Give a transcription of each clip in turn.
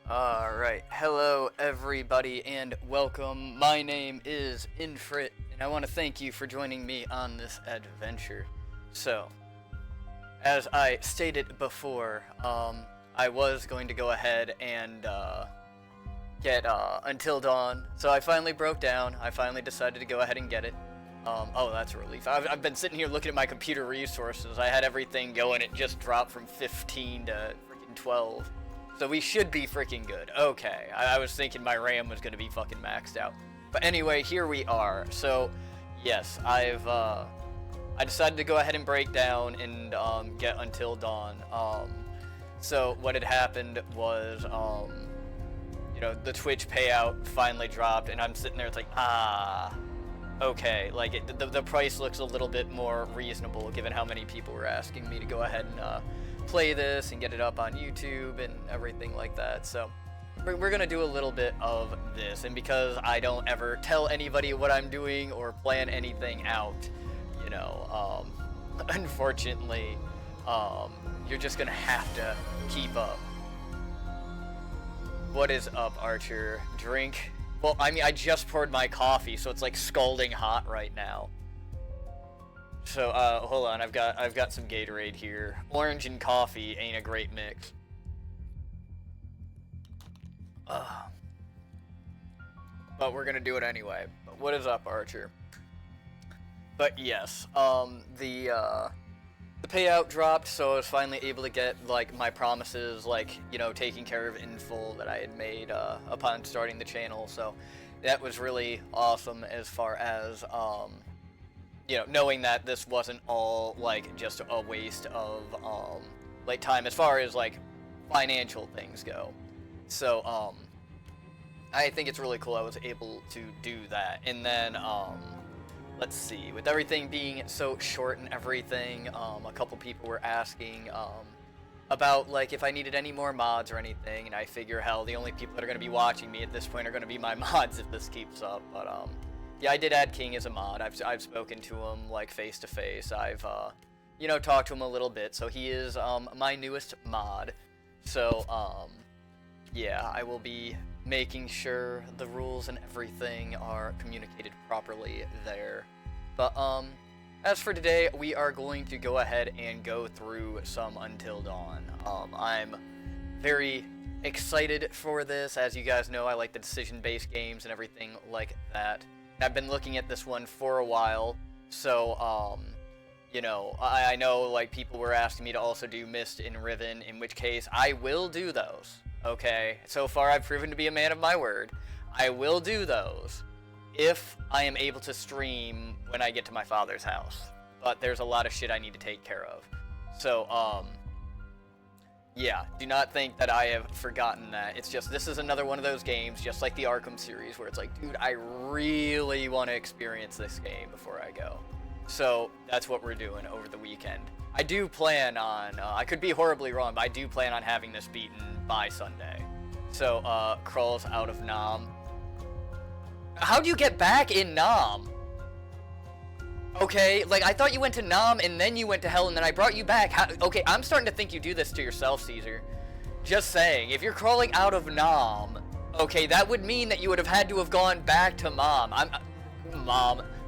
Alright, hello everybody and welcome. My name is Infrit and I want to thank you for joining me on this adventure. So, as I stated before, I was going to go ahead and get Until Dawn. So I finally broke down. I finally decided to go ahead and get it. Oh, that's a relief. I've been sitting here looking at my computer resources. I had everything going. It just dropped from 15 to freaking 12. So we should be freaking good. Okay, I was thinking my RAM was going to be fucking maxed out. But anyway, here we are. So, yes, I decided to go ahead and break down and get Until Dawn. So what had happened was, the Twitch payout finally dropped, and I'm sitting there, it's like, okay, like, the price looks a little bit more reasonable given how many people were asking me to go ahead and play this and get it up on YouTube and everything like that. So we're gonna do a little bit of this, and because I don't ever tell anybody what I'm doing or plan anything out, unfortunately, you're just gonna have to keep up. What is up, Archer? Drink? Well, I mean, I just poured my coffee, so it's like scalding hot right now. So, hold on, I've got some Gatorade here. Orange and coffee ain't a great mix. But we're gonna do it anyway. But what is up, Archer? But yes, the payout dropped, so I was finally able to get, like, my promises, like, taking care of in full that I had made, upon starting the channel, so that was really awesome as far as, knowing that this wasn't all, like, just a waste of, like, time as far as, like, financial things go. So, I think it's really cool I was able to do that. And then, let's see, with everything being so short and everything, a couple people were asking, about, like, if I needed any more mods or anything, and I figure, hell, the only people that are going to be watching me at this point are going to be my mods if this keeps up, but, yeah, I did add King as a mod. I've spoken to him, like, face to face. I've, talked to him a little bit. So he is, my newest mod. So, yeah, I will be making sure the rules and everything are communicated properly there. But, as for today, we are going to go ahead and go through some Until Dawn. I'm very excited for this. As you guys know, I like the decision-based games and everything like that. I've been looking at this one for a while, so, I know, like, people were asking me to also do Mist and Riven, in which case, I will do those, okay? So far, I've proven to be a man of my word. I will do those if I am able to stream when I get to my father's house, but there's a lot of shit I need to take care of. So, yeah, do not think that I have forgotten that. It's just, this is another one of those games, just like the Arkham series, where it's like, dude, I really want to experience this game before I go. So, that's what we're doing over the weekend. I do plan on, I could be horribly wrong, but I do plan on having this beaten by Sunday. So, crawls out of Nam. How do you get back in Nam? Okay, like, I thought you went to Nam and then you went to Hell and then I brought you back. Okay, I'm starting to think you do this to yourself, Caesar. Just saying, if you're crawling out of Nam, okay, that would mean that you would have had to have gone back to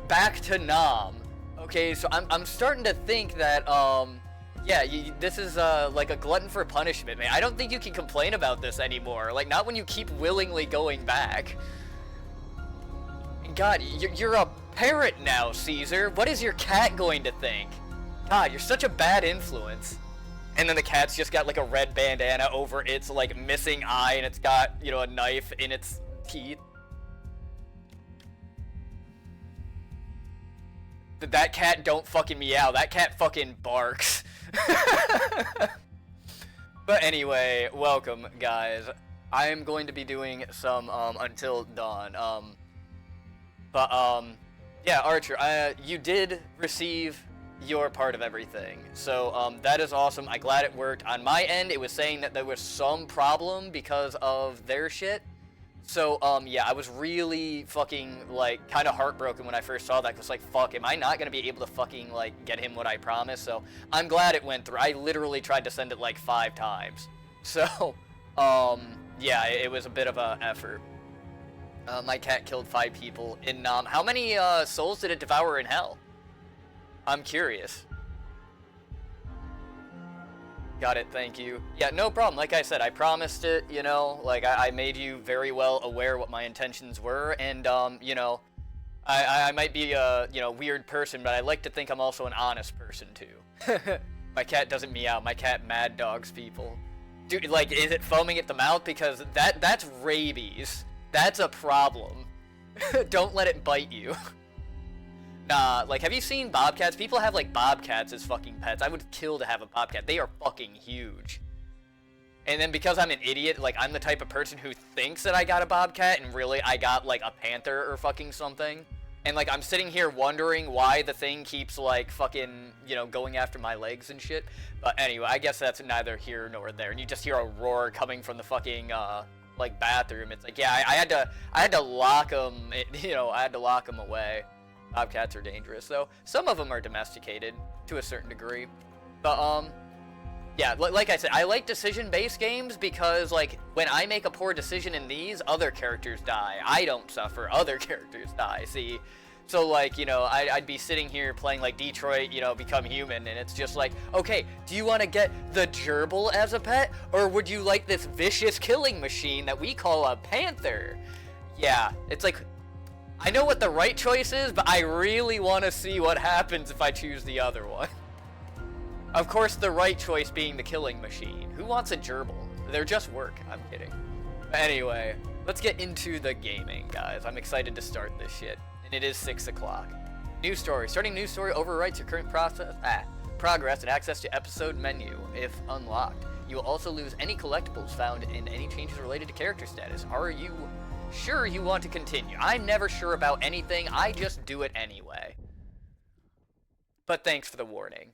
back to Nam. Okay, so I'm starting to think that, yeah, this is, like a glutton for punishment, man. I don't think you can complain about this anymore. Like, not when you keep willingly going back. God, you're a parrot now, Caesar. What is your cat going to think? God, you're such a bad influence. And then the cat's just got, like, a red bandana over its, like, missing eye, and it's got, a knife in its teeth. That cat don't fucking meow. That cat fucking barks. But anyway, welcome, guys. I am going to be doing some, Until Dawn. Yeah, Archer, you did receive your part of everything. So, that is awesome. I'm glad it worked. On my end, it was saying that there was some problem because of their shit. So, yeah, I was really fucking, like, kind of heartbroken when I first saw that. Cause, like, fuck, am I not gonna be able to fucking, like, get him what I promised? So, I'm glad it went through. I literally tried to send it, like, 5 times. So, Yeah, it was a bit of a effort. My cat killed 5 people in how many souls did it devour in hell? I'm curious. Got it, thank you. Yeah, no problem. Like I said, I promised it, you know, like I made you very well aware what my intentions were, and you know, I might be a, you know, weird person, but I like to think I'm also an honest person too. My cat doesn't meow. My cat mad dogs people. Dude, like, is it foaming at the mouth? Because that's rabies. That's a problem. Don't let it bite you. Nah, like, have you seen bobcats? People have, like, bobcats as fucking pets. I would kill to have a bobcat. They are fucking huge. And then because I'm an idiot, like, I'm the type of person who thinks that I got a bobcat, and really I got, like, a panther or fucking something. And, like, I'm sitting here wondering why the thing keeps, like, fucking, you know, going after my legs and shit. But anyway, I guess that's neither here nor there. And you just hear a roar coming from the fucking, like, bathroom. It's like, yeah, I had to lock them, you know, I had to lock them away. Bobcats are dangerous, though. Some of them are domesticated to a certain degree. But, yeah, like I said, I like decision-based games because, like, when I make a poor decision in these, other characters die. I don't suffer, other characters die, see? So, like, you know, I'd be sitting here playing, like, Detroit, you know, Become Human, and it's just like, okay, do you want to get the gerbil as a pet, or would you like this vicious killing machine that we call a panther? Yeah, it's like, I know what the right choice is, but I really want to see what happens if I choose the other one. Of course, the right choice being the killing machine. Who wants a gerbil? They're just work. I'm kidding. But anyway, let's get into the gaming, guys. I'm excited to start this shit. And it is 6 o'clock. News story. Starting news story overwrites your current progress and access to episode menu if unlocked. You will also lose any collectibles found in any changes related to character status. Are you sure you want to continue? I'm never sure about anything. I just do it anyway. But thanks for the warning.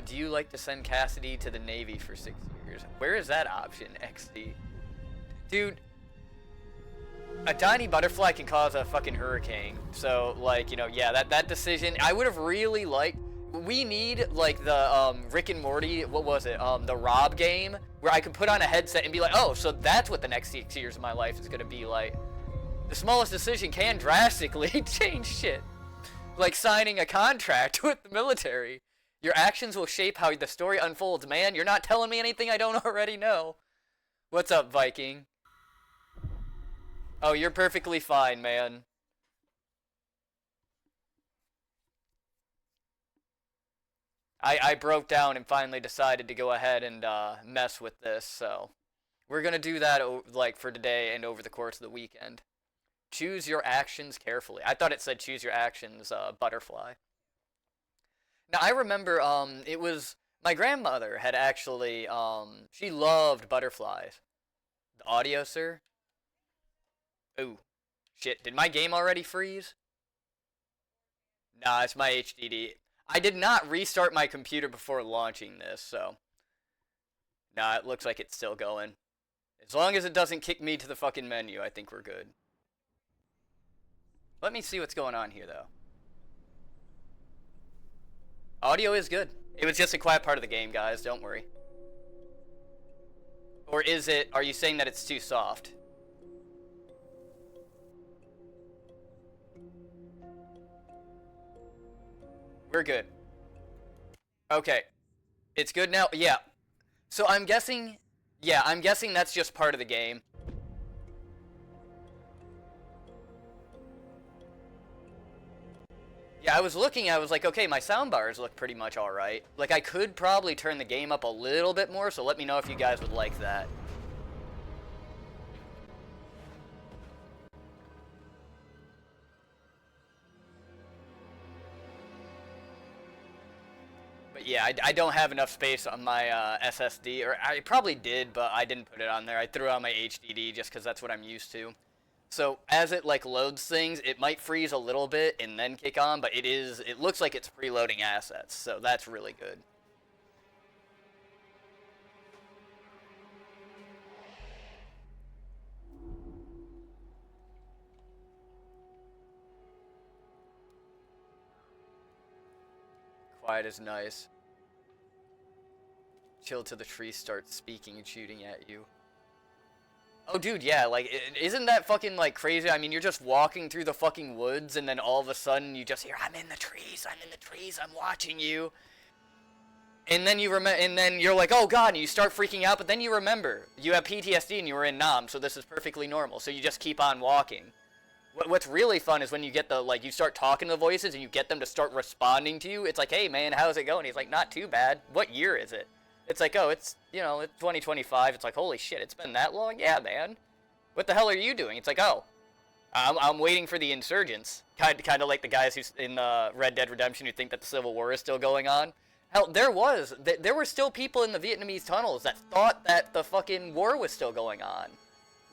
Do you like to send Cassidy to the Navy for 6 years? Where is that option, XD? Dude, a tiny butterfly can cause a fucking hurricane. So, like, you know, yeah, that decision, I would have really liked, we need, like, the, Rick and Morty, what was it, the Rob game, where I could put on a headset and be like, oh, so that's what the next 6 years of my life is gonna be like. The smallest decision can drastically change shit. Like signing a contract with the military. Your actions will shape how the story unfolds, man. You're not telling me anything I don't already know. What's up, Viking? Oh, you're perfectly fine, man. I broke down and finally decided to go ahead and mess with this, so we're gonna do that like for today and over the course of the weekend. Choose your actions carefully. I thought it said choose your actions, butterfly. Now I remember it was my grandmother had actually she loved butterflies. The audio, sir? Ooh. Shit, did my game already freeze? Nah, it's my HDD. I did not restart my computer before launching this, so nah, it looks like it's still going. As long as it doesn't kick me to the fucking menu, I think we're good. Let me see what's going on here though. Audio is good. It was just a quiet part of the game, guys. Don't worry. Or is it, are you saying that it's too soft? We're good. Okay. It's good now? Yeah. So I'm guessing, yeah, I'm guessing that's just part of the game. Yeah, I was looking, I was like, okay, my sound bars look pretty much alright. Like, I could probably turn the game up a little bit more, so let me know if you guys would like that. But yeah, I don't have enough space on my SSD, or I probably did, but I didn't put it on there. I threw on my HDD just because that's what I'm used to. So as it like loads things, it might freeze a little bit and then kick on, but it looks like it's preloading assets, so that's really good. Quiet is nice. Chill till the tree starts speaking and shooting at you. Oh, dude, yeah, like, isn't that fucking, like, crazy? I mean, you're just walking through the fucking woods, and then all of a sudden you just hear, I'm in the trees, I'm watching you. And then and then you're like, oh god, and you start freaking out, but then you remember, you have PTSD and you were in Nam, so this is perfectly normal, so you just keep on walking. What's really fun is when you get the, like, you start talking to the voices, and you get them to start responding to you. It's like, hey man, how's it going? He's like, not too bad. What year is it? It's like, oh, it's, you know, it's 2025. It's like, holy shit, it's been that long? Yeah, man. What the hell are you doing? It's like, oh, I'm waiting for the insurgents. Kind of like the guys who's in Red Dead Redemption who think that the Civil War is still going on. Hell, there were still people in the Vietnamese tunnels that thought that the fucking war was still going on.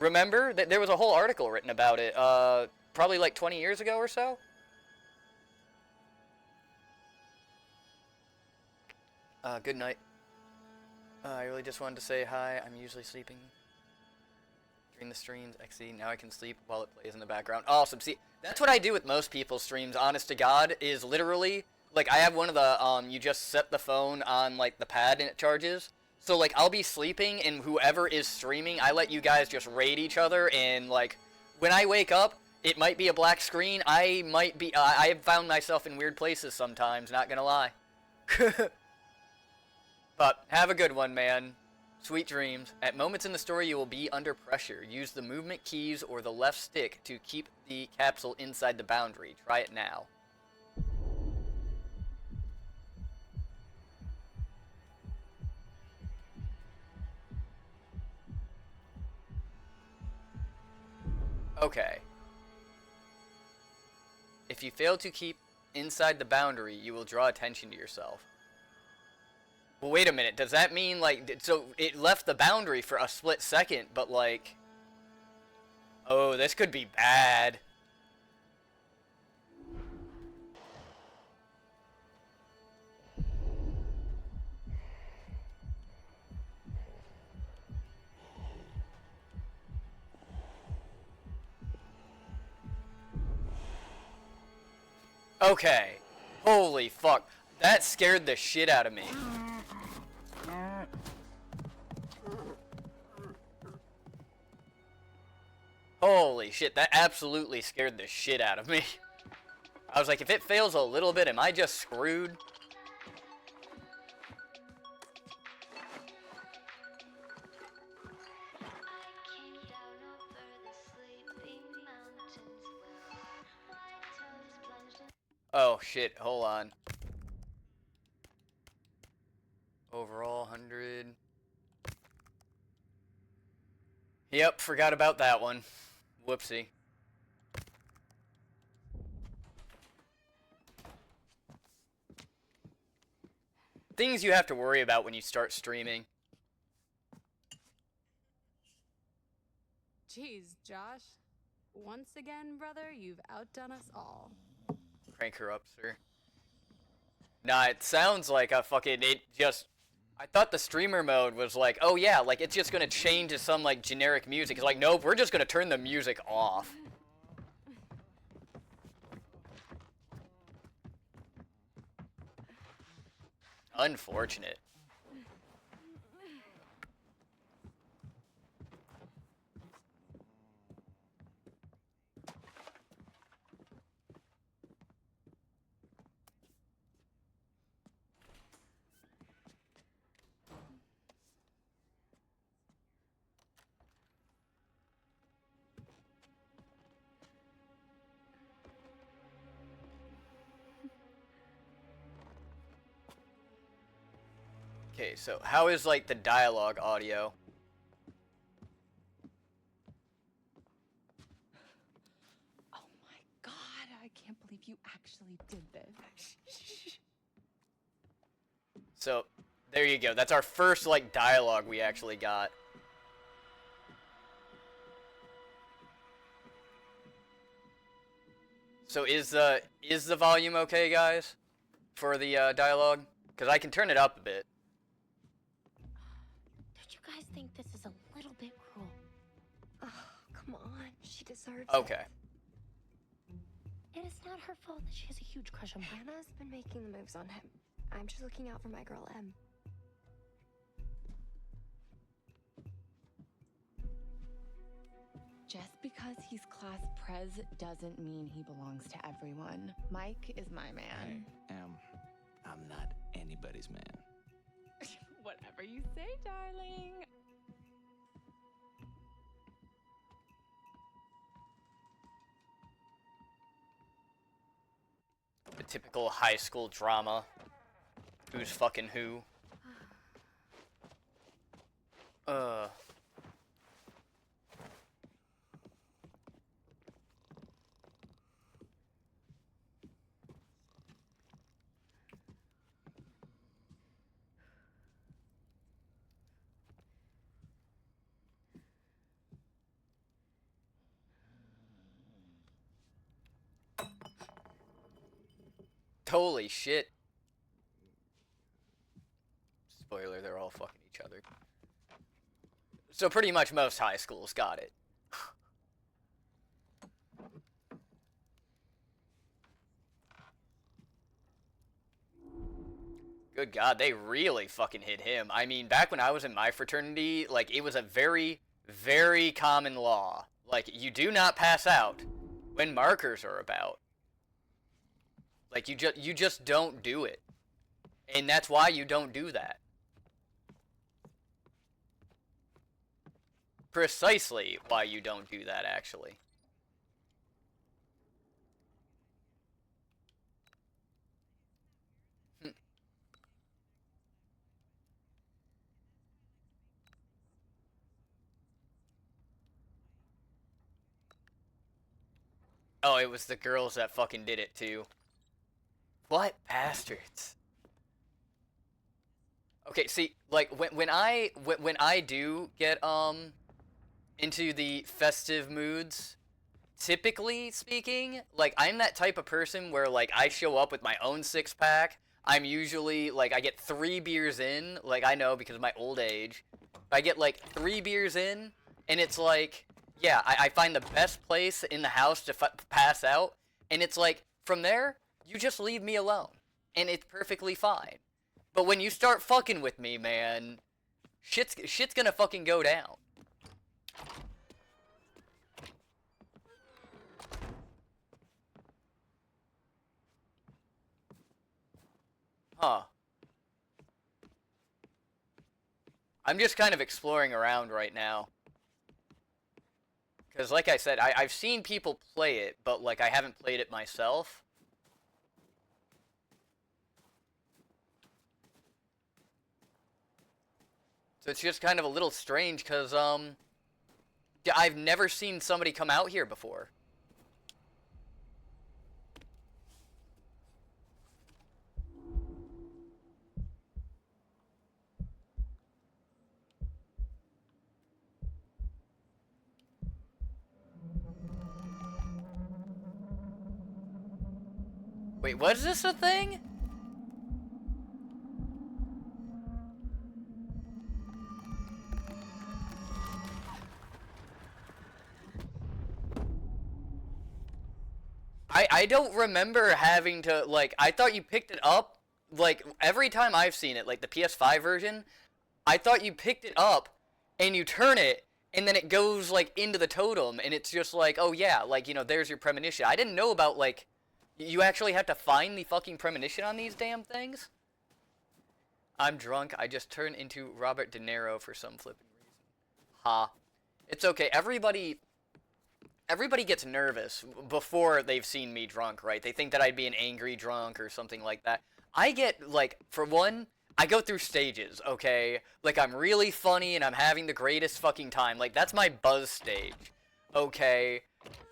Remember? There was a whole article written about it, probably like 20 years ago or so. Good night. I really just wanted to say hi. I'm usually sleeping during the streams. XD, now I can sleep while it plays in the background. Awesome. See, that's what I do with most people's streams, honest to God, is literally, like, I have one of the, you just set the phone on, like, the pad and it charges. So, like, I'll be sleeping, and whoever is streaming, I let you guys just raid each other, and, like, when I wake up, it might be a black screen. I have found myself in weird places sometimes, not gonna lie. But, have a good one, man. Sweet dreams. At moments in the story, you will be under pressure. Use the movement keys or the left stick to keep the capsule inside the boundary. Try it now. Okay. If you fail to keep inside the boundary, you will draw attention to yourself. Well, wait a minute. Does that mean, like, so it left the boundary for a split second, but, like, oh, this could be bad. Okay. Holy fuck. That scared the shit out of me. Holy shit, that absolutely scared the shit out of me. I was like, if it fails a little bit, am I just screwed? Oh shit, hold on. Overall, 100. Yep, forgot about that one. Whoopsie. Things you have to worry about when you start streaming. Jeez, Josh. Once again, brother, you've outdone us all. Crank her up, sir. Nah, it sounds like a fucking, I thought the streamer mode was like, oh yeah, like it's just gonna change to some like generic music. It's like, nope, we're just gonna turn the music off. Unfortunate. Okay, so how is like the dialogue audio? Oh my god, I can't believe you actually did this. So, there you go. That's our first like dialogue we actually got. So is the volume okay, guys, for the dialogue? Because I can turn it up a bit. Don't you guys think this is a little bit cruel? Oh, come on. She deserves Okay. it. And it's not her fault that she has a huge crush on him. Hannah's been making the moves on him. I'm just looking out for my girl, Em. Just because he's class prez doesn't mean he belongs to everyone. Mike is my man. I'm not anybody's man. Whatever you say, darling. The typical high school drama. Who's fucking who? Holy shit. Spoiler, they're all fucking each other. So pretty much most high schools got it. Good God, they really fucking hit him. I mean, back when I was in my fraternity, like, it was a very, very common law. Like, you do not pass out when markers are about. Like, you just don't do it. And that's why you don't do that. Precisely why you don't do that, actually. Oh, it was the girls that fucking did it, too. What bastards. Okay, see, like, when I do get, into the festive moods, typically speaking, like, I'm that type of person where, like, I show up with my own six-pack. I'm usually, like, I get 3 beers in, like, I know because of my old age. I get, like, 3 beers in, and it's like, yeah, I find the best place in the house to pass out, and it's like, from there, you just leave me alone, and it's perfectly fine. But when you start fucking with me, man, shit's gonna fucking go down. Huh. I'm just kind of exploring around right now. Because, like I said, I've seen people play it, but, like, I haven't played it myself. So it's just kind of a little strange, because, I've never seen somebody come out here before. Wait, was this a thing? I don't remember having to, like, I thought you picked it up, like, every time I've seen it, like, the PS5 version, I thought you picked it up, and you turn it, and then it goes, like, into the totem, and it's just like, oh yeah, like, you know, there's your premonition. I didn't know about, like, you actually have to find the fucking premonition on these damn things? I'm drunk, I just turned into Robert De Niro for some flipping reason. Ha. It's okay, everybody gets nervous before they've seen me drunk, right? They think that I'd be an angry drunk or something like that. I get, like, for one, I go through stages, okay? Like, I'm really funny and I'm having the greatest fucking time. Like, that's my buzz stage, okay?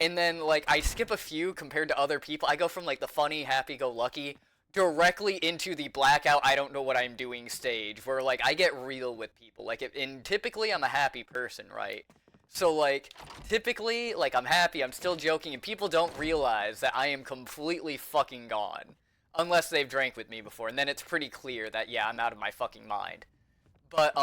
And then, like, I skip a few compared to other people. I go from, like, the funny, happy-go-lucky directly into the blackout, I don't know what I'm doing stage, where, like, I get real with people. Like, and typically I'm a happy person, right? So, like, typically, like, I'm happy, I'm still joking, and people don't realize that I am completely fucking gone. Unless they've drank with me before, and then it's pretty clear that, yeah, I'm out of my fucking mind. But,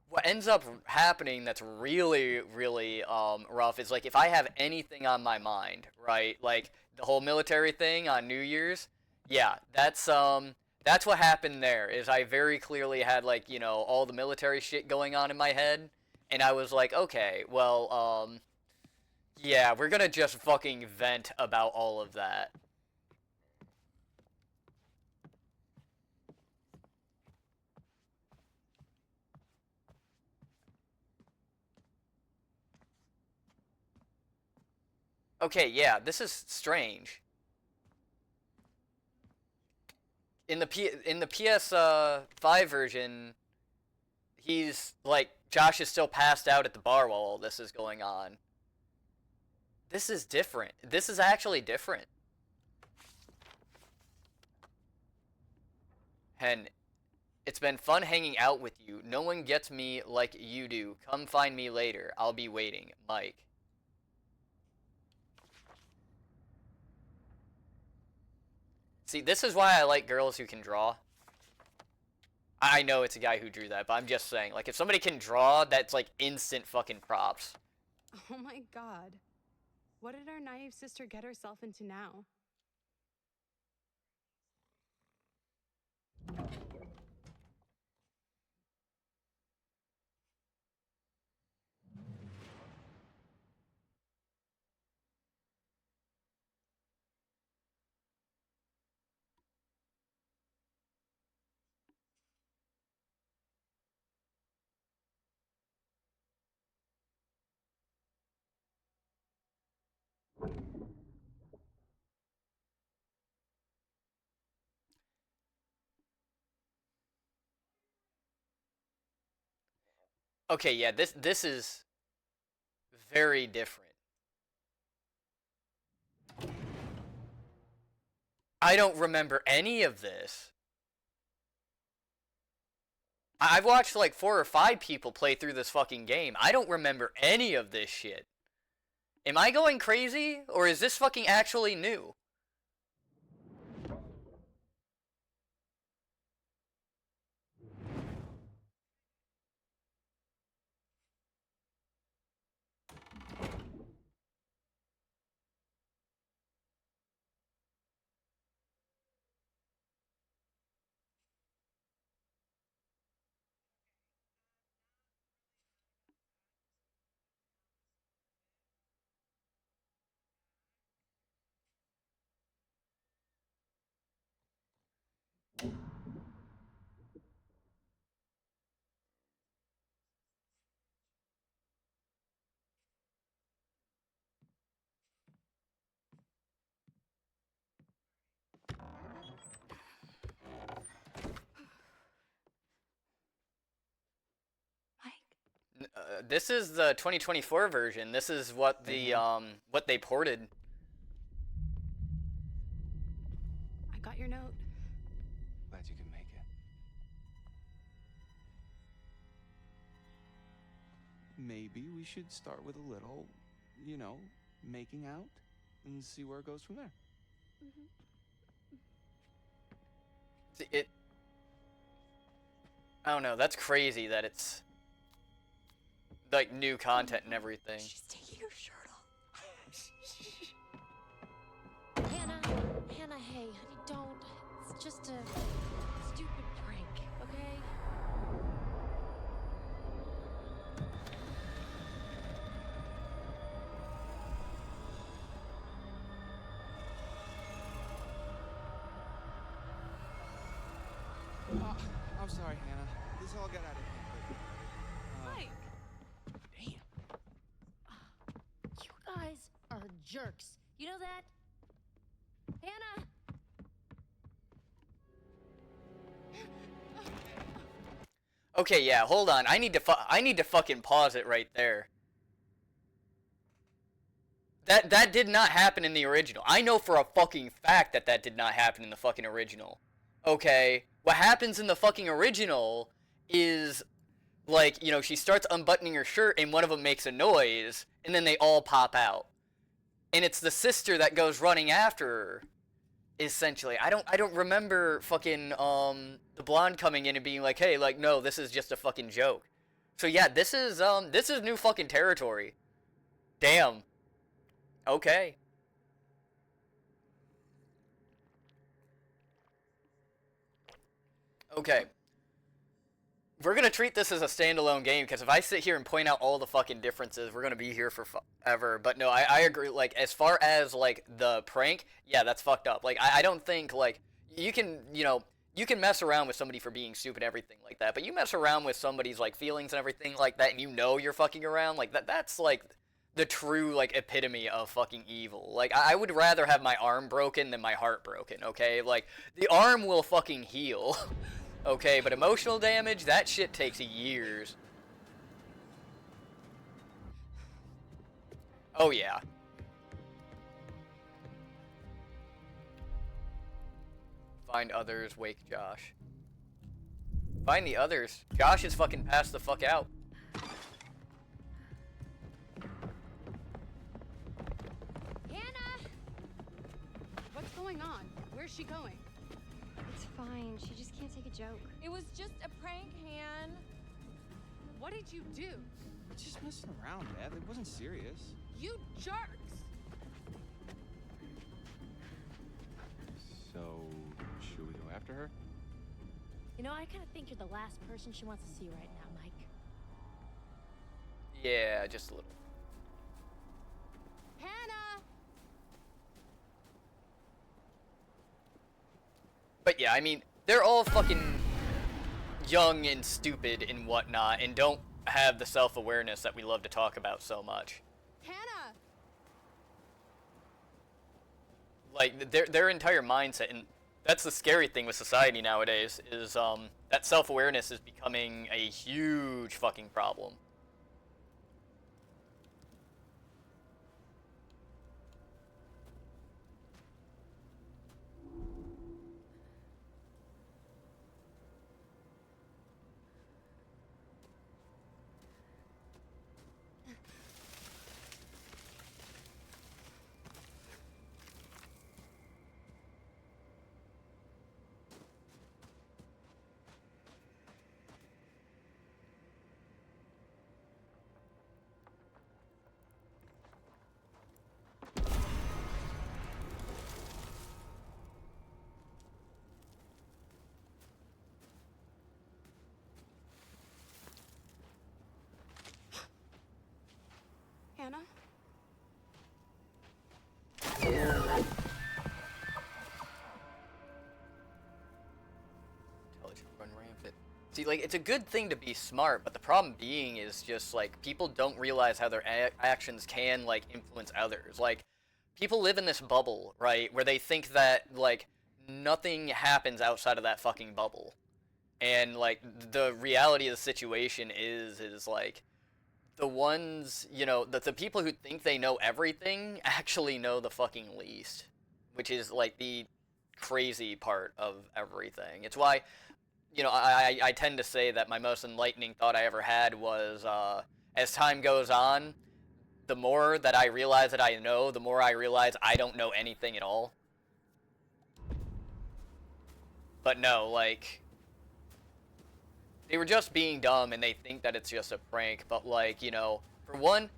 what ends up happening that's really, really, rough is, like, if I have anything on my mind, right? Like, the whole military thing on New Year's, yeah, that's what happened there, is I very clearly had, like, you know, all the military shit going on in my head. And I was like, okay, well, Yeah, we're gonna just fucking vent about all of that. Okay, yeah, this is strange. In the PS 5 version, he's like Josh is still passed out at the bar while all this is going on. This is different. This is actually different. And it's been fun hanging out with you. No one gets me like you do. Come find me later. I'll be waiting. Mike. See, this is why I like girls who can draw. I know it's a guy who drew that, but I'm just saying, like, if somebody can draw, that's like instant fucking props. Oh my god. What did our naive sister get herself into now? Okay, yeah, this is very different. I don't remember any of this. I've watched like 4 or 5 people play through this fucking game. I don't remember any of this shit. Am I going crazy, or is this fucking actually new? This is the 2024 version. This is what the what they ported. I got your note. Glad you can make it. Maybe we should start with a little, you know, making out and see where it goes from there. It. I don't know. That's crazy that it's like new content and everything. She's taking her shirt off. Hannah, hey, honey, don't. It's just a stupid prank, okay? I'm sorry, Hannah. This all got out of hand. Mike! Damn. You guys are jerks. You know that? Hannah! Okay, yeah, hold on. I need to fucking pause it right there. That did not happen in the original. I know for a fucking fact that that did not happen in the fucking original. Okay, what happens in the fucking original is, like, you know, she starts unbuttoning her shirt and one of them makes a noise, and then they all pop out. And it's the sister that goes running after her, essentially. I don't remember fucking, the blonde coming in and being like, hey, like, no, this is just a fucking joke. So yeah, this is new fucking territory. Damn. Okay. Okay. we're gonna treat this as a standalone game, because if I sit here and point out all the fucking differences, we're gonna be here for forever. But no, I agree. Like, as far as like the prank, yeah, that's fucked up. Like, I don't think like you can, you can mess around with somebody for being stupid and everything like that, but you mess around with somebody's like feelings and everything like that, and you're fucking around like that's like the true like epitome of fucking evil. Like, I would rather have my arm broken than my heart broken. Okay, like the arm will fucking heal. Okay, but emotional damage, that shit takes years. Oh yeah. Find others, wake Josh. Find the others. Josh is fucking passed the fuck out. Hannah! What's going on? Where's she going? It's fine. She just can't take a joke. It was just a prank, Han. What did you do? Just messing around, Beth. It wasn't serious. You jerks! So, should we go after her? You know, I kind of think you're the last person she wants to see right now, Mike. Yeah, just a little. Hannah! But yeah, I mean, they're all fucking young and stupid and whatnot, and don't have the self-awareness that we love to talk about so much. Hannah! Like, their entire mindset, and that's the scary thing with society nowadays, is that self-awareness is becoming a huge fucking problem. Hannah? Intelligent run rampant. See, like, it's a good thing to be smart, but the problem being is just, like, people don't realize how their actions can, like, influence others. Like, people live in this bubble, right, where they think that, like, nothing happens outside of that fucking bubble. And, like, the reality of the situation is like, the ones, the people who think they know everything actually know the fucking least. Which is, like, the crazy part of everything. It's why, I tend to say that my most enlightening thought I ever had was, as time goes on, the more that I realize that I know, the more I realize I don't know anything at all. But no, like, they were just being dumb and they think that it's just a prank, but, like, for one,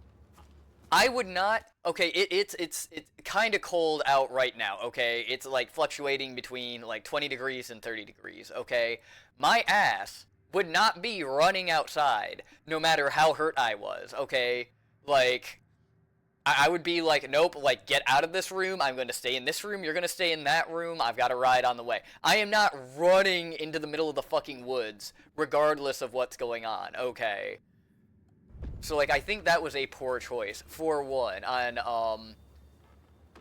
I would not, okay, it's kind of cold out right now, okay? It's, like, fluctuating between, like, 20 degrees and 30 degrees, okay? My ass would not be running outside no matter how hurt I was, okay? Like, I would be like, nope, like, get out of this room, I'm going to stay in this room, you're going to stay in that room, I've got a ride on the way. I am not running into the middle of the fucking woods, regardless of what's going on, okay? So, like, I think that was a poor choice, for one, on,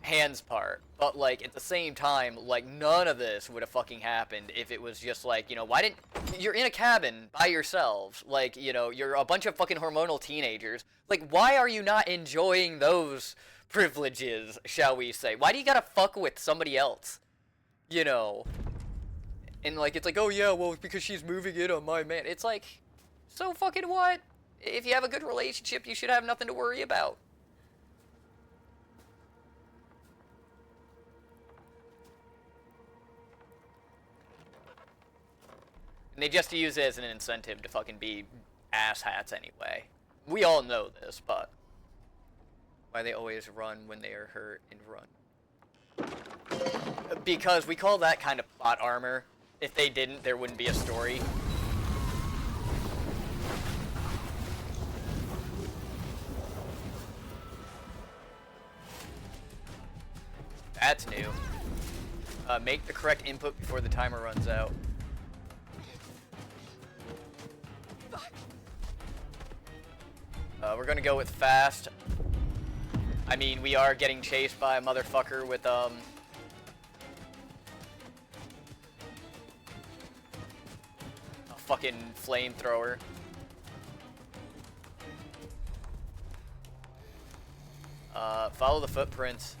Han's part. But, like, at the same time, like, none of this would have fucking happened if it was just, like, why didn't... You're in a cabin by yourselves. Like, you're a bunch of fucking hormonal teenagers. Like, why are you not enjoying those privileges, shall we say? Why do you gotta fuck with somebody else? And, like, it's like, oh, yeah, well, because she's moving in on my man. It's like, so fucking what? If you have a good relationship, you should have nothing to worry about. And they just use it as an incentive to fucking be asshats anyway. We all know this, but why they always run when they are hurt and run. Because we call that kind of plot armor. If they didn't, there wouldn't be a story. That's new. Make the correct input before the timer runs out. We're gonna go with fast. I mean, we are getting chased by a motherfucker with, a fucking flamethrower. Follow the footprints.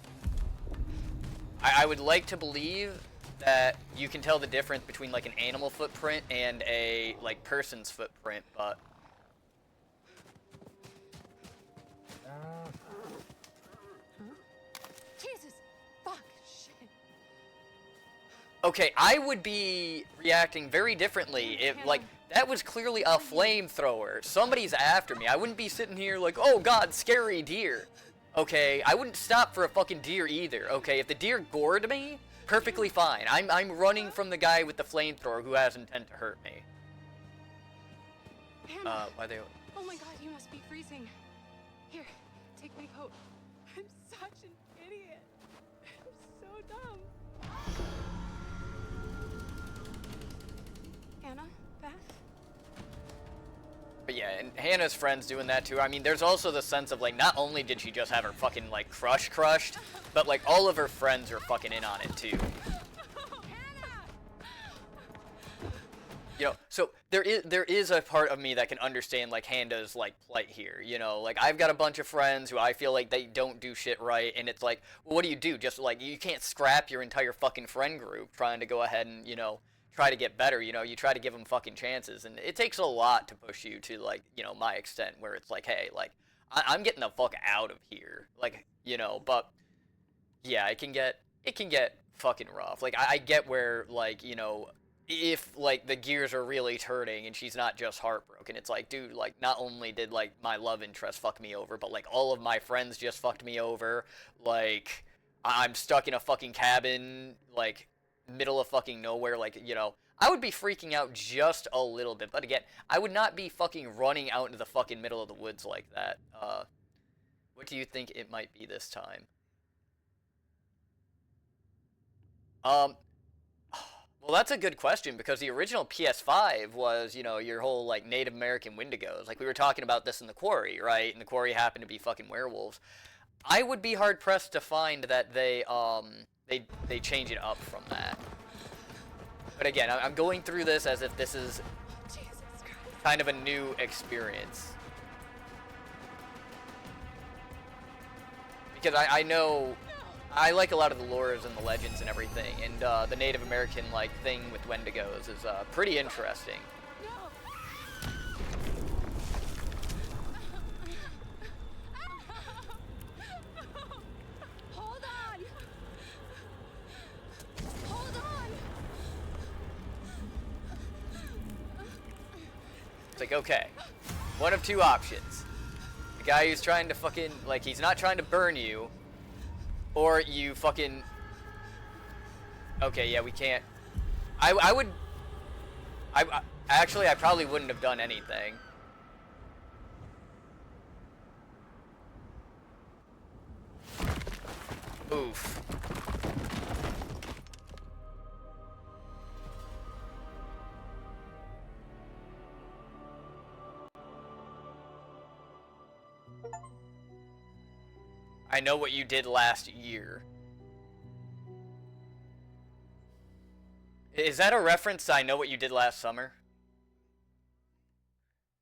I would like to believe that you can tell the difference between like an animal footprint and a like person's footprint, but Jesus. Fuck. Shit. okay, I would be reacting very differently if like that was clearly a flamethrower. Somebody's after me. I wouldn't be sitting here like, oh god, scary deer. Okay, I wouldn't stop for a fucking deer either. Okay, if the deer gored me, perfectly fine. I'm running from the guy with the flamethrower who has intent to hurt me. Hannah. Why they? Oh my god, you must be freezing. Here, take my coat. I'm such an idiot. I'm so dumb. Hannah? Beth? But yeah, and Hannah's friend's doing that too. I mean, there's also the sense of like, not only did she just have her fucking like crush crushed, but like all of her friends are fucking in on it too. You know, so there is a part of me that can understand like Hannah's like plight here. You know, like I've got a bunch of friends who I feel like they don't do shit right, and it's like, well, what do? Just like you can't scrap your entire fucking friend group trying to go ahead and try to get better. You know, you try to give them fucking chances, and it takes a lot to push you to like my extent where it's like, hey, like I'm getting the fuck out of here, like but yeah, it can get fucking rough. Like I get where like if like the gears are really turning and she's not just heartbroken, it's like, dude, like not only did like my love interest fuck me over, but like all of my friends just fucked me over. Like I'm stuck in a fucking cabin, like middle of fucking nowhere. Like I would be freaking out just a little bit, but again, I would not be fucking running out into the fucking middle of the woods like that. What do you think it might be this time? Well, that's a good question, because the original PS5 was, your whole, like, Native American Wendigos. Like, we were talking about this in the Quarry, right? And the Quarry happened to be fucking werewolves. I would be hard-pressed to find that they change it up from that. But again, I'm going through this as if this is kind of a new experience. Because I know... I like a lot of the lores and the legends and everything, and the Native American like thing with Wendigos is pretty interesting. Hold on. Hold on. It's like, okay, one of two options. The guy who's trying to fucking, like, he's not trying to burn you, or you fucking... Okay, yeah, we can't... Actually, I probably wouldn't have done anything. Oof. I know what you did last year. Is that a reference to I Know What You Did Last Summer?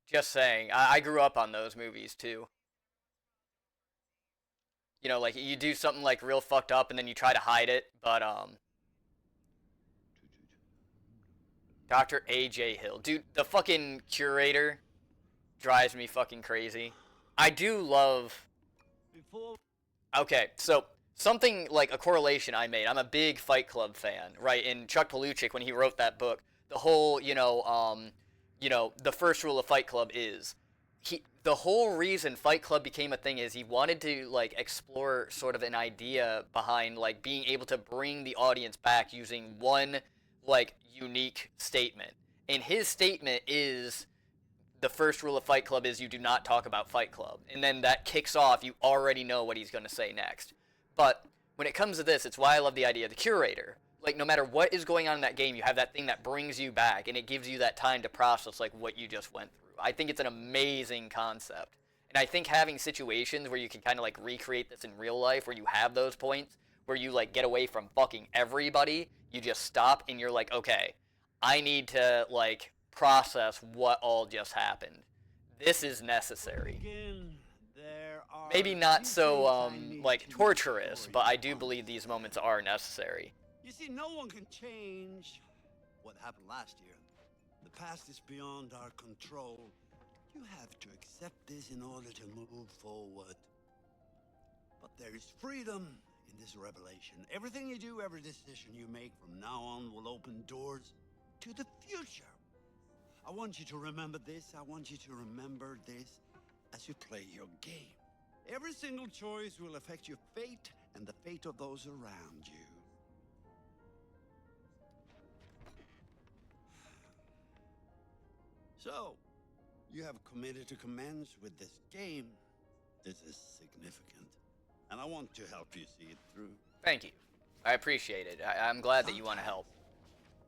Just saying. I grew up on those movies, too. Like, you do something, like, real fucked up, and then you try to hide it, but, Dr. A.J. Hill. Dude, the fucking curator drives me fucking crazy. I do love... Okay, so something like a correlation I made. I'm a big Fight Club fan, right? And Chuck Palahniuk, when he wrote that book, the whole, the first rule of Fight Club is the whole reason Fight Club became a thing is he wanted to like explore sort of an idea behind like being able to bring the audience back using one like unique statement. And his statement is, the first rule of Fight Club is you do not talk about Fight Club. And then that kicks off, you already know what he's going to say next. But when it comes to this, it's why I love the idea of the curator. Like, no matter what is going on in that game, you have that thing that brings you back, and it gives you that time to process, like, what you just went through. I think it's an amazing concept. And I think having situations where you can kind of, like, recreate this in real life, where you have those points, where you, like, get away from fucking everybody, you just stop, and you're like, okay, I need to, like, process what all just happened. This is necessary. Maybe not so, like, torturous, but I do believe these moments are necessary. You see, no one can change what happened last year. The past is beyond our control. You have to accept this in order to move forward. But there is freedom in this revelation. Everything you do, every decision you make from now on will open doors to the future. I want you to remember this. I want you to remember this as you play your game. Every single choice will affect your fate and the fate of those around you. So, you have committed to commence with this game. This is significant, and I want to help you see it through. Thank you. I appreciate it. I'm glad that you want to help.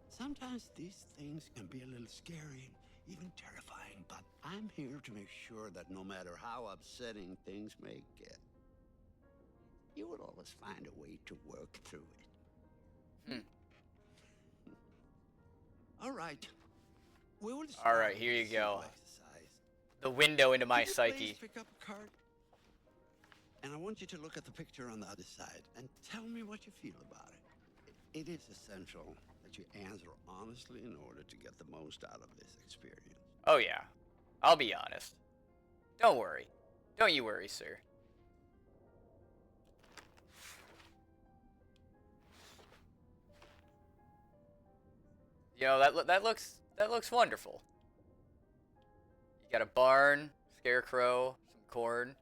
Sometimes these things can be a little scary, even terrifying, but I'm here to make sure that no matter how upsetting things may get, you will always find a way to work through it. All right. We will All right, here you with a go. simple exercise. The window into my Could you psyche. please pick up a card? And I want you to look at the picture on the other side and tell me what you feel about it. It is essential that you answer honestly in order to get the most out of this experience. Oh, yeah. I'll be honest. Don't worry. Don't you worry, sir. You know, that looks wonderful. You got a barn, scarecrow, some corn.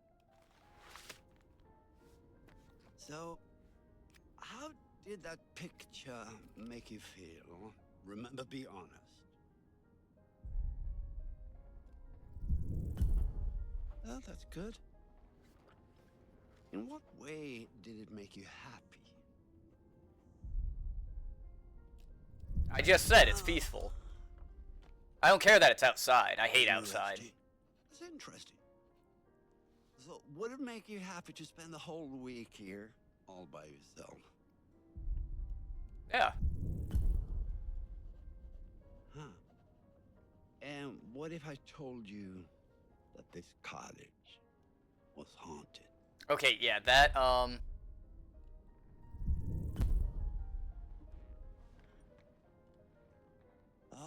So, how did that picture make you feel? Remember, be honest. Well, that's good. In what way did it make you happy? I just said it's peaceful. I don't care that it's outside. I hate outside. Interesting. That's interesting. So, would it make you happy to spend the whole week here all by yourself? Yeah. Huh. And what if I told you that this cottage was haunted? Okay, yeah, that,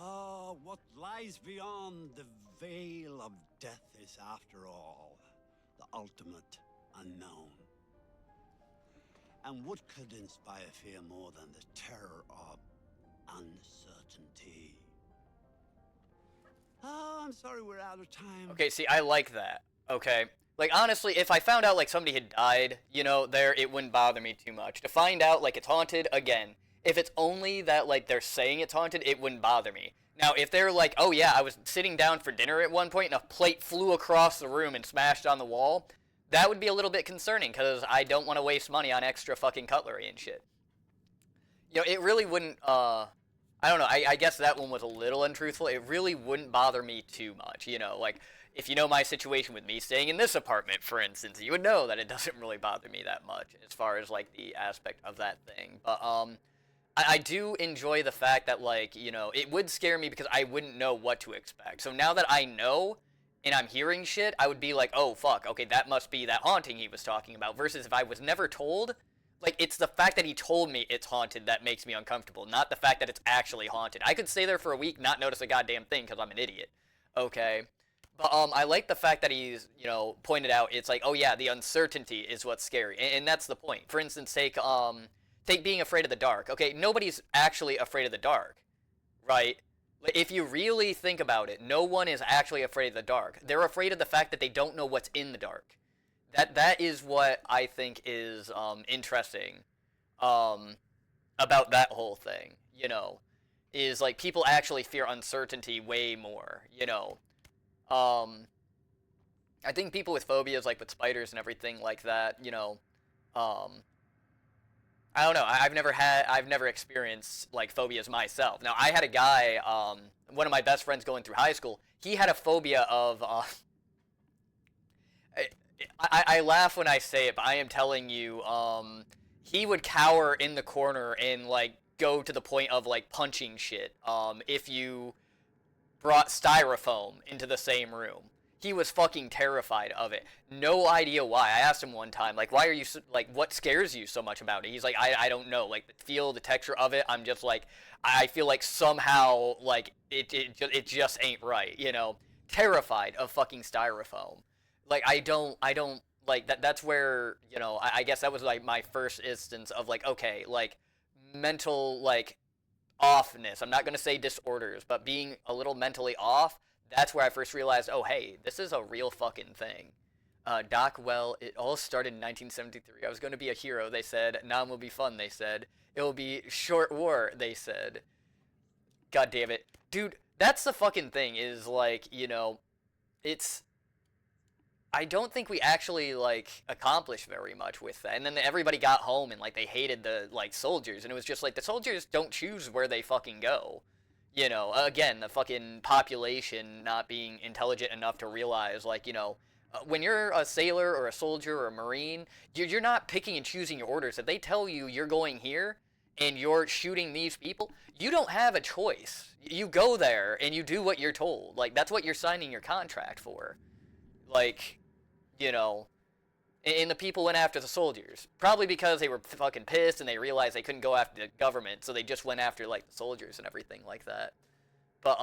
Oh, what lies beyond the veil of death is, after all, the ultimate unknown. And what could inspire fear more than the terror of uncertainty? Oh, I'm sorry we're out of time. Okay, see, I like that. Okay. Like, honestly, if I found out, like, somebody had died, you know, it wouldn't bother me too much. To find out, like, it's haunted, again, if it's only that, like, they're saying it's haunted, it wouldn't bother me. Now, if they're like, oh yeah, I was sitting down for dinner at one point and a plate flew across the room and smashed on the wall, that would be a little bit concerning, because I don't want to waste money on extra fucking cutlery and shit. You know, it really wouldn't, I don't know, I guess that one was a little untruthful. It really wouldn't bother me too much, you know, like, if you know my situation with me staying in this apartment, for instance, you would know that it doesn't really bother me that much as far as, like, the aspect of that thing. But, I do enjoy the fact that, like, you know, it would scare me because I wouldn't know what to expect. So now that I know and I'm hearing shit, I would be like, oh, fuck, okay, that must be that haunting he was talking about. Versus if I was never told, like, it's the fact that he told me it's haunted that makes me uncomfortable, not the fact that it's actually haunted. I could stay there for a week, not notice a goddamn thing because I'm an idiot. Okay? But I like the fact that he's, you know, pointed out, it's like, oh yeah, the uncertainty is what's scary. And that's the point. For instance, take being afraid of the dark. Okay, nobody's actually afraid of the dark, right? If you really think about it, no one is actually afraid of the dark. They're afraid of the fact that they don't know what's in the dark. That is what I think is interesting about that whole thing, you know, is like people actually fear uncertainty way more, you know. I think people with phobias, like with spiders and everything like that, you know, I don't know. I've never experienced like phobias myself. Now I had a guy, one of my best friends going through high school. He had a phobia of. I laugh when I say it, but I am telling you, he would cower in the corner and like go to the point of like punching shit. If you brought styrofoam into the same room. He was fucking terrified of it. No idea why. I asked him one time, like, why are you, like, what scares you so much about it? He's like, I don't know. Like, the feel, the texture of it, I'm just like, I feel like somehow, like, it just ain't right, you know? Terrified of fucking styrofoam. Like, I don't, like, that's where, you know, I guess that was, like, my first instance of, like, okay, like, mental, like, offness. I'm not going to say disorders, but being a little mentally off, that's where I first realized, oh, hey, this is a real fucking thing. Doc, well, it all started in 1973. I was going to be a hero, they said. Nam will be fun, they said. It will be short war, they said. God damn it. Dude, that's the fucking thing, is like, you know, it's... I don't think we actually, like, accomplished very much with that. And then everybody got home and, like, they hated the, like, soldiers. And it was just like, the soldiers don't choose where they fucking go. You know, again, the fucking population not being intelligent enough to realize, like, you know, when you're a sailor or a soldier or a marine, you're not picking and choosing your orders. If they tell you you're going here and you're shooting these people, you don't have a choice. You go there and you do what you're told. Like, that's what you're signing your contract for. Like... You know, and the people went after the soldiers. Probably because they were fucking pissed and they realized they couldn't go after the government, so they just went after, like, the soldiers and everything like that. But,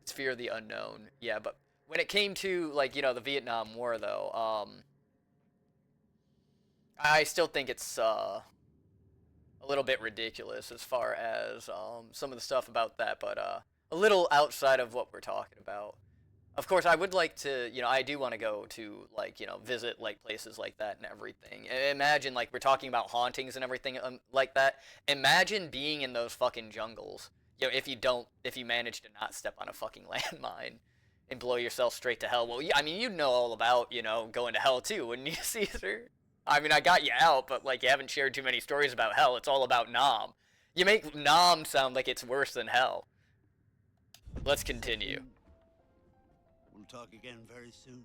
it's fear of the unknown. Yeah, but when it came to, like, you know, the Vietnam War, though, I still think it's, a little bit ridiculous as far as, some of the stuff about that, but, a little outside of what we're talking about. Of course, I would like to, you know, I do want to go to, like, you know, visit, like, places like that and everything. Imagine, like, we're talking about hauntings and everything like that. Imagine being in those fucking jungles. You know, if you manage to not step on a fucking landmine and blow yourself straight to hell. Well, I mean, you know all about, you know, going to hell too, wouldn't you, Caesar? I mean, I got you out, but, like, you haven't shared too many stories about hell. It's all about Nam. You make Nam sound like it's worse than hell. Let's continue. We'll talk again very soon.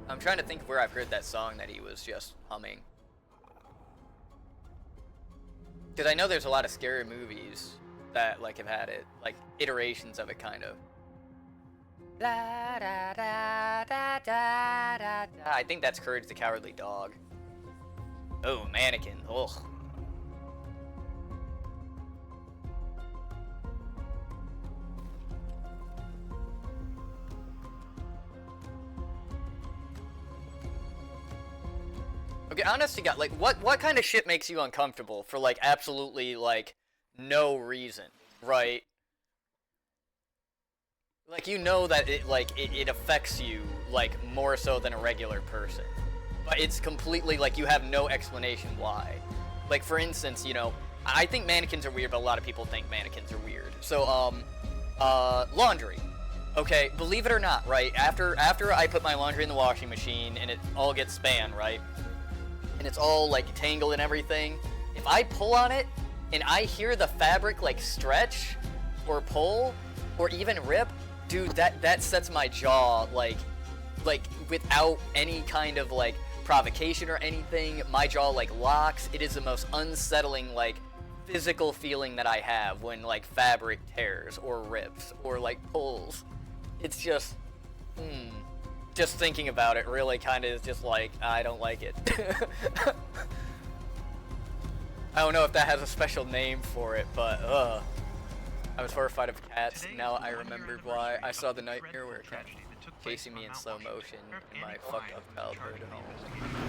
I'm trying to think where I've heard that song that he was just humming. Because I know there's a lot of scary movies that, like, have had it, like, iterations of it, kind of. Da, da, da, da, da, da, da. I think that's Courage the Cowardly Dog. Oh, Mannequin. Ugh. Okay, honest to God, like, what kind of shit makes you uncomfortable for, like, absolutely, like, no reason, right? Like, you know that it affects you, like, more so than a regular person. But it's completely, like, you have no explanation why. Like, for instance, you know, I think mannequins are weird, but a lot of people think mannequins are weird. So, laundry. Okay, believe it or not, right, after I put my laundry in the washing machine and it all gets span, right? And it's all, like, tangled and everything, if I pull on it and I hear the fabric, like, stretch or pull or even rip, dude, that sets my jaw, like without any kind of, like, provocation or anything, my jaw, like, locks. It is the most unsettling, like, physical feeling that I have when, like, fabric tears or rips or, like, pulls. It's just, just thinking about it really kind of is just like, I don't like it. I don't know if that has a special name for it, but, I was horrified of cats. Now I remembered why. I saw the nightmare where a cat chasing me in slow motion in my fucked up childhood home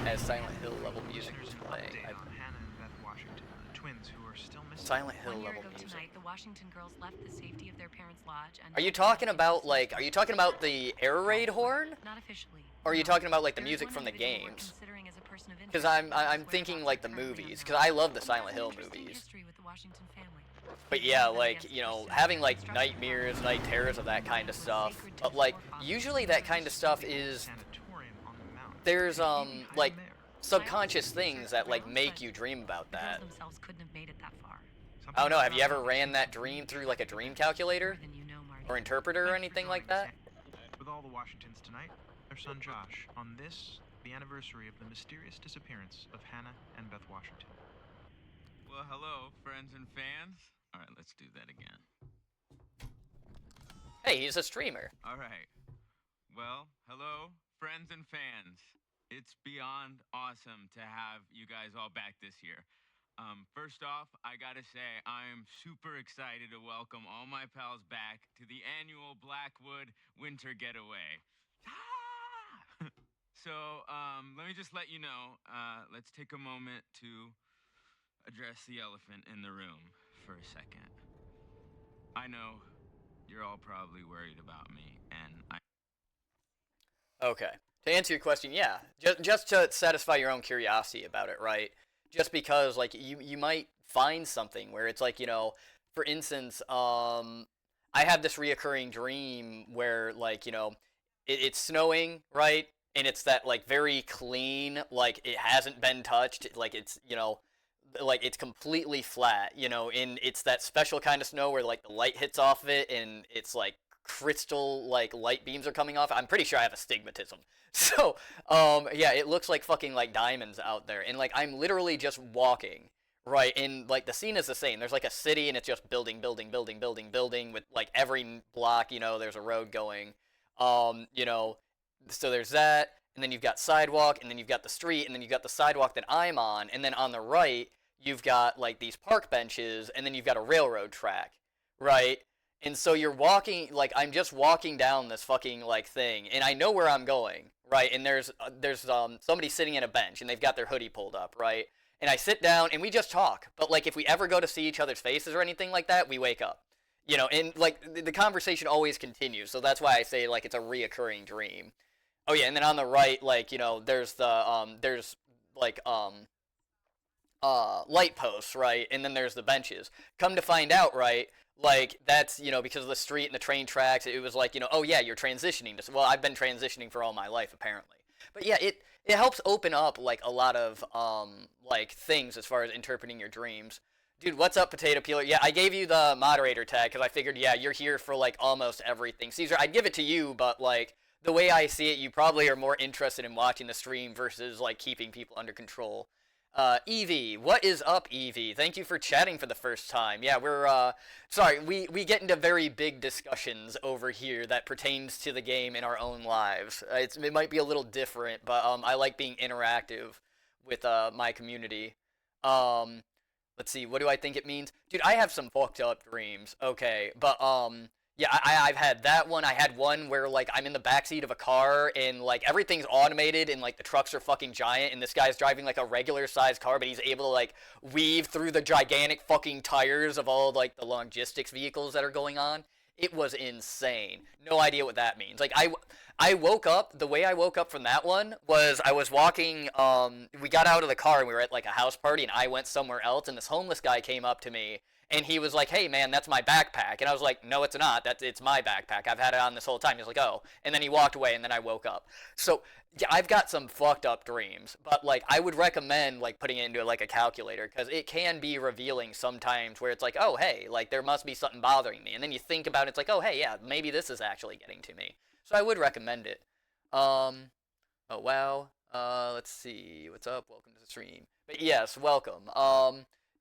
as Silent Hill level music was playing. Hannah and Beth Washington, the twins ones who are still missing. Silent Hill 1 year level ago music. tonight, the Washington girls left the safety of their parents' lodge and... Are you talking about, like, are you talking about the air raid horn? Not officially. Or are you no. talking about, like, the There is music one from the individual we're games? considering as a person of Because interest, but I'm his thinking, whereabouts like, are the currently movies. unknown. Because I love the He Silent has an Hill interesting movies. history with the Washington family. But He yeah, warned them like, against you know, pursuit, having, like, construction nightmares, projects, night terrors of that kind of was stuff. sacred to But, his like, forefathers. usually that kind of stuff is... Sanatorium on the mountain. There's, You can even hide like, in there. subconscious I also things that, like, grounds, make but you dream about the girls that. themselves couldn't have made it that far. I don't know, have you Something ever about ran that something dream through, you like, a should dream do. calculator? More than you know, Marty. Or interpreter or Thanks for anything like joining that? us, with all the Washingtons tonight, their son Josh, on this, the anniversary of the mysterious disappearance of Hannah and Beth Washington. Well, hello, friends and fans. All right, let's do that again. Hey, he's a streamer. All right. Well, hello, friends and fans. It's beyond awesome to have you guys all back this year. First off, I gotta say, I'm super excited to welcome all my pals back to the annual Blackwood Winter Getaway. Ah! So, let me just let you know, let's take a moment to address the elephant in the room for a second. I know you're all probably worried about me, and Okay. To answer your question, yeah. Just to satisfy your own curiosity about it, right? Just because, like, you might find something where it's like, you know, for instance, I have this reoccurring dream where, like, you know, it's snowing, right? And it's that, like, very clean, like, it hasn't been touched, like, it's, you know, like, it's completely flat, you know, and it's that special kind of snow where, like, the light hits off of it and it's, like, crystal, like, light beams are coming off. I'm pretty sure I have astigmatism. So, yeah, it looks like fucking, like, diamonds out there. And, like, I'm literally just walking, right? And, like, the scene is the same. There's, like, a city, and it's just building, building, building, building, building, with, like, every block, you know, there's a road going. You know, so there's that, and then you've got sidewalk, and then you've got the street, and then you've got the sidewalk that I'm on, and then on the right, you've got, like, these park benches, and then you've got a railroad track, right? And so you're walking, like, I'm just walking down this fucking, like, thing, and I know where I'm going, right? And there's somebody sitting at a bench, and they've got their hoodie pulled up, right? And I sit down, and we just talk. But, like, if we ever go to see each other's faces or anything like that, we wake up. You know, and, like, the conversation always continues, so that's why I say, like, it's a reoccurring dream. Oh, yeah, and then on the right, like, you know, there's light posts, right? And then there's the benches. Come to find out, right, like, that's, you know, because of the street and the train tracks, it was like, you know, oh yeah, you're transitioning to, well, I've been transitioning for all my life, apparently. But yeah, it helps open up, like, a lot of, like, things as far as interpreting your dreams. Dude, what's up, Potato Peeler? Yeah, I gave you the moderator tag, because I figured, yeah, you're here for, like, almost everything. Caesar, I'd give it to you, but, like, the way I see it, you probably are more interested in watching the stream versus, like, keeping people under control. Evie, what is up, Evie? Thank you for chatting for the first time. Yeah, we're, sorry, we get into very big discussions over here that pertains to the game in our own lives. It might be a little different, but, I like being interactive with, my community. Let's see, what do I think it means? Dude, I have some fucked up dreams, okay, but, yeah, I've had that one. I had one where, like, I'm in the backseat of a car, and, like, everything's automated, and, like, the trucks are fucking giant, and this guy's driving, like, a regular-sized car, but he's able to, like, weave through the gigantic fucking tires of all, like, the logistics vehicles that are going on. It was insane. No idea what that means. Like, I woke up, the way I woke up from that one was I was walking, we got out of the car, and we were at, like, a house party, and I went somewhere else, and this homeless guy came up to me, and he was like, hey, man, that's my backpack. And I was like, no, it's not. It's my backpack. I've had it on this whole time. He was like, oh. And then he walked away, and then I woke up. So, yeah, I've got some fucked up dreams. But, like, I would recommend, like, putting it into, like, a calculator. Because it can be revealing sometimes where it's like, oh, hey, like, there must be something bothering me. And then you think about it, it's like, oh, hey, yeah, maybe this is actually getting to me. So I would recommend it. Oh, wow. Let's see. What's up? Welcome to the stream. But, yes, welcome.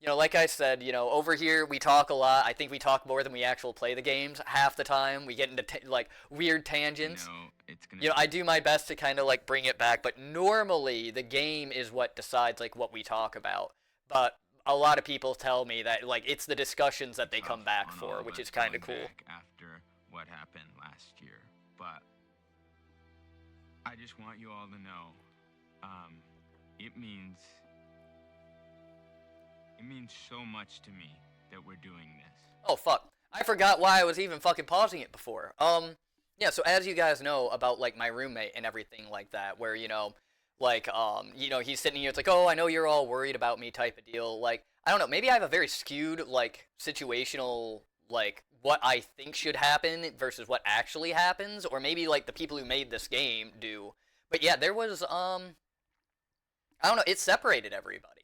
You know, like I said, you know, over here we talk a lot. I think we talk more than we actually play the games half the time. We get into, like, weird tangents. You know, I do my best to kind of, like, bring it back. But normally, the game is what decides, like, what we talk about. But a lot of people tell me that, like, it's the discussions that they come back for, which is kind of cool. After what happened last year. But I just want you all to know, it means It means so much to me that we're doing this. Oh, fuck. I forgot why I was even fucking pausing it before. Yeah, so as you guys know about, like, my roommate and everything like that, where, you know, like, he's sitting here, it's like, oh, I know you're all worried about me type of deal. Like, I don't know, maybe I have a very skewed, like, situational, like, what I think should happen versus what actually happens, or maybe, like, the people who made this game do. But yeah, there was, I don't know, it separated everybody,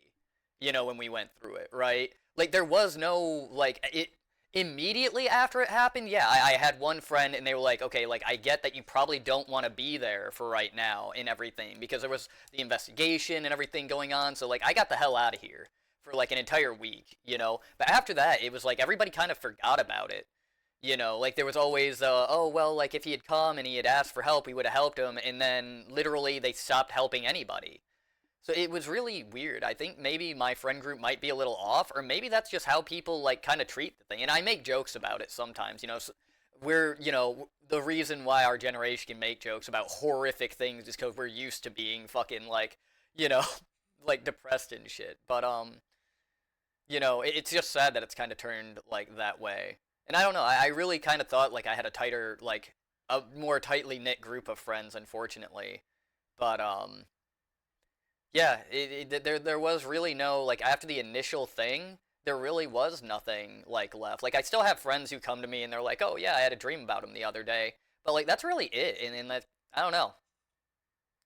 you know, when we went through it, right? Like, there was no, like, it immediately after it happened, yeah, I had one friend and they were like, okay, like, I get that you probably don't want to be there for right now and everything, because there was the investigation and everything going on, so, like, I got the hell out of here for, like, an entire week, you know? But after that, it was like, everybody kind of forgot about it, you know? Like, there was always, oh, well, like, if he had come and he had asked for help, we would have helped him, and then, literally, they stopped helping anybody. So it was really weird. I think maybe my friend group might be a little off, or maybe that's just how people, like, kind of treat the thing. And I make jokes about it sometimes, you know. So we're, you know, the reason why our generation can make jokes about horrific things is because we're used to being fucking, like, you know, like, depressed and shit. But, you know, it's just sad that it's kind of turned, like, that way. And I don't know, I really kind of thought, like, I had a tighter, like, a more tightly knit group of friends, unfortunately. But, yeah, there was really no, like, after the initial thing, there really was nothing, like, left. Like, I still have friends who come to me and they're like, oh, yeah, I had a dream about him the other day. But, like, that's really it, and that, I don't know.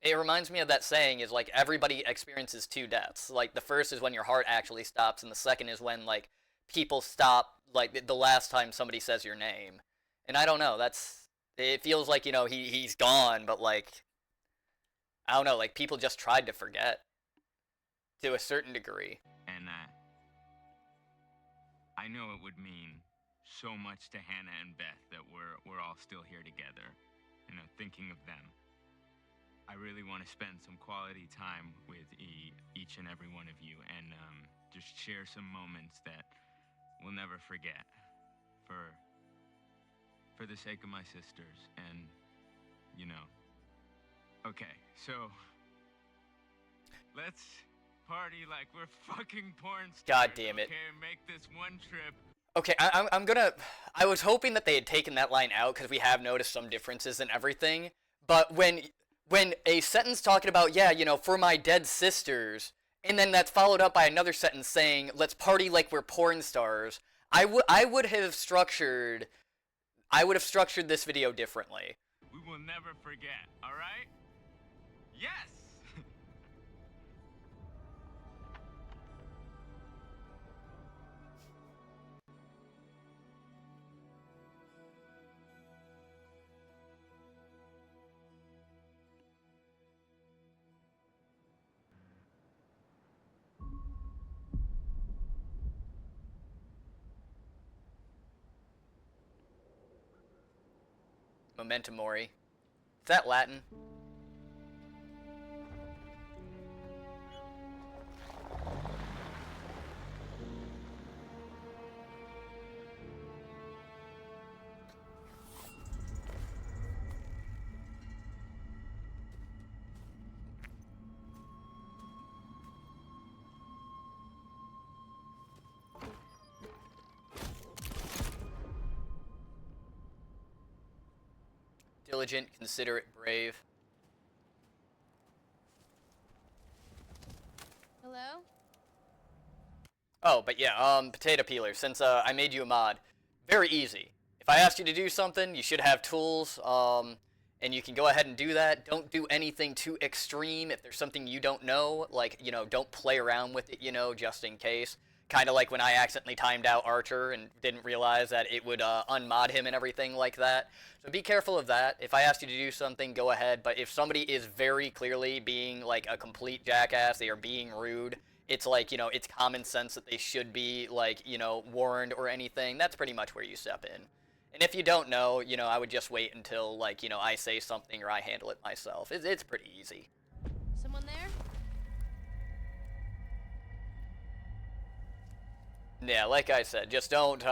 It reminds me of that saying is, like, everybody experiences two deaths. Like, the first is when your heart actually stops, and the second is when, like, people stop, like, the last time somebody says your name. And I don't know, it feels like, you know, he's gone, but, like, I don't know, like, people just tried to forget to a certain degree. And I know it would mean so much to Hannah and Beth that we're all still here together, you know, thinking of them. I really want to spend some quality time with each and every one of you, and just share some moments that we'll never forget for the sake of my sisters, and, you know. Okay, so let's party like we're fucking porn stars. God damn it. Okay, make this one trip. Okay, I'm gonna... I was hoping that they had taken that line out, because we have noticed some differences in everything. But when a sentence talking about, yeah, you know, for my dead sisters, and then that's followed up by another sentence saying, let's party like we're porn stars, I would have structured this video differently. We will never forget, alright? Yes! Memento Mori. Is that Latin? Diligent, considerate, brave. Hello? Oh, but yeah, potato peeler, since I made you a mod, very easy. If I asked you to do something, you should have tools, and you can go ahead and do that. Don't do anything too extreme. If there's something you don't know, like, you know, don't play around with it, you know, just in case. Kind of like when I accidentally timed out Archer and didn't realize that it would unmod him and everything like that. So be careful of that. If I asked you to do something, go ahead. But if somebody is very clearly being like a complete jackass, they are being rude, it's like, you know, it's common sense that they should be like, you know, warned or anything. That's pretty much where you step in. And if you don't know, you know, I would just wait until, like, you know, I say something or I handle it myself. It's pretty easy. Someone there? Yeah, like I said, just don't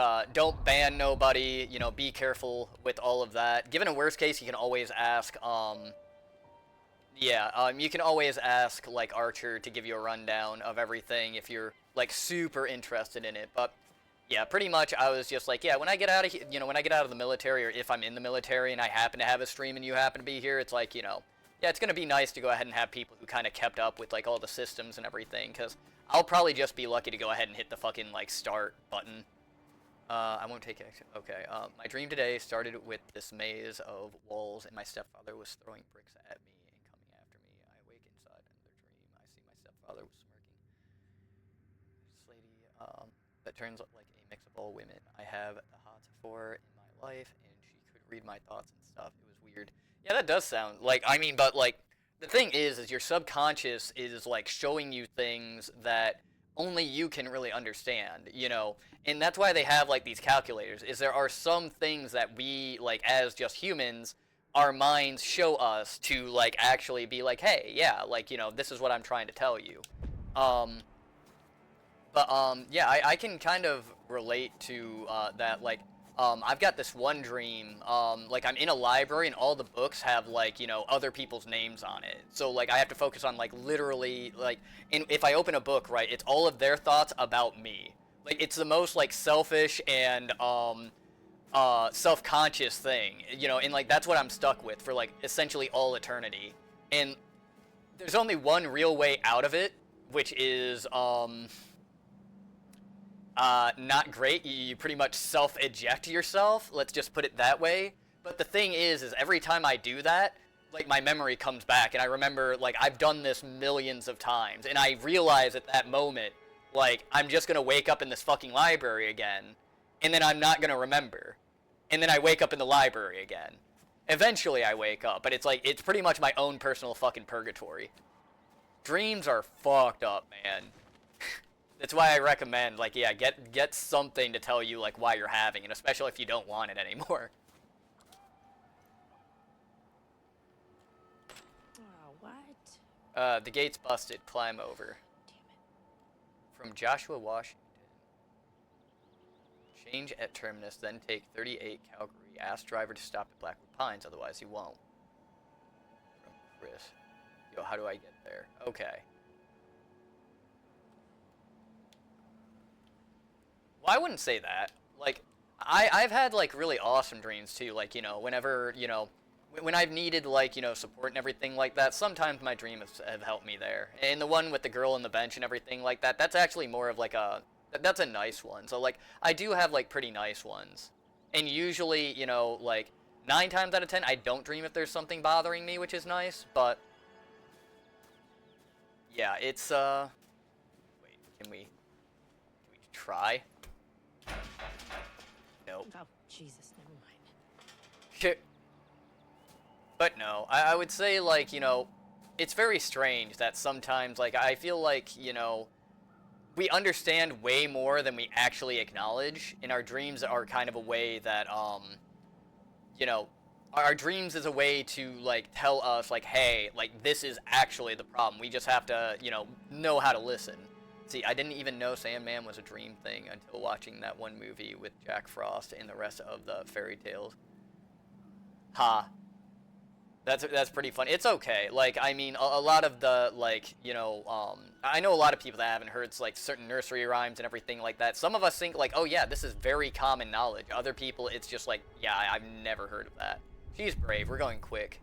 ban nobody, you know, be careful with all of that. Given a worst case, you can always ask, you can always ask, like, Archer to give you a rundown of everything if you're like super interested in it. But yeah, pretty much I was just like, yeah, when I get out of when I get out of the military, or if I'm in the military and I happen to have a stream and you happen to be here, it's like, yeah, it's gonna be nice to go ahead and have people who kind of kept up with like all the systems and everything, because I'll probably just be lucky to go ahead and hit the fucking like start button. I won't take action. Okay. My dream today started with this maze of walls, and my stepfather was throwing bricks at me and coming after me. I awake inside another dream. I see my stepfather was smirking. This lady, that turns like a mix of all women I have the hots for in my life, and she could read my thoughts and stuff. It was weird. Yeah, that does sound like, I mean, but like, the thing is your subconscious is like showing you things that only you can really understand, and that's why they have like these calculators, is there are some things that we, like, as just humans, our minds show us to like actually be like, hey, yeah, like, this is what I'm trying to tell you. Yeah, I can kind of relate to that. Like, I've got this one dream, like I'm in a library and all the books have like, other people's names on it. So like I have to focus on like literally like, and if I open a book, right, it's all of their thoughts about me. Like it's the most like selfish and self-conscious thing, and like that's what I'm stuck with for like essentially all eternity. And there's only one real way out of it, which is not great. You pretty much self-eject yourself, let's just put it that way. But the thing is every time I do that, like my memory comes back, and I remember like I've done this millions of times, and I realize at that moment, like, I'm just gonna wake up in this fucking library again, and then I'm not gonna remember. And then I wake up in the library again. Eventually I wake up, but it's like, it's pretty much my own personal fucking purgatory. Dreams are fucked up, man. That's why I recommend, like, yeah, get something to tell you, like, why you're having it, especially if you don't want it anymore. Oh, what? The gate's busted. Climb over. Damn it. From Joshua, Washington. Change at terminus, then take 38 Calgary. Ask driver to stop at Blackwood Pines, otherwise he won't. From Chris. Yo, how do I get there? Okay. Well, I wouldn't say that. Like, I've had, like, really awesome dreams, too. Like, whenever, when I've needed, like, support and everything like that, sometimes my dreams have helped me there. And the one with the girl on the bench and everything like that, that's actually more of, like, that's a nice one. So, like, I do have, like, pretty nice ones. And usually, like, 9 times out of 10, I don't dream if there's something bothering me, which is nice. But, yeah, it's, wait, can we try? Nope. Oh, Jesus, never mind. But no, I would say, like, it's very strange that sometimes, like, I feel like, we understand way more than we actually acknowledge, and our dreams are kind of a way that, our dreams is a way to, like, tell us, like, hey, like, this is actually the problem. We just have to, know how to listen. See, I didn't even know Sandman was a dream thing until watching that one movie with Jack Frost and the rest of the fairy tales. Ha. That's pretty funny. It's okay. Like, I mean, a lot of the, like, I know a lot of people that haven't heard, like, certain nursery rhymes and everything like that. Some of us think, like, oh, yeah, this is very common knowledge. Other people, it's just like, yeah, I've never heard of that. She's brave. We're going quick.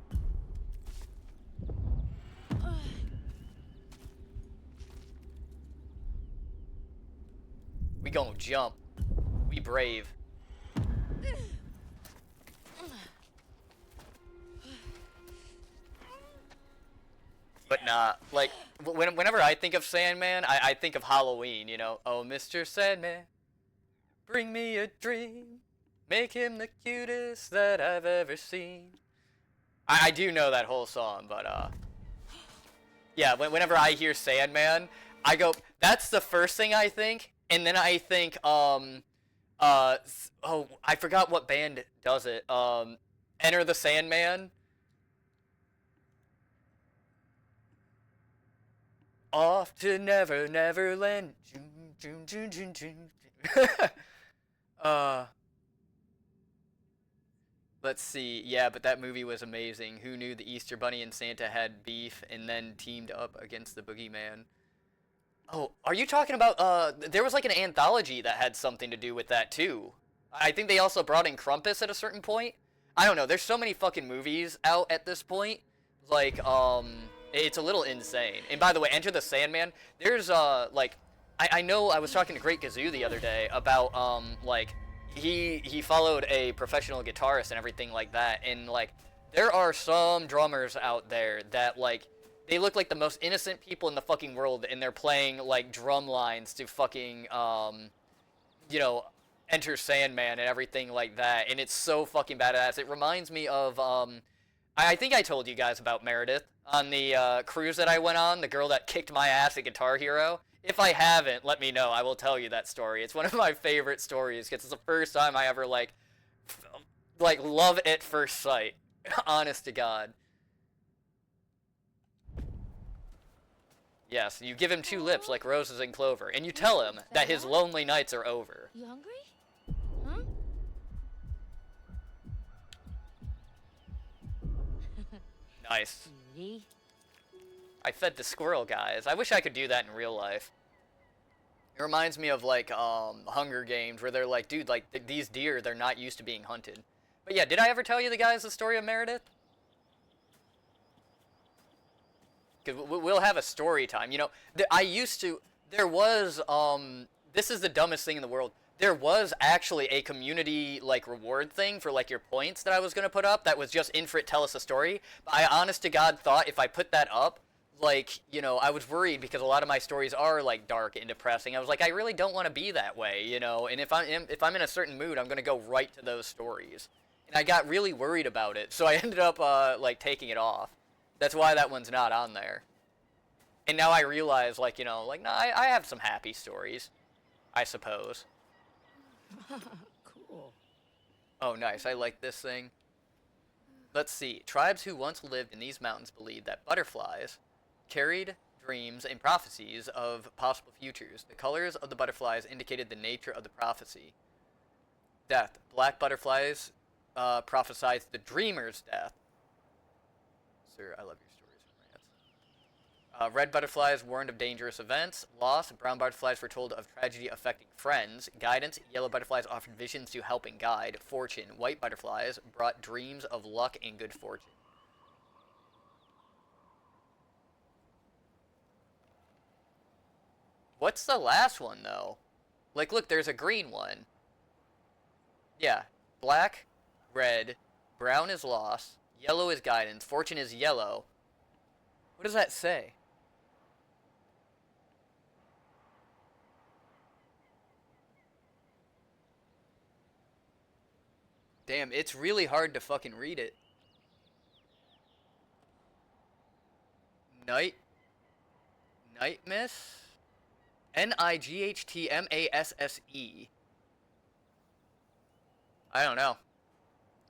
We gonna jump. We brave. But nah, like, whenever I think of Sandman, I think of Halloween, Oh, Mr. Sandman, bring me a dream. Make him the cutest that I've ever seen. I do know that whole song, but, yeah, whenever I hear Sandman, I go, that's the first thing I think, and then I think, oh, I forgot what band does it, Enter the Sandman. Off to Never Neverland. Let's see. Yeah, but that movie was amazing. Who knew the Easter Bunny and Santa had beef and then teamed up against the Boogeyman? Oh, are you talking about, there was like an anthology that had something to do with that too. I think they also brought in Krampus at a certain point. I don't know, there's so many fucking movies out at this point. Like, it's a little insane. And by the way, Enter the Sandman, there's, like, I know I was talking to Great Gazoo the other day about, like, he followed a professional guitarist and everything like that, and, like, there are some drummers out there that, like, they look like the most innocent people in the fucking world, and they're playing, like, drum lines to fucking, you know, Enter Sandman and everything like that, and it's so fucking badass. It reminds me of, I think I told you guys about Meredith on the cruise that I went on, the girl that kicked my ass at Guitar Hero. If I haven't, let me know. I will tell you that story. It's one of my favorite stories, because it's the first time I ever, like, love at first sight. Honest to God. Yes, you give him 2 lips like roses and clover, and you tell him that his lonely nights are over. You hungry? Huh? Nice. Cutie. I fed the squirrel, guys. I wish I could do that in real life. It reminds me of, like, Hunger Games, where they're like, dude, like, these deer, they're not used to being hunted. But yeah, did I ever tell you the story of Meredith? Because we'll have a story time. You know, there was, this is the dumbest thing in the world. There was actually a community, like, reward thing for, like, your points that I was going to put up that was just Infrit tell us a story. But I honest to God thought if I put that up, like, you know, I was worried because a lot of my stories are, like, dark and depressing. I was like, I really don't want to be that way, you know, and if I'm in a certain mood, I'm going to go right to those stories. And I got really worried about it, so I ended up, like, taking it off. That's why that one's not on there. And now I realize, like, you know, like, no, I have some happy stories, I suppose. Cool. Oh, nice. I like this thing. Let's see. Tribes who once lived in these mountains believed that butterflies carried dreams and prophecies of possible futures. The colors of the butterflies indicated the nature of the prophecy. Death. Black butterflies prophesied the dreamer's death. Sir, I love your stories and rants. Red butterflies warned of dangerous events. Loss. Brown butterflies foretold of tragedy affecting friends. Guidance. Yellow butterflies offered visions to help and guide. Fortune. White butterflies brought dreams of luck and good fortune. What's the last one, though? Like, look, there's a green one. Yeah. Black, red, brown is loss, yellow is guidance, fortune is yellow. What does that say? Damn, it's really hard to fucking read it. Night Miss? Nightmasse. I don't know.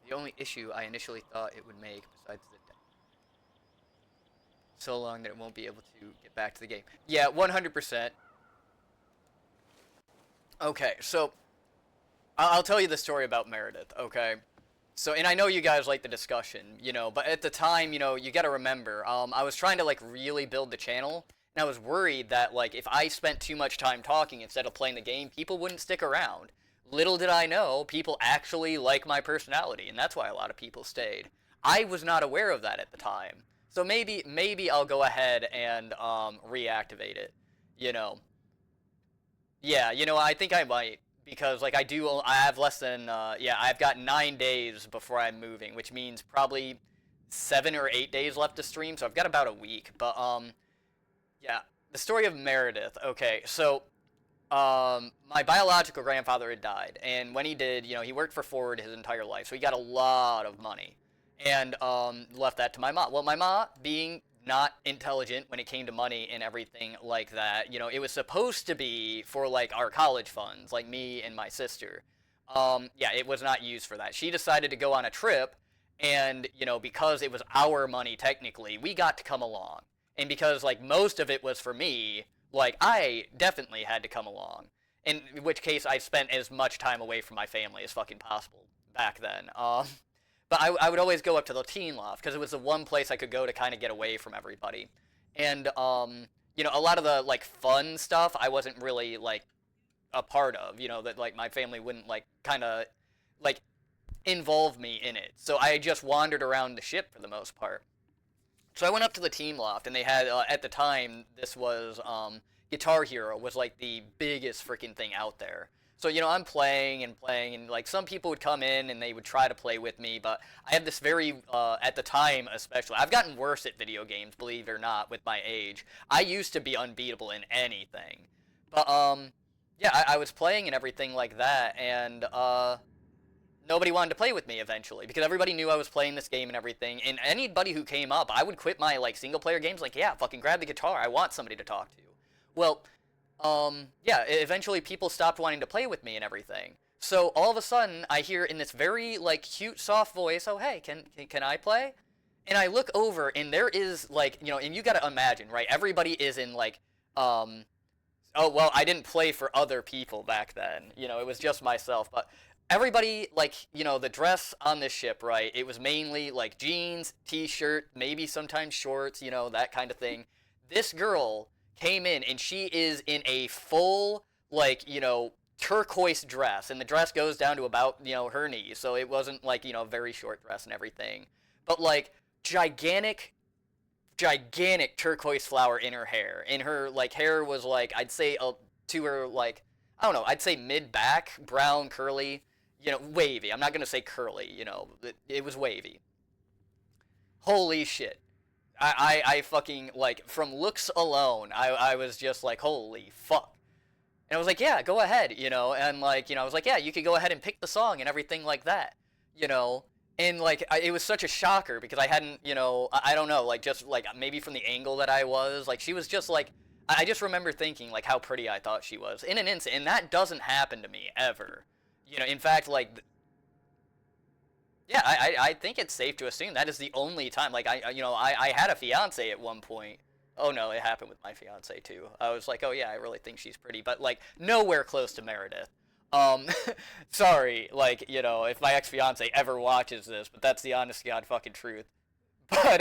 The only issue I initially thought it would make, besides the so long that it won't be able to get back to the game. Yeah, 100%. Okay, so I'll tell you the story about Meredith, okay? So, and I know you guys like the discussion, you know, but at the time, you know, you gotta remember, I was trying to, like, really build the channel, and I was worried that, like, if I spent too much time talking instead of playing the game, people wouldn't stick around. Little did I know, people actually like my personality, and that's why a lot of people stayed. I was not aware of that at the time. So maybe I'll go ahead and reactivate it, you know. Yeah, you know, I think I might, because, like, I have less than, yeah, I've got 9 days before I'm moving, which means probably 7 or 8 days left to stream, so I've got about a week. But, yeah, the story of Meredith. Okay, so my biological grandfather had died, and when he did, you know, he worked for Ford his entire life, so he got a lot of money, and left that to my mom. Well, my mom, being not intelligent when it came to money and everything like that, you know, it was supposed to be for, like, our college funds, like me and my sister. Yeah, it was not used for that. She decided to go on a trip, and, you know, because it was our money technically, we got to come along. And because, like, most of it was for me, like, I definitely had to come along. In which case, I spent as much time away from my family as fucking possible back then. But I would always go up to the teen loft, because it was the one place I could go to kind of get away from everybody. And, you know, a lot of the like fun stuff I wasn't really like a part of, you know, that like my family wouldn't like kind of like involve me in it. So I just wandered around the ship for the most part. So I went up to the team loft, and they had at the time this was Guitar Hero was like the biggest freaking thing out there. So you know I'm playing and playing, and like some people would come in and they would try to play with me, but I had this very at the time especially I've gotten worse at video games, believe it or not, with my age. I used to be unbeatable in anything, but yeah, I was playing and everything like that, and nobody wanted to play with me eventually because everybody knew I was playing this game and everything. And anybody who came up, I would quit my like single player games. Like, yeah, fucking grab the guitar. I want somebody to talk to. Well, yeah, eventually people stopped wanting to play with me and everything. So all of a sudden, I hear in this very like cute, soft voice, "Oh, hey, can I play?" And I look over, and there is like, you know, and you gotta imagine, right? Everybody is in like, oh well, I didn't play for other people back then. You know, it was just myself, but. Everybody, like, you know, the dress on this ship, right, it was mainly, like, jeans, t-shirt, maybe sometimes shorts, you know, that kind of thing. This girl came in, and she is in a full, like, you know, turquoise dress, and the dress goes down to about, you know, her knees, so it wasn't, like, you know, a very short dress and everything. But, like, gigantic turquoise flower in her hair. And her, like, hair was, like, I'd say to her, like, I don't know, I'd say mid-back, brown, curly, you know, wavy. I'm not going to say curly, you know. It was wavy. Holy shit. I fucking, like, from looks alone, I was just like, holy fuck. And I was like, yeah, go ahead, you know. And, like, you know, I was like, yeah, you could go ahead and pick the song and everything like that, you know. And, like, it was such a shocker because I hadn't, you know, I don't know, like, just, like, maybe from the angle that I was, like, she was just, like, I just remember thinking, like, how pretty I thought she was in an instant. And that doesn't happen to me, ever. You know, in fact, like, yeah, I think it's safe to assume that is the only time. Like, you know, I had a fiance at one point. Oh, no, it happened with my fiance, too. I was like, oh, yeah, I really think she's pretty. But, like, nowhere close to Meredith. Sorry, like, you know, if my ex-fiance ever watches this, but that's the honest to God fucking truth. But,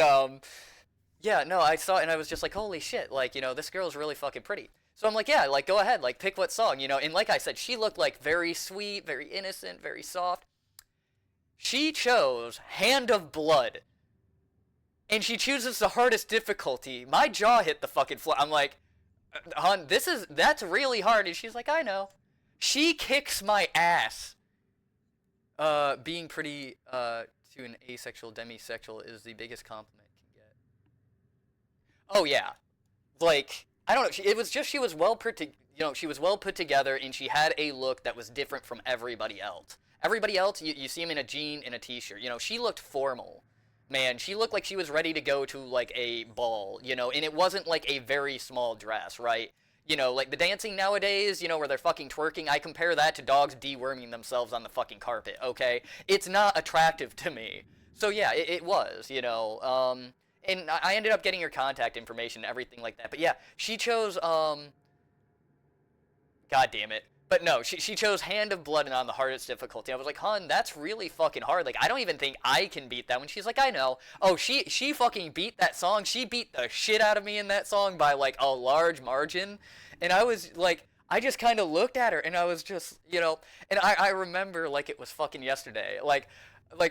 yeah, no, I saw it and I was just like, holy shit, like, you know, this girl's really fucking pretty. So I'm like, yeah, like, go ahead, like, pick what song, you know. And like I said, she looked like very sweet, very innocent, very soft. She chose Hand of Blood. And she chooses the hardest difficulty. My jaw hit the fucking floor. I'm like, hon, that's really hard. And she's like, I know. She kicks my ass. Being pretty, to an asexual demisexual is the biggest compliment you can get. Oh, yeah. Like, I don't know. It was just she was well put together, and she had a look that was different from everybody else. Everybody else, you see him in a jean and a t-shirt. You know, she looked formal. Man, she looked like she was ready to go to, like, a ball, you know, and it wasn't, like, a very small dress, right? You know, like, the dancing nowadays, you know, where they're fucking twerking, I compare that to dogs deworming themselves on the fucking carpet, okay? It's not attractive to me. So, yeah, it was, you know, and I ended up getting her contact information and everything like that. But yeah, she chose, God damn it. But no, she chose Hand of Blood and on the hardest difficulty. I was like, hon, that's really fucking hard. Like, I don't even think I can beat that one. She's like, I know. Oh, she fucking beat that song. She beat the shit out of me in that song by, like, a large margin. And I was, like, I just kind of looked at her, and I was just, you know, and I remember, like, it was fucking yesterday. Like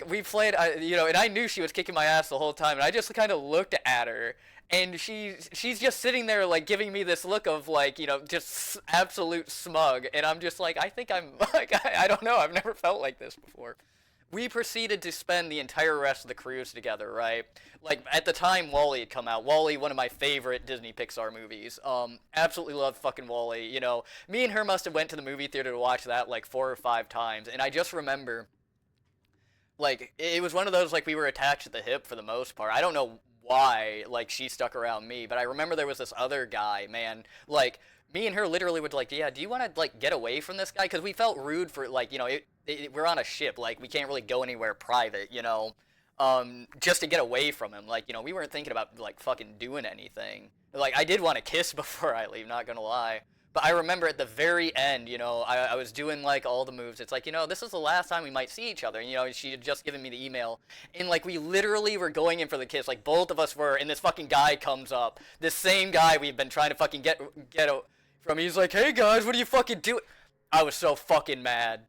we played, you know, and I knew she was kicking my ass the whole time, and I just kind of looked at her, and she's just sitting there, like, giving me this look of, like, you know, just absolute smug, and I'm just like, I think I'm, like, I don't know, I've never felt like this before. We proceeded to spend the entire rest of the cruise together, right? Like, at the time, WALL-E had come out. WALL-E, one of my favorite Disney Pixar movies. Absolutely love fucking WALL-E, you know. Me and her must have went to the movie theater to watch that, like, 4 or 5 times, and I just remember, like, it was one of those, like, we were attached at the hip for the most part. I don't know why, like, she stuck around me, but I remember there was this other guy, man, like, me and her literally would, like, yeah, do you want to, like, get away from this guy? Because we felt rude for, like, you know, we're on a ship, like, we can't really go anywhere private, you know, just to get away from him. Like, you know, we weren't thinking about, like, fucking doing anything. Like, I did want to kiss before I leave, not gonna lie. But I remember at the very end, you know, I was doing like all the moves. It's like, you know, this is the last time we might see each other. And, you know, she had just given me the email. And like we literally were going in for the kiss. Like both of us were. And this fucking guy comes up. This same guy we've been trying to fucking get from. He's like, hey guys, what are you fucking doing? I was so fucking mad.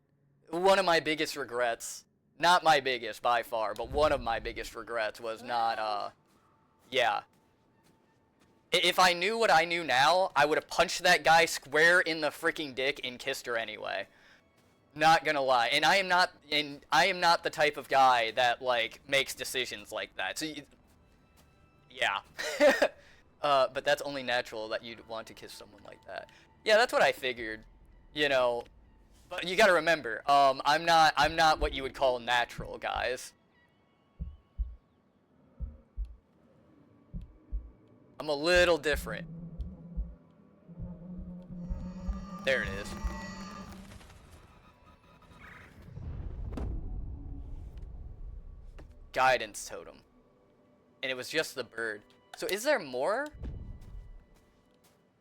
One of my biggest regrets. Not my biggest by far, but one of my biggest regrets was not, yeah. If I knew what I knew now, I would have punched that guy square in the freaking dick and kissed her anyway. Not gonna lie. And I am not the type of guy that, like, makes decisions like that. So, yeah. But that's only natural that you'd want to kiss someone like that. Yeah, that's what I figured. You know, but you gotta remember, I'm not what you would call natural, guys. I'm a little different. There it is. Guidance totem. And it was just the bird. So is there more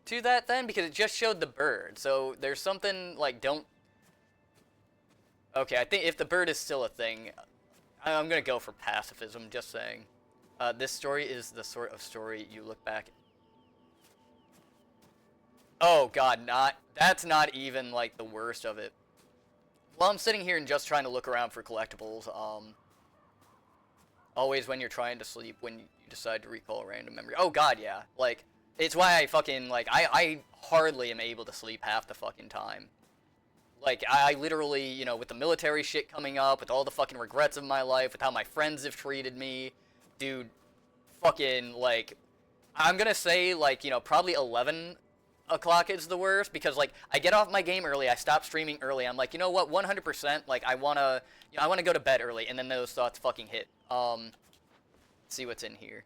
to that then? Because it just showed the bird. So there's something like don't... Okay, I think if the bird is still a thing, I'm gonna go for pacifism, just saying. This story is the sort of story you look back... Oh god, that's not even like the worst of it. Well, I'm sitting here and just trying to look around for collectibles. Always when you're trying to sleep, when you decide to recall a random memory. Oh god, yeah. Like, it's why I fucking, like, I hardly am able to sleep half the fucking time. Like, I literally, you know, with the military shit coming up, with all the fucking regrets of my life, with how my friends have treated me, dude, fucking, like, I'm gonna say, like, you know, probably 11 o'clock is the worst, because, like, I get off my game early, I stop streaming early, I'm like, you know what, 100%, like, I wanna go to bed early, and then those thoughts fucking hit. Let's see what's in here.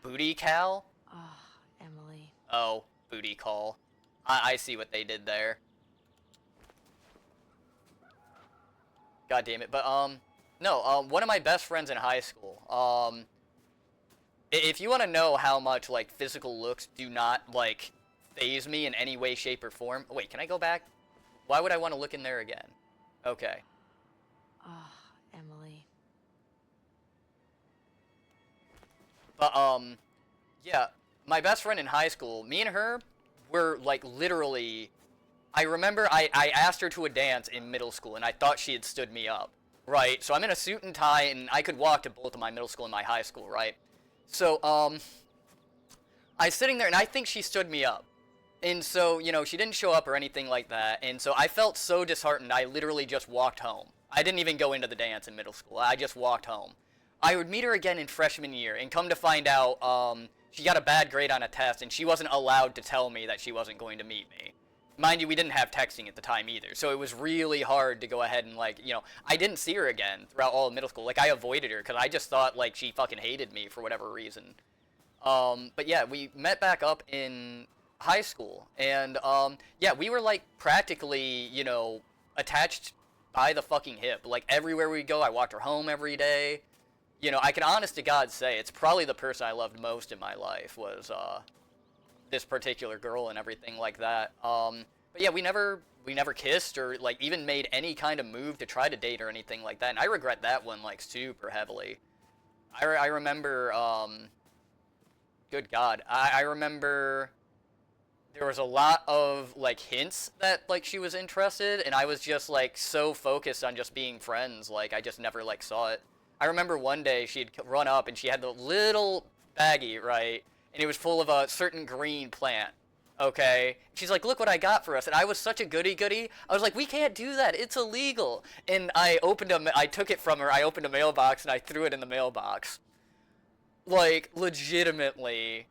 Booty Cal? Oh, Emily. Oh, booty call. I see what they did there. God damn it, but, no, one of my best friends in high school, if you want to know how much, like, physical looks do not, like, faze me in any way, shape, or form... Oh, wait, can I go back? Why would I want to look in there again? Okay. Oh, Emily. But, yeah, my best friend in high school, me and her were, like, literally... I remember I asked her to a dance in middle school, and I thought she had stood me up, right? So I'm in a suit and tie, and I could walk to both of my middle school and my high school, right? So, I was sitting there, and I think she stood me up. And so, you know, she didn't show up or anything like that, and so I felt so disheartened, I literally just walked home. I didn't even go into the dance in middle school, I just walked home. I would meet her again in freshman year, and come to find out, she got a bad grade on a test, and she wasn't allowed to tell me that she wasn't going to meet me. Mind you, we didn't have texting at the time either, so it was really hard to go ahead and, like, you know, I didn't see her again throughout all of middle school. Like, I avoided her, because I just thought, like, she fucking hated me for whatever reason. But yeah, we met back up in high school, and, yeah, we were, like, practically, you know, attached by the fucking hip. Like, everywhere we go, I walked her home every day. You know, I can honest to God say, it's probably the person I loved most in my life was, this particular girl and everything like that. But yeah, we never kissed or, like, even made any kind of move to try to date or anything like that, and I regret that one, like, super heavily. I remember, good God, I remember there was a lot of, like, hints that, like, she was interested, and I was just, like, so focused on just being friends, like, I just never, like, saw it. I remember one day she'd run up, and she had the little baggie, right, and it was full of a certain green plant, okay? She's like, look what I got for us, and I was such a goody-goody. I was like, we can't do that, it's illegal. And I took it from her, I opened a mailbox, and I threw it in the mailbox. Like, legitimately,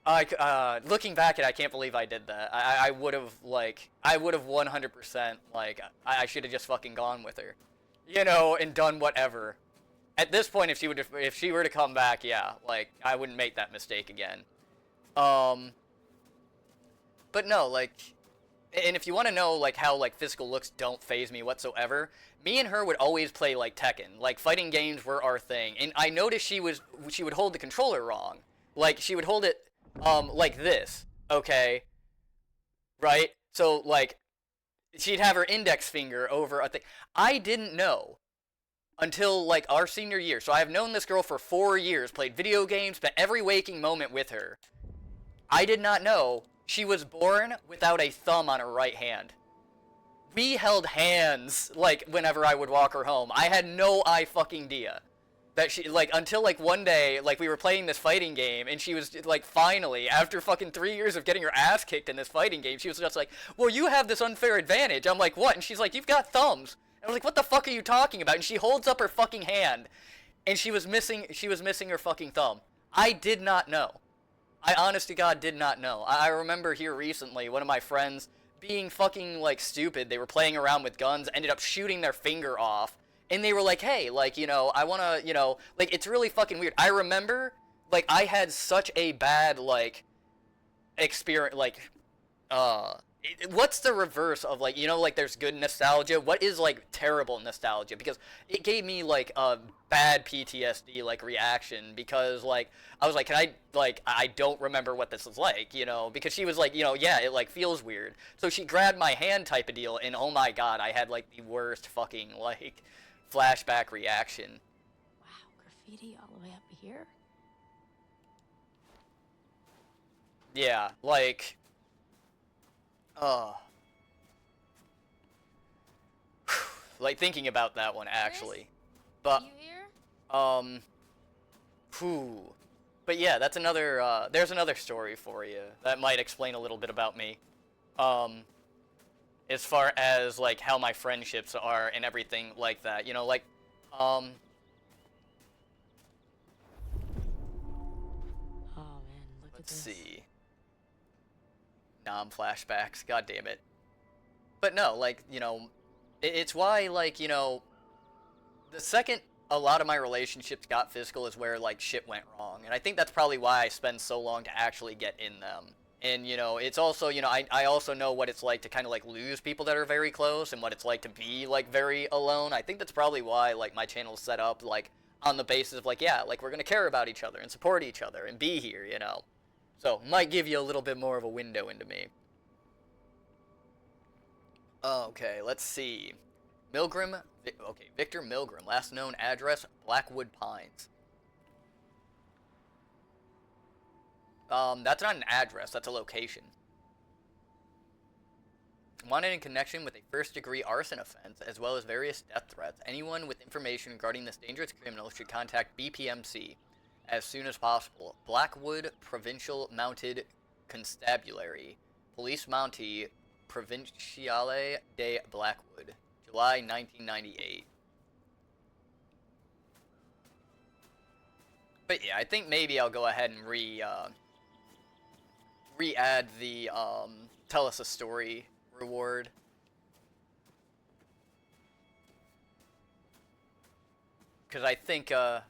looking back at it, I can't believe I did that. I would have 100%, like, I should have just fucking gone with her. You know, and done whatever. At this point, if she were to come back, yeah, like, I wouldn't make that mistake again. But no, like, and if you want to know, like, how, like, physical looks don't faze me whatsoever, me and her would always play, like, Tekken. Like, fighting games were our thing. And I noticed she would hold the controller wrong. Like, she would hold it, like this, okay? right? So, like, she'd have her index finger over a thing. I didn't know until, like, our senior year. So I have known this girl for 4 years, played video games, spent every waking moment with her. I did not know she was born without a thumb on her right hand. We held hands, like, whenever I would walk her home. I had no fucking idea that she, like, until, like, one day, like, we were playing this fighting game, and she was, like, finally, after fucking 3 years of getting her ass kicked in this fighting game, she was just like, well, you have this unfair advantage. I'm like, what? And she's like, you've got thumbs. And I was like, what the fuck are you talking about? And she holds up her fucking hand, and she was missing her fucking thumb. I did not know. I honest to God did not know. I remember here recently, one of my friends being fucking, like, stupid. They were playing around with guns, ended up shooting their finger off. And they were like, hey, like, you know, I want to, you know, like, it's really fucking weird. I remember, like, I had such a bad, like, experience, like, what's the reverse of, like, you know, like, there's good nostalgia? What is, like, terrible nostalgia? Because it gave me, like, a bad PTSD, like, reaction, because, like, I was like, I don't remember what this is like, you know, because she was like, you know, yeah, it, like, feels weird. So she grabbed my hand type of deal, and oh my God, I had, like, the worst fucking, like, flashback reaction. Wow, graffiti all the way up here? Yeah, like, like, thinking about that one, actually. But, You here? but yeah, that's another, there's another story for you that might explain a little bit about me. As far as, like, how my friendships are and everything like that, you know, like, Oh man, look let's at this. see. Flashbacks, god damn it. But no, like, you know, it's why, like, you know, the second a lot of my relationships got physical is where, like, shit went wrong. And I think that's probably why I spend so long to actually get in them. And, you know, it's also, you know, I also know what it's like to kind of, like, lose people that are very close and what it's like to be, like, very alone. I think that's probably why, like, my channel's set up, like, on the basis of, like, yeah, like, we're gonna care about each other and support each other and be here, you know. So, might give you a little bit more of a window into me. Okay, let's see. Milgram, okay, Victor Milgram, last known address, Blackwood Pines. That's not an address, that's a location. Wanted in connection with a first-degree arson offense, as well as various death threats. Anyone with information regarding this dangerous criminal should contact BPMC as soon as possible. Blackwood Provincial Mounted Constabulary. Police Mountie Provinciale de Blackwood. July 1998. But yeah, I think maybe I'll go ahead and re-add the, tell us a story reward. Because I think that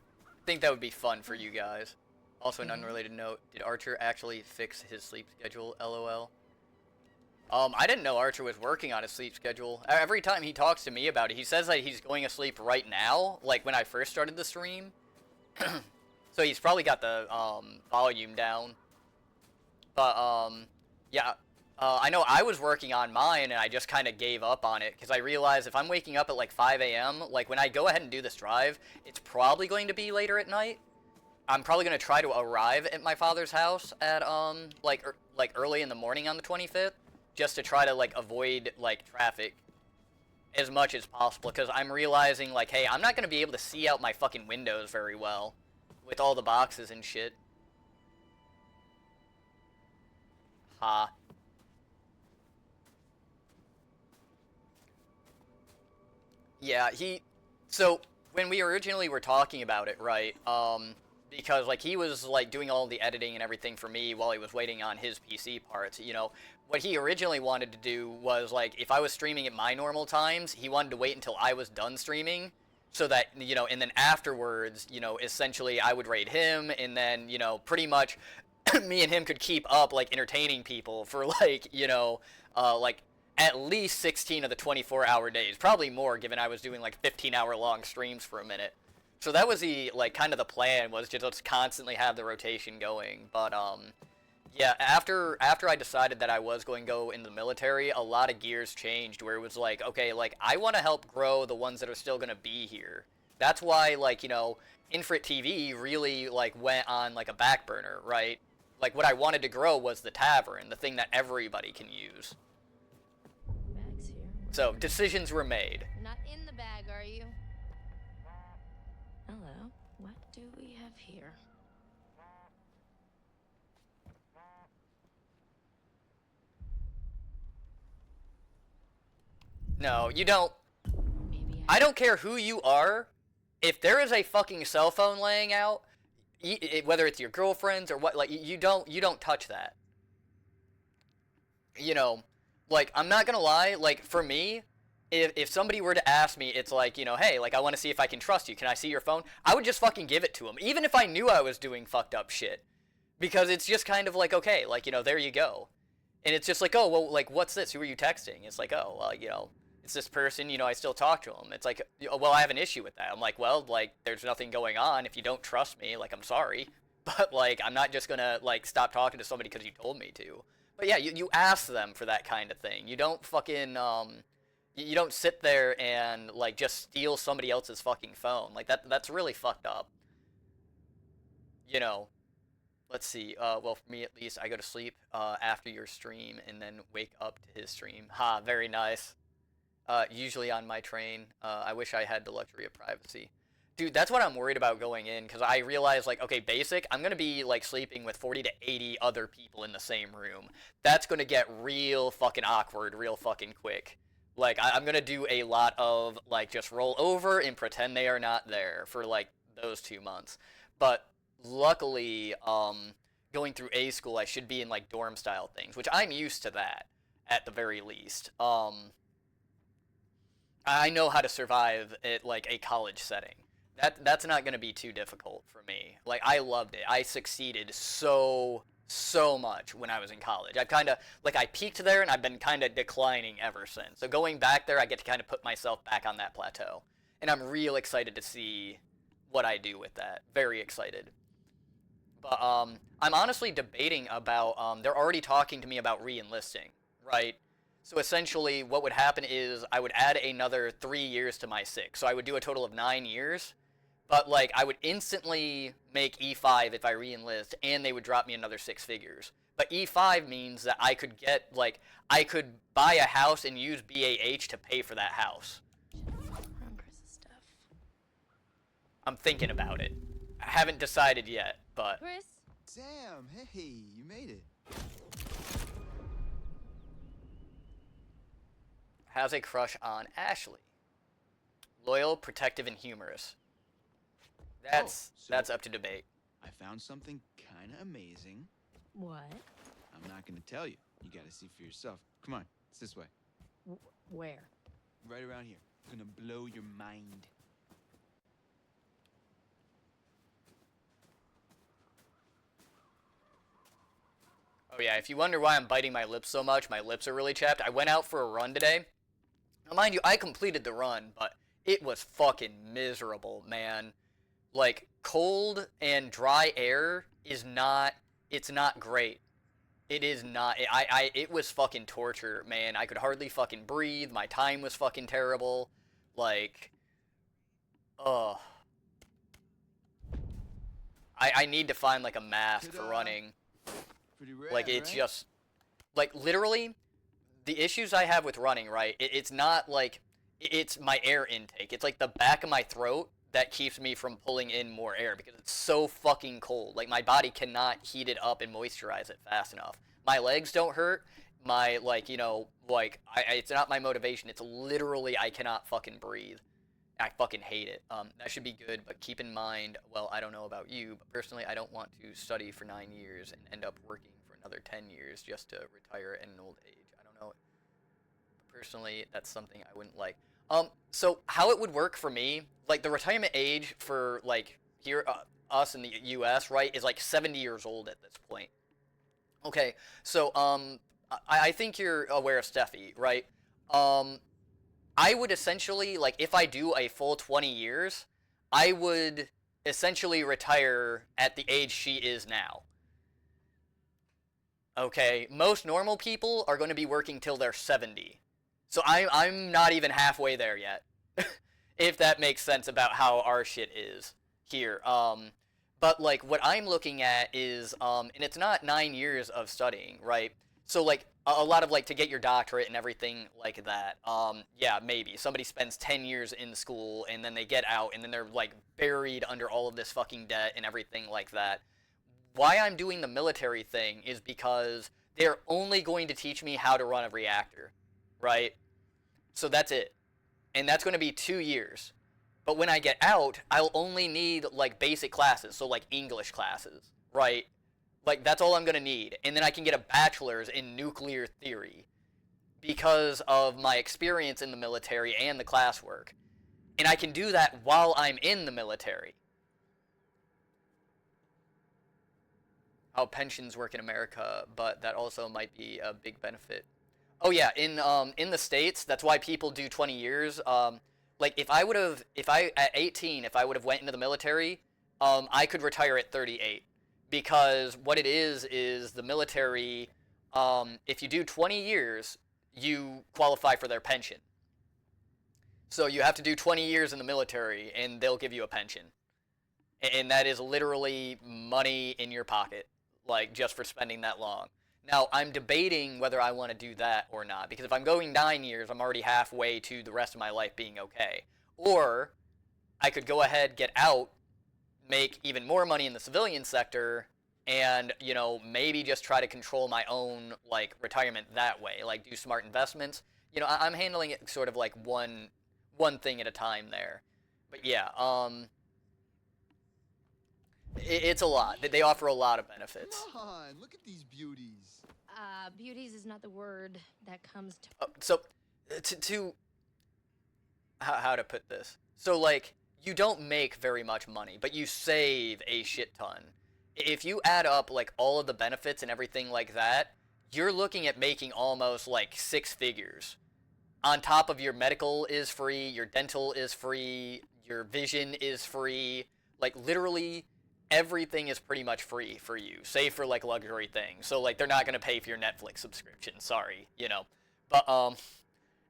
would be fun for you guys. Also, an unrelated note, did Archer actually fix his sleep schedule, LOL? I didn't know Archer was working on his sleep schedule. Every time he talks to me about it, he says that he's going to sleep right now, like when I first started the stream. So he's probably got the, volume down. But, yeah, I know I was working on mine, and I just kind of gave up on it, because I realized if I'm waking up at, like, 5 a.m., like, when I go ahead and do this drive, it's probably going to be later at night. I'm probably going to try to arrive at my father's house at, like early in the morning on the 25th, just to try to, like, avoid, like, traffic as much as possible, because I'm realizing, like, hey, I'm not going to be able to see out my fucking windows very well with all the boxes and shit. Ha. Yeah, so, when we originally were talking about it, right, because, like, he was, like, doing all the editing and everything for me while he was waiting on his PC parts, you know, what he originally wanted to do was, like, if I was streaming at my normal times, he wanted to wait until I was done streaming, so that, you know, and then afterwards, you know, essentially I would raid him, and then, you know, pretty much me and him could keep up, like, entertaining people for, like, you know, like, at least 16 of the 24-hour days. Probably more, given I was doing, like, 15-hour-long streams for a minute. So that was the, like, kind of the plan, was to just constantly have the rotation going. But, Yeah, after I decided that I was going to go in the military, a lot of gears changed where it was like, okay, like I want to help grow the ones that are still going to be here. That's why, like, you know, Infrit TV really like went on like a back burner, right? Like what I wanted to grow was the tavern, the thing that everybody can use. Bags here. So decisions were made. You're not in the bag, are you? Hello. What do we have here? No, you don't. Maybe I don't care who you are. If there is a fucking cell phone laying out, whether it's your girlfriend's or what, like you don't touch that. You know, like I'm not gonna lie. Like for me, if somebody were to ask me, it's like, you know, hey, like I want to see if I can trust you. Can I see your phone? I would just fucking give it to them, even if I knew I was doing fucked up shit, because it's just kind of like, okay, like, you know, there you go. And it's just like, oh, well, like, what's this? Who are you texting? It's like, oh, well, you know, it's this person, you know, I still talk to them. It's like, oh, well, I have an issue with that. I'm like, well, like, there's nothing going on. If you don't trust me, like, I'm sorry. But, like, I'm not just gonna, like, stop talking to somebody because you told me to. But, yeah, you ask them for that kind of thing. You don't fucking, you don't sit there and, like, just steal somebody else's fucking phone. Like, that's really fucked up. You know. Let's see, well, for me at least, I go to sleep after your stream and then wake up to his stream. Ha, very nice. Usually on my train. I wish I had the luxury of privacy. Dude, that's what I'm worried about going in, because I realize, like, okay, basic, I'm going to be, like, sleeping with 40 to 80 other people in the same room. That's going to get real fucking awkward real fucking quick. Like, I'm going to do a lot of, like, just roll over and pretend they are not there for, like, those 2 months. But luckily, going through A school, I should be in like dorm style things, which I'm used to that at the very least. I know how to survive at like a college setting. That's not going to be too difficult for me. Like I loved it. I succeeded so much when I was in college. I've kind of like I peaked there and I've been kind of declining ever since. So going back there, I get to kind of put myself back on that plateau. And I'm real excited to see what I do with that. Very excited. But I'm honestly debating about, they're already talking to me about re-enlisting, right? So essentially what would happen is I would add another 3 years to my 6. So I would do a total of 9 years. But like I would instantly make E5 if I re-enlist, and they would drop me another 6 figures. But E5 means that I could get, like, I could buy a house and use BAH to pay for that house. I'm thinking about it. I haven't decided yet, but... Chris? Sam, hey, you made it. Has a crush on Ashley. Loyal, protective, and humorous. That's up to debate. I found something kind of amazing. What? I'm not gonna tell you. You gotta see for yourself. Come on, it's this way. Where? Right around here. Gonna blow your mind. Oh yeah, if you wonder why I'm biting my lips so much, my lips are really chapped. I went out for a run today. Now mind you, I completed the run, but it was fucking miserable, man. Like, cold and dry air is not, it's not great. It is not, it was fucking torture, man. I could hardly fucking breathe. My time was fucking terrible. Like, ugh. I need to find, like, a mask for running. Pretty rad, Like, it's right? just, like, literally, the issues I have with running, right, it's not, like, it's my air intake. It's, like, the back of my throat that keeps me from pulling in more air because it's so fucking cold. Like, my body cannot heat it up and moisturize it fast enough. My legs don't hurt. My, like, you know, like, it's not my motivation. It's literally I cannot fucking breathe. I fucking hate it. That should be good, but keep in mind, well, I don't know about you, but personally, I don't want to study for 9 years and end up working for another 10 years just to retire at an old age. I don't know. Personally, that's something I wouldn't like. So how it would work for me, like the retirement age for like here, us in the U.S., right, is like 70 years old at this point. Okay, so I think you're aware of Steffi, right? I would essentially, like, if I do a full 20 years, I would essentially retire at the age she is now. Okay, most normal people are going to be working till they're 70. So I'm not even halfway there yet. If that makes sense about how our shit is here. But like what I'm looking at is and it's not 9 years of studying, right? So like a lot of like to get your doctorate and everything like that. Yeah, maybe somebody spends 10 years in school and then they get out and then they're like buried under all of this fucking debt and everything like that. Why I'm doing the military thing is because they're only going to teach me how to run a reactor, right? So that's it. And that's going to be 2 years. But when I get out, I'll only need like basic classes, so like English classes, right? Like that's all I'm going to need. And then I can get a bachelor's in nuclear theory because of my experience in the military and the classwork. And I can do that while I'm in the military. How pensions work in America, but that also might be a big benefit. Oh yeah, in the States, that's why people do 20 years. Like if I at 18, if I would have went into the military, I could retire at 38, because what it is the military. If you do 20 years, you qualify for their pension. So you have to do 20 years in the military, and they'll give you a pension, and that is literally money in your pocket, like just for spending that long. Now, I'm debating whether I want to do that or not, because if I'm going 9 years, I'm already halfway to the rest of my life being okay. Or I could go ahead, get out, make even more money in the civilian sector, and, you know, maybe just try to control my own, like, retirement that way, like do smart investments. You know, I'm handling it sort of like one thing at a time there. But yeah, it's a lot. They offer a lot of benefits. Come on, look at these beauties. Beauties is not the word that comes to. So, how to put this? So, like, you don't make very much money, but you save a shit ton. If you add up, like, all of the benefits and everything like that, you're looking at making almost, like, 6 figures. On top of your medical is free, your dental is free, your vision is free. Like, literally everything is pretty much free for you, save for like luxury things. So like they're not going to pay for your Netflix subscription, sorry, you know. But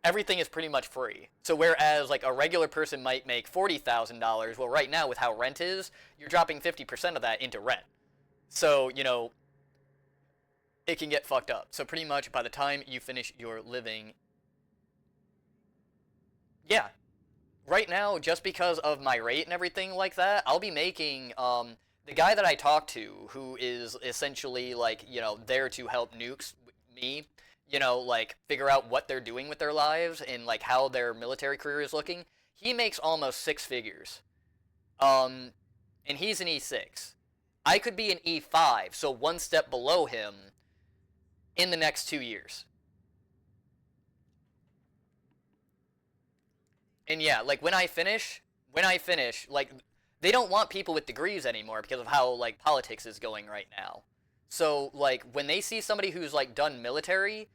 everything is pretty much free. So whereas like a regular person might make $40,000, well right now with how rent is, you're dropping 50% of that into rent. So, you know, it can get fucked up. So pretty much by the time you finish your living, yeah, right now, just because of my rate and everything like that, I'll be making, the guy that I talked to, who is essentially, like, you know, there to help nukes me, you know, like, figure out what they're doing with their lives and, like, how their military career is looking, he makes almost 6 figures. And he's an E6. I could be an E5, so one step below him, in the next 2 years. And yeah, like, when I finish, like, they don't want people with degrees anymore because of how, like, politics is going right now. So, like, when they see somebody who's, like, done military,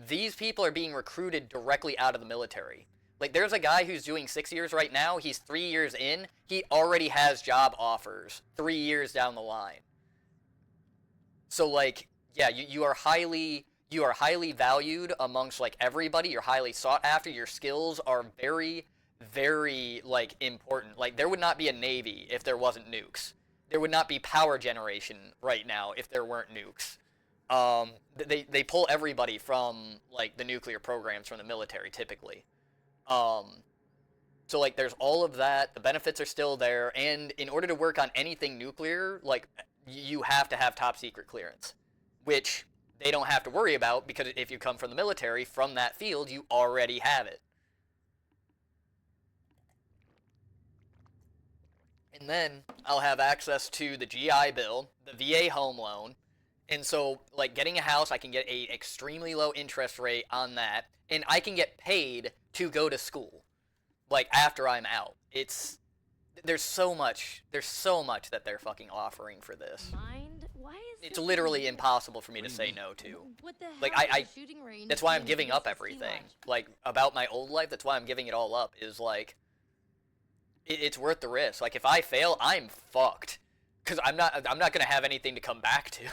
these people are being recruited directly out of the military. Like, there's a guy who's doing 6 years right now, he's 3 years in, he already has job offers 3 years down the line. So, like, yeah, you are highly valued amongst, like, everybody, you're highly sought after, your skills are very, very, like, important. Like, there would not be a Navy if there wasn't nukes. There would not be power generation right now if there weren't nukes. They pull everybody from, like, the nuclear programs from the military, typically. So, like, there's all of that, the benefits are still there, and in order to work on anything nuclear, like, you have to have top secret clearance, which they don't have to worry about, because if you come from the military, from that field, you already have it. And then I'll have access to the GI Bill, the VA home loan, and so, like, getting a house, I can get a extremely low interest rate on that, and I can get paid to go to school, like, after I'm out. There's so much that they're fucking offering for this. Mind? Why is It's this literally weird? impossible for me to say no to. What the hell Like, is a shooting range that's why I'm and giving up USST everything. lodge? Like, about my old life, that's why I'm giving it all up, is, like, it's worth the risk. Like, if I fail, I'm fucked. Because I'm not going to have anything to come back to.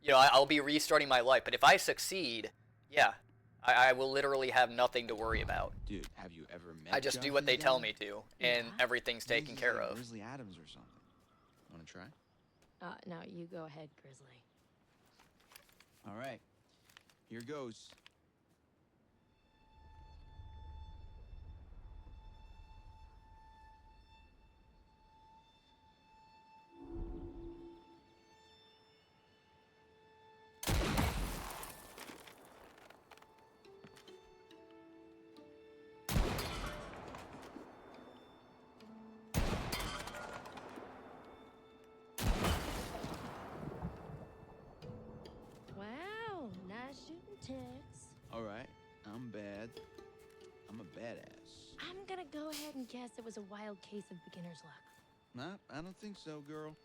you know, I'll be restarting my life. But if I succeed, yeah, I will literally have nothing to worry about. Dude, have you ever met I just do Joffrey's what they tell dad? me to, and Yeah. everything's taken He's care like of. Grizzly Adams or something. Wanna try? No, you go ahead, Grizzly. All right. Here goes. Wow, nice shooting, Tex. All right. I'm bad. I'm a badass. I'm gonna go ahead and guess it was a wild case of beginner's luck. Nah, I don't think so, girl.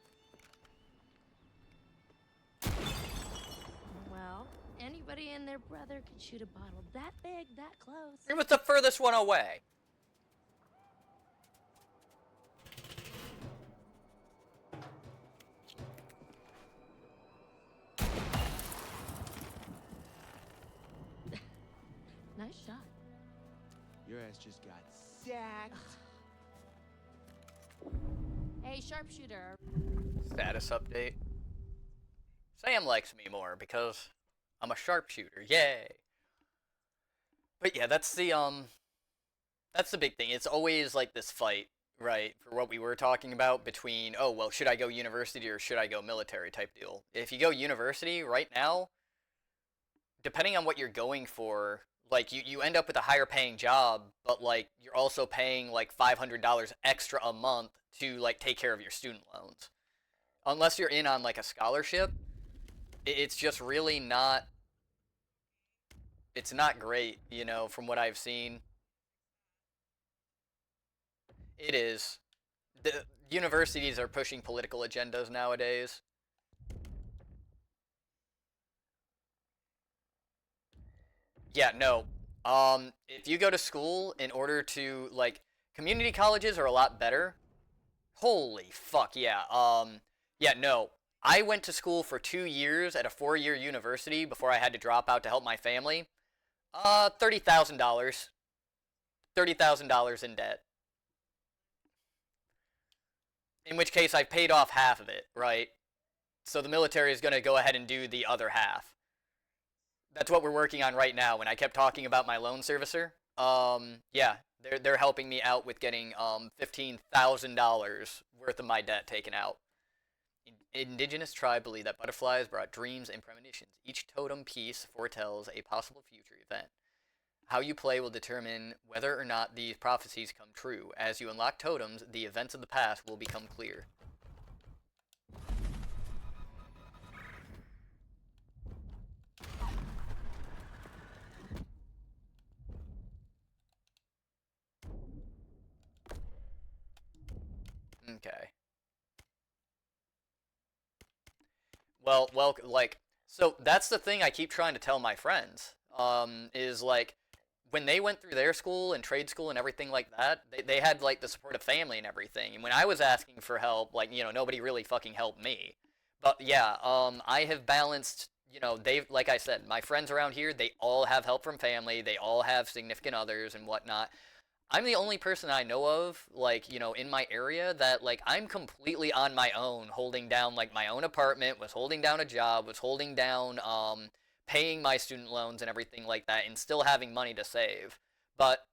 Well, anybody and their brother could shoot a bottle that big, that close. It was the furthest one away. Nice shot. Your ass just got sacked. Hey, sharpshooter. Status update. Sam likes me more because I'm a sharpshooter. Yay. But yeah, that's the big thing. It's always like this fight, right, for what we were talking about between, oh, well, should I go university or should I go military type deal. If you go university right now, depending on what you're going for, like you end up with a higher paying job, but like you're also paying like $500 extra a month to like take care of your student loans. Unless you're in on like a scholarship, it's just really not, it's not great, you know, from what I've seen. It is. The universities are pushing political agendas nowadays. Yeah, no. If you go to school in order to, like, community colleges are a lot better. Holy fuck, yeah. Yeah, no. I went to school for 2 years at a 4-year university before I had to drop out to help my family. $30,000. $30,000 in debt. In which case I've paid off half of it, right? So the military is going to go ahead and do the other half. That's what we're working on right now. When I kept talking about my loan servicer, yeah, they're helping me out with getting $15,000 worth of my debt taken out. Indigenous tribe believe that butterflies brought dreams and premonitions. Each totem piece foretells a possible future event. How you play will determine whether or not these prophecies come true. As you unlock totems, the events of the past will become clear. Okay. Well, like, so that's the thing I keep trying to tell my friends, is like, when they went through their school and trade school and everything like that, they had like the support of family and everything. And when I was asking for help, like, you know, nobody really fucking helped me. But yeah, I have balanced, you know, they've, like I said, my friends around here, they all have help from family. They all have significant others and whatnot. I'm the only person I know of, like, you know, in my area that, like, I'm completely on my own, holding down, like, my own apartment, was holding down a job, was holding down, paying my student loans and everything like that, and still having money to save. But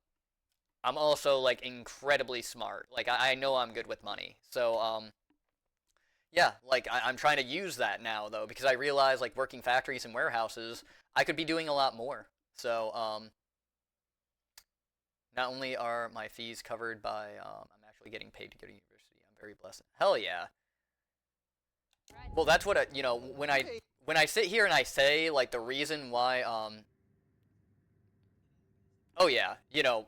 I'm also, like, incredibly smart. Like, I know I'm good with money. So, yeah, like, I'm trying to use that now, though, because I realize, like, working factories and warehouses, I could be doing a lot more. So, not only are my fees covered by, I'm actually getting paid to go to university. I'm very blessed. Hell yeah. Well, that's what, you know, when I sit here and I say, like, the reason why, oh yeah, you know,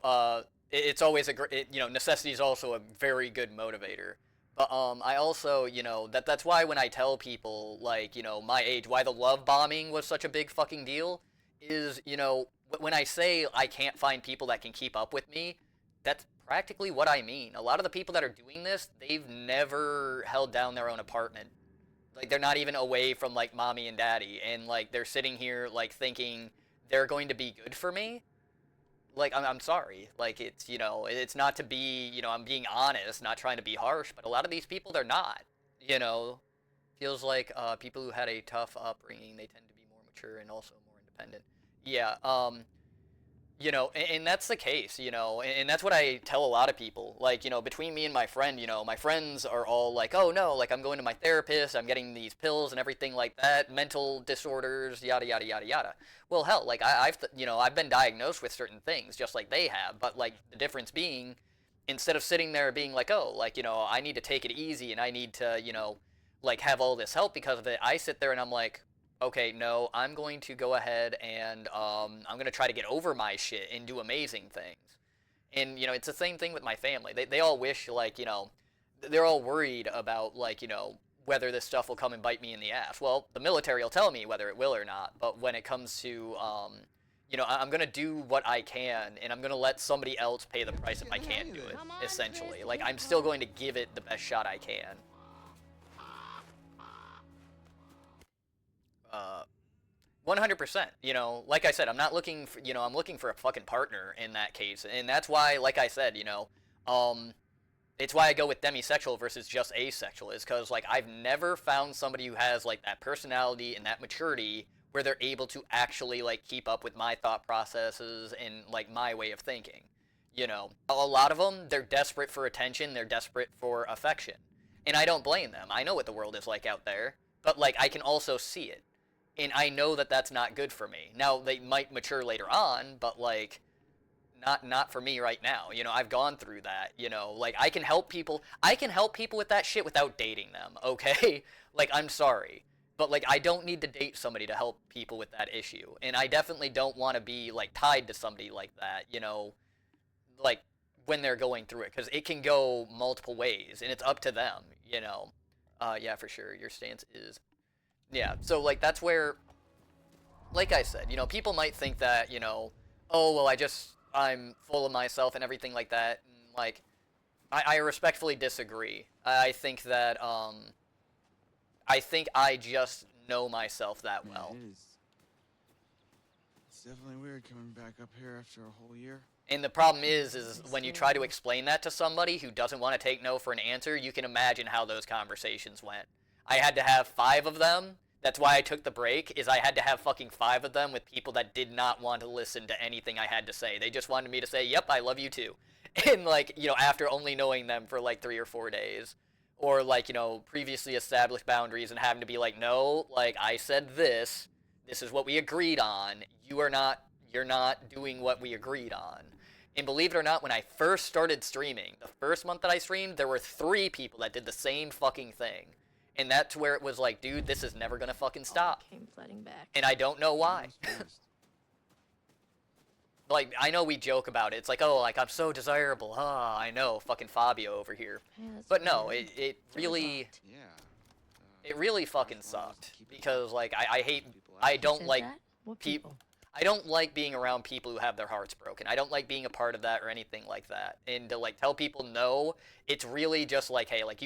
it's always a great, you know, necessity is also a very good motivator. But, I also, you know, that's why when I tell people, like, you know, my age, why the love bombing was such a big fucking deal, is, you know, when I say I can't find people that can keep up with me, that's practically what I mean. A lot of the people that are doing this, they've never held down their own apartment. Like, they're not even away from, like, mommy and daddy, and, like, they're sitting here, like, thinking they're going to be good for me. Like, I'm sorry. Like, it's, you know, it's not to be, you know, I'm being honest, not trying to be harsh, but a lot of these people, they're not, you know. Feels like people who had a tough upbringing, they tend to be more mature and also more independent. Yeah, you know, and that's the case, you know, and that's what I tell a lot of people. Like, you know, between me and my friend, you know, my friends are all like, oh no, like I'm going to my therapist, I'm getting these pills and everything like that, mental disorders, yada, yada, yada, yada. Well, hell, like you know, I've been diagnosed with certain things just like they have, but like the difference being, instead of sitting there being like, oh, like, you know, I need to take it easy and I need to, you know, like have all this help because of it, I sit there and I'm like, okay, no, I'm going to go ahead and I'm going to try to get over my shit and do amazing things. And, you know, it's the same thing with my family. They all wish, like, you know, they're all worried about, like, you know, whether this stuff will come and bite me in the ass. Well, the military will tell me whether it will or not. But when it comes to, you know, I'm going to do what I can, and I'm going to let somebody else pay the price if I can't do it, essentially. Like, I'm still going to give it the best shot I can. 100%, you know, like I said, I'm not looking for, you know, I'm looking for a fucking partner in that case, and that's why, like I said, you know, it's why I go with demisexual versus just asexual, is because, like, I've never found somebody who has, like, that personality and that maturity where they're able to actually, like, keep up with my thought processes and, like, my way of thinking, you know. A lot of them, they're desperate for attention, they're desperate for affection, and I don't blame them. I know what the world is like out there, but, like, I can also see it. And I know that that's not good for me. Now, they might mature later on, but, like, not for me right now. You know, I've gone through that, you know. Like, I can help people with that shit without dating them, okay? Like, I'm sorry. But, like, I don't need to date somebody to help people with that issue. And I definitely don't want to be, like, tied to somebody like that, you know, like, when they're going through it. Because it can go multiple ways, and it's up to them, you know. Yeah, for sure. Your stance is... Yeah, so, like, that's where, like I said, you know, people might think that, you know, oh, well, I'm full of myself and everything like that, and, like, I respectfully disagree. I think that, I think I just know myself that well. Yeah, it is. It's definitely weird coming back up here after a whole year. And the problem is when you try to explain that to somebody who doesn't want to take no for an answer, you can imagine how those conversations went. I had to have 5 of them. That's why I took the break, is I had to have fucking 5 of them with people that did not want to listen to anything I had to say. They just wanted me to say, yep, I love you too. And, like, you know, after only knowing them for, like, 3 or 4 days. Or, like, you know, previously established boundaries and having to be like, no, like, I said this. This is what we agreed on. You're not doing what we agreed on. And believe it or not, when I first started streaming, the first month that I streamed, there were 3 people that did the same fucking thing. And that's where it was like, dude, this is never gonna fucking stop. Came flooding back. And I don't know why. Like, I know we joke about it. It's like, oh, like, I'm so desirable. Ah, I know, fucking Fabio over here. Yeah, but no, it really, Yeah. it really fucking sucked. Because, like, I don't like people. I don't like being around people who have their hearts broken. I don't like being a part of that or anything like that. And to, like, tell people no, it's really just like, hey, like,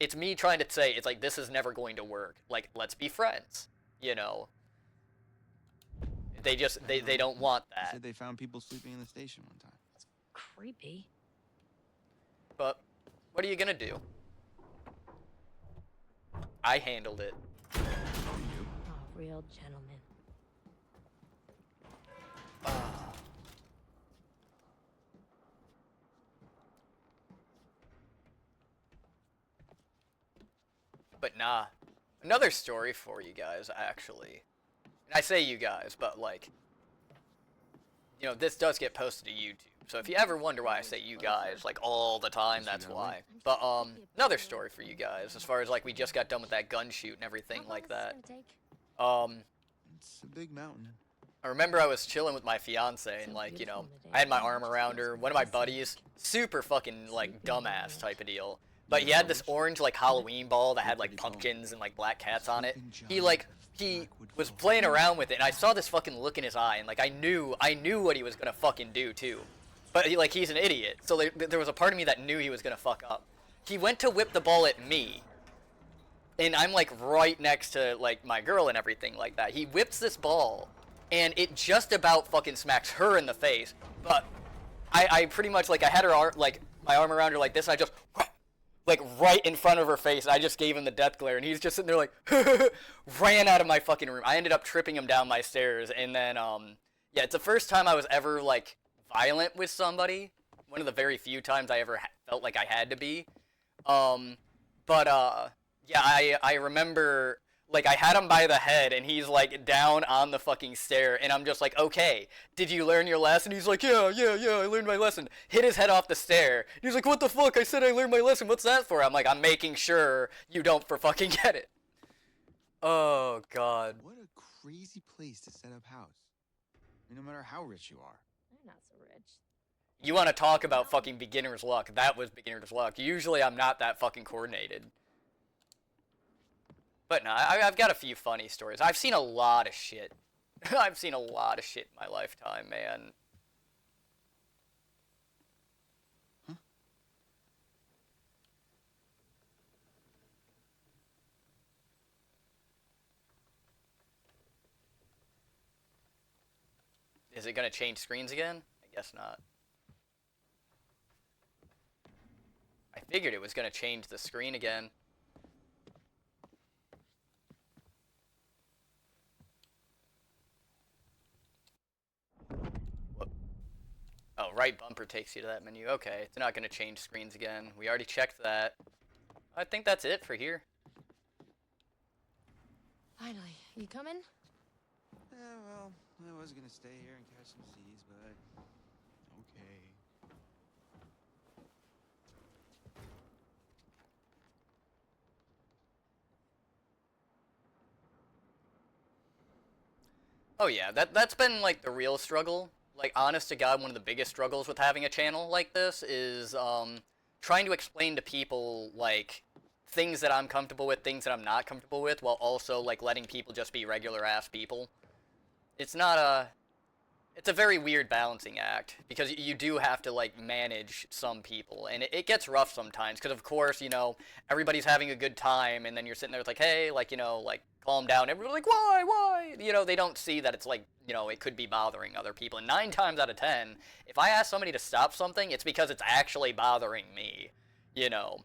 it's me trying to say, it's like, this is never going to work. Like, let's be friends, you know? They just, they don't want They that. said they found people sleeping in the station one time. It's creepy. But, what are you gonna do? I handled it. Oh, real gentleman. But nah, another story for you guys, actually. And I say you guys, but, like, you know, this does get posted to YouTube. So if you ever wonder why I say you guys, like, all the time, that's why. But, another story for you guys, as far as, like, we just got done with that gun shoot and everything like that. It's a big mountain. I remember I was chilling with my fiance, and, like, you know, I had my arm around her. One of my buddies, super fucking, like, dumbass type of deal. But he had this orange, like, Halloween ball that had, like, pumpkins and, like, black cats on it. He was playing around with it, and I saw this fucking look in his eye, and, like, I knew what he was gonna fucking do, too. But, he's an idiot, so there was a part of me that knew he was gonna fuck up. He went to whip the ball at me, and I'm like right next to like my girl and everything like that. He whips this ball, and it just about fucking smacks her in the face. But I pretty much like I had her arm, like my arm around her like this, and I just like right in front of her face, and I just gave him the death glare, and he's just sitting there like ran out of my fucking room. I ended up tripping him down my stairs, and then yeah, it's the first time I was ever like violent with somebody. One of the very few times I ever felt like I had to be. Yeah, I remember, like, I had him by the head, and he's, like, down on the fucking stair, and I'm just like, okay, did you learn your lesson? He's like, yeah, I learned my lesson. Hit his head off the stair. He's like, what the fuck? I said I learned my lesson. What's that for? I'm like, I'm making sure you don't for fucking get it. Oh, God. What a crazy place to set up house. I mean, no matter how rich you are. I'm not so rich. You want to talk about fucking beginner's luck. That was beginner's luck. Usually I'm not that fucking coordinated. But no, I've got a few funny stories. I've seen a lot of shit. I've seen a lot of shit in my lifetime, man. Huh? Is it gonna change screens again? I guess not. I figured it was gonna change the screen again. Oh, right bumper takes you to that menu. Okay, it's not going to change screens again. We already checked that. I think that's it for here. Finally, you coming? Yeah, well, I was gonna stay here and catch some seeds, but okay. Oh yeah, that's been like the real struggle. Like, honest to God, one of the biggest struggles with having a channel like this is trying to explain to people, like, things that I'm comfortable with, things that I'm not comfortable with, while also, like, letting people just be regular-ass people. It's not a... It's a very weird balancing act, because you do have to, like, manage some people, and it gets rough sometimes, because, of course, you know, everybody's having a good time, and then you're sitting there, it's like, hey, like, you know, like, calm down. Everybody's like, why? You know, they don't see that it's like, you know, it could be bothering other people. And 9 times out of 10, if I ask somebody to stop something, it's because it's actually bothering me, you know.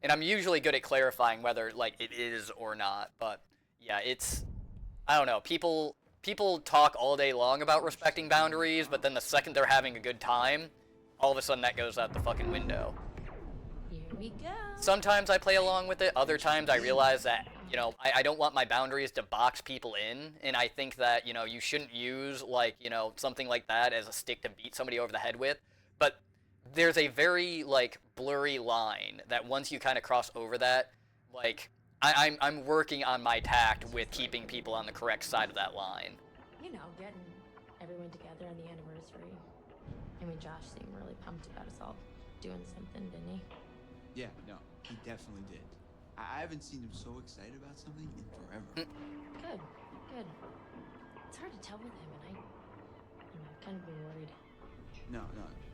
And I'm usually good at clarifying whether, like, it is or not. But, yeah, it's, I don't know, people talk all day long about respecting boundaries, but then the second they're having a good time, all of a sudden that goes out the fucking window. Here we go. Sometimes I play along with it. Other times I realize that, you know, I don't want my boundaries to box people in. And I think that, you know, you shouldn't use, like, you know, something like that as a stick to beat somebody over the head with. But there's a very, like, blurry line that once you kind of cross over that, like, I'm working on my tact with keeping people on the correct side of that line. You know, getting everyone together on the anniversary. I mean, Josh seemed really pumped about us all doing something, didn't he? Yeah, no, he definitely did. I haven't seen him so excited about something in forever. Good. It's hard to tell with him, and I've kind of been worried. No,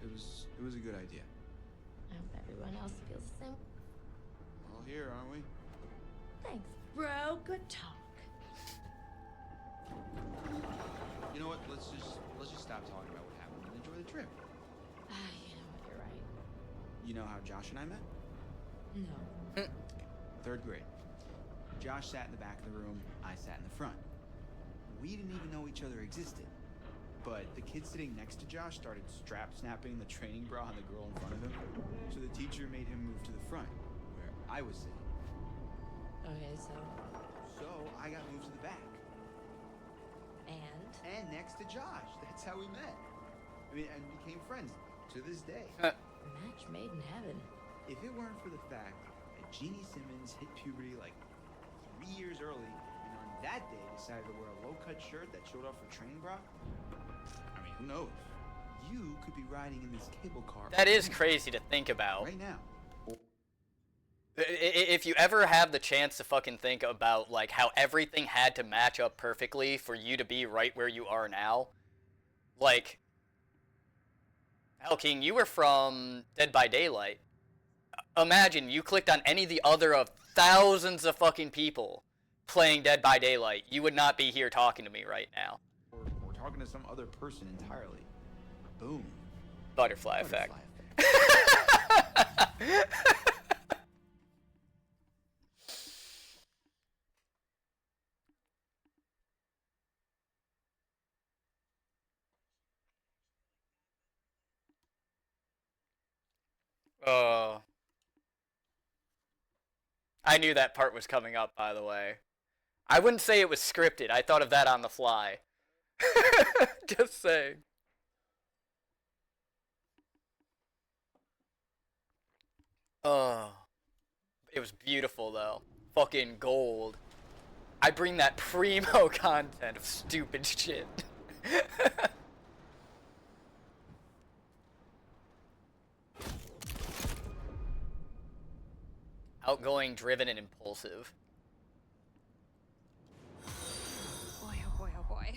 it was a good idea. I hope everyone else feels the same. All here, aren't we? Thanks, bro. Good talk. You know what? Let's just stop talking about what happened and enjoy the trip. You know what? You're right. You know how Josh and I met? No. 3rd grade. Josh sat in the back of the room, I sat in the front. We didn't even know each other existed. But the kid sitting next to Josh started strap snapping the training bra on the girl in front of him. So the teacher made him move to the front, where I was sitting. Okay, So I got moved to the back. And next to Josh. That's how we met. I mean, and became friends to this day. Match made in heaven. If it weren't for the fact that Jeannie Simmons hit puberty like 3 years early, and on that day decided to wear a low-cut shirt that showed off her training bra, I mean, who knows? You could be riding in this cable car. That is crazy to think about. Right now. If you ever have the chance to fucking think about, like, how everything had to match up perfectly for you to be right where you are now, like, hell, King, you were from Dead by Daylight. Imagine you clicked on any of the other of thousands of fucking people playing Dead by Daylight, you would not be here talking to me right now. Or talking to some other person entirely. Boom. Butterfly effect. Oh. I knew that part was coming up, by the way. I wouldn't say it was scripted. I thought of that on the fly. Just saying. Oh. It was beautiful, though. Fucking gold. I bring that primo content of stupid shit. Outgoing, driven, and impulsive. Boy, oh boy, oh boy.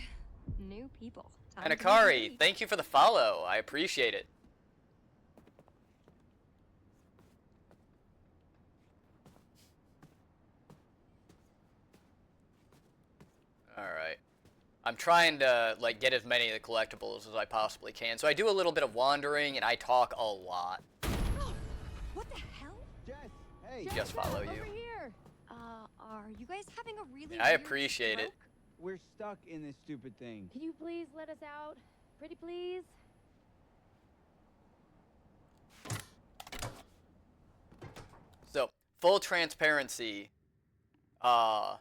New people. Time And to meet Akari, and thank you for the follow. I appreciate it. Alright. I'm trying to, like, get as many of the collectibles as I possibly can. So I do a little bit of wandering, and I talk a lot. Oh, what the hell? Jess, hey. Just follow you. Over here. Are you guys having a really I weird appreciate it. stroke? We're stuck in this stupid thing. Can you please let us out? Pretty please? So, full transparency, I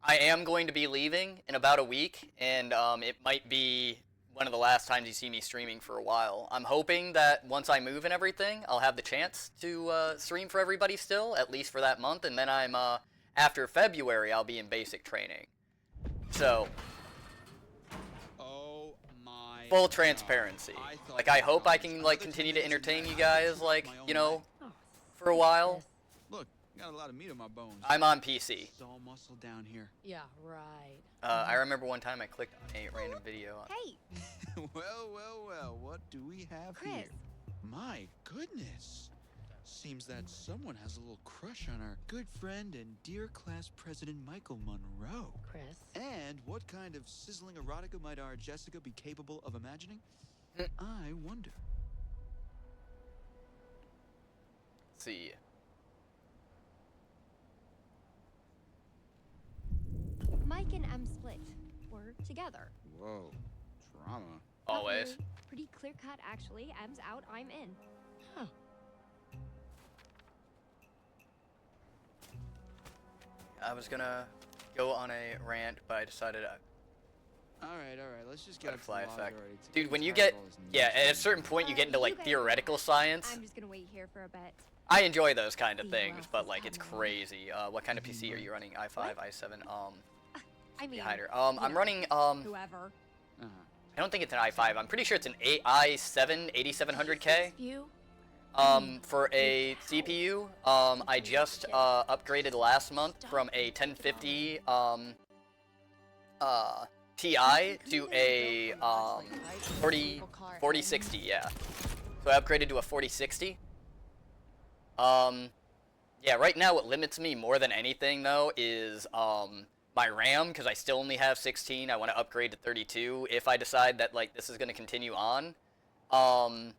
am going to be leaving in about a week, and it might be one of the last times you see me streaming for a while. I'm hoping that once I move and everything, I'll have the chance to stream for everybody still, at least for that month, and then I'm, after February, I'll be in basic training. So, Oh my full transparency. God. Like, I hope I can, like, continue to entertain you guys, like, you know, for a while. Look, got a lot of meat on my bones. I'm on PC. It's all muscle down here. Yeah, right. I remember one time I clicked on a random video. Hey, Well, what do we have Chris. here? My goodness. Seems that someone has a little crush on our good friend and dear class president Michael Monroe. Chris. And what kind of sizzling erotica might our Jessica be capable of imagining? I wonder. Let's see. Mike and M split. We're together. Whoa, drama. Not Always. really. Pretty clear cut, actually. M's out, I'm in. Huh. I was gonna go on a rant, but I decided All right, let's just get up to the butterfly lodge effect. already. Dude, when It's you hard get, to all this yeah, at a nonsense. certain point you get into You like guys theoretical relax. science. I'm just gonna wait here for a bit. I enjoy those kind of See things, who else but is like it's coming. crazy. What kind of PC are you running? i5, What? i7, I mean, behind her. you I'm know, running whoever. Uh-huh. I don't think it's an i5. I'm pretty sure it's an i7 8700K. View? For a CPU, I just upgraded last month from a 1050 Ti to a 4060, yeah. So I upgraded to a 4060. Yeah, right now what limits me more than anything though is my RAM, because I still only have 16. I want to upgrade to 32 if I decide that like this is going to continue on. And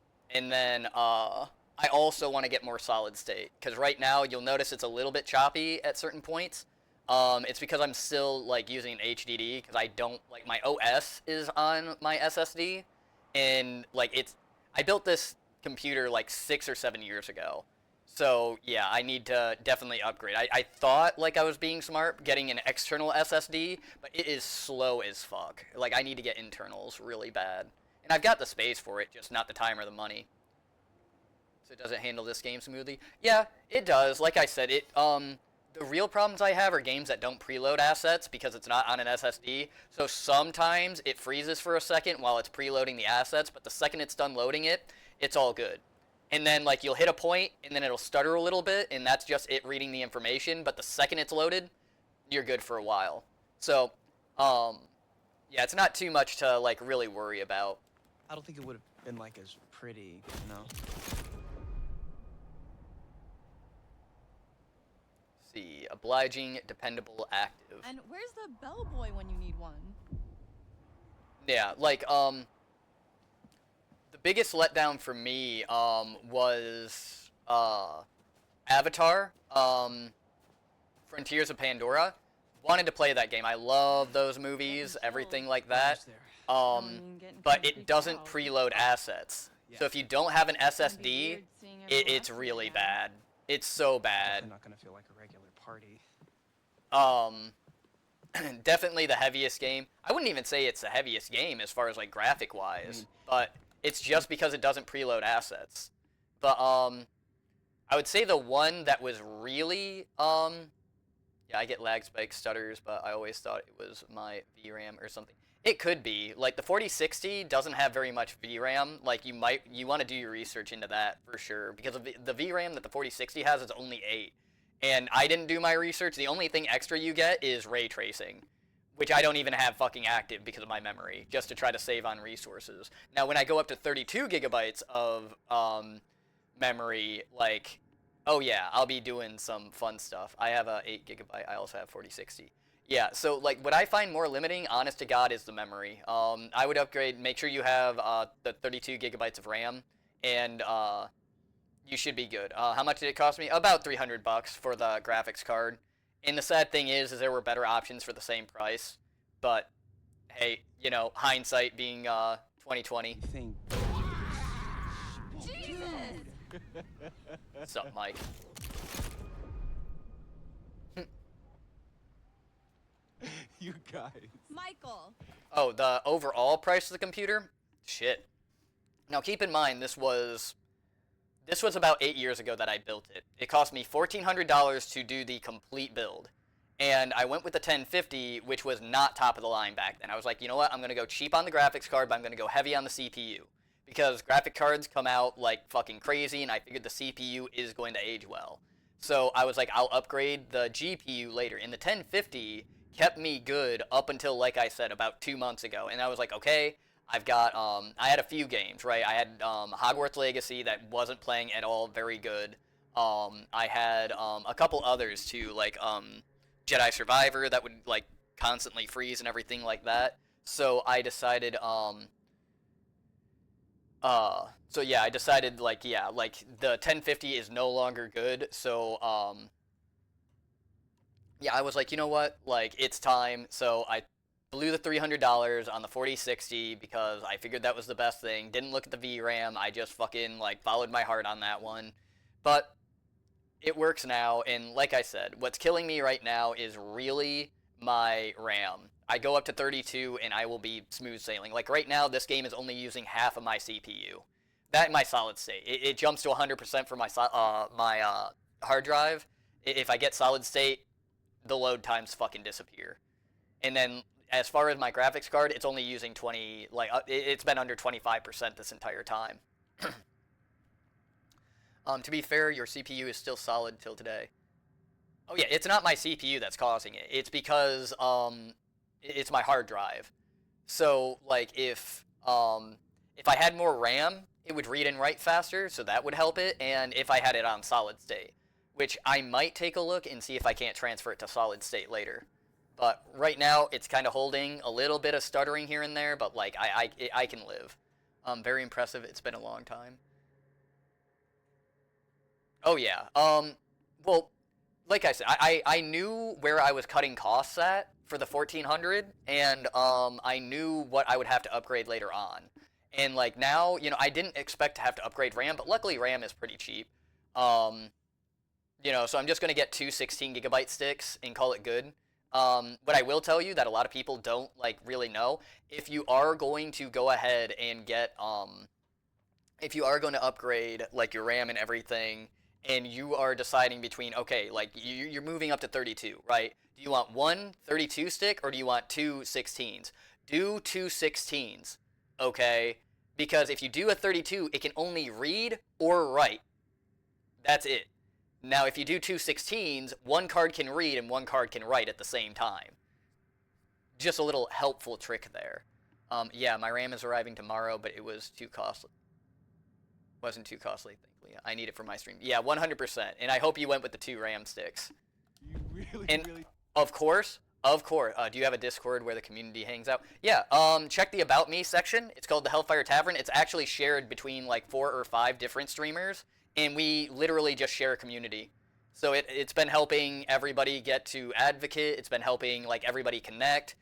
then I also want to get more solid state, because right now you'll notice it's a little bit choppy at certain points. It's because I'm still like using an HDD, because I don't like my OS is on my SSD, and like I built this computer like 6 or 7 years ago. So yeah, I need to definitely upgrade. I thought like I was being smart getting an external SSD, but it is slow as fuck. Like I need to get internals really bad. And I've got the space for it, just not the time or the money. So does it handle this game smoothly? Yeah, it does. Like I said, the real problems I have are games that don't preload assets because it's not on an SSD. So sometimes it freezes for a second while it's preloading the assets, but the second it's done loading it, it's all good. And then like you'll hit a point and then it'll stutter a little bit, and that's just it reading the information, but the second it's loaded, you're good for a while. So, yeah, it's not too much to like really worry about. I don't think it would have been like as pretty, you know? see. Obliging, dependable, active. And where's the bellboy when you need one? Yeah, like, the biggest letdown for me, was, Avatar, Frontiers of Pandora. Wanted to play that game. I love those movies, everything like that. But it doesn't preload assets. So if you don't have an SSD, it's really bad. It's so bad. Definitely not gonna feel like a regular party. Definitely the heaviest game. I wouldn't even say it's the heaviest game as far as like graphic wise, but it's just because it doesn't preload assets. But I would say the one that was really yeah, I get lag spikes, stutters, but I always thought it was my VRAM or something. It could be. Like the 4060 doesn't have very much VRAM. Like you want to do your research into that for sure, because of the VRAM that the 4060 has is only 8. And I didn't do my research. The only thing extra you get is ray tracing, which I don't even have fucking active because of my memory, just to try to save on resources. Now, when I go up to 32 gigabytes of memory, like, oh yeah, I'll be doing some fun stuff. I have a 8 gigabyte. I also have 4060. Yeah, so like what I find more limiting, honest to God, is the memory. I would upgrade. Make sure you have the 32 gigabytes of RAM, and you should be good. How much did it cost me? About $300 for the graphics card. And the sad thing is there were better options for the same price. But hey, you know, hindsight being 2020. Jesus! What's up, Mike? You guys. Michael! Oh, the overall price of the computer? Shit. Now keep in mind, this was about 8 years ago that I built it. It cost me $1,400 to do the complete build. And I went with the 1050, which was not top of the line back then. I was like, you know what, I'm going to go cheap on the graphics card, but I'm going to go heavy on the CPU. Because graphic cards come out like fucking crazy, and I figured the CPU is going to age well. So I was like, I'll upgrade the GPU later. And the 1050 kept me good up until, like I said, about 2 months ago. And I was like, okay, I've got, I had a few games, right? I had Hogwarts Legacy that wasn't playing at all very good. I had a couple others too, like Jedi Survivor that would like constantly freeze and everything like that. So I decided, so yeah, I decided like, yeah, like the 1050 is no longer good. So, yeah, I was like, you know what, like it's time. So I blew the $300 on the 4060 because I figured that was the best thing. Didn't look at the VRAM. I just fucking like followed my heart on that one. But it works now, and like I said, what's killing me right now is really my RAM. I go up to 32 and I will be smooth sailing. Like right now, this game is only using half of my CPU. That and my solid state. It jumps to 100% for my hard drive. If I get solid state, the load times fucking disappear. And then as far as my graphics card, it's only using 20, like it's been under 25% this entire time. To be fair, your CPU is still solid till today. Oh yeah, it's not my CPU that's causing it. It's because it's my hard drive. So like if I had more RAM, it would read and write faster, so that would help it. And if I had it on solid state, which I might take a look and see if I can't transfer it to solid state later. But right now, it's kind of holding a little bit of stuttering here and there, but like I can live. Very impressive. It's been a long time. Oh yeah. Well, like I said, I knew where I was cutting costs at for the 1400, and I knew what I would have to upgrade later on. And like now, you know, I didn't expect to have to upgrade RAM, but luckily RAM is pretty cheap. You know, so I'm just gonna get 2 16 gigabyte sticks and call it good. But I will tell you that a lot of people don't like really know, if you are going to go ahead and get if you are going to upgrade like your RAM and everything, and you are deciding between, okay, like you're moving up to 32, right? Do you want one 32 stick or do you want 2 16s? Do 2 16s, okay? Because if you do a 32, it can only read or write. That's it. Now, if you do 2 16s, one card can read and one card can write at the same time. Just a little helpful trick there. Yeah, my RAM is arriving tomorrow, but it was too costly. Wasn't too costly, thankfully. I need it for my stream. Yeah, 100%. And I hope you went with the 2 RAM sticks. And of course, do you have a Discord where the community hangs out? Yeah, check the About Me section. It's called the Hellfire Tavern. It's actually shared between like 4 or 5 different streamers, and we literally just share a community. So it's been helping everybody get to Advocate. It's been helping like everybody connect.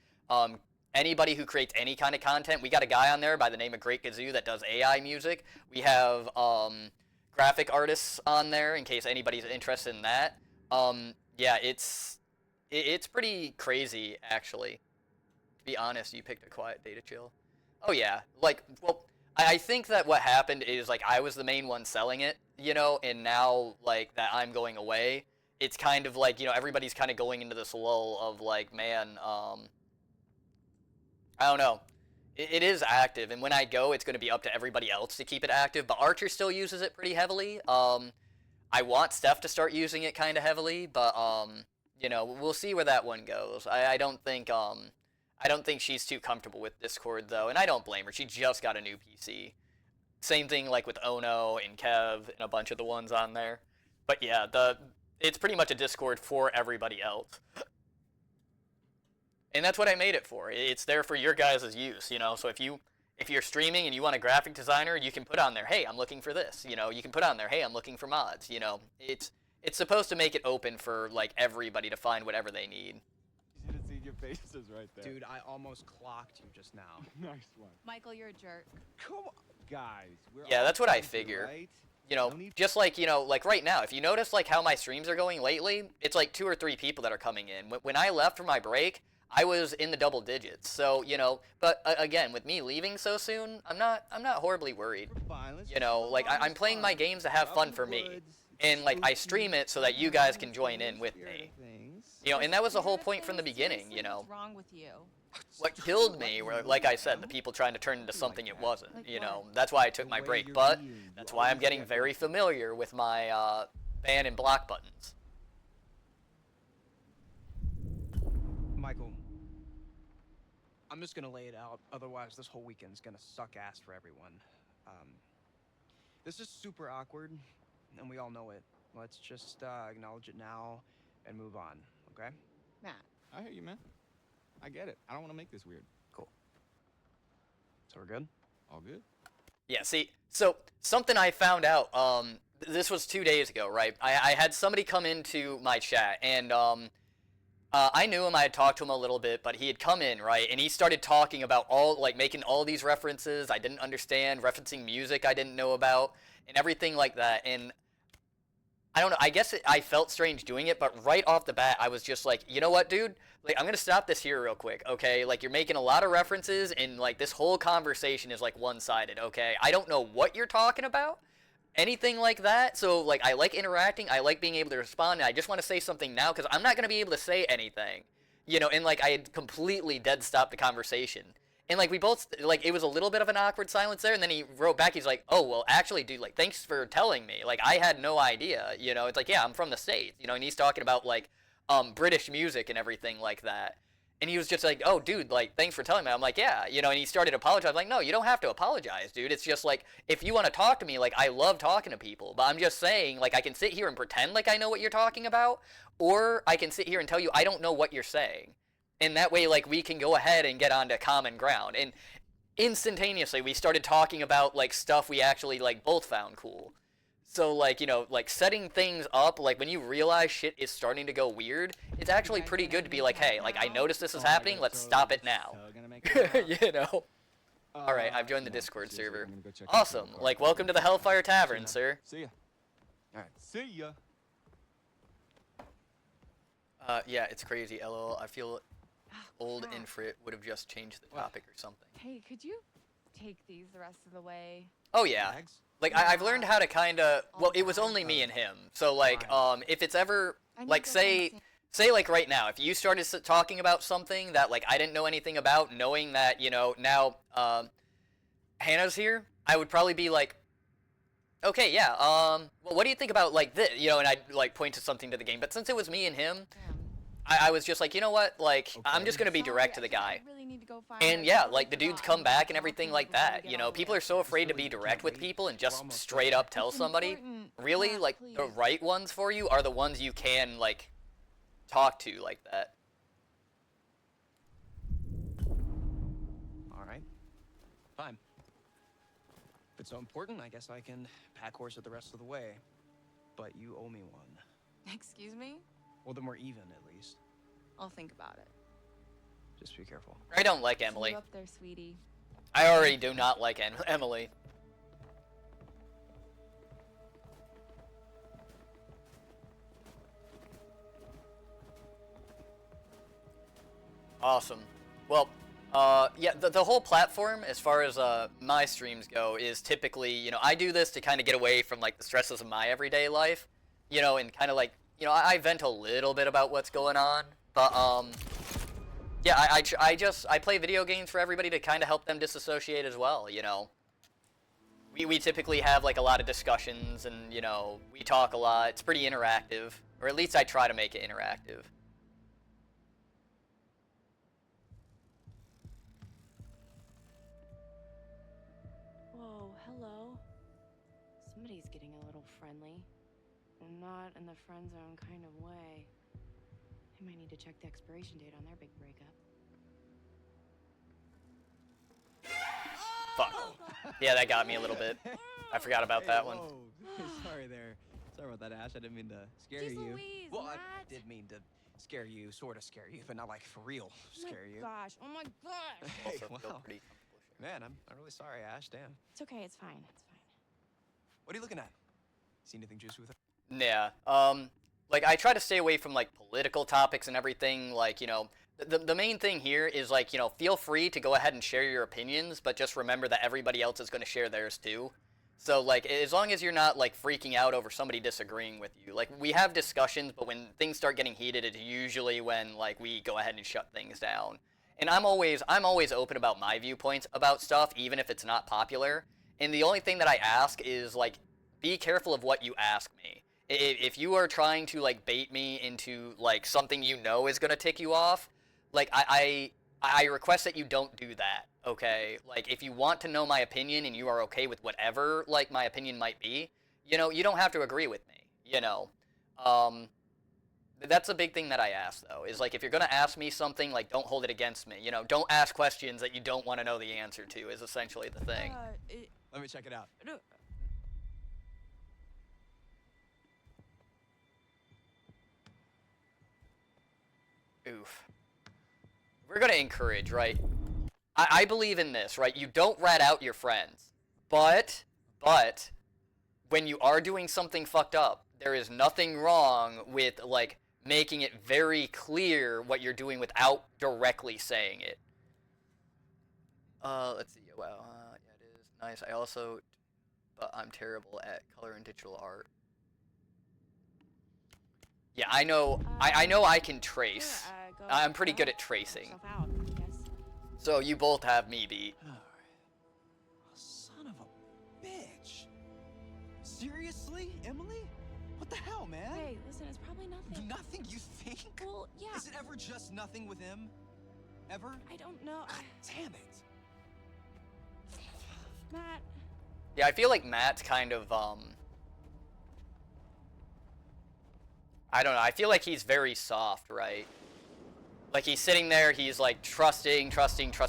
Anybody who creates any kind of content. We got a guy on there by the name of Great Gazoo that does AI music. We have graphic artists on there in case anybody's interested in that. Yeah, it's pretty crazy, actually. To be honest, you picked a quiet day to chill. Oh, yeah. Like, well, I think that what happened is, like, I was the main one selling it, you know, and now, like, that I'm going away, it's kind of like, you know, everybody's kind of going into this lull of, like, man, I don't know. It is active, and when I go, it's going to be up to everybody else to keep it active, but Archer still uses it pretty heavily. I want Steph to start using it kind of heavily, but, you know, we'll see where that one goes. I don't think she's too comfortable with Discord, though, and I don't blame her. She just got a new PC. Same thing, like, with Ono and Kev and a bunch of the ones on there. But, yeah, it's pretty much a Discord for everybody else. And that's what I made it for. It's there for your guys' use, you know? So if you're streaming and you want a graphic designer, you can put on there, hey, I'm looking for this. You know, you can put on there, hey, I'm looking for mods. You know, it's supposed to make it open for, like, everybody to find whatever they need. You should have seen your faces right there. Dude, I almost clocked you just now. Nice one. Michael, you're a jerk. Come on. Guys, yeah, that's what I figure. Right? You know, just like, you know, like right now, if you notice, like, how my streams are going lately, it's like 2 or 3 people that are coming in. When I left for my break, I was in the double digits. So, you know, but again, with me leaving so soon, I'm not horribly worried. You know, like, I'm playing my games to have fun for me. And, like, I stream it so that you guys can join in with me. You know, and that was the whole point from the beginning, you know. What's wrong with you? What killed me were, like I said, the people trying to turn into something it wasn't, you know. That's why I took my break, but that's why I'm getting very familiar with my ban and block buttons. Michael, I'm just gonna lay it out, otherwise this whole weekend's gonna suck ass for everyone. This is super awkward, and we all know it. Let's just acknowledge it now and move on, okay? Matt. I hear you, man. I get it. I don't want to make this weird. Cool. So we're good? All good? Yeah, see, so something I found out, this was 2 days ago, right? I had somebody come into my chat, and I knew him, I had talked to him a little bit, but he had come in, right? And he started talking about making all these references I didn't understand, referencing music I didn't know about, and everything like that. And I don't know, I guess I felt strange doing it, but right off the bat, I was just like, you know what, dude? Like, I'm gonna stop this here real quick, okay? Like, you're making a lot of references, and, like, this whole conversation is, like, one-sided, okay? I don't know what you're talking about, anything like that, so, like, I like interacting, I like being able to respond, and I just want to say something now, because I'm not gonna be able to say anything, you know? And, like, I had completely dead-stopped the conversation. And, like, we both, like, it was a little bit of an awkward silence there, and then he wrote back, he's like, oh, well, actually, dude, like, thanks for telling me. Like, I had no idea, you know? It's like, yeah, I'm from the States, you know? And he's talking about, like, British music and everything like that. And he was just like, oh, dude, like, thanks for telling me. I'm like, yeah, you know? And he started apologizing. Like, no, you don't have to apologize, dude. It's just, like, if you want to talk to me, like, I love talking to people. But I'm just saying, like, I can sit here and pretend like I know what you're talking about, or I can sit here and tell you I don't know what you're saying. And that way, like, we can go ahead and get onto common ground. And instantaneously, we started talking about, like, stuff we actually, like, both found cool. So, like, you know, like, setting things up, like, when you realize shit is starting to go weird, it's actually pretty good to be like, hey, like, I noticed this is happening, let's stop it now. You know? Alright, I've joined the Discord server. Awesome. Like, welcome to the Hellfire Tavern, sir. See ya. Alright, see ya. Yeah, it's crazy, LOL. I feel old Infrit would have just changed the topic or something. Hey, could you take these the rest of the way? Oh, yeah. Like, I've learned how to kind of, well, it was only me and him. So, like, if it's ever, like, say, like, right now, if you started talking about something that, like, I didn't know anything about, knowing that, you know, now, Hannah's here, I would probably be like, okay, yeah, well, what do you think about, like, this? You know, and I'd, like, point to something to the game. But since it was me and him, I was just like, you know what, like, I'm just going to be direct to the guy. And yeah, like, the dudes come back and everything like that, you know, people are so afraid to be direct with people and just straight up tell somebody. Really, like, the right ones for you are the ones you can, like, talk to like that. All right. Fine. If it's so important, I guess I can pack horse it the rest of the way. But you owe me one. Excuse me? Well, then we're even, at least. I'll think about it. Just be careful. I don't like See Emily. you up there, sweetie. I already do not like Emily. Awesome. Well, yeah, the whole platform, as far as my streams go, is typically, you know, I do this to kind of get away from like the stresses of my everyday life, you know, and kind of like, you know, I vent a little bit about what's going on, but yeah, I play video games for everybody to kind of help them disassociate as well, you know. We typically have like a lot of discussions, and you know, we talk a lot. It's pretty interactive, or at least I try to make it interactive. Whoa, hello. Somebody's getting a little friendly. Not in the friend zone kind of way. I might need to check the expiration date on their big breakup. Fuck. Yeah, that got me a little bit. I forgot about that one. Sorry there. Sorry about that, Ash. I didn't mean to scare Jeez you. Louise, Well, Matt. I did mean to scare you, sort of scare you, but not like for real scare you. Gosh, oh my gosh. Hey, Also feel wow. pretty Man, I'm really sorry, Ash. Damn. It's okay, it's fine, it's fine. What are you looking at? See anything juicy with it? Yeah. Like I try to stay away from like political topics and everything. Like, you know, the main thing here is like, you know, feel free to go ahead and share your opinions, but just remember that everybody else is going to share theirs too. So like, as long as you're not like freaking out over somebody disagreeing with you, like we have discussions, but when things start getting heated, it's usually when like we go ahead and shut things down. And I'm always open about my viewpoints about stuff, even if it's not popular. And the only thing that I ask is like, be careful of what you ask me. If you are trying to like bait me into like something you know is gonna tick you off, like I request that you don't do that. Okay, like if you want to know my opinion and you are okay with whatever like my opinion might be, you know, you don't have to agree with me. You know, that's a big thing that I ask though. Is like if you're gonna ask me something, like don't hold it against me. You know, don't ask questions that you don't want to know the answer to. Is essentially the thing. Let me check it out. Oof. We're gonna encourage, right? I believe in this, right? You don't rat out your friends. But, when you are doing something fucked up, there is nothing wrong with, like, making it very clear what you're doing without directly saying it. Let's see. Wow, yeah, it is nice. But I'm terrible at color and digital art. Yeah, I know. I know I can trace. I'm pretty good at tracing. So you both have me beat. All right. Oh, son of a bitch. Seriously, Emily? What the hell, man? Hey, listen, it's probably nothing. Nothing, you think? Well, yeah. Is it ever just nothing with him? Ever? I don't know. God damn it. Matt. Yeah, I feel like Matt's kind of I don't know. I feel like he's very soft, right? Like he's sitting there, he's like trusting,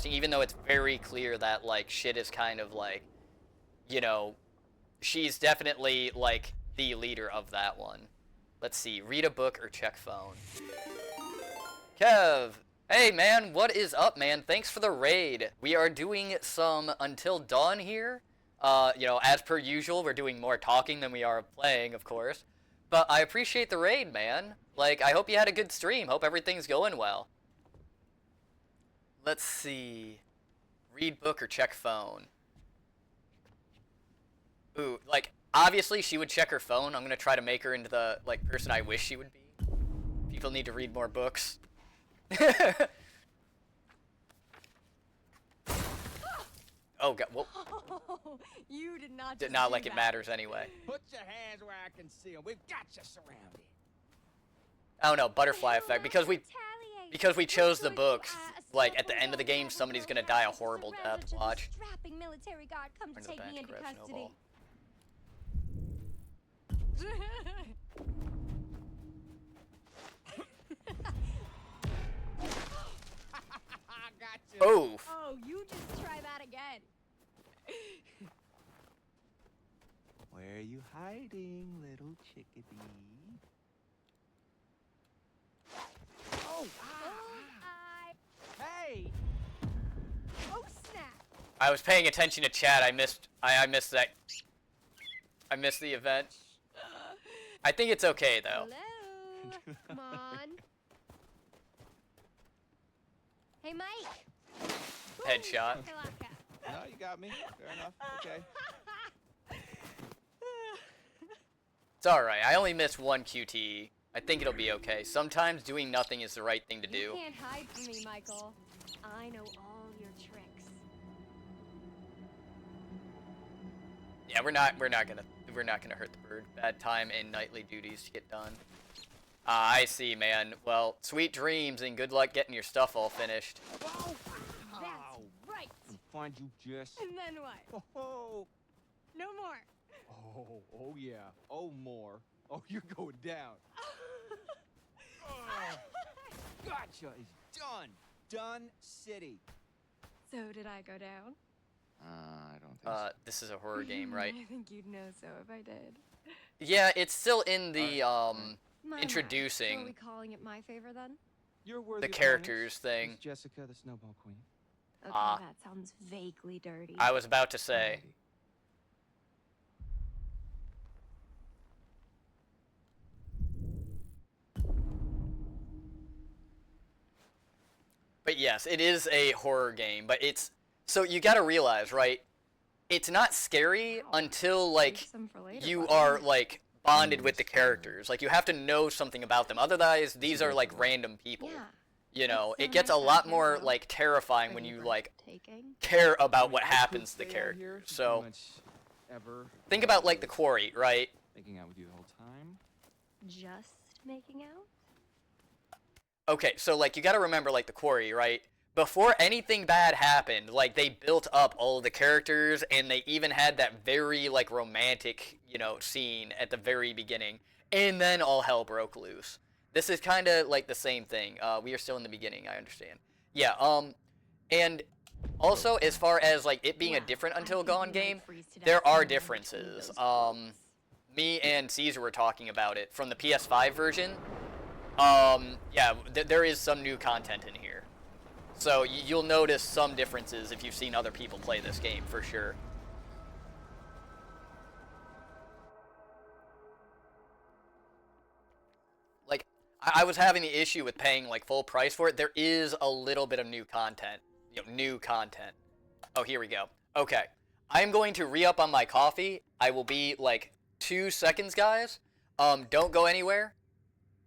even though it's very clear that like shit is kind of like, you know, she's definitely like the leader of that one. Let's see, read a book or check phone. Kev, hey man, what is up, man? Thanks for the raid. We are doing some Until Dawn here. You know, as per usual, we're doing more talking than we are playing, of course. But I appreciate the raid, man. Like, I hope you had a good stream. Hope everything's going well. Let's see. Read book or check phone. Ooh, like, obviously she would check her phone. I'm gonna try to make her into the, like, person I wish she would be. People need to read more books. Oh, God, whoa. Oh, you did not Did not like it matters anyway. Put your hands where I can see them. We've got you surrounded. I don't know, butterfly effect. Because we chose the books, like, at the end of the game, somebody's gonna die a horrible death. Watch. Strapping military guard come to take me into custody. hiding, little chickadee? Oh! Hey! Oh snap! I was paying attention to chat. I missed that. I missed the event. I think it's okay though. Hello. Come on. Hey, Mike. Headshot. Hey, Laka. No, you got me. Fair enough. Okay. It's alright. I only missed one QT. I think it'll be okay. Sometimes doing nothing is the right thing to do. You can't hide from me, Michael. I know all your tricks. Yeah, we're not gonna hurt the bird. Bad time and nightly duties to get done. I see, man. Well, sweet dreams and good luck getting your stuff all finished. That's right. I'll find you, Jess. And then what? Oh, No more. oh yeah. Oh, more. Oh, you're going down. Gotcha is done. Done city. So did I go down? I don't think so. This is a horror game, right? I think you'd know so if I did. Yeah, it's still in the My, introducing Are we calling it my favor then? You're worthy the of characters honors. thing. Miss Jessica, the Snowball Queen. Okay, Ah. that sounds vaguely dirty. I was about to say. Alrighty. But yes, it is a horror game, but it's so you got to realize, right? It's not scary until like Save some for later, you buddy. are like bonded with the characters. Like you have to know something about them. Otherwise, these are like random people. Yeah. You know, That's it so gets a nice lot out more here, though. like terrifying Are when you you like taking? care about what I happens to could the stay out here characters. pretty So much ever. think about like the quarry, right? Making out with you the whole time. Just making out? Okay, so like you got to remember like the quarry, right? Before anything bad happened, like they built up all of the characters and they even had that very like romantic, you know, scene at the very beginning. And then all hell broke loose. This is kind of like the same thing. We are still in the beginning, I understand. Yeah, and also as far as like it being a different Until Dawn game, there are differences. Me and Caesar were talking about it from the PS5 version. Yeah, there is some new content in here. So you'll notice some differences if you've seen other people play this game, for sure. Like, I was having the issue with paying, like, full price for it. There is a little bit of new content. You know, new content. Oh, here we go. Okay. I'm going to re-up on my coffee. I will be, like, 2 seconds, guys. Don't go anywhere.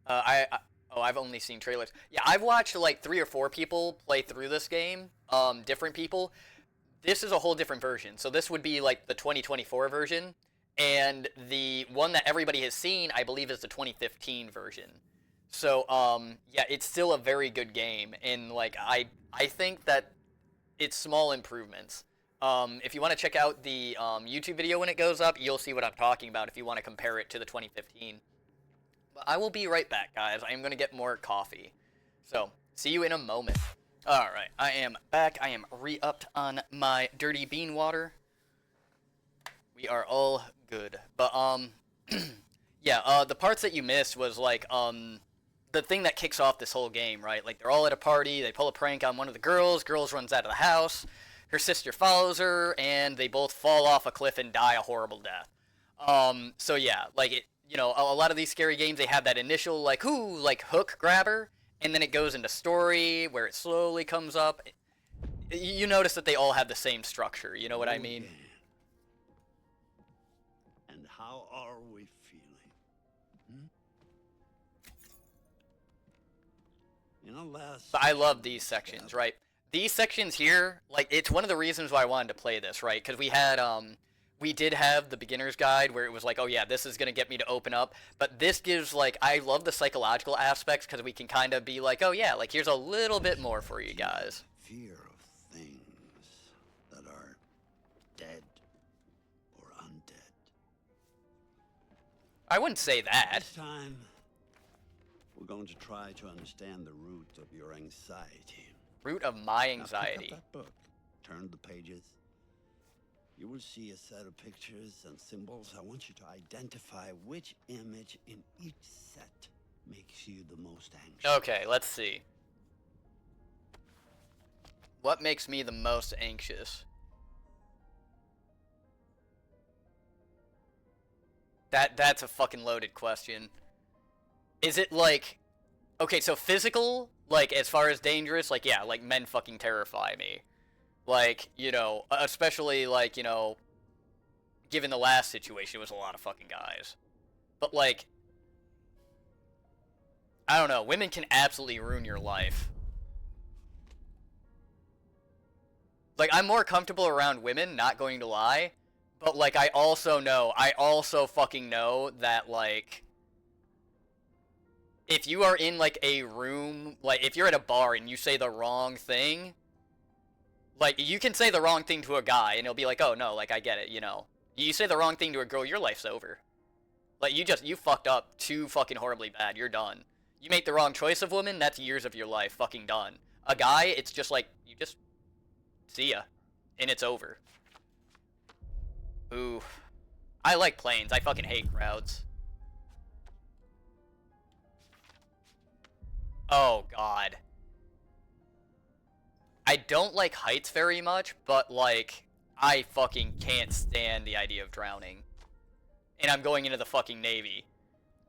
Oh, I've only seen trailers. Yeah, I've watched like 3 or 4 people play through this game, different people. This is a whole different version. So this would be like the 2024 version, and the one that everybody has seen, I believe, is the 2015 version. So, yeah, it's still a very good game, and like I think that it's small improvements. If you want to check out the YouTube video when it goes up, you'll see what I'm talking about if you want to compare it to the 2015. I will be right back, guys. I am going to get more coffee. So, see you in a moment. Alright, I am back. I am re-upped on my dirty bean water. We are all good. But, yeah, the parts that you missed was, like, the thing that kicks off this whole game, right? Like, they're all at a party, they pull a prank on one of the girls runs out of the house, her sister follows her, and they both fall off a cliff and die a horrible death. So yeah, like, it, you know, a lot of these scary games, they have that initial, like, hook grabber, and then it goes into story, where it slowly comes up. You notice that they all have the same structure, you know what I mean? And how are we feeling? You know, But I love these sections, right? These sections here, like, it's one of the reasons why I wanted to play this, right? Because we had, we did have the beginner's guide where it was like, oh yeah, this is going to get me to open up. But this gives, like, I love the psychological aspects because we can kind of be like, oh yeah, like, here's a little bit more for you guys. Fear of things that are dead or undead. I wouldn't say that. This time, we're going to try to understand the root of your anxiety. Root of my Now anxiety. pick up that book, turn the pages, You will see a set of pictures and symbols. I want you to identify which image in each set makes you the most anxious. Okay, let's see. What makes me the most anxious? That's a fucking loaded question. Is it like, okay, so physical, like as far as dangerous, like yeah, like men fucking terrify me. Like, you know, especially like, you know, given the last situation, it was a lot of fucking guys. But like, I don't know, women can absolutely ruin your life. Like, I'm more comfortable around women, not going to lie. But, like, I also fucking know that, like, if you are in, like, a room, like, if you're at a bar and you say the wrong thing, like, you can say the wrong thing to a guy and he'll be like, oh, no, like, I get it, you know. You say the wrong thing to a girl, your life's over. Like, you fucked up too fucking horribly bad, you're done. You make the wrong choice of woman, that's years of your life fucking done. A guy, it's just like, you just see ya. And it's over. Ooh. I like planes. I fucking hate crowds. Oh, God. I don't like heights very much, but, like, I fucking can't stand the idea of drowning. And I'm going into the fucking Navy.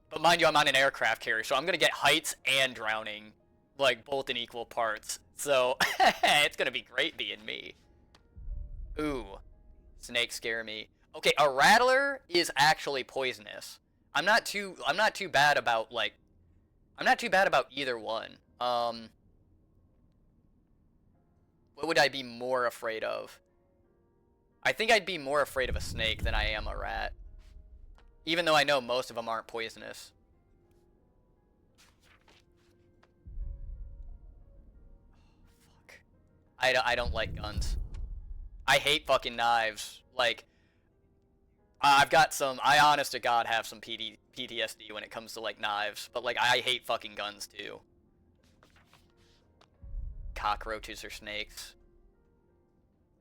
But mind you, I'm on an aircraft carrier, so I'm gonna get heights and drowning, like, both in equal parts. So, it's gonna be great being me. Ooh. Snakes scare me. Okay, a rattler is actually poisonous. I'm not too bad about, like, I'm not too bad about either one. What would I be more afraid of? I think I'd be more afraid of a snake than I am a rat. Even though I know most of them aren't poisonous. Fuck. I don't like guns. I hate fucking knives. Like, I've got some, I honest to God have some PTSD when it comes to, like, knives. But, like, I hate fucking guns, too. Cockroaches or snakes.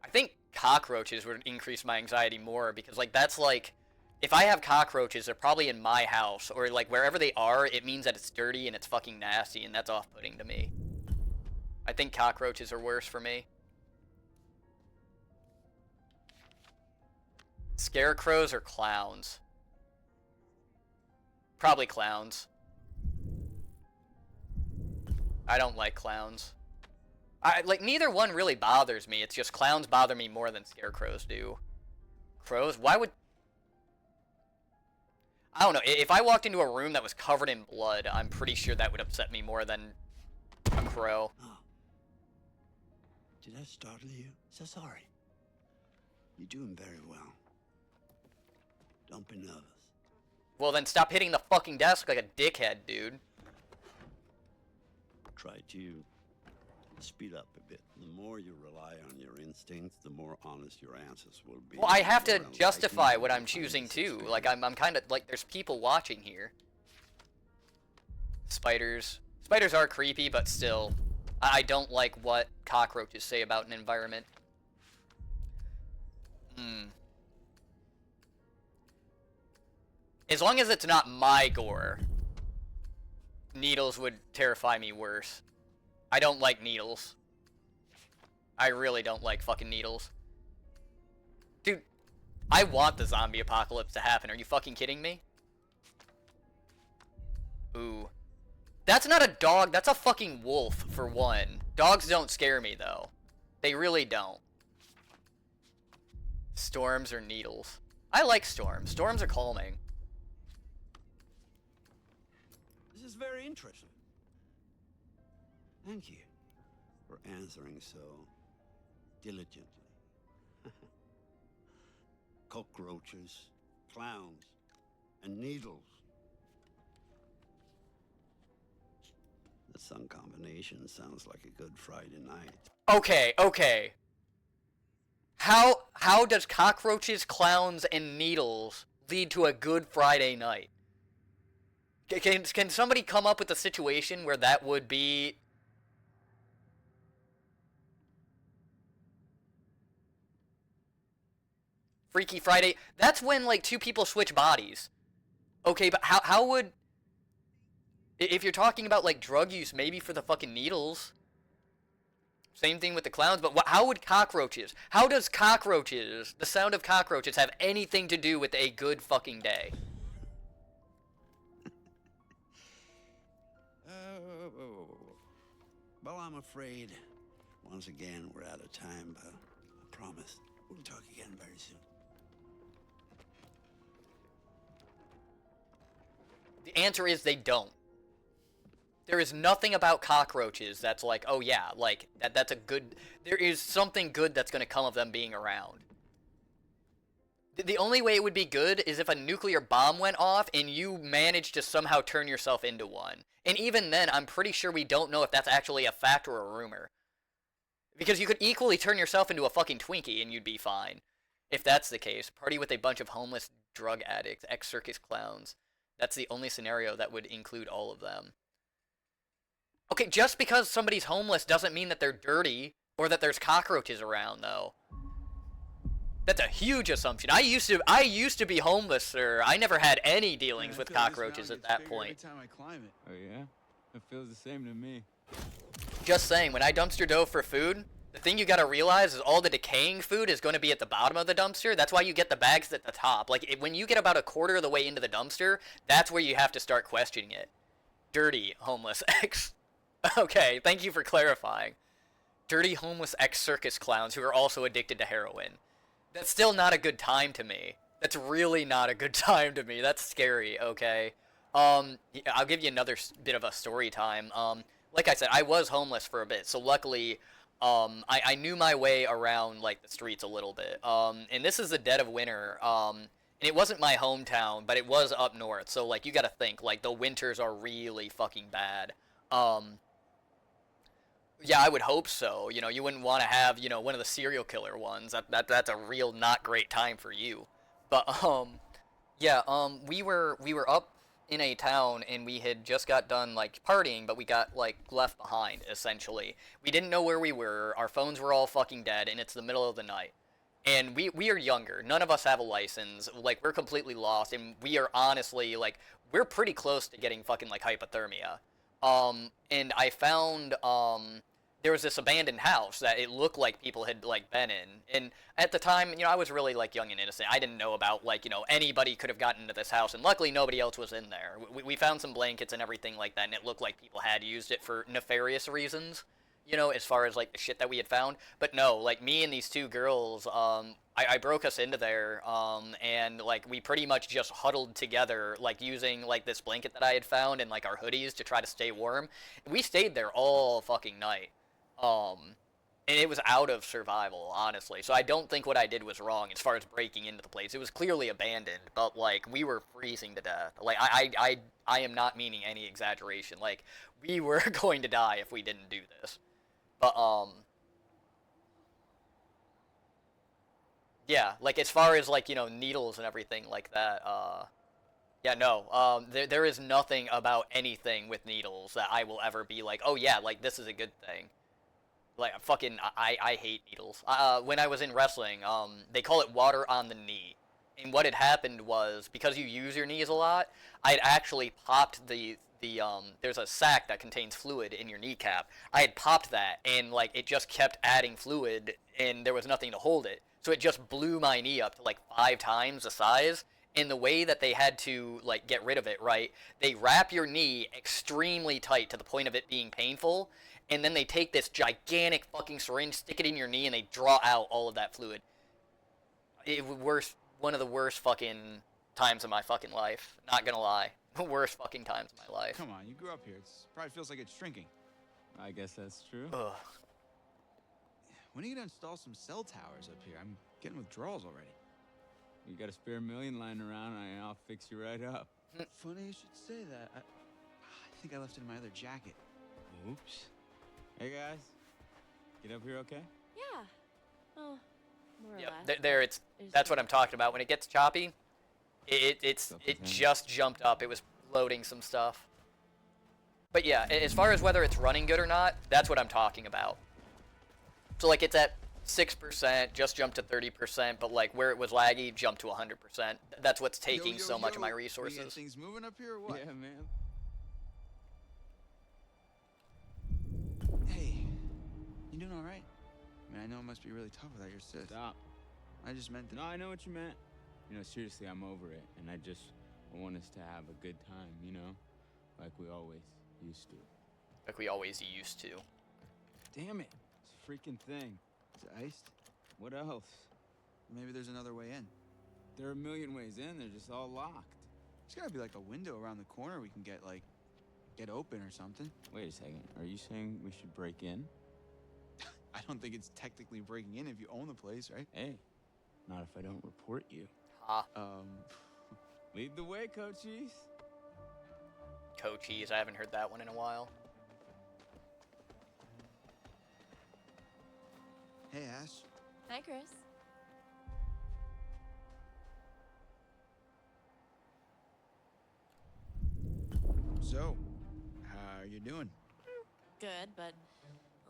I think cockroaches would increase my anxiety more because, like, that's, like, if I have cockroaches, they're probably in my house. Or, like, wherever they are, it means that it's dirty and it's fucking nasty, and that's off-putting to me. I think cockroaches are worse for me. Scarecrows or clowns? Probably clowns. I don't like clowns. Like, neither one really bothers me. It's just clowns bother me more than scarecrows do. Crows? Why would... I don't know. If I walked into a room that was covered in blood, I'm pretty sure that would upset me more than a crow. Oh. Did I startle you? So sorry. You're doing very well. Don't be nervous. Well, then stop hitting the fucking desk like a dickhead, dude. Try to speed up a bit. The more you rely on your instincts, the more honest your answers will be. Well, I have to justify what I'm choosing, too. Like, I'm kind of, like, there's people watching here. Spiders. Spiders are creepy, but still. I don't like what cockroaches say about an environment. As long as it's not my gore, needles would terrify me worse. I don't like needles. I really don't like fucking needles. Dude, I want the zombie apocalypse to happen. Are you fucking kidding me? Ooh. That's not a dog. That's a fucking wolf, for one. Dogs don't scare me, though. They really don't. Storms or needles? I like storms. Storms are calming. This is very interesting. Thank you for answering so diligently. Cockroaches, clowns, and needles. The sun combination sounds like a good Friday night. Okay, okay. How does cockroaches, clowns, and needles lead to a good Friday night? Can somebody come up with a situation where that would be... Freaky Friday, that's when, like, two people switch bodies. Okay, but how would... If you're talking about, like, drug use, maybe for the fucking needles. Same thing with the clowns, but how would cockroaches... How does cockroaches, the sound of cockroaches, have anything to do with a good fucking day? Well, I'm afraid, once again, we're out of time, but I promise we'll talk again very soon. The answer is they don't. There is nothing about cockroaches that's like, oh yeah, like, that's a good... There is something good that's going to come of them being around. The only way it would be good is if a nuclear bomb went off and you managed to somehow turn yourself into one. And even then, I'm pretty sure we don't know if that's actually a fact or a rumor. Because you could equally turn yourself into a fucking Twinkie and you'd be fine. If that's the case. Party with a bunch of homeless drug addicts, ex-circus clowns. That's the only scenario that would include all of them. Okay, just because somebody's homeless doesn't mean that they're dirty or that there's cockroaches around, though. That's a huge assumption. I used to be homeless, sir. I never had any dealings with cockroaches at that point. Every time I climb it. Oh yeah? It feels the same to me. Just saying, when I dumpster dove for food, the thing you gotta realize is all the decaying food is going to be at the bottom of the dumpster. That's why you get the bags at the top. Like, when you get about a quarter of the way into the dumpster, that's where you have to start questioning it. Dirty homeless ex... Okay, thank you for clarifying. Dirty homeless ex-circus clowns who are also addicted to heroin. That's still not a good time to me. That's really not a good time to me. That's scary, okay? I'll give you another bit of a story time. Like I said, I was homeless for a bit, so luckily, I knew my way around, like, the streets a little bit. And this is the dead of winter, and it wasn't my hometown, but it was up north, so, like, you gotta think, like, the winters are really fucking bad. Yeah, I would hope so. You know, you wouldn't want to have, you know, one of the serial killer ones. That's a real not great time for you. But yeah, we were up in a town and we had just got done like partying, but we got like left behind essentially. We didn't know where we were. Our phones were all fucking dead, and it's the middle of the night. And we are younger. None of us have a license. Like, we're completely lost, and we are honestly like we're pretty close to getting fucking like hypothermia. And I found, there was this abandoned house that it looked like people had, like, been in. And at the time, you know, I was really, like, young and innocent. I didn't know about, like, you know, anybody could have gotten into this house. And luckily, nobody else was in there. We found some blankets and everything like that, and it looked like people had used it for nefarious reasons, you know, as far as, like, the shit that we had found. But no, like, me and these two girls, I broke us into there, and, like, we pretty much just huddled together, like, using, like, this blanket that I had found and, like, our hoodies to try to stay warm. We stayed there all fucking night. And it was out of survival, honestly. So I don't think what I did was wrong as far as breaking into the place. It was clearly abandoned, but, like, we were freezing to death. Like, I am not meaning any exaggeration. Like, we were going to die if we didn't do this. But, yeah, like, as far as, like, you know, needles and everything like that, yeah, no, there is nothing about anything with needles that I will ever be like, oh yeah, like, this is a good thing. Like, fucking, I hate needles. When I was in wrestling, they call it water on the knee. And what had happened was, because you use your knees a lot, I had actually popped there's a sac that contains fluid in your kneecap. I had popped that, and, like, it just kept adding fluid, and there was nothing to hold it. So it just blew my knee up to, like, 5 times the size. And the way that they had to, like, get rid of it, right, they wrap your knee extremely tight to the point of it being painful, and then they take this gigantic fucking syringe, stick it in your knee, and they draw out all of that fluid. One of the worst fucking times of my fucking life. Not gonna lie. Worst fucking times of my life. Come on, you grew up here. It probably feels like it's shrinking. I guess that's true. Ugh. When are you gonna install some cell towers up here? I'm getting withdrawals already. You got a spare $1 million lying around, I'll fix you right up. Funny you should say that. I think I left it in my other jacket. Oops. Hey guys, get up here okay? Yeah. Well, more or Yep, less. that's what I'm talking about. When it gets choppy, it just jumped up. It was loading some stuff. But yeah, as far as whether it's running good or not, that's what I'm talking about. So, like, it's at 6%, just jumped to 30%, but like where it was laggy, jumped to 100%. That's what's taking so much of my We got resources. things moving up here or what? Yeah, man. Hey, you doing all right? I mean, I know it must be really tough without your sis. Stop. I just meant that. No, I know what you meant. You know, seriously, I'm over it, and I want us to have a good time, you know? Like we always used to. Like we always used to. Damn it. This freaking thing. Is it iced? What else? Maybe there's another way in. There are a million ways in, they're just all locked. There's gotta be like a window around the corner we can get open or something. Wait a second, are you saying we should break in? I don't think it's technically breaking in if you own the place, right? Hey, not if I don't report you. Ah. Lead the way, Coachies. Coachies, I haven't heard that one in a while. Hey, Ash. Hi, Chris. So, how are you doing? Good, but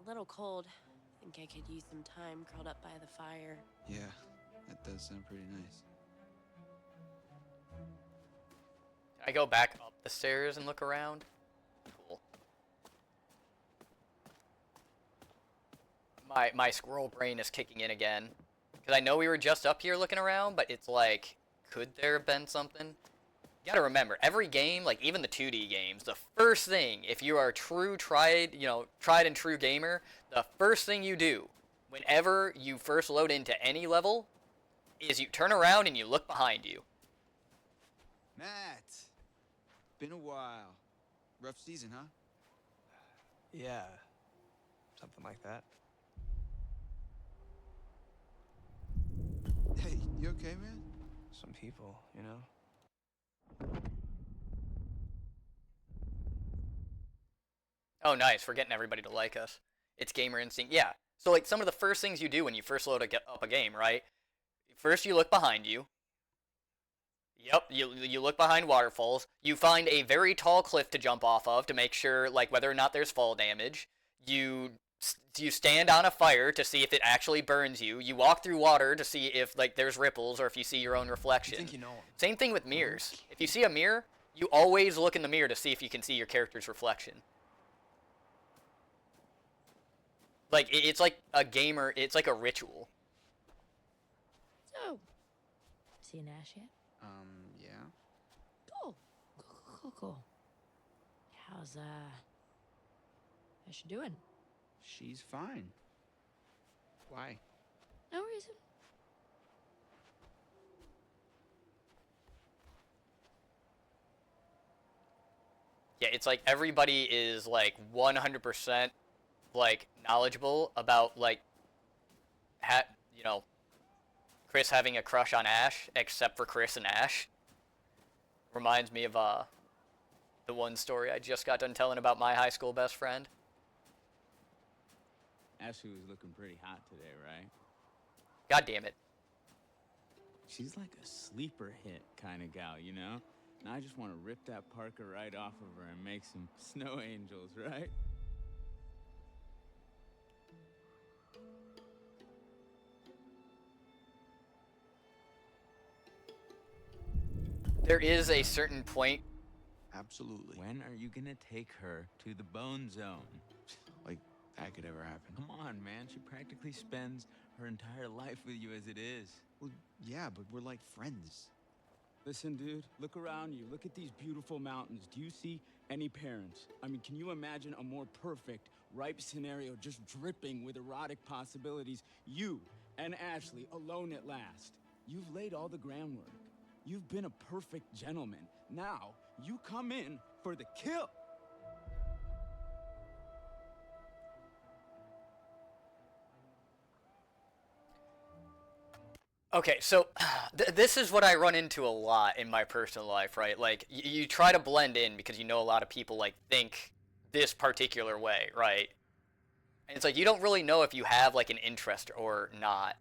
a little cold. I think I could use some time curled up by the fire. Yeah, that does sound pretty nice. I go back up the stairs and look around. Cool. My squirrel brain is kicking in again. Because I know we were just up here looking around, but it's like, could there have been something? You gotta remember, every game, like even the 2D games, the first thing, if you are a tried and true gamer, the first thing you do, whenever you first load into any level, is you turn around and you look behind you. Matt! Been a while. Rough season, huh? Yeah. Something like that. Hey, you okay, man? Some people, you know? Oh, nice. We're getting everybody to like us. It's gamer instinct. Yeah. So, like, some of the first things you do when you first load up a game, right? First, you look behind you. Yep, you look behind waterfalls. You find a very tall cliff to jump off of to make sure, like, whether or not there's fall damage. You stand on a fire to see if it actually burns you. You walk through water to see if, like, there's ripples or if you see your own reflection. You think you know him. Same thing with mirrors. If you see a mirror, you always look in the mirror to see if you can see your character's reflection. Like, it's like a gamer, it's like a ritual. So, seen Ash yet? Yeah. Cool. Cool. How's she doing? She's fine. Why? No reason. Yeah, it's like everybody is like 100% like knowledgeable about like Chris having a crush on Ash, except for Chris and Ash. Reminds me of the one story I just got done telling about my high school best friend. Ashley was looking pretty hot today, right? God damn it. She's like a sleeper hit kind of gal, you know? And I just want to rip that Parker right off of her and make some snow angels, right? There is a certain point. Absolutely. When are you gonna take her to the bone zone? Like, that could ever happen. Come on, man. She practically spends her entire life with you as it is. Well, yeah, but we're like friends. Listen, dude, look around you. Look at these beautiful mountains. Do you see any parents? I mean, can you imagine a more perfect, ripe scenario just dripping with erotic possibilities? You and Ashley alone at last. You've laid all the groundwork. You've been a perfect gentleman. Now, you come in for the kill. Okay, so this is what I run into a lot in my personal life, right? Like, you try to blend in because you know a lot of people, like, think this particular way, right? And it's like, you don't really know if you have, like, an interest or not,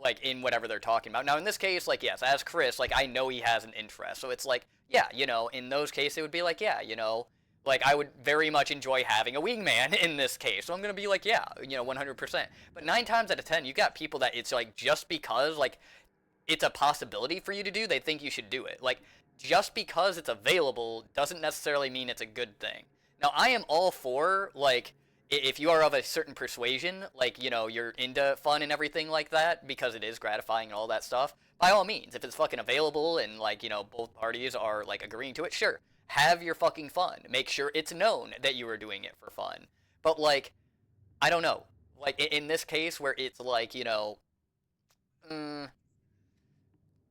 like, in whatever they're talking about. Now, in this case, like, yes, as Chris, like, I know he has an interest. So it's like, yeah, in those cases, it would be like, yeah, Like, I would very much enjoy having a wingman in this case. So I'm going to be like, yeah, 100%. But 9 times out of 10, you got people that it's like, just because, like, it's a possibility for you to do, they think you should do it. Like, just because it's available doesn't necessarily mean it's a good thing. Now, I am all for, like, if you are of a certain persuasion, like, you're into fun and everything like that, because it is gratifying and all that stuff, by all means, if it's fucking available and, like, both parties are, like, agreeing to it, sure. Have your fucking fun. Make sure it's known that you are doing it for fun. But, like, I don't know. Like, in this case where it's, like,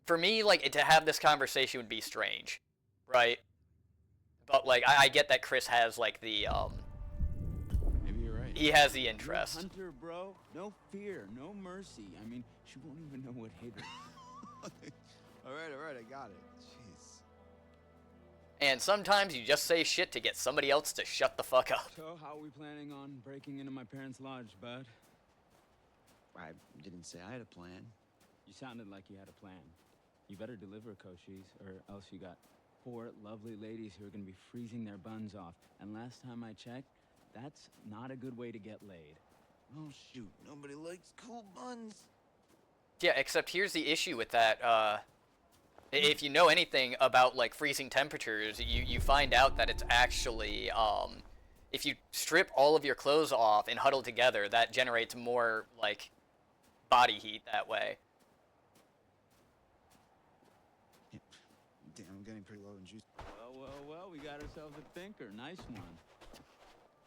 for me, like, to have this conversation would be strange, right? But, like, I get that Chris has, like, the, Maybe you're right. he has the interest. You're a hunter, bro. No fear, no mercy. I mean, she won't even know what hit her. all right, I got it. Jeez. And sometimes you just say shit to get somebody else to shut the fuck up. So, how are we planning on breaking into my parents' lodge, bud? I didn't say I had a plan. You sounded like you had a plan. You better deliver, Koshis, or else you got 4 lovely ladies who are gonna be freezing their buns off. And last time I checked, that's not a good way to get laid. Oh, shoot. Nobody likes cool buns. Yeah, except here's the issue with that, if you know anything about, like, freezing temperatures, you find out that it's actually, if you strip all of your clothes off and huddle together, that generates more, like, body heat that way. Damn, I'm getting pretty low in juice. Well, we got ourselves a thinker. Nice one.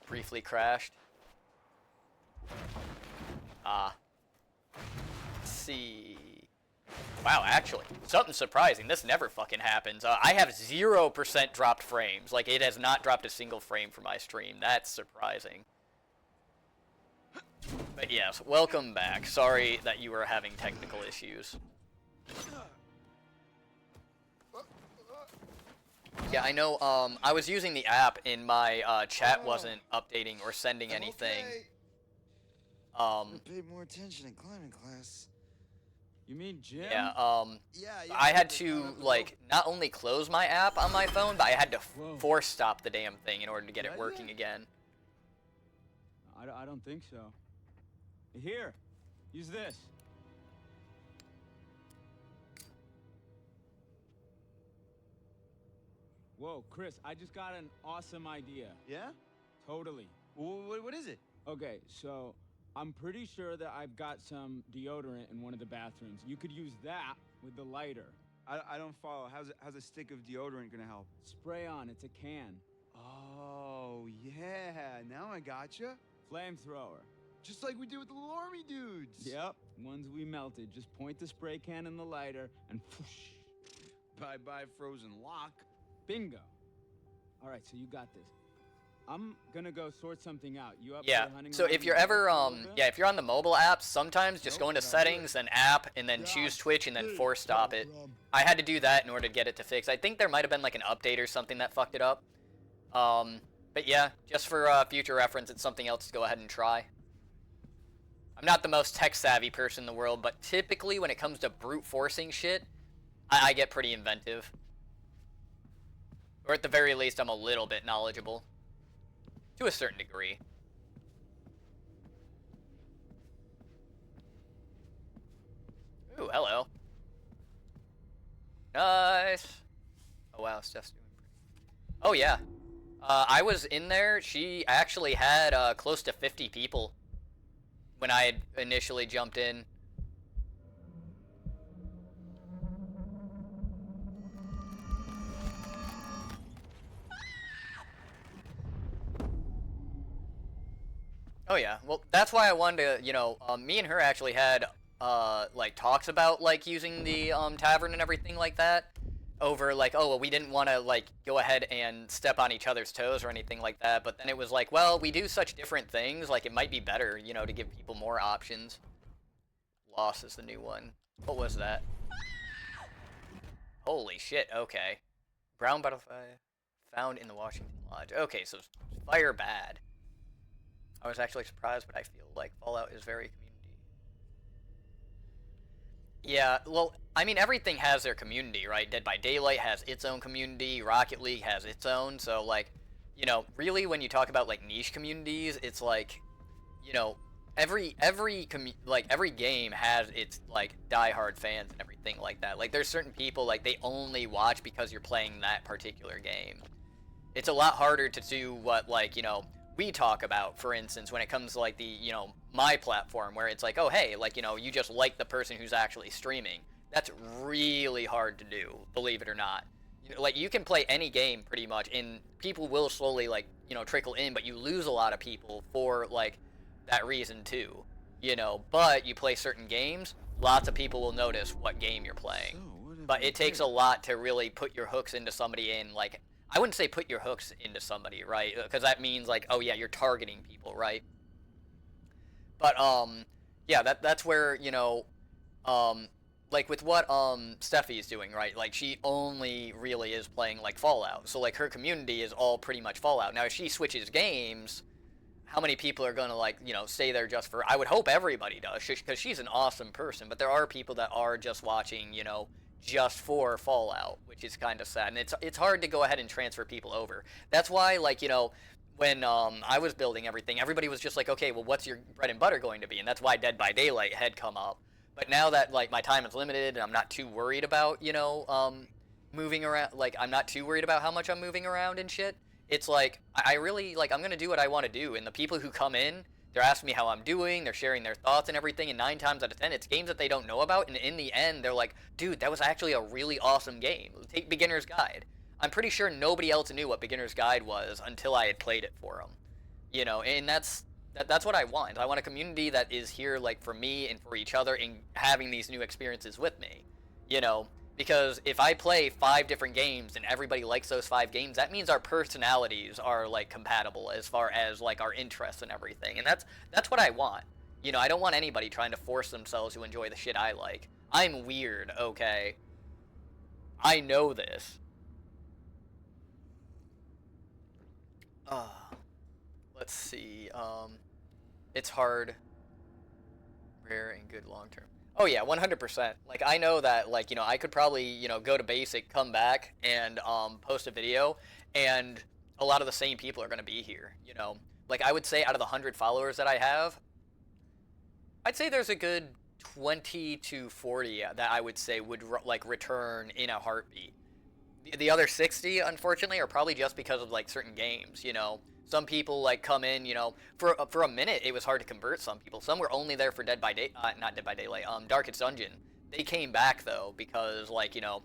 Briefly crashed. Let's see. Wow, actually, something surprising. This never fucking happens. I have 0% dropped frames. Like, it has not dropped a single frame for my stream. That's surprising. But yes, welcome back. Sorry that you were having technical issues. Yeah, I know, I was using the app and my chat wasn't updating or sending anything. I paid more attention in climbing class. You mean Jim? Yeah, Yeah, I had to, like, not only close my app on my phone, but I had to force stop the damn thing in order to get it working again. I don't think so. Here, use this. Whoa, Chris, I just got an awesome idea. Yeah? Totally. What is it? Okay, so I'm pretty sure that I've got some deodorant in one of the bathrooms. You could use that with the lighter. I don't follow. How's a stick of deodorant gonna help? Spray on, it's a can. Oh, yeah. Now I gotcha. Flamethrower. Just like we did with the little army dudes. Yep, ones we melted. Just point the spray can in the lighter and whoosh. Bye-bye frozen lock. Bingo. All right, so you got this. I'm gonna go sort something out. You up Yeah, for hunting so around if the you're dark ever, a little bit? yeah, if you're on the mobile apps, sometimes just go into settings, then app, and then choose Twitch, and then force stop it. I had to do that in order to get it to fix. I think there might have been like an update or something that fucked it up. But yeah, just for future reference, it's something else to go ahead and try. I'm not the most tech-savvy person in the world, but typically when it comes to brute forcing shit, I get pretty inventive. Or at the very least, I'm a little bit knowledgeable. To a certain degree. Ooh, hello. Nice. Oh wow, Steph's doing pretty. Oh yeah. I was in there. She actually had close to 50 people when I had initially jumped in. Oh yeah, well that's why I wanted to, me and her actually had, like, talks about, like, using the, tavern and everything like that, over, like, oh, well, we didn't want to, like, go ahead and step on each other's toes or anything like that, but then it was like, well, we do such different things, like, it might be better, to give people more options. Lost is the new one. What was that? Holy shit, okay. Brown butterfly found in the Washington Lodge. Okay, so fire bad. I was actually surprised, but I feel like Fallout is very community. Yeah, well, I mean, everything has their community, right? Dead by Daylight has its own community, Rocket League has its own, so, like, you know, really when you talk about like niche communities, it's like, you know, every game has its like diehard fans and everything like that. Like there's certain people like they only watch because you're playing that particular game. It's a lot harder to do what like, you know, we talk about, for instance, when it comes to like the, you know, my platform, where it's like, oh hey, like, you know, you just like the person who's actually streaming. That's really hard to do, believe it or not. You know, like you can play any game pretty much and people will slowly like, you know, trickle in, but you lose a lot of people for like that reason too, you know. But you play certain games, lots of people will notice what game you're playing. But it takes a lot to really put your hooks into somebody. And like, I wouldn't say put your hooks into somebody, right? Because that means like, oh yeah, you're targeting people, right? But yeah, that's where, you know, like with what Steffi's doing, right? Like she only really is playing like Fallout, so like her community is all pretty much Fallout. Now if she switches games, how many people are gonna like, you know, stay there just for? I would hope everybody does, because she's an awesome person. But there are people that are just watching, you know, just for Fallout, which is kind of sad. And it's hard to go ahead and transfer people over. That's why, like, you know, when I was building everything, everybody was just like, okay, well, what's your bread and butter going to be? And that's why Dead by Daylight had come up. But now that like my time is limited and I'm not too worried about, you know, moving around, like I'm not too worried about how much I'm moving around and shit. It's like I really like, I'm gonna do what I want to do, and the people who come in, they're asking me how I'm doing, they're sharing their thoughts and everything, and 9 times out of 10, it's games that they don't know about, and in the end, they're like, dude, that was actually a really awesome game. Take Beginner's Guide. I'm pretty sure nobody else knew what Beginner's Guide was until I had played it for them. You know, and that's what I want. I want a community that is here like for me and for each other and having these new experiences with me. You know, because if I play 5 different games and everybody likes those 5 games, that means our personalities are like compatible as far as like our interests and everything. And that's what I want. You know, I don't want anybody trying to force themselves to enjoy the shit I like. I'm weird, okay? I know this. Let's see. It's hard, rare, and good long term. Oh yeah, 100%. Like I know that, like, you know, I could probably, you know, go to basic, come back, and post a video, and a lot of the same people are gonna be here. You know, like I would say out of the 100 followers that I have, I'd say there's a good 20 to 40 that I would say would like return in a heartbeat. The other 60, unfortunately, are probably just because of like certain games. You know, some people like come in, you know, for a minute it was hard to convert some people. Some were only there for not Dead by Daylight, Darkest Dungeon. They came back though because like, you know,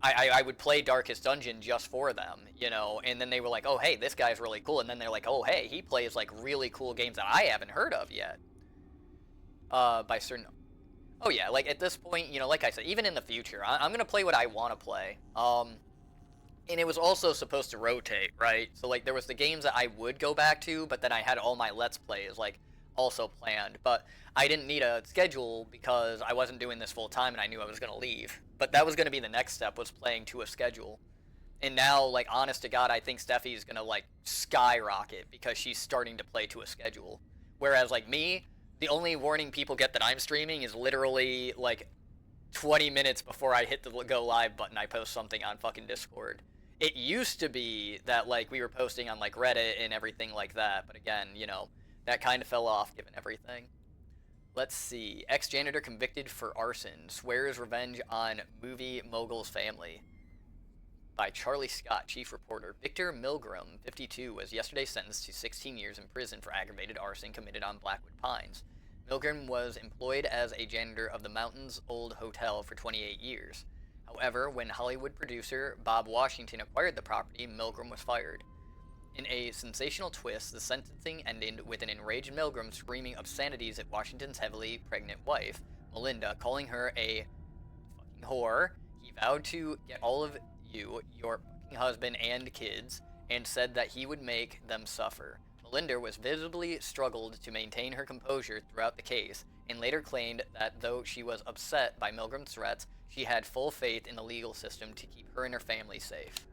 I would play Darkest Dungeon just for them, you know, and then they were like, oh hey, this guy's really cool, and then they're like, oh hey, he plays like really cool games that I haven't heard of yet. By certain. Oh yeah, like at this point, you know, like I said, even in the future, I'm gonna play what I want to play. And it was also supposed to rotate, right? So like there was the games that I would go back to, but then I had all my Let's Plays like also planned. But I didn't need a schedule because I wasn't doing this full time and I knew I was gonna leave. But that was gonna be the next step, was playing to a schedule. And now, like, honest to God, I think Steffi's gonna like skyrocket because she's starting to play to a schedule. Whereas like me, the only warning people get that I'm streaming is literally like 20 minutes before I hit the go live button, I post something on fucking Discord. It used to be that like we were posting on like Reddit and everything like that, but again, you know, that kind of fell off given everything. Let's see. Ex-janitor convicted for arson swears revenge on movie mogul's family. By Charlie Scott, chief reporter. Victor Milgram, 52, was yesterday sentenced to 16 years in prison for aggravated arson committed on Blackwood Pines. Milgram was employed as a janitor of the Mountains Old Hotel for 28 years. However, when Hollywood producer Bob Washington acquired the property, Milgram was fired. In a sensational twist, the sentencing ended with an enraged Milgram screaming obscenities at Washington's heavily pregnant wife, Melinda, calling her a fucking whore. He vowed to get all of you, your fucking husband and kids, and said that he would make them suffer. Melinda was visibly struggled to maintain her composure throughout the case, and later claimed that though she was upset by Milgram's threats, she had full faith in the legal system to keep her and her family safe.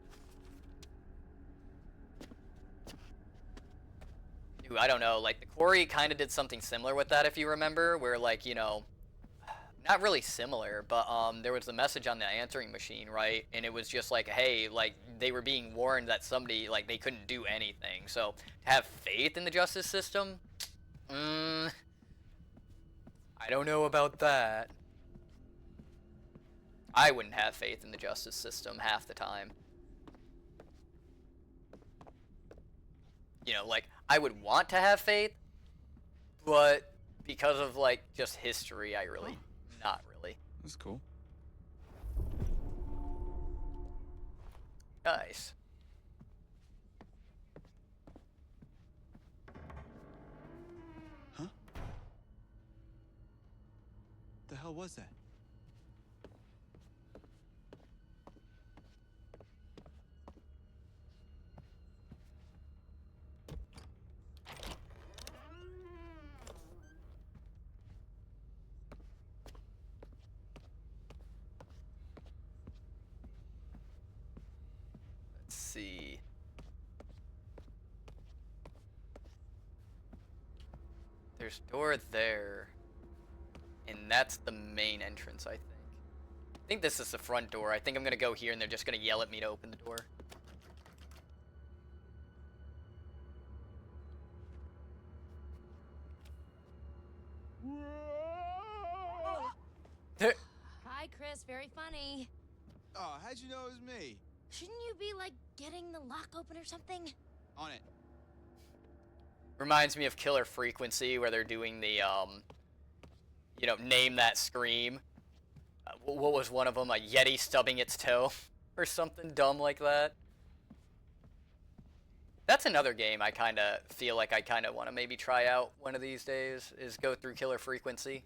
Dude, I don't know, like, the Quarry kind of did something similar with that, if you remember, where, like, you know, not really similar, but there was the message on the answering machine, right? And it was just like, hey, like they were being warned that somebody like they couldn't do anything. So to have faith in the justice system, I don't know about that. I wouldn't have faith in the justice system half the time. You know, like I would want to have faith, but because of like just history, I really not really. That's cool. Nice. Huh? The hell was that? Let's see. There's a door there. And that's the main entrance, I think. I think this is the front door. I think I'm gonna go here and they're just gonna yell at me to open the door. Hi, Chris. Very funny. Oh, how'd you know it was me? Shouldn't you be, like, getting the lock open or something? On it. Reminds me of Killer Frequency, where they're doing the, you know, name that scream. What was one of them? A Yeti stubbing its toe? Or something dumb like that. That's another game I kind of feel like I kind of want to maybe try out one of these days, is go through Killer Frequency.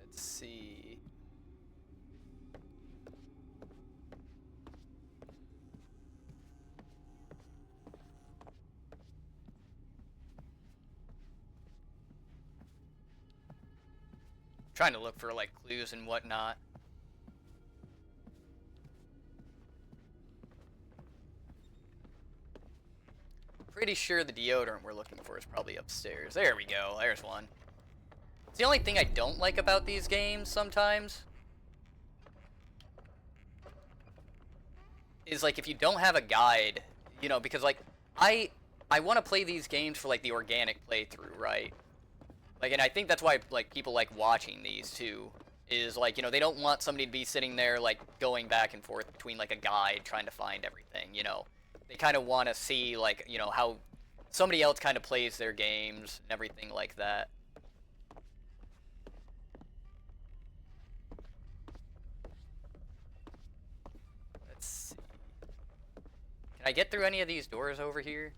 Let's see. Trying to look for like clues and whatnot. Pretty sure the deodorant we're looking for is probably upstairs. There we go. There's one. It's the only thing I don't like about these games sometimes is like if you don't have a guide, you know, because like I want to play these games for like the organic playthrough, right? Like, and I think that's why like people like watching these too, is like, you know, they don't want somebody to be sitting there like going back and forth between like a guide trying to find everything, you know. They kind of want to see like, you know, how somebody else kind of plays their games and everything like that. Let's see. Can I get through any of these doors over here?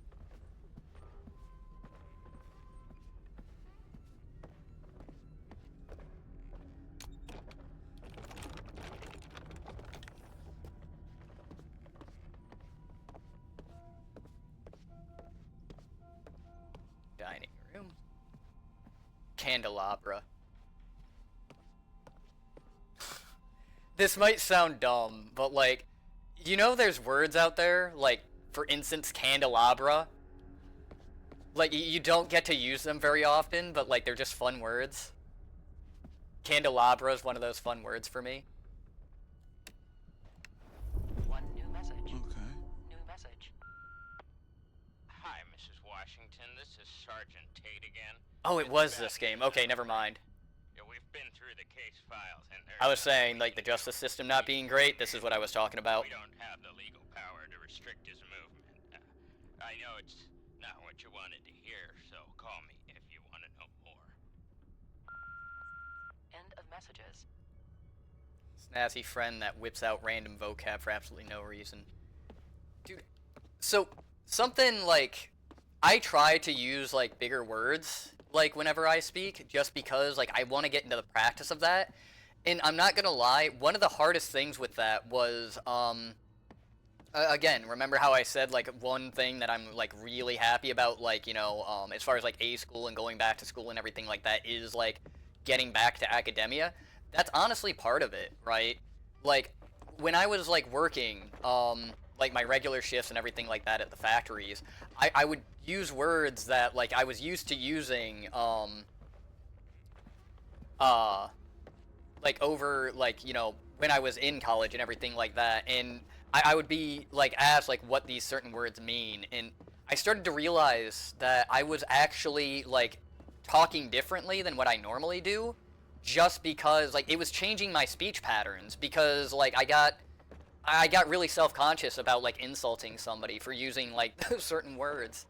Dining room. Candelabra. This might sound dumb, but like, you know there's words out there, like, for instance, candelabra? Like, you don't get to use them very often, but like, they're just fun words. Candelabra is one of those fun words for me. One new message. Okay. New message. Hi, Mrs. Washington. This is Sergeant Tate again. Oh, it was this game. Okay, never mind. Yeah, we've been through the case files, and I was saying, like, the justice system not being great, this is what I was talking about. we don't have the legal power to restrict his movement. I know it's not what you wanted to hear, so call me if you want to know more. End of messages. Snazzy friend that whips out random vocab for absolutely no reason. Dude, so, something like, I try to use, like, bigger words, like, whenever I speak, just because, like, I want to get into the practice of that. And I'm not gonna lie, one of the hardest things with that was, Again, remember how I said, like, one thing that I'm, like, really happy about, like, you know, as far as, like, A school and going back to school and everything like that is, like, getting back to academia? That's honestly part of it, right? Like, when I was, like, working, like, my regular shifts and everything like that at the factories, I would use words that, like, I was used to using, like, over, like, you know, when I was in college and everything like that, and I would be, like, asked, like, what these certain words mean, and I started to realize that I was actually, like, talking differently than what I normally do, just because, like, it was changing my speech patterns, because, like, I got really self-conscious about, like, insulting somebody for using, like, certain words.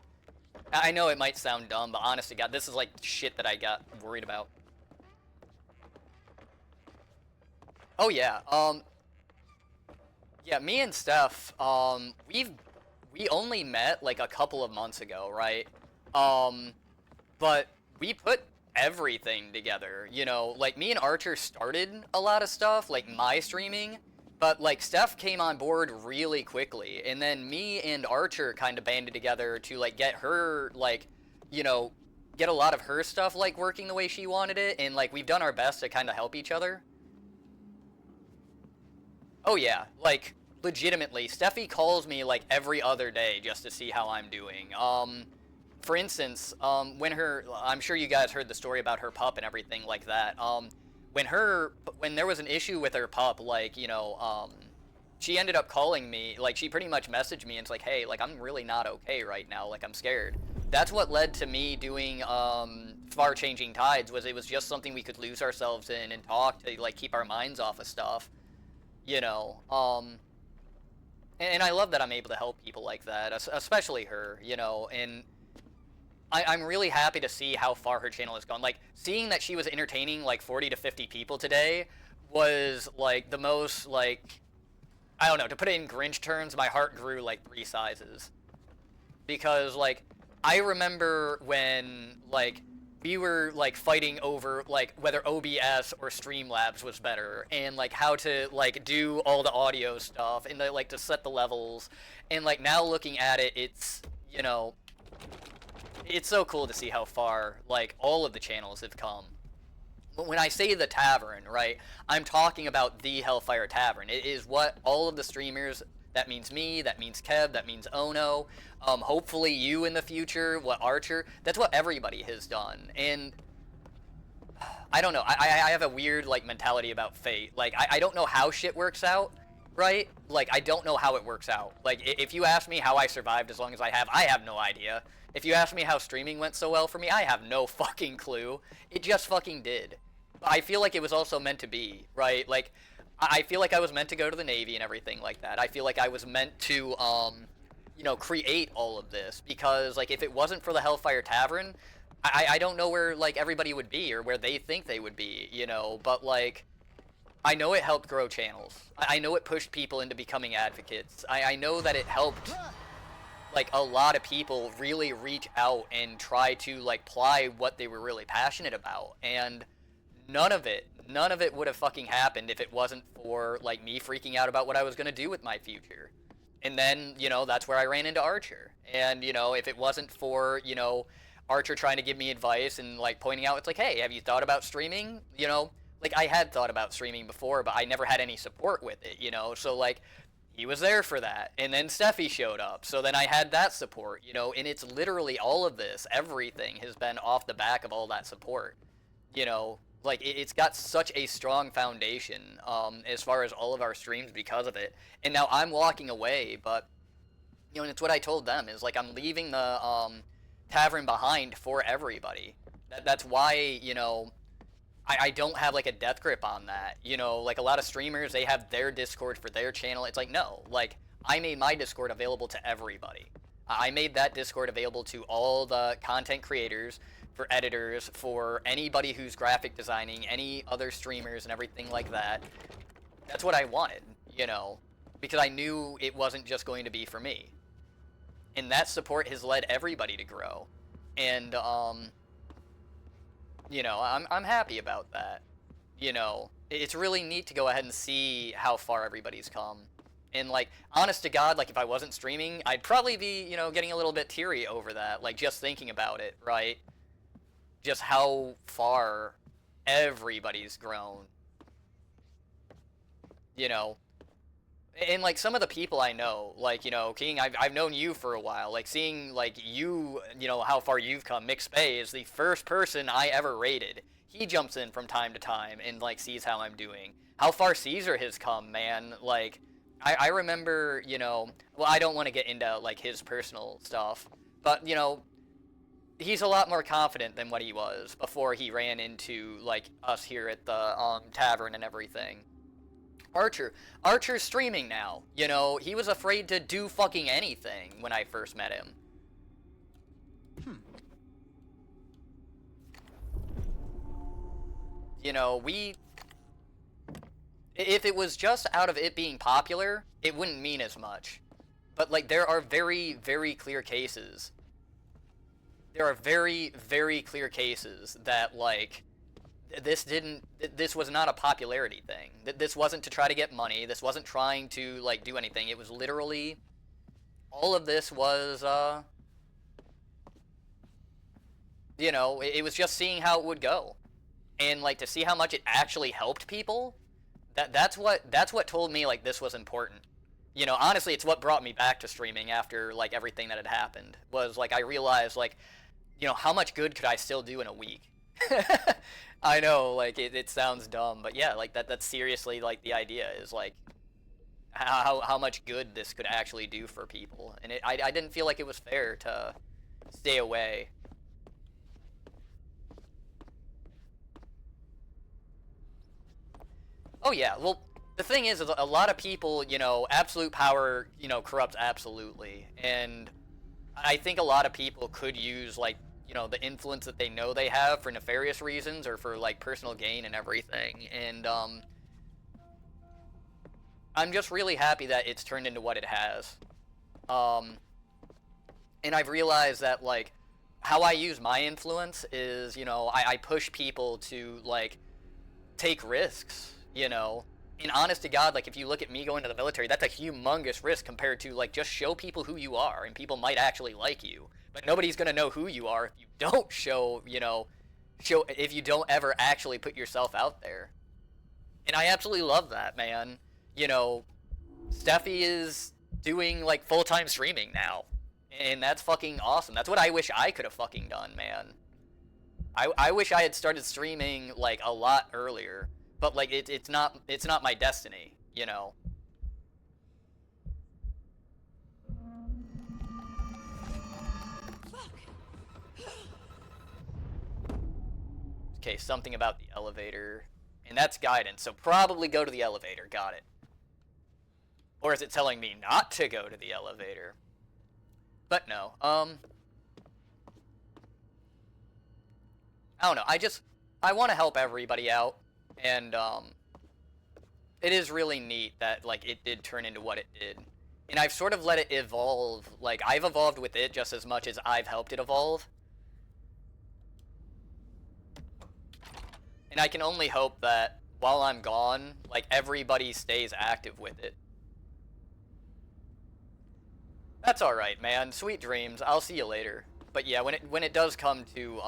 I know it might sound dumb, but honest to God, this is, like, shit that I got worried about. Oh yeah, yeah, me and Steph, we only met like a couple of months ago, right? But we put everything together, you know, like me and Archer started a lot of stuff, like my streaming, but like Steph came on board really quickly, and then me and Archer kind of banded together to like get her, like, you know, get a lot of her stuff like working the way she wanted it, and like we've done our best to kind of help each other. Oh yeah, like legitimately, Steffi calls me like every other day just to see how I'm doing. For instance, I'm sure you guys heard the story about her pup and everything like that. When there was an issue with her pup, like, you know, she ended up calling me, like she pretty much messaged me and it's like, hey, like I'm really not okay right now, like I'm scared. That's what led to me doing Far Changing Tides, was it was just something we could lose ourselves in and talk to like keep our minds off of stuff. You know, and I love that I'm able to help people like that, especially her, you know, and I'm really happy to see how far her channel has gone. Like, seeing that she was entertaining, like, 40 to 50 people today was, like, the most, like, I don't know, to put it in Grinch terms, my heart grew, like, 3 sizes. Because, like, I remember when, like, we were like fighting over like whether OBS or Streamlabs was better, and like how to like do all the audio stuff and like to set the levels, and like now looking at it, it's, you know, it's so cool to see how far like all of the channels have come. But when I say the tavern, right, I'm talking about the Hellfire Tavern. It is what all of the streamers, that means me, that means Kev, that means Ono, hopefully you in the future, what Archer, that's what everybody has done. And I don't know, I have a weird like mentality about fate. Like, I don't know how shit works out, right? Like, I don't know how it works out. Like, if you ask me how I survived as long as I have no idea. If you ask me how streaming went so well for me, I have no fucking clue. It just fucking did. I feel like it was also meant to be, right? Like, I feel like I was meant to go to the Navy and everything like that. I feel like I was meant to, you know, create all of this, because, like, if it wasn't for the Hellfire Tavern, I don't know where, like, everybody would be or where they think they would be, you know, but, like, I know it helped grow channels. I know it pushed people into becoming advocates. I know that it helped, like, a lot of people really reach out and try to, like, ply what they were really passionate about, and none of it would have fucking happened if it wasn't for, like, me freaking out about what I was going to do with my future. And then, you know, that's where I ran into Archer. And, you know, if it wasn't for, you know, Archer trying to give me advice and, like, pointing out, it's like, hey, have you thought about streaming? You know, like, I had thought about streaming before, but I never had any support with it, you know? So, like, he was there for that. And then Steffi showed up. So then I had that support, you know? And it's literally all of this, everything has been off the back of all that support, you know? Like, it's got such a strong foundation as far as all of our streams because of it. And now I'm walking away, but, you know, and it's what I told them, is, like, I'm leaving the tavern behind for everybody. That's why, you know, I don't have, like, a death grip on that. You know, like, a lot of streamers, they have their Discord for their channel. It's like, no. Like, I made my Discord available to everybody. I made that Discord available to all the content creators, for editors, for anybody who's graphic designing, any other streamers and everything like that. That's what I wanted, you know, because I knew it wasn't just going to be for me. And that support has led everybody to grow. And, you know, I'm happy about that. You know, it's really neat to go ahead and see how far everybody's come. And like, honest to God, like if I wasn't streaming, I'd probably be, you know, getting a little bit teary over that, like just thinking about it, right? Just how far everybody's grown. You know, and like some of the people I know, like, you know, King, I've known you for a while, like seeing like you, you know, how far you've come. McSpay is the first person I ever rated. He jumps in from time to time and like sees how I'm doing. How far Caesar has come, man. Like, I remember, you know, well, I don't want to get into like his personal stuff, but you know, he's a lot more confident than what he was before he ran into like us here at the tavern and everything. Archer's streaming now. You know, he was afraid to do fucking anything when I first met him. You know, if it was just out of it being popular, it wouldn't mean as much. But like, there are very, very clear cases. There are very, very clear cases that like, this was not a popularity thing. This wasn't to try to get money. This wasn't trying to like do anything. It was literally, all of this was, you know, it was just seeing how it would go. And like to see how much it actually helped people, that's what told me like this was important. You know, honestly, it's what brought me back to streaming after like everything that had happened. Was like I realized like, you know, how much good could I still do in a week? I know, like it sounds dumb, but yeah, like that's seriously like the idea is like how much good this could actually do for people, and I didn't feel like it was fair to stay away. Oh yeah, well the thing is a lot of people, you know, absolute power, you know, corrupts absolutely, and I think a lot of people could use like, you know, the influence that they know they have for nefarious reasons or for like personal gain and everything. And I'm just really happy that it's turned into what it has. And I've realized that like how I use my influence is, you know, I push people to like take risks, you know. And honest to God, like if you look at me going to the military, that's a humongous risk compared to like just show people who you are and people might actually like you. But nobody's gonna know who you are if you don't show, you know, if you don't ever actually put yourself out there. And I absolutely love that, man. You know, Steffi is doing like full-time streaming now. And that's fucking awesome. That's what I wish I could have fucking done, man. I wish I had started streaming like a lot earlier. But like it's not my destiny, you know. Okay, something about the elevator. And that's guidance, so probably go to the elevator. Got it. Or is it telling me not to go to the elevator? But no. I don't know. I want to help everybody out. And it is really neat that like it did turn into what it did. And I've sort of let it evolve. Like I've evolved with it just as much as I've helped it evolve. And I can only hope that while I'm gone, like everybody stays active with it. That's all right, man. Sweet dreams. I'll see you later. But yeah, when it does come to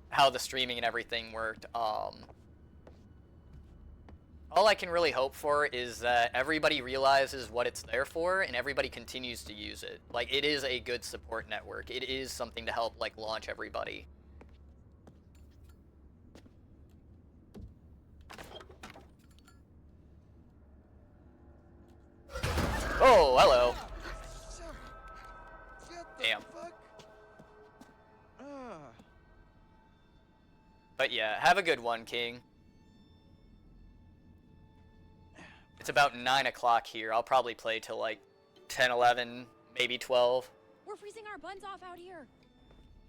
how the streaming and everything worked, all I can really hope for is that everybody realizes what it's there for and everybody continues to use it. Like it is a good support network. It is something to help like launch everybody. Oh, hello. Damn. But yeah, have a good one, King. It's about 9 o'clock here. I'll probably play till like 10, 11, maybe 12. We're freezing our buns off out here.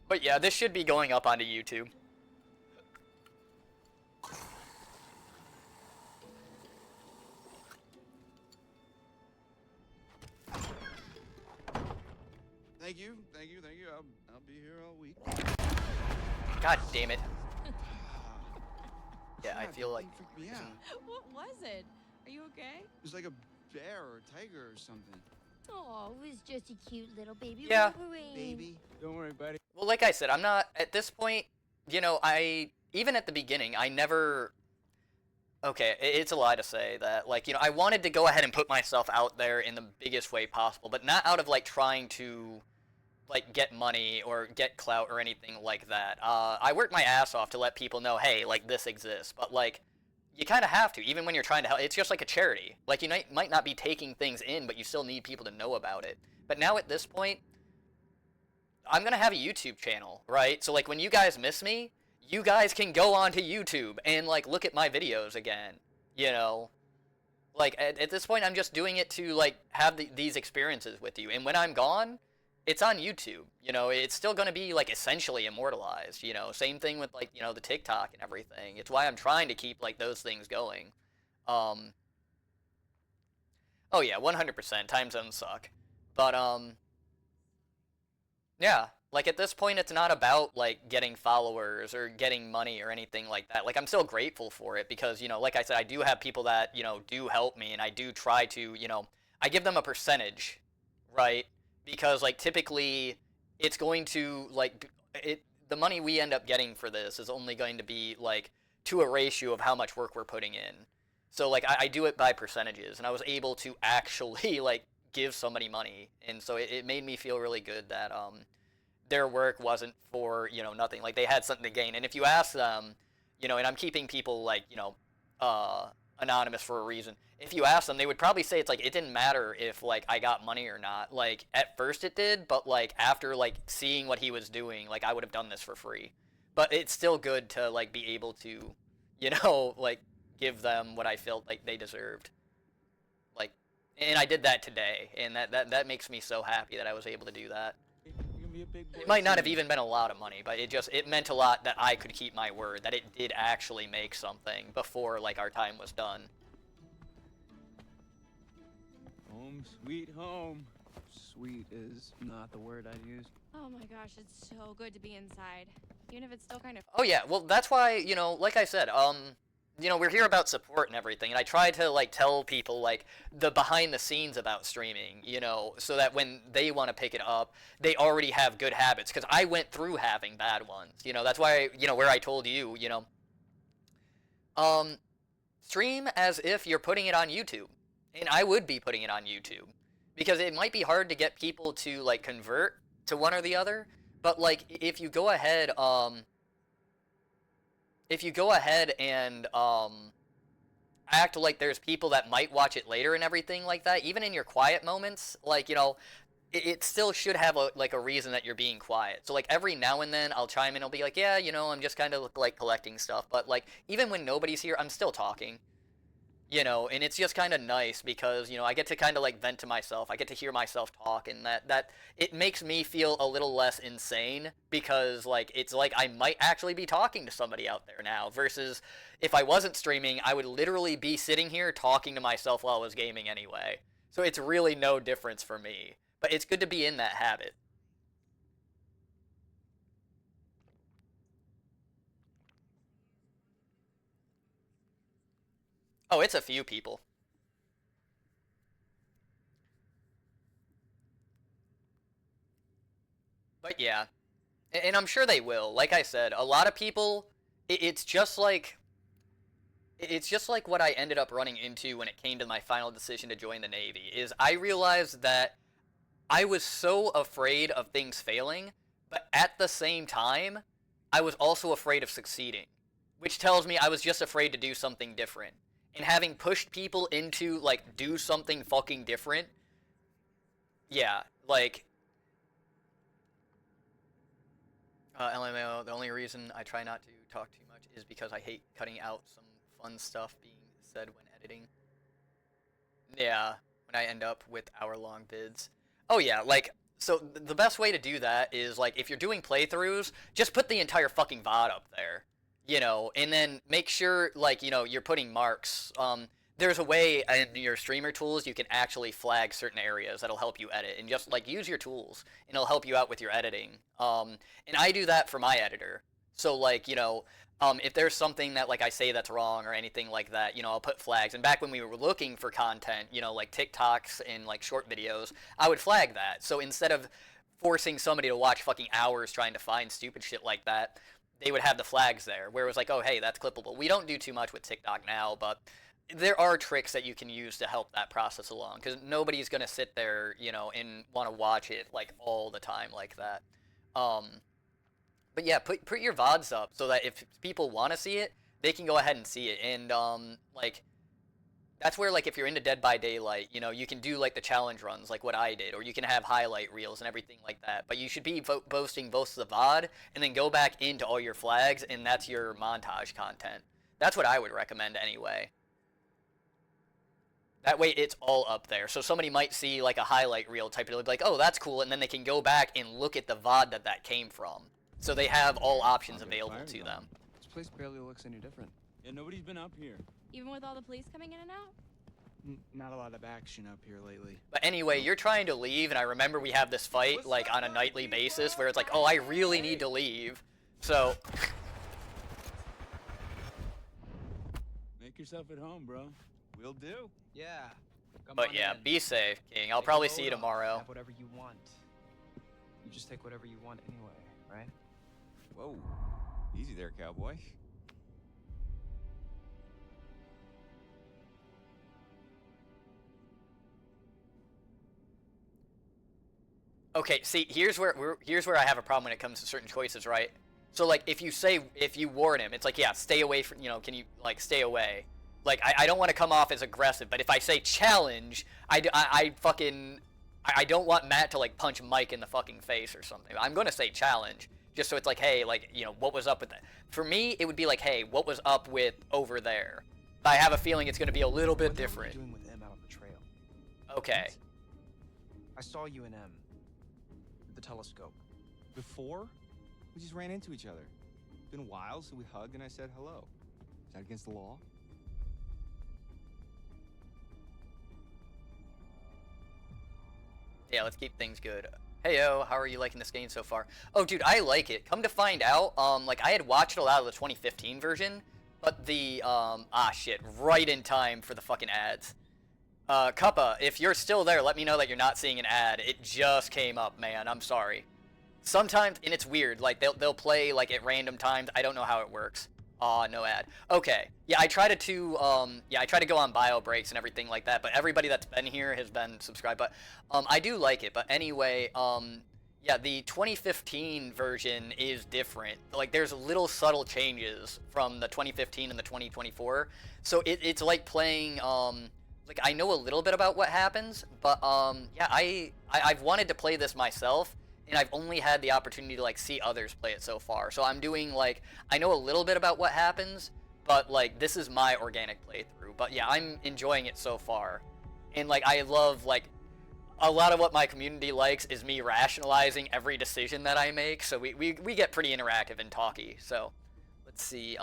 But yeah, this should be going up onto YouTube. Thank you. I'll be here all week. God damn it. Yeah, I feel like... freaked me out. What was it? Are you okay? There's like a bear or tiger or something. Oh, it was just a cute little baby Yeah. Wolverine. Baby. Don't worry, buddy. Well, like I said, I'm not, at this point, you know, even at the beginning, I never, okay, it's a lie to say that, like, you know, I wanted to go ahead and put myself out there in the biggest way possible, but not out of, like, trying to, like, get money or get clout or anything like that. I worked my ass off to let people know, hey, like, this exists, but, like, you kind of have to, even when you're trying to help. It's just like a charity. Like, you might not be taking things in, but you still need people to know about it. But now at this point, I'm going to have a YouTube channel, right? So, like, when you guys miss me, you guys can go onto YouTube and, like, look at my videos again, you know? Like, at this point, I'm just doing it to, like, have these experiences with you. And when I'm gone, it's on YouTube, you know? It's still going to be, like, essentially immortalized, you know? Same thing with, like, you know, the TikTok and everything. It's why I'm trying to keep, like, those things going. Oh, yeah, 100%. Time zones suck. But, yeah, like, at this point, it's not about, like, getting followers or getting money or anything like that. Like, I'm still grateful for it because, you know, like I said, I do have people that, you know, do help me, and I do try to, you know, I give them a percentage, right? Because, like, typically, it's going to, like, the money we end up getting for this is only going to be, like, to a ratio of how much work we're putting in. So, like, I do it by percentages, and I was able to actually, like, give somebody money, and so it made me feel really good that their work wasn't for, you know, nothing. Like, they had something to gain. And if you ask them, you know, and I'm keeping people, like, you know, anonymous for a reason. If you ask them, they would probably say it's like it didn't matter if, like, I got money or not. Like, at first it did, but, like, after, like, seeing what he was doing, like, I would have done this for free. But it's still good to, like, be able to, you know, like, give them what I felt like they deserved. Like, and I did that today, and that makes me so happy that I was able to do that. Be a big boy It might not have soon. even been a lot of money, but it meant a lot that I could keep my word, that it did actually make something before, like, our time was done. Home, sweet home. Sweet is not the word I'd use. Oh my gosh, it's so good to be inside. Even if it's still kind of. Oh yeah, well, that's why, you know, like I said, you know, we're here about support and everything, and I try to, like, tell people, like, the behind the scenes about streaming, you know, so that when they want to pick it up, they already have good habits, because I went through having bad ones, you know, that's why, you know, where I told you, you know, stream as if you're putting it on YouTube, and I would be putting it on YouTube, because it might be hard to get people to, like, convert to one or the other, but, like, if you go ahead, and act like there's people that might watch it later and everything like that, even in your quiet moments, like, you know, it still should have a reason that you're being quiet. So, like, every now and then I'll chime in, I'll be like, yeah, you know, I'm just kind of, like, collecting stuff, but, like, even when nobody's here, I'm still talking, you know, and it's just kind of nice because, you know, I get to kind of, like, vent to myself, I get to hear myself talk, and that it makes me feel a little less insane because, like, it's like I might actually be talking to somebody out there now versus if I wasn't streaming, I would literally be sitting here talking to myself while I was gaming anyway. So it's really no difference for me, but it's good to be in that habit. Oh, it's a few people. But yeah, and I'm sure they will. Like I said, a lot of people, it's just like what I ended up running into when it came to my final decision to join the Navy, is I realized that I was so afraid of things failing, but at the same time, I was also afraid of succeeding, which tells me I was just afraid to do something different. And having pushed people into, like, do something fucking different, yeah, like, LMAO, the only reason I try not to talk too much is because I hate cutting out some fun stuff being said when editing. Yeah, when I end up with hour-long vids. Oh yeah, like, so the best way to do that is, like, if you're doing playthroughs, just put the entire fucking VOD up there, you know, and then make sure, like, you know, you're putting marks. There's a way in your streamer tools you can actually flag certain areas that'll help you edit, and just, like, use your tools, and it'll help you out with your editing. And I do that for my editor. So like, you know, if there's something that like I say that's wrong or anything like that, you know, I'll put flags. And back when we were looking for content, you know, like TikToks and like short videos, I would flag that. So instead of forcing somebody to watch fucking hours trying to find stupid shit like that, they would have the flags there where it was like, oh, hey, that's clippable. We don't do too much with TikTok now, but there are tricks that you can use to help that process along because nobody's going to sit there, you know, and want to watch it like all the time like that. But yeah, put your VODs up so that if people want to see it, they can go ahead and see it. And like that's where like if you're into Dead by Daylight, you know, you can do like the challenge runs like what I did, or you can have highlight reels and everything like that. But you should be posting both the VOD and then go back into all your flags, and that's your montage content. That's what I would recommend anyway. That way it's all up there. So somebody might see like a highlight reel type of, like, oh, that's cool, and then they can go back and look at the VOD that came from. So they have all options available to them. This place barely looks any different. Yeah, nobody's been up here. Even with all the police coming in and out? Not a lot of action up here lately. But anyway, you're trying to leave, and I remember we have this fight like on a nightly basis where it's like, oh, I really need to leave. So Make yourself at home, bro. Will do. Yeah. but yeah, be safe, King. I'll probably see you tomorrow. Have whatever you want. You just take whatever you want anyway, right? Whoa. Easy there, cowboy. Okay, see, here's where I have a problem when it comes to certain choices, right? So like if you warn him, it's like, yeah, stay away from, you know, can you like stay away? Like I don't want to come off as aggressive, but if I say challenge, I don't want Matt to like punch Mike in the fucking face or something. I'm gonna say challenge, just so it's like, hey, like, you know, what was up with that? For me, it would be like, hey, what was up with over there? But I have a feeling it's gonna be a little bit different. What were you doing with M out on the trail? Okay. I saw you and M. With the telescope. Before, we just ran into each other. It's been a while, so we hugged and I said hello. Is that against the law? Yeah, let's keep things good. Heyo, how are you liking this game so far? Oh, dude, I like it. Come to find out, like, I had watched a lot of the 2015 version, but the, shit, right in time for the fucking ads. Cuppa, if you're still there, let me know that you're not seeing an ad. It just came up, man. I'm sorry. Sometimes, and it's weird, like, they'll play, like, at random times. I don't know how it works. Aw, no ad. Okay. Yeah, I try to go on bio breaks and everything like that, but everybody that's been here has been subscribed. But I do like it. But anyway, yeah, the 2015 version is different. Like, there's little subtle changes from the 2015 and the 2024. So it's like playing, like, I know a little bit about what happens, but yeah, I've wanted to play this myself. And I've only had the opportunity to, like, see others play it so far. So I'm doing, like, I know a little bit about what happens, but, like, this is my organic playthrough. But, yeah, I'm enjoying it so far. And, like, I love, like, a lot of what my community likes is me rationalizing every decision that I make. So we get pretty interactive and talky. So, let's see,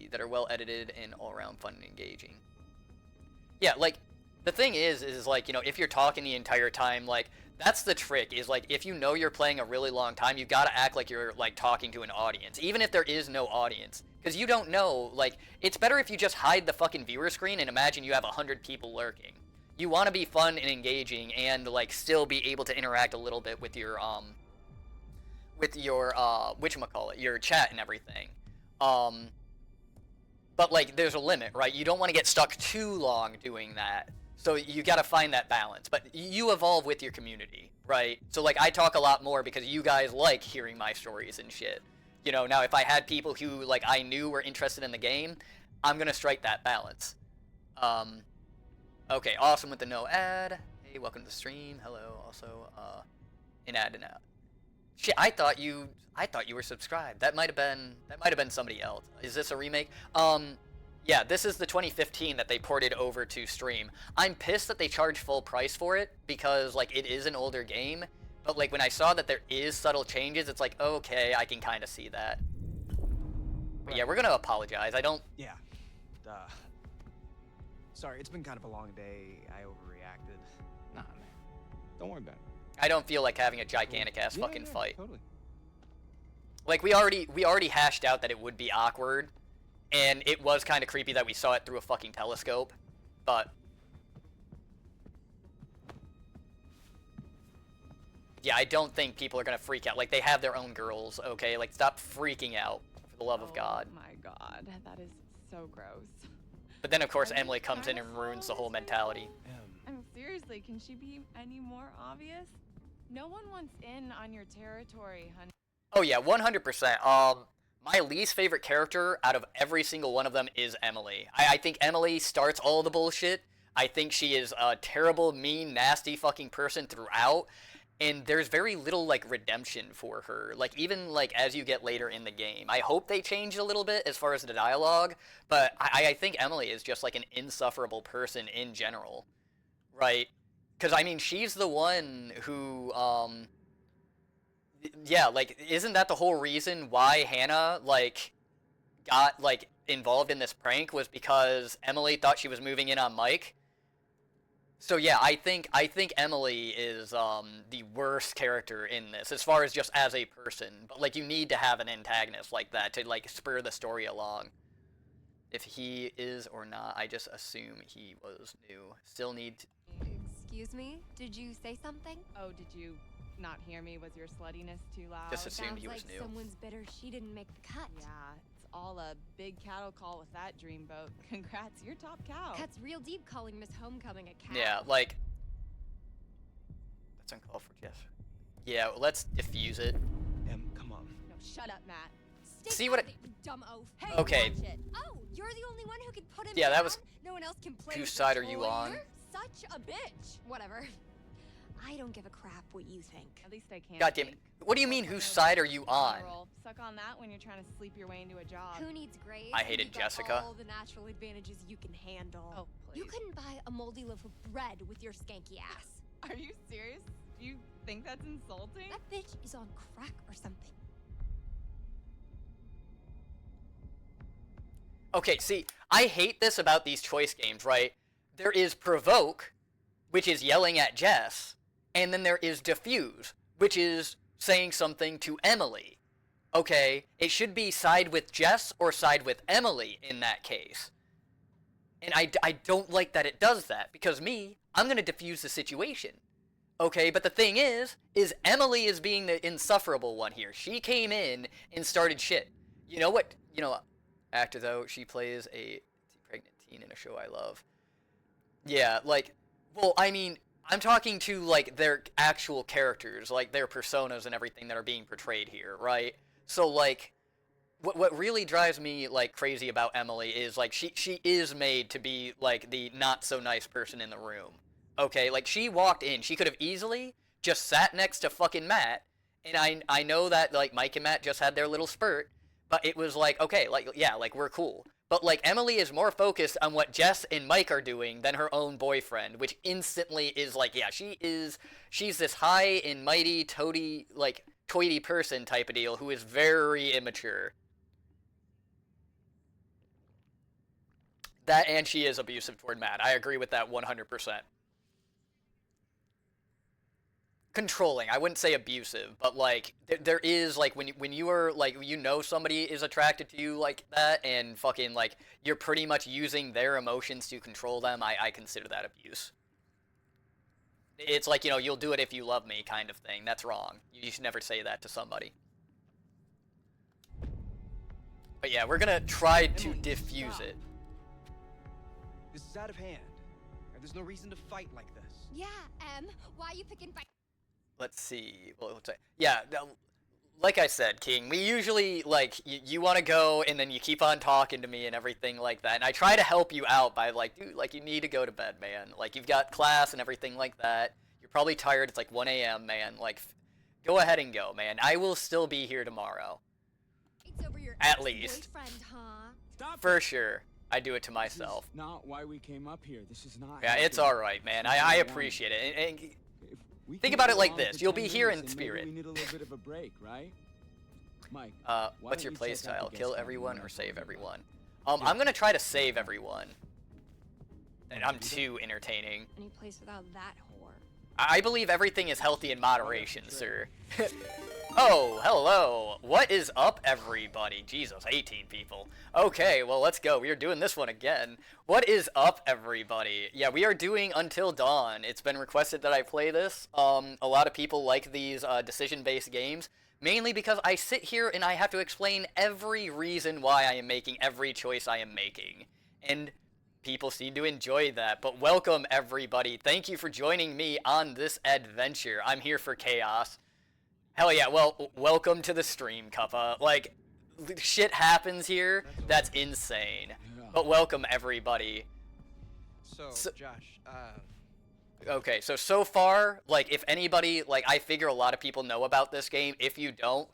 that are well edited and all around fun and engaging. Yeah, like, the thing is like, you know, if you're talking the entire time, like, that's the trick, is, like, if you know you're playing a really long time, you gotta act like you're, like, talking to an audience, even if there is no audience, because you don't know, like, it's better if you just hide the fucking viewer screen and imagine you have 100 people lurking. You want to be fun and engaging and, like, still be able to interact a little bit with your, whatchamacallit, your chat and everything. But, like, there's a limit, right? You don't want to get stuck too long doing that. So you got to find that balance. But you evolve with your community, right? So, like, I talk a lot more because you guys like hearing my stories and shit. You know, now if I had people who, like, I knew were interested in the game, I'm going to strike that balance. Okay, awesome with the no ad. Hey, welcome to the stream. Hello, also, an ad and out. Shit, I thought you were subscribed. That might have been somebody else. Is this a remake? Yeah, this is the 2015 that they ported over to stream. I'm pissed that they charge full price for it because, like, it is an older game. But, like, when I saw that there is subtle changes, it's like, okay, I can kind of see that. But yeah, we're gonna apologize. I don't. Yeah. Sorry, it's been kind of a long day. I overreacted. Nah, man. Don't worry about it. I don't feel like having a gigantic ass fucking fight. Totally. Like we already hashed out that it would be awkward, and it was kind of creepy that we saw it through a fucking telescope, but yeah, I don't think people are gonna freak out. Like, they have their own girls, okay? Like, stop freaking out, for the love of God. Oh my god, that is so gross. But then, of course, Emily comes in and ruins the whole mentality. I'm seriously, can she be any more obvious? No one wants in on your territory, honey. Oh yeah, 100%. My least favorite character out of every single one of them is Emily. I think Emily starts all the bullshit. I think she is a terrible, mean, nasty fucking person throughout. And there's very little, like, redemption for her. Like, even, like, as you get later in the game. I hope they change a little bit as far as the dialogue. But I think Emily is just, like, an insufferable person in general. Right? Because, I mean, she's the one who, yeah, like, isn't that the whole reason why Hannah, like, got, like, involved in this prank, was because Emily thought she was moving in on Mike? So yeah, I think Emily is the worst character in this, as far as just as a person. But, like, you need to have an antagonist like that to, like, spur the story along. If he is or not, I just assume he was new. Still need to... Excuse me? Did you say something? Oh, did you not hear me? Was your sluttiness too loud? Just assumed Sounds he was like new. someone's bitter she didn't make the cut. Yeah, it's all a big cattle call with that dreamboat. Congrats, you're top cow. Cuts real deep calling Miss Homecoming a cow. Yeah, like... That's uncalled for, Jess. Yeah, let's diffuse it. Come on. No, shut up, Matt. See what you dumb oaf. Hey, Okay. watch it. Oh, you're the only one who can put him Yeah, that down? was... No one else can play Whose with side the are you toy. on? You're such a bitch. Whatever. I don't give a crap what you think. At least I can't. God damn it. What do you mean, whose side are you on? Suck on that when you're trying to sleep your way into a job. Who needs grades? I hated You got Jessica. all the natural advantages you can handle. Oh, You please. couldn't buy a moldy loaf of bread with your skanky ass. Are you serious? You think that's insulting? That bitch is on crack or something. Okay, see, I hate this about these choice games, right? There is provoke, which is yelling at Jess, and then there is diffuse, which is saying something to Emily. Okay, it should be side with Jess or side with Emily in that case. And I don't like that it does that, because I'm going to diffuse the situation. Okay, but the thing is Emily is being the insufferable one here. She came in and started shit. You know what? Actor, though, she plays a pregnant teen in a show I love. Yeah, like, well, I mean, I'm talking to, like, their actual characters, like, their personas and everything that are being portrayed here, right? So, like, what really drives me, like, crazy about Emily is, like, she is made to be, like, the not-so-nice person in the room. Okay, like, she walked in, she could have easily just sat next to fucking Matt, and I know that, like, Mike and Matt just had their little spurt, but it was like, okay, like, yeah, like, we're cool. But, like, Emily is more focused on what Jess and Mike are doing than her own boyfriend, which instantly is like, yeah, she's this high and mighty, toady, like, toity person type of deal who is very immature. That, and she is abusive toward Matt. I agree with that 100%. Controlling. I wouldn't say abusive, but, like, there is, like, when you are, like, you know somebody is attracted to you like that, and fucking, like, you're pretty much using their emotions to control them, I consider that abuse. It's like, you'll do it if you love me kind of thing. That's wrong. You should never say that to somebody. But yeah, we're gonna try to diffuse it. This is out of hand. And there's no reason to fight like this. Yeah, why are you picking fight? Let's see. Well, yeah, like I said, King, we usually, like, you want to go, and then you keep on talking to me and everything like that. And I try to help you out by, like, dude, like, you need to go to bed, man. Like, you've got class and everything like that. You're probably tired. It's like 1 a.m., man. Like, go ahead and go, man. I will still be here tomorrow. It's over your At least. boyfriend, huh? Stop For it. sure. I do it to myself. This is not why we came up here. This is not. Yeah, it's alright, man. I appreciate it. And We think can about get it like along this. for You'll 10 be here in minutes and maybe spirit. We need a little bit of a break, right? Mike. What's your don't we check out playstyle? the guest Kill lobby everyone when or I save come everyone? Yeah. I'm gonna try to save everyone. And I'm too entertaining. Any place without that whore. I believe everything is healthy in moderation, sir. Oh, hello. What is up, everybody? Jesus, 18 people. Okay, well, let's go. We are doing this one again. What is up, everybody? Yeah, we are doing Until Dawn. It's been requested that I play this. A lot of people like these decision-based games, mainly because I sit here and I have to explain every reason why I am making every choice I am making. And people seem to enjoy that. But welcome, everybody. Thank you for joining me on this adventure. I'm here for chaos. Hell yeah, well, welcome to the stream, Cuppa. Like, shit happens here that's insane. But welcome, everybody. So Josh, Okay, so far, like, if anybody, like, I figure a lot of people know about this game. If you don't,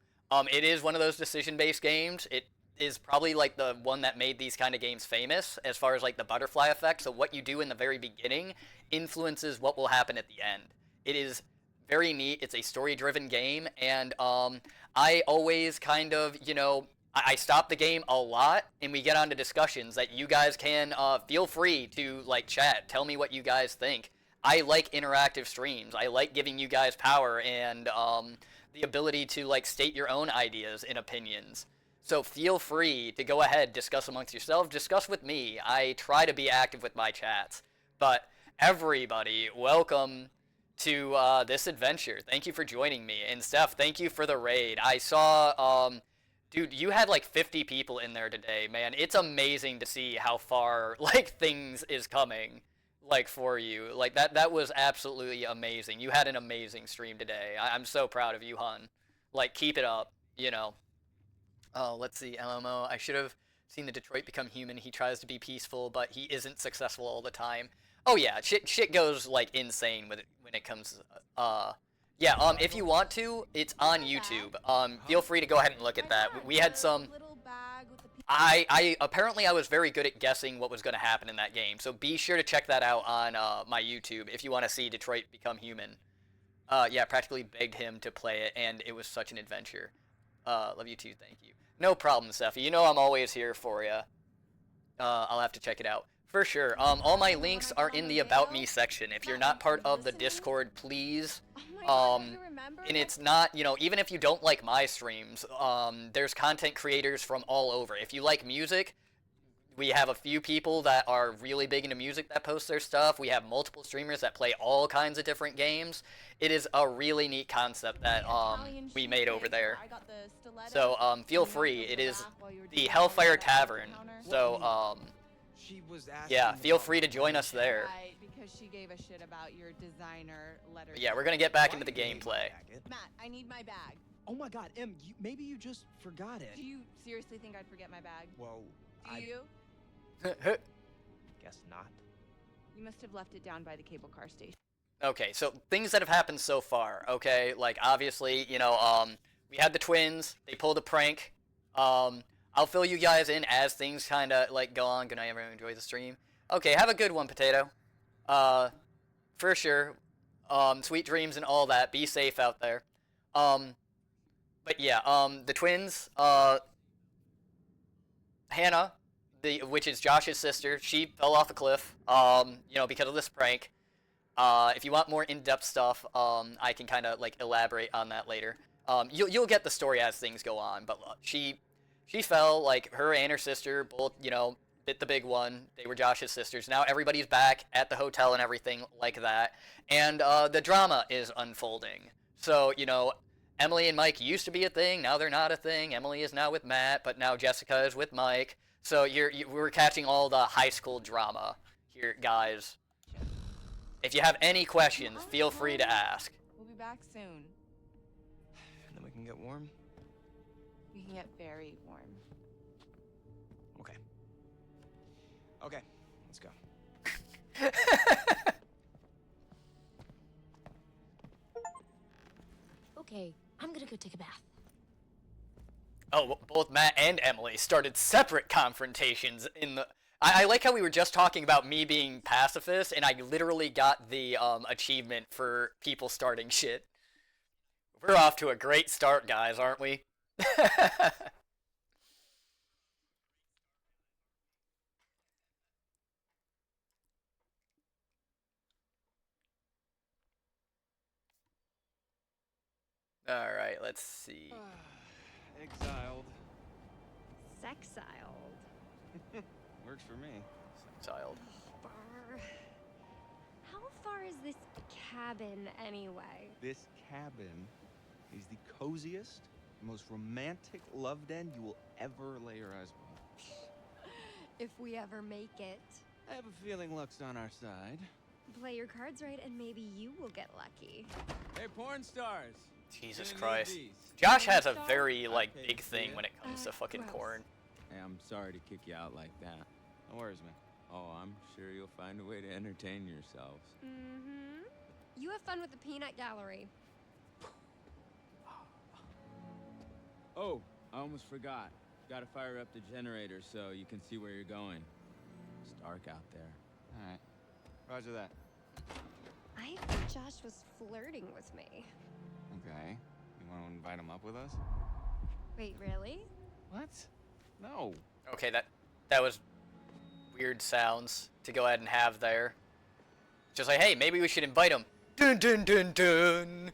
it is one of those decision-based games. It is probably, like, the one that made these kind of games famous, as far as, like, the butterfly effect. So what you do in the very beginning influences what will happen at the end. It is very neat. It's a story-driven game, and I always kind of, you know, I stop the game a lot, and we get on to discussions that you guys can feel free to, like, chat. Tell me what you guys think. I like interactive streams. I like giving you guys power and the ability to, like, state your own ideas and opinions. So feel free to go ahead, discuss amongst yourselves, discuss with me. I try to be active with my chats. But everybody, welcome to this adventure. Thank you for joining me. And Steph, thank you for the raid. I saw, dude, you had like 50 people in there today, man. It's amazing to see how far, like, things is coming, like, for you. Like, that was absolutely amazing. You had an amazing stream today. I'm so proud of you, hun. Like, keep it up, you know. Let's see, LMO. I should have seen the Detroit Become Human. He tries to be peaceful, but he isn't successful all the time. Oh yeah, shit goes, like, insane with it when it comes. Yeah. If you want to, it's on YouTube. Feel free to go ahead and look at that. We had some. I apparently I was very good at guessing what was going to happen in that game. So be sure to check that out on my YouTube if you want to see Detroit Become Human. Yeah, practically begged him to play it, and it was such an adventure. Love you too. Thank you. No problem, Steffi. You know I'm always here for you. I'll have to check it out. For sure. All my links are in the About Me section. If you're not part of the Discord, please. And it's not, you know, even if you don't like my streams, there's content creators from all over. If you like music, we have a few people that are really big into music that post their stuff. We have multiple streamers that play all kinds of different games. It is a really neat concept that we made over there. So feel free. It is the Hellfire Tavern. So yeah, feel free to join us there. Because she gave a shit about your designer letter. Yeah, we're gonna get back into the gameplay. Matt, I need my bag. Oh my God, Em, maybe you just forgot it. Do you seriously think I'd forget my bag? Well, Do you? Guess not. You must have left it down by the cable car station. Okay, so things that have happened so far, okay? Like, obviously, you know, we had the twins. They pulled a prank. I'll fill you guys in as things kind of, like, go on. Good night, everyone. Enjoy the stream. Okay, have a good one, Potato. For sure. Sweet dreams and all that. Be safe out there. But yeah, the twins, Hannah, which is Josh's sister, she fell off a cliff, you know, because of this prank. If you want more in-depth stuff, I can kind of, like, elaborate on that later. You'll get the story as things go on, but she fell, like, her and her sister both, you know, bit the big one. They were Josh's sisters. Now everybody's back at the hotel and everything like that, and the drama is unfolding. So, you know, Emily and Mike used to be a thing, now they're not a thing. Emily is now with Matt, but now Jessica is with Mike. So we're catching all the high school drama here, guys. If you have any questions, feel free to ask. We'll be back soon. And then we can get warm? We can get very warm. Okay. Okay, let's go. Okay, I'm gonna go take a bath. Oh, both Matt and Emily started separate confrontations in the... I like how we were just talking about me being pacifist, and I literally got the achievement for people starting shit. We're off to a great start, guys, aren't we? All right, let's see. Exiled. Sexiled. Works for me. Exiled. Far. How far is this cabin anyway? This cabin is the coziest, most romantic love den you will ever lay your eyes upon. If we ever make it. I have a feeling luck's on our side. Play your cards right and maybe you will get lucky. Hey, porn stars. Jesus Gonna Christ. need these. Josh has a very, like, big thing when it comes to fucking gross. porn. Hey, I'm sorry to kick you out like that. No worries, man. Oh, I'm sure you'll find a way to entertain yourselves. Mm-hmm. You have fun with the peanut gallery. Oh, I almost forgot. Gotta fire up the generator so you can see where you're going. It's dark out there. All right. Roger that. I think Josh was flirting with me. Okay. You want to invite him up with us? Wait, really? What? No. Okay, that was weird sounds to go ahead and have there. Just like, hey, maybe we should invite him. Dun dun dun dun.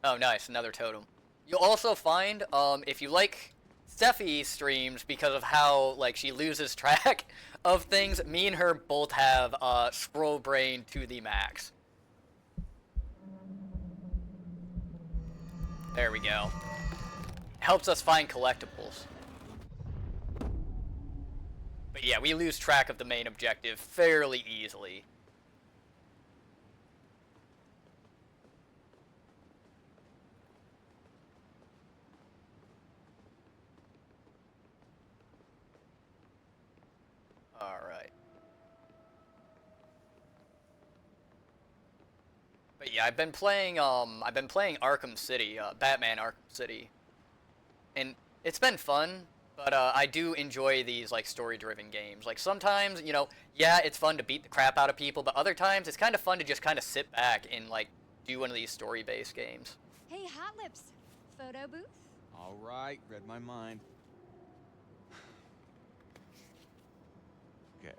Oh, nice, another totem. You'll also find, if you like Steffi streams because of how, like, she loses track of things, me and her both have, scroll brain to the max. There we go. Helps us find collectibles. But yeah, we lose track of the main objective fairly easily. Alright. But yeah, I've been playing Arkham City, Batman Arkham City. And it's been fun, but I do enjoy these, like, story-driven games. Like, sometimes, you know, yeah, it's fun to beat the crap out of people, but other times it's kind of fun to just kind of sit back and, like, do one of these story-based games. Hey, Hot Lips. Photo booth? All right. Read my mind. Okay.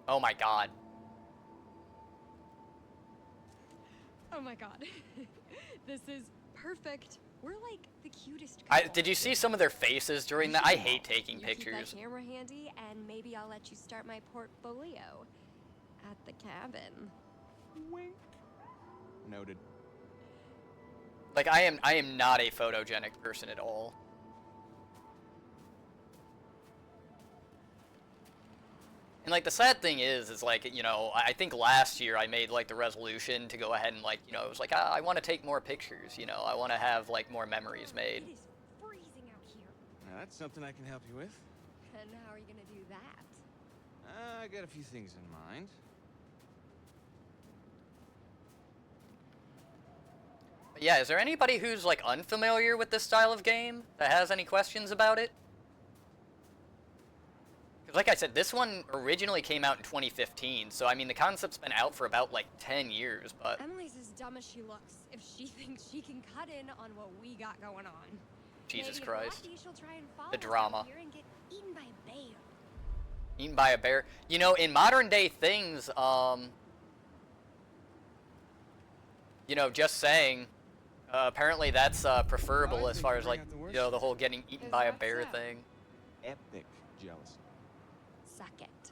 Oh my god. Oh my god. This is perfect. We're like the cutest Did you see some of their faces during that? I hate taking you pictures. Keep that camera handy, and maybe I'll let you start my portfolio at the cabin. Wink. Noted. Like, I am not a photogenic person at all. And, like, the sad thing is like, you know, I think last year I made, like, the resolution to go ahead and, like, you know, it was like, I want to take more pictures, you know, I want to have, like, more memories made. It is freezing out here. Now, that's something I can help you with. And how are you gonna do that? I got a few things in mind. But yeah, is there anybody who's, like, unfamiliar with this style of game that has any questions about it? Like I said, this one originally came out in 2015, so I mean the concept's been out for about like 10 years, but Emily's as dumb as she looks if she thinks she can cut in on what we got going on. Jesus Maybe Christ. If lucky, she'll try and follow The us drama. out here and get eaten by a bear. Eaten by a bear. You know, in modern day things, you know, just saying, apparently that's preferable as far as like, you know, the whole getting eaten by a bear thing. Epic jealousy. Suck it.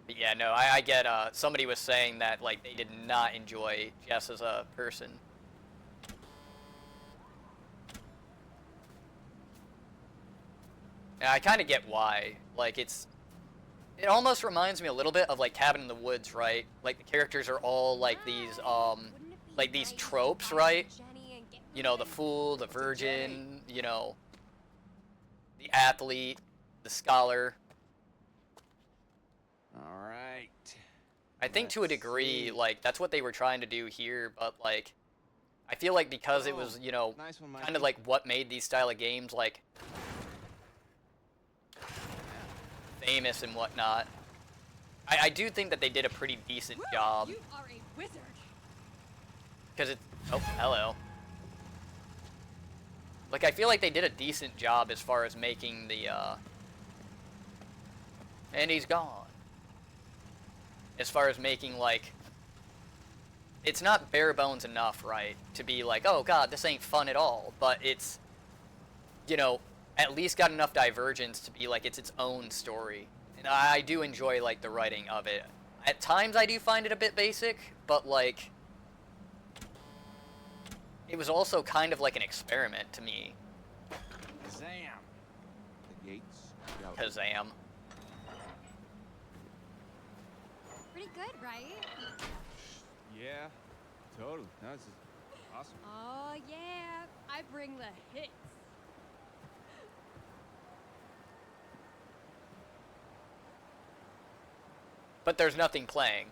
But yeah, no, I get, somebody was saying that, like, they did not enjoy Jess as a person. And I kind of get why. Like, it almost reminds me a little bit of, like, Cabin in the Woods, right? Like, the characters are all, like, these tropes, right? You know, the fool, the virgin, you know, the athlete, the scholar. All right. I think to a degree, like, that's what they were trying to do here, but, like, I feel like because it was, you know, Nice one, kind of like what made these style of games, like, famous and whatnot. I do think that they did a pretty decent job. You are a wizard. Because it's... Oh, hello. Like, I feel like they did a decent job as far as making the, and he's gone. As far as making, like, it's not bare bones enough, right, to be like, oh god, this ain't fun at all, but it's, you know, at least got enough divergence to be like, it's its own story. And I do enjoy, like, the writing of it. At times I do find it a bit basic, but, like, it was also kind of like an experiment to me. Kazam! The gates. Kazam. Pretty good, right? Yeah, totally. No, this is awesome. Oh, yeah. I bring the hits. But there's nothing playing.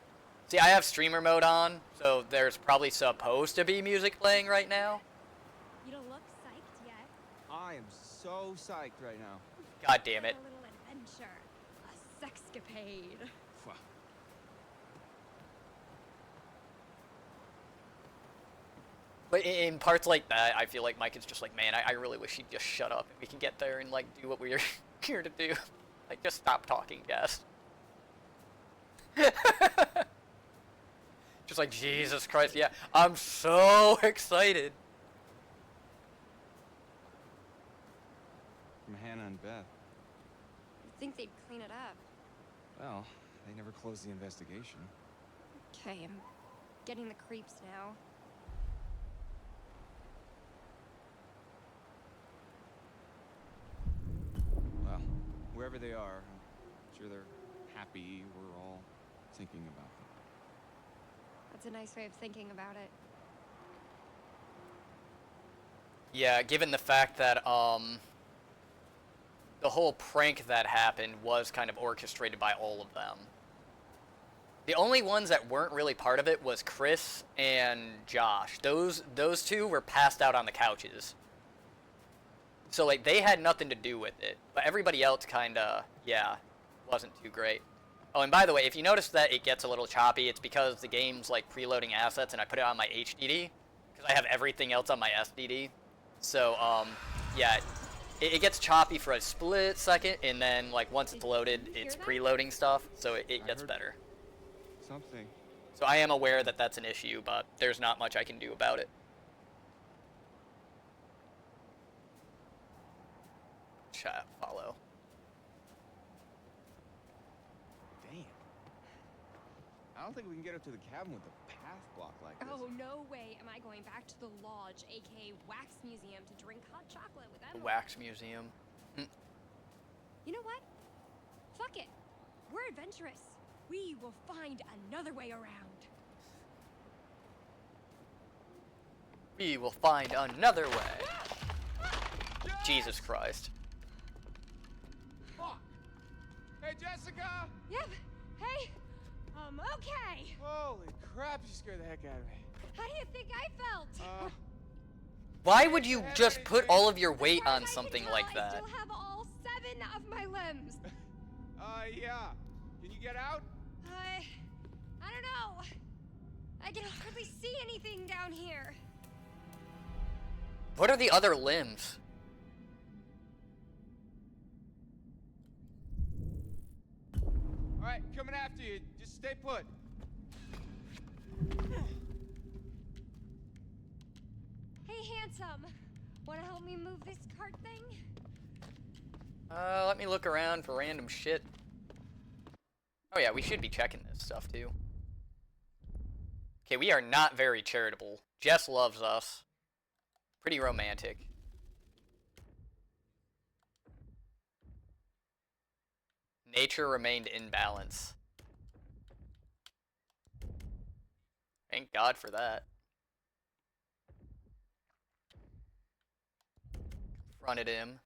See, I have streamer mode on, so there's probably supposed to be music playing right now. You don't look psyched yet. I am so psyched right now. God damn it. A little adventure. A sexcapade. Fuck. But in parts like that, I feel like Mike is just like, man, I really wish he'd just shut up and we can get there and, like, do what we're here to do. Like, just stop talking, Jess. Just like, Jesus Christ, yeah, I'm so excited. From Hannah and Beth. You'd think they'd clean it up. Well, they never closed the investigation. Okay, I'm getting the creeps now. Well, wherever they are, I'm sure they're happy we're all thinking about them. That's a nice way of thinking about it. Yeah, given the fact that, the whole prank that happened was kind of orchestrated by all of them. The only ones that weren't really part of it was Chris and Josh. Those two were passed out on the couches. So, like, they had nothing to do with it. But everybody else kinda, yeah, wasn't too great. Oh, and by the way, if you notice that it gets a little choppy, it's because the game's, like, preloading assets and I put it on my HDD. Because I have everything else on my SDD. So, yeah, it gets choppy for a split second, and then, like, once it's loaded, it's preloading stuff, so it gets better. Something. So I am aware that that's an issue, but there's not much I can do about it. Chat, follow. Damn. I don't think we can get up to the cabin with a path block like this. Oh, no way am I going back to the lodge, aka Wax Museum, to drink hot chocolate with The Emma. Wax Museum. You know what? Fuck it. We're adventurous. We will find another way around. We will find another way. Jesus Christ. Fuck! Hey, Jessica! Yep. Hey. Okay. Holy crap, you scared the heck out of me. How do you think I felt? Why would you just put all of your weight on something like I that? still have all 7 of my limbs. Yeah. Can you get out? I don't know. I can hardly see anything down here. What are the other limbs? All right, coming after you. Just stay put. Hey, handsome. Want to help me move this cart thing? Let me look around for random shit. Oh yeah, we should be checking this stuff too. Okay, we are not very charitable. Jess loves us. Pretty romantic. Nature remained in balance. Thank God for that. Confronted him.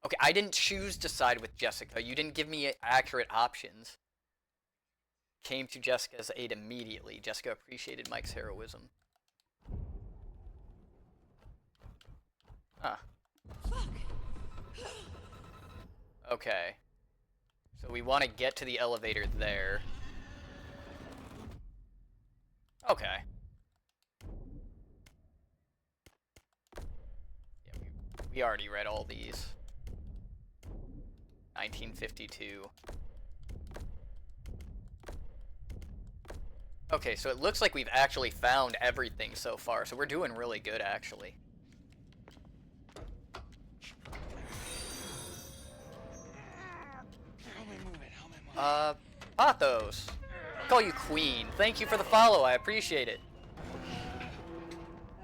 Okay, I didn't choose to side with Jessica. You didn't give me accurate options. Came to Jessica's aid immediately. Jessica appreciated Mike's heroism. Huh. Okay. So we want to get to the elevator there. Okay. We already read all these. 1952. Okay, so it looks like we've actually found everything so far, so we're doing really good, actually. Pathos. I call you Queen. Thank you for the follow, I appreciate it.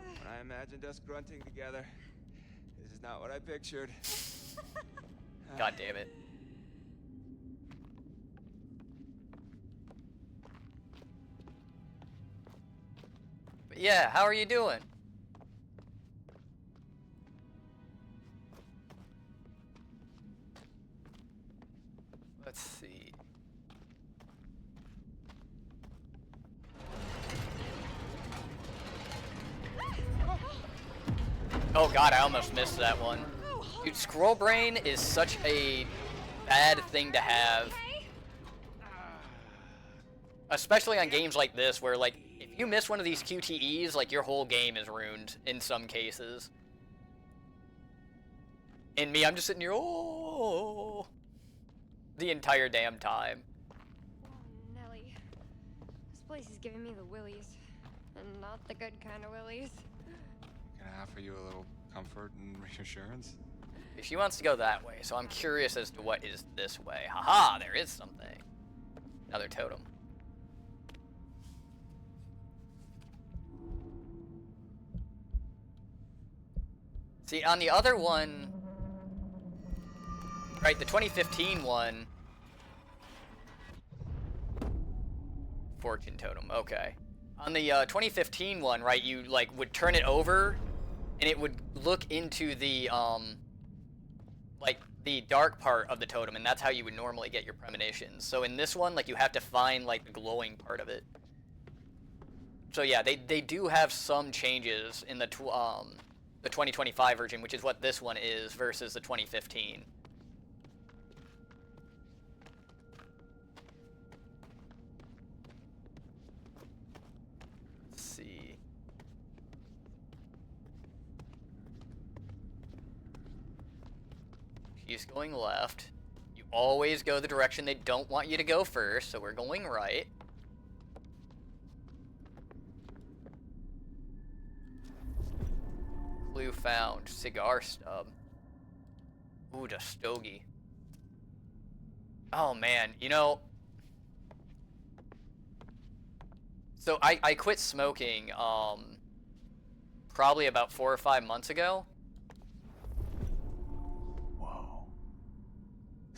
When I imagined us grunting together, this is not what I pictured. God damn it. But yeah, how are you doing? Let's see. Oh god, I almost missed that one. Dude, scroll brain is such a bad thing to have. Especially on games like this, where, like, if you miss one of these QTEs, like, your whole game is ruined in some cases. And me, I'm just sitting here, oh, the entire damn time. Nelly, this place is giving me the willies. And not the good kind of willies. Can I offer you a little comfort and reassurance? She wants to go that way, so I'm curious as to what is this way. Haha, there is something. Another totem. See, on the other one, right, the 2015 one, fortune totem, okay. On the 2015 one, right, you, like, would turn it over, and it would look into the, like, the dark part of the totem, and that's how you would normally get your premonitions. So in this one, like, you have to find, like, the glowing part of it. So yeah, they do have some changes in the 2025 version, which is what this one is, versus the 2015. Let's see. She's going left. You always go the direction they don't want you to go first, so we're going right. Clue found. Cigar stub. Ooh, the stogie. Oh man, you know... So I quit smoking, probably about 4 or 5 months ago. Whoa.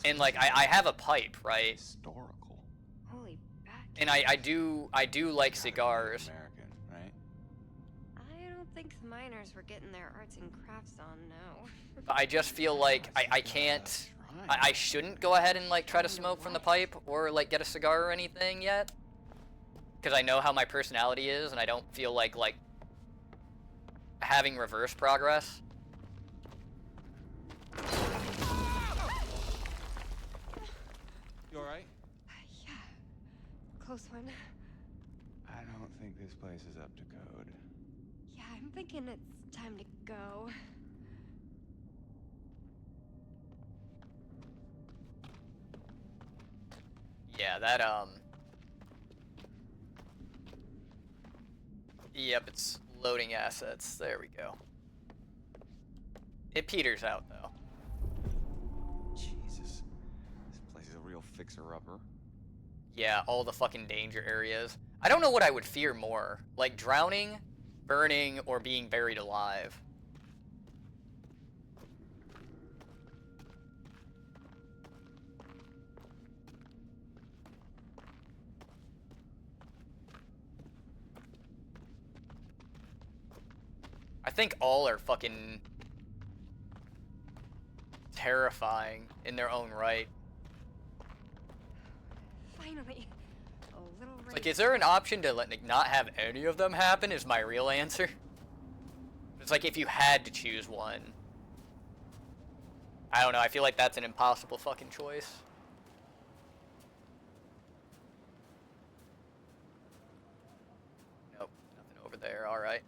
And like, I have a pipe, right? Historical. Holy bat. And I do like cigars. American, right? I don't think the miners were getting their arts and crafts on, no. But I just feel like I can't, I shouldn't go ahead and like try to smoke from the pipe or like get a cigar or anything yet. Because I know how my personality is and I don't feel like having reverse progress. You alright? Yeah. Close one. I don't think this place is up to code. Yeah, I'm thinking it's time to go. Yeah, that, Yep, it's loading assets. There we go. It peters out, though. Jesus. This place is a real fixer-upper. Yeah, all the fucking danger areas. I don't know what I would fear more. Like, drowning, burning, or being buried alive. I think all are fucking terrifying in their own right. Finally. A little It's like, is there an option to like not have any of them happen is my real answer. It's like if you had to choose one. I don't know, I feel like that's an impossible fucking choice. Nope, nothing over there, alright.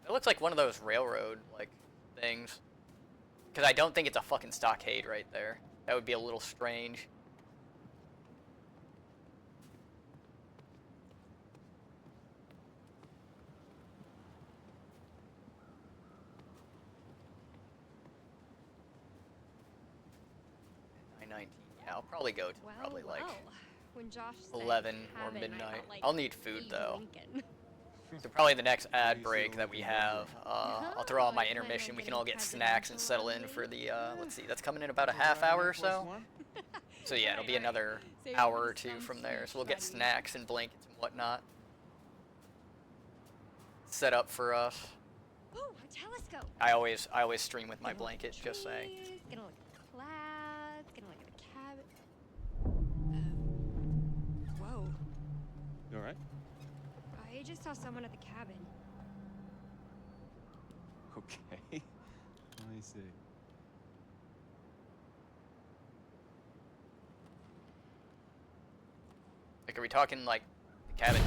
It looks like one of those railroad, like, things. Because I don't think it's a fucking stockade right there. That would be a little strange. Yeah, I'll probably go to probably like when Josh 11 or cabin, midnight. Like I'll need food though. Lincoln. So probably the next ad break that we have, I'll throw on my intermission. We can all get snacks and settle in for the, let's see, that's coming in about a half hour or so. So yeah, it'll be another hour or two from there. So we'll get snacks and blankets and whatnot set up for us. Ooh, a telescope. I always stream with my blanket, just saying. Gonna look at the clouds. Gonna look at the cabin. Whoa. You all right? I just saw someone at the cabin. Okay. I see. Like, are we talking like the cabin?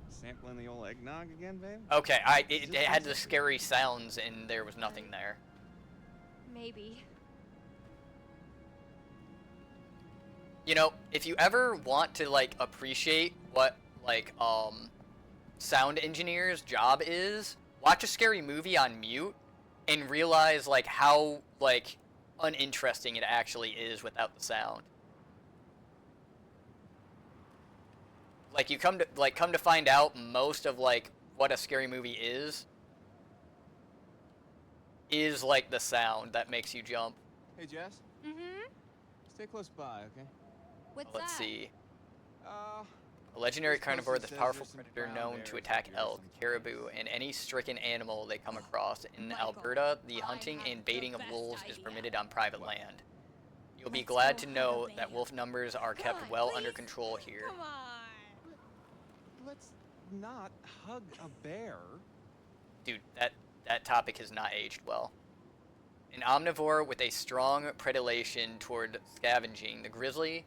Sampling the old eggnog again, babe? Okay, it had the scary sounds and there was nothing there. Maybe. You know, if you ever want to like appreciate what like sound engineer's job is, watch a scary movie on mute and realize like how like uninteresting it actually is without the sound. Like you come to find out most of like what a scary movie is like the sound that makes you jump. Hey Jess. Mm-hmm. Stay close by, okay? What's Let's that? see. A legendary this carnivore, poster this says powerful there's some predator found known areas to of attack yours elk, and caribou, and any stricken animal they come across. In Alberta, the hunting and baiting of wolves is permitted on private land. You'll be glad to know that wolf numbers are kept well under control here. Come on. Let's not hug a bear. Dude, that topic has not aged well. An omnivore with a strong predilation toward scavenging, the grizzly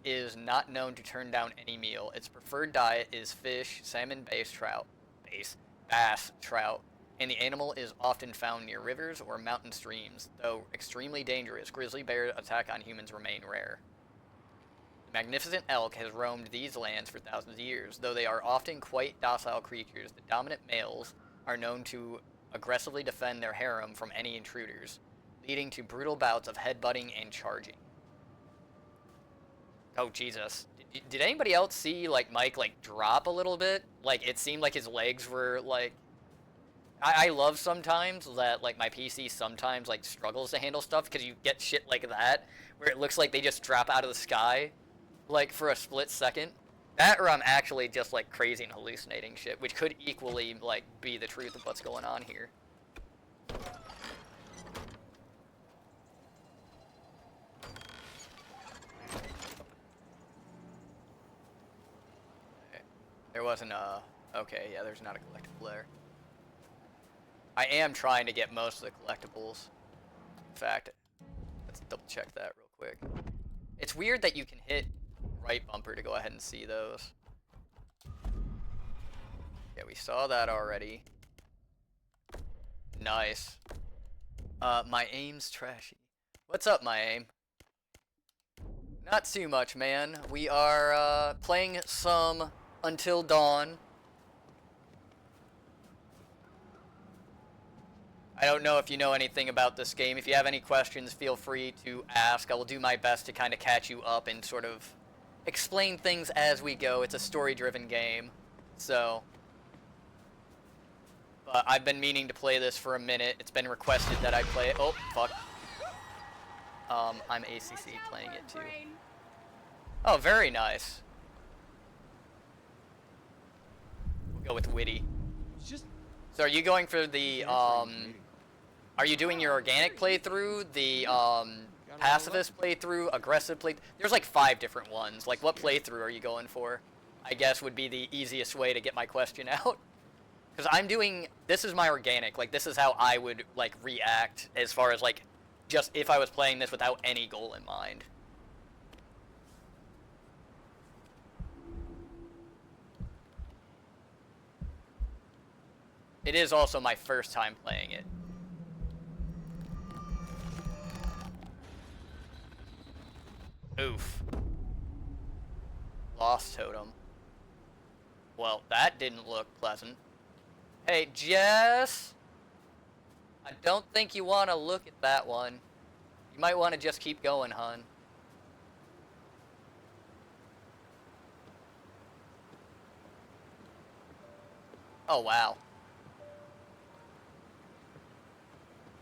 is not known to turn down any meal. Its preferred diet is fish, salmon, bass trout, and the animal is often found near rivers or mountain streams. Though extremely dangerous, grizzly bear attack on humans remain rare. The magnificent elk has roamed these lands for thousands of years. Though they are often quite docile creatures, the dominant males are known to aggressively defend their harem from any intruders, leading to brutal bouts of headbutting and charging. Oh, Jesus. Did anybody else see, like, Mike, like, drop a little bit? Like, it seemed like his legs were, like... I love sometimes that, like, my PC sometimes, like, struggles to handle stuff, because you get shit like that, where it looks like they just drop out of the sky, like, for a split second. That, or I'm actually just, like, crazy and hallucinating shit, which could equally, like, be the truth of what's going on here. There wasn't a... Okay, yeah, there's not a collectible there. I am trying to get most of the collectibles. In fact, let's double check that real quick. It's weird that you can hit right bumper to go ahead and see those. Yeah, we saw that already. Nice. My aim's trashy. What's up, my aim? Not too much, man. We are, playing some Until Dawn. I don't know if you know anything about this game. If you have any questions, feel free to ask. I will do my best to kind of catch you up and sort of explain things as we go. It's a story-driven game, so... But I've been meaning to play this for a minute. It's been requested that I play it. Oh, fuck. I'm ACC playing it too. Oh, very nice. We'll go with witty. So are you going for the, are you doing your organic playthrough, the, pacifist playthrough, aggressive playthrough? There's like 5 different ones. Like, what playthrough are you going for? I guess would be the easiest way to get my question out. Because I'm doing, this is my organic, like, this is how I would, like, react as far as, like, just if I was playing this without any goal in mind. It is also my first time playing it. Oof. Lost totem. Well, that didn't look pleasant. Hey, Jess! I don't think you want to look at that one. You might want to just keep going, hun. Oh, wow.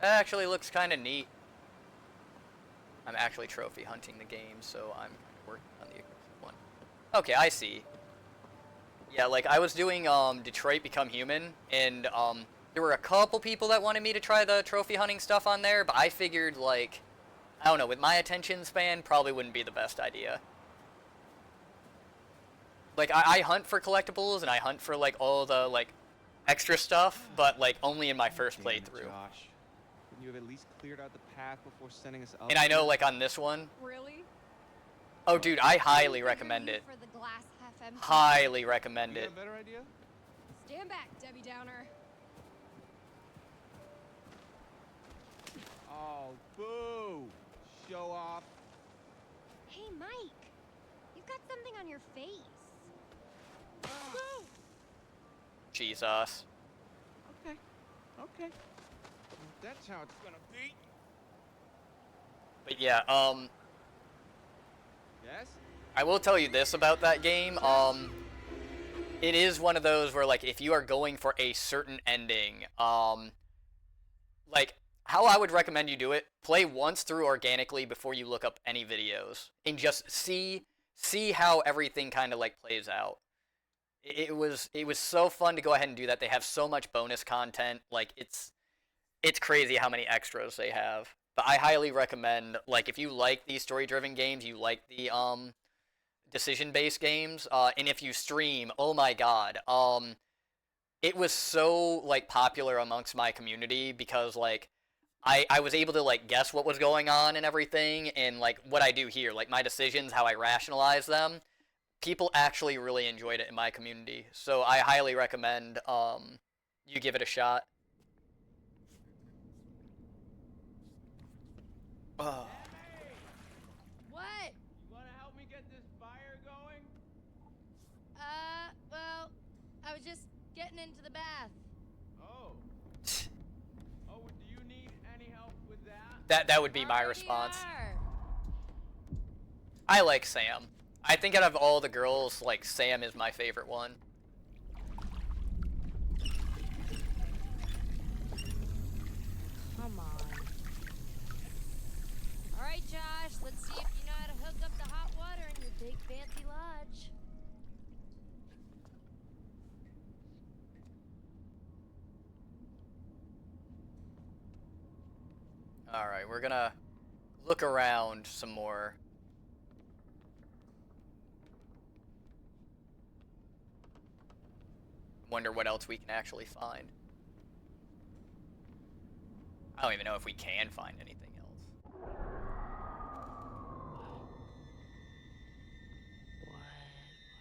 That actually looks kind of neat. I'm actually trophy hunting the game, so I'm working on the aggressive one. Okay, I see. Yeah, like, I was doing Detroit Become Human, and there were a couple people that wanted me to try the trophy hunting stuff on there, but I figured, like, I don't know, with my attention span, probably wouldn't be the best idea. Like, I hunt for collectibles, and I hunt for, like, all the, like, extra stuff, but, like, only in my first playthrough. Josh, couldn't you have at least cleared out the path before sending us up? And I know, like, on this one... Really? Oh, dude, I highly recommend it. For the glass half empty. Highly recommend it. You got a better idea? Stand back, Debbie Downer. Oh, boo! Show off. Hey, Mike. You've got something on your face. Jesus. Okay. Okay. That's how it's gonna be. But yeah, Yes? I will tell you this about that game, it is one of those where, like, if you are going for a certain ending, like, how I would recommend you do it, play once through organically before you look up any videos, and just see how everything kind of, like, plays out. It was so fun to go ahead and do that. They have so much bonus content, like, it's crazy how many extras they have. But I highly recommend, like, if you like these story-driven games, you like the, decision-based games, and if you stream, oh my god, it was so, like, popular amongst my community because, like, I was able to, like, guess what was going on and everything, and, like, what I do here, like, my decisions, how I rationalize them, people actually really enjoyed it in my community, so I highly recommend, you give it a shot. Oh. What? You wanna help me get this fire going? Well, I was just getting into the bath. Oh. Oh, do you need any help with that? That would be my Already response. are. I like Sam. I think out of all the girls, like, Sam is my favorite one. Come on. All right, Josh, let's see if you know how to hook up the hot water in your big fancy lodge. Alright, we're gonna look around some more. Wonder what else we can actually find. I don't even know if we can find anything else. What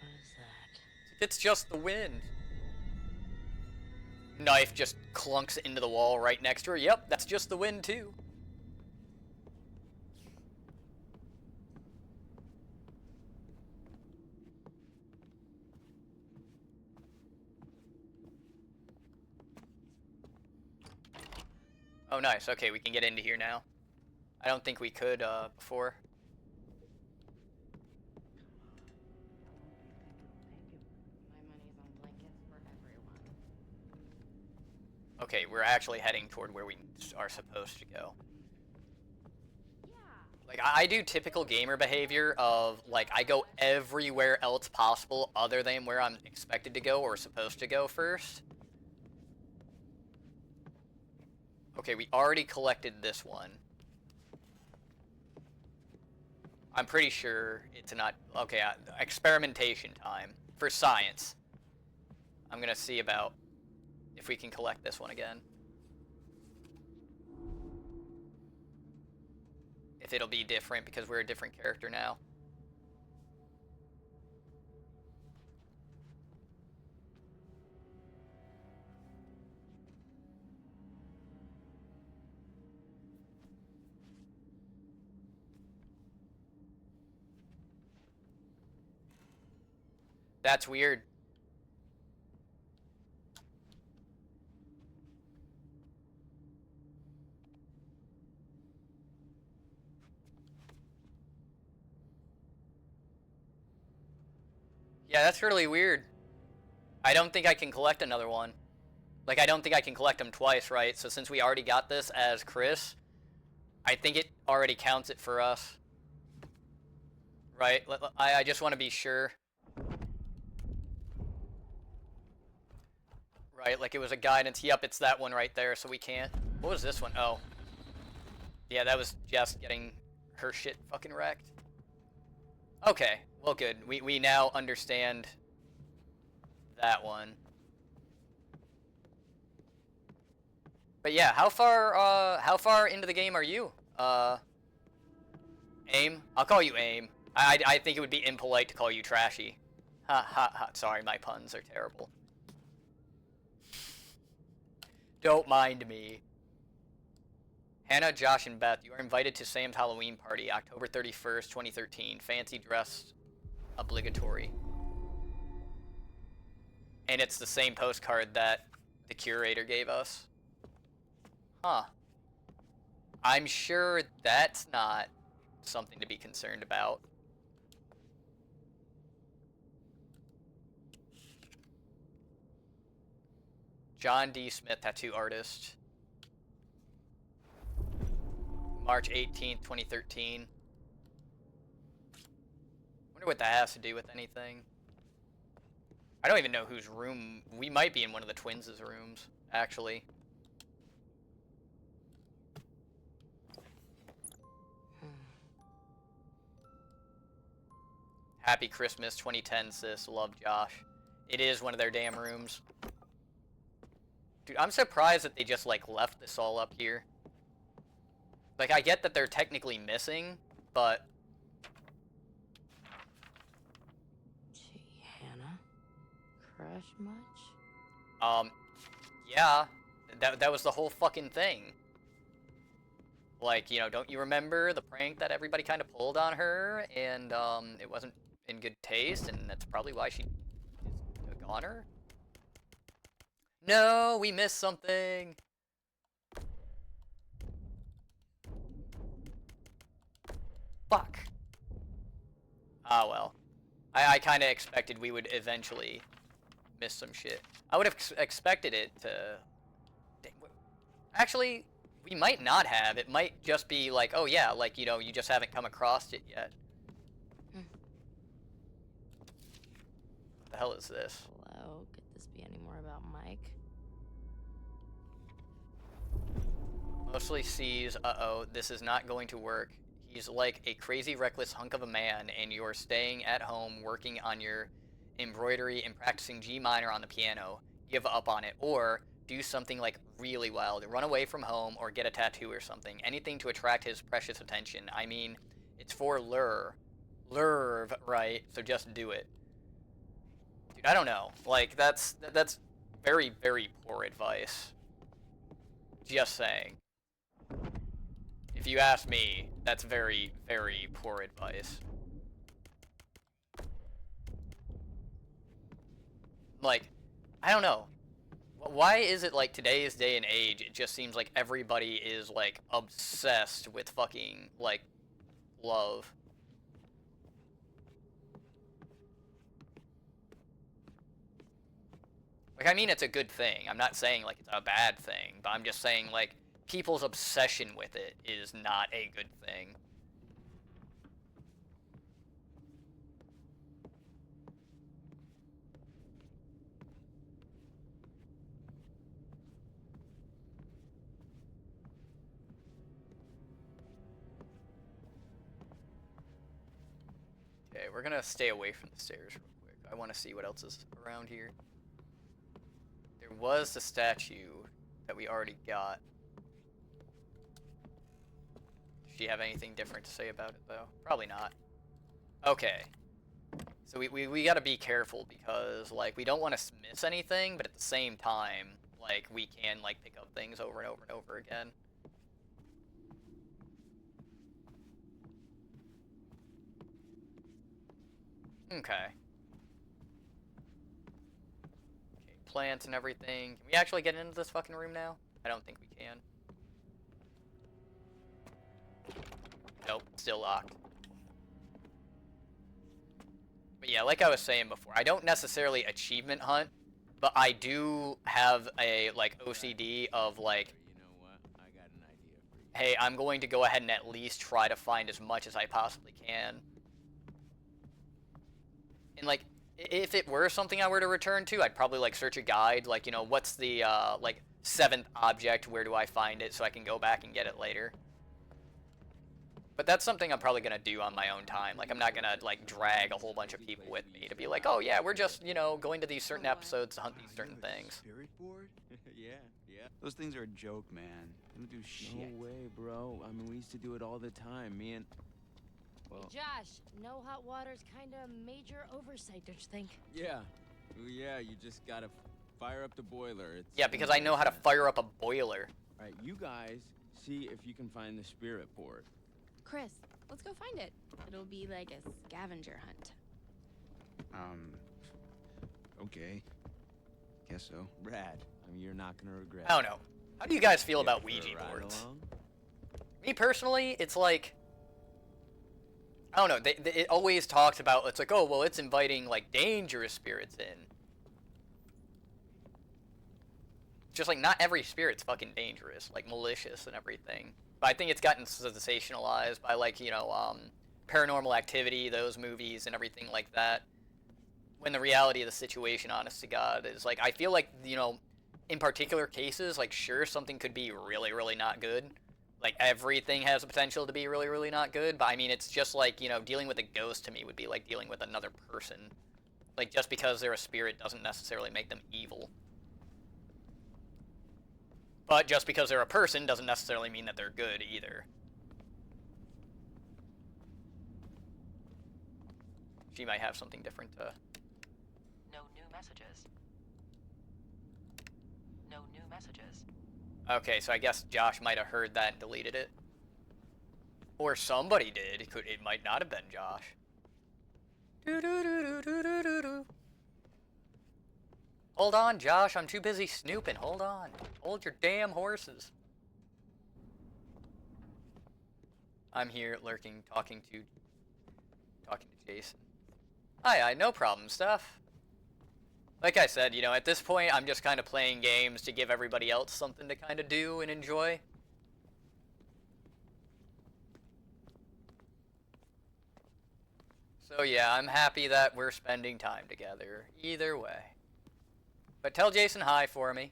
was that? It's just the wind. Knife just clunks into the wall right next to her. Yep, that's just the wind too. Oh, nice. Okay, we can get into here now. I don't think we could, before. My money's on blankets for everyone. Okay, we're actually heading toward where we are supposed to go. Like, I do typical gamer behavior of, like, I go everywhere else possible other than where I'm expected to go or supposed to go first. Okay, we already collected this one. I'm pretty sure it's not... Okay, experimentation time for science. I'm gonna see about if we can collect this one again. If it'll be different because we're a different character now. That's weird. Yeah, that's really weird. I don't think I can collect another one. Like, I don't think I can collect them twice, right? So since we already got this as Chris, I think it already counts it for us. Right? I just want to be sure. Right, like it was a guidance. Yep, it's that one right there, so we can't. What was this one? Oh. Yeah, that was Jess getting her shit fucking wrecked. Okay, well good. We now understand that one. But yeah, how far into the game are you? Aim? I'll call you Aim. I think it would be impolite to call you Trashy. Ha ha ha. Sorry, my puns are terrible. Don't mind me. Hannah, Josh, and Beth, you are invited to Sam's Halloween party, October 31st, 2013. Fancy dress obligatory. And it's the same postcard that the curator gave us. Huh. I'm sure that's not something to be concerned about. John D. Smith, tattoo artist. March 18th, 2013. Wonder what that has to do with anything. I don't even know whose room. We might be in one of the twins' rooms, actually. Happy Christmas 2010, sis. Love, Josh. It is one of their damn rooms. Dude, I'm surprised that they just, like, left this all up here. Like, I get that they're technically missing, but... Gee, Hannah? Crush much? Yeah. That was the whole fucking thing. Like, you know, don't you remember the prank that everybody kind of pulled on her, and, it wasn't in good taste, and that's probably why she is a goner? No, we missed something! Fuck! Ah, well. I kind of expected we would eventually miss some shit. I would have expected it to... Actually, we might not have. It might just be like, oh yeah, like, you know, you just haven't come across it yet. What the hell is this? Hello, could this be any more about Mike? Mostly sees, uh-oh, this is not going to work. He's like a crazy, reckless hunk of a man, and you're staying at home working on your embroidery and practicing G minor on the piano. Give up on it, or do something like really wild. Run away from home, or get a tattoo or something. Anything to attract his precious attention. I mean, it's for lure. Lurve, right? So just do it. Dude, I don't know. Like, that's very, very poor advice. Just saying. If you ask me, that's very, very poor advice. Like, I don't know. Why is it like today's day and age, it just seems like everybody is like obsessed with fucking, like, love. Like, I mean, it's a good thing. I'm not saying like it's a bad thing, but I'm just saying like people's obsession with it is not a good thing. Okay, we're gonna stay away from the stairs real quick. I want to see what else is around here. There was the statue that we already got. Does she have anything different to say about it, though? Probably not. Okay. So we gotta be careful because, like, we don't want to miss anything, but at the same time, like, we can, like, pick up things over and over and over again. Okay. plants and everything. Can we actually get into this fucking room now? I don't think we can. Nope, still locked. But yeah, like I was saying before, I don't necessarily achievement hunt, but I do have a, like, OCD of, like, hey, I'm going to go ahead and at least try to find as much as I possibly can. And, like, if it were something I were to return to, I'd probably, like, search a guide, like, you know, what's the, like, 7th object, where do I find it, so I can go back and get it later. But that's something I'm probably going to do on my own time. Like, I'm not going to, like, drag a whole bunch of people with me to be like, oh, yeah, we're just, you know, going to these certain episodes to hunt these certain things. Spirit board? yeah. Those things are a joke, man. They don't do shit. No way, bro. I mean, we used to do it all the time. Me and... Hey, Josh, no hot water's kind of major oversight, don't you think? Yeah. Well, yeah, you just gotta fire up the boiler. Yeah, because I know how to fire up a boiler. All right, you guys see if you can find the spirit board. Chris, let's go find it. It'll be like a scavenger hunt. Okay. Guess so. Rad. I mean, you're not gonna regret I don't know. How do you guys feel about Ouija boards? Me personally, it's like, I don't know, it always talks about, it's like, oh, well, it's inviting, like, dangerous spirits in. Just, like, not every spirit's fucking dangerous, like, malicious and everything. But I think it's gotten sensationalized by, like, you know, Paranormal Activity, those movies and everything like that. When the reality of the situation, honest to God, is, like, I feel like, you know, in particular cases, like, sure, something could be really, really not good. Like, everything has the potential to be really, really not good, but I mean, it's just like, you know, dealing with a ghost to me would be like dealing with another person. Like, just because they're a spirit doesn't necessarily make them evil. But just because they're a person doesn't necessarily mean that they're good either. She might have something different to... No new messages. No new messages. Okay, so I guess Josh might have heard that and deleted it. Or somebody did. It might not have been Josh. Hold on, Josh. I'm too busy snooping. Hold on. Hold your damn horses. I'm here lurking, talking to Jason. Hi, no problem, Steph. Like I said, you know, at this point, I'm just kind of playing games to give everybody else something to kind of do and enjoy. So yeah, I'm happy that we're spending time together, either way. But tell Jason hi for me.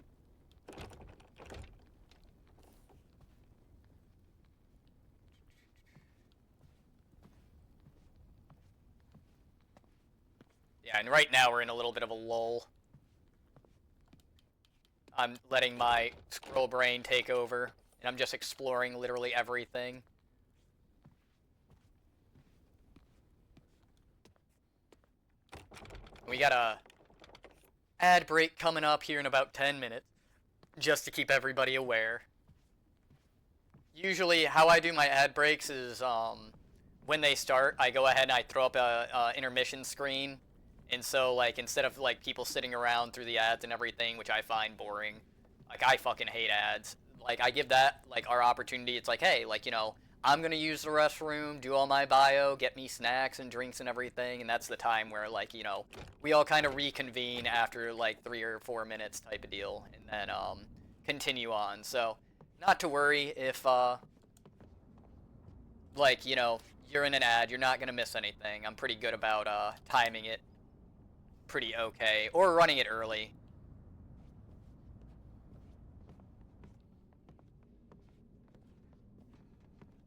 Yeah, and right now we're in a little bit of a lull. I'm letting my squirrel brain take over, and I'm just exploring literally everything. We got a ad break coming up here in about 10 minutes, just to keep everybody aware. Usually how I do my ad breaks is when they start, I go ahead and I throw up a intermission screen. And so, like, instead of, like, people sitting around through the ads and everything, which I find boring, like, I fucking hate ads. Like, I give that, like, our opportunity. It's like, hey, like, you know, I'm going to use the restroom, do all my bio, get me snacks and drinks and everything. And that's the time where, like, you know, we all kind of reconvene after, like, 3 or 4 minutes type of deal. And then continue on. So, not to worry if, like, you know, you're in an ad, you're not going to miss anything. I'm pretty good about timing it pretty okay, or running it early.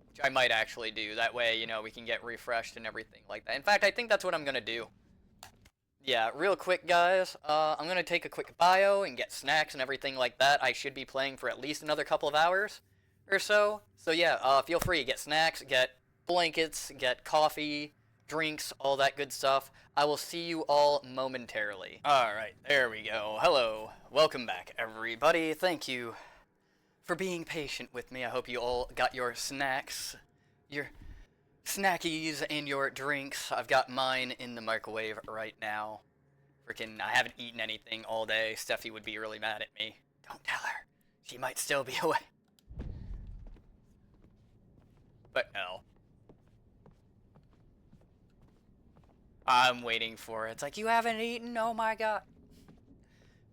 Which I might actually do. That way, you know, we can get refreshed and everything like that. In fact, I think that's what I'm gonna do. Yeah, real quick, guys. I'm gonna take a quick bio and get snacks and everything like that. I should be playing for at least another couple of hours or so. So yeah, feel free. Get snacks, get blankets, get coffee, drinks, all that good stuff. I will see you all momentarily. Alright, there we go. Hello. Welcome back, everybody. Thank you for being patient with me. I hope you all got your snacks, your snackies, and your drinks. I've got mine in the microwave right now. Freaking, I haven't eaten anything all day. Steffi would be really mad at me. Don't tell her. She might still be away. But no. I'm waiting for it. It's like, you haven't eaten? Oh my god.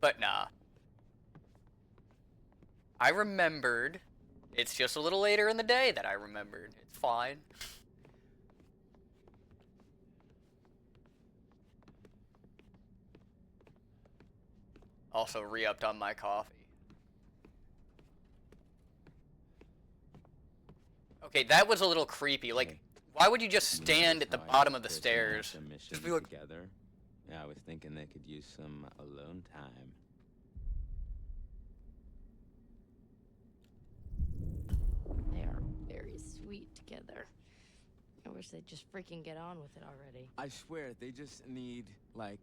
But nah. I remembered. It's just a little later in the day that I remembered. It's fine. Also re-upped on my coffee. Okay, that was a little creepy. Like, why would you just stand at the bottom of the stairs? Just be like, together. Yeah, I was thinking they could use some alone time. They are very sweet together. I wish they'd just freaking get on with it already. I swear, they just need, like,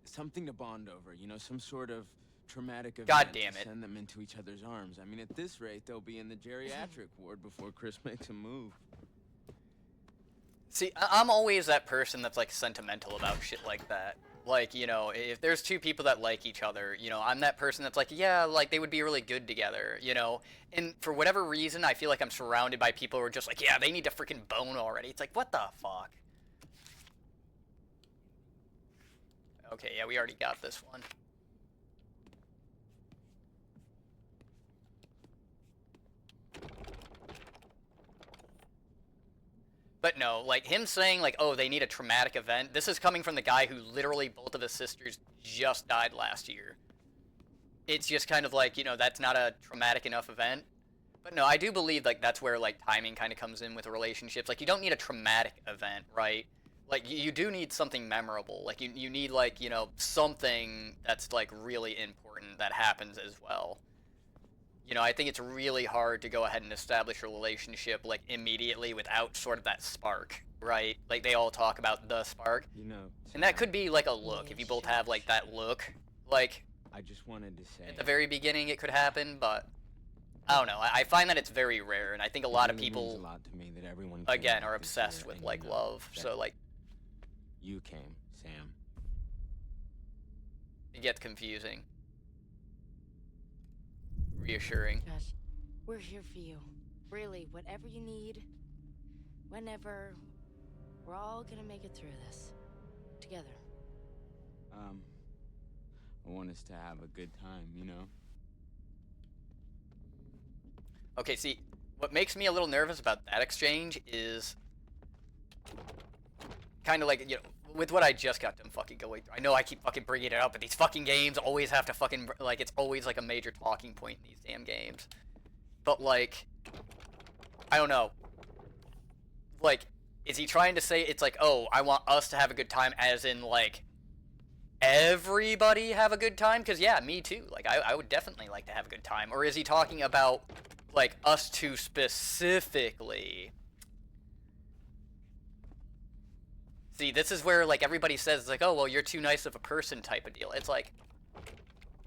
something to bond over, you know, some sort of traumatic event God damn to it. send them into each other's arms. I mean, at this rate, they'll be in the geriatric ward before Chris makes a move. See, I'm always that person that's, like, sentimental about shit like that. Like, you know, if there's two people that like each other, you know, I'm that person that's like, yeah, like, they would be really good together, you know? And for whatever reason, I feel like I'm surrounded by people who are just like, yeah, they need to freaking bone already. It's like, what the fuck? Okay, yeah, we already got this one. But no, like, him saying, like, oh, they need a traumatic event, this is coming from the guy who literally both of his sisters just died last year. It's just kind of like, you know, that's not a traumatic enough event. But no, I do believe, like, that's where, like, timing kind of comes in with relationships. Like, you don't need a traumatic event, right? Like, you do need something memorable. Like, you need, like, you know, something that's, like, really important that happens as well. You know, I think it's really hard to go ahead and establish a relationship, like, immediately without sort of that spark, right? Like, they all talk about the spark. You know, And that could be, like, a look, if you both have, like, that look. Like, I just wanted to say, at the very beginning it could happen, but I don't know. I find that it's very rare, and I think a lot of It really means people, a lot to me that everyone again, came are out this obsessed year with, and like, you know love. that So, like, you came, Sam. it gets confusing. Reassuring. Josh, we're here for you. Really, whatever you need, whenever, we're all gonna make it through this. Together. I want us to have a good time, you know? Okay, see, what makes me a little nervous about that exchange is kind of like, you know, with what I just got done fucking going through. I know I keep fucking bringing it up, but these fucking games always have to fucking, like, it's always, like, a major talking point in these damn games. But, like, I don't know. Like, is he trying to say it's like, oh, I want us to have a good time, as in, like, everybody have a good time? Because, yeah, me too. Like, I would definitely like to have a good time. Or is he talking about, like, us two specifically? See, this is where, like, everybody says, like, oh, well, you're too nice of a person type of deal. It's like,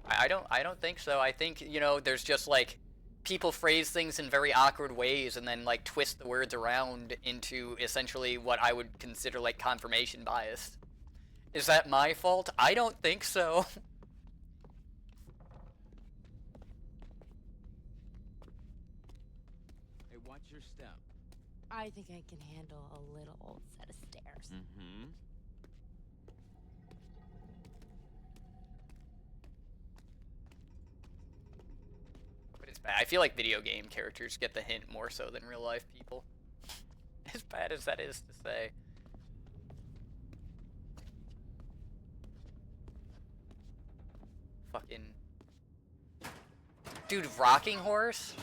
I don't think so. I think, you know, there's just, like, people phrase things in very awkward ways and then, like, twist the words around into essentially what I would consider, like, confirmation bias. Is that my fault? I don't think so. Hey, watch your step. I think I can handle a little old set of stairs. Mm-hmm. But it's bad. I feel like video game characters get the hint more so than real life people. As bad as that is to say. Fucking... Dude, Rocking Horse?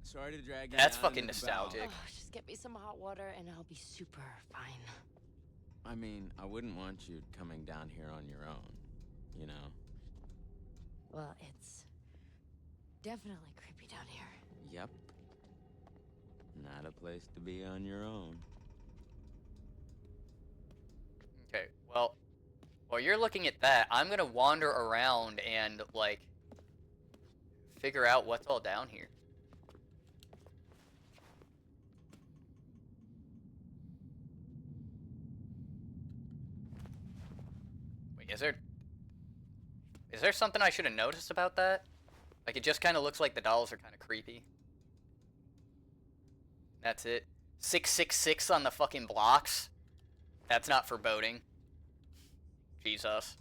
Sorry to drag you That's down fucking into the bowel. nostalgic. Oh, just get me some hot water and I'll be super fine. I mean, I wouldn't want you coming down here on your own, you know? Well, it's definitely creepy down here. Yep. Not a place to be on your own. Okay, well, while you're looking at that, I'm gonna wander around and, like, figure out what's all down here. Wait, is there something I should have noticed about that? Like, it just kind of looks like the dolls are kind of creepy. That's it. 666 on the fucking blocks. That's not foreboding. Jesus.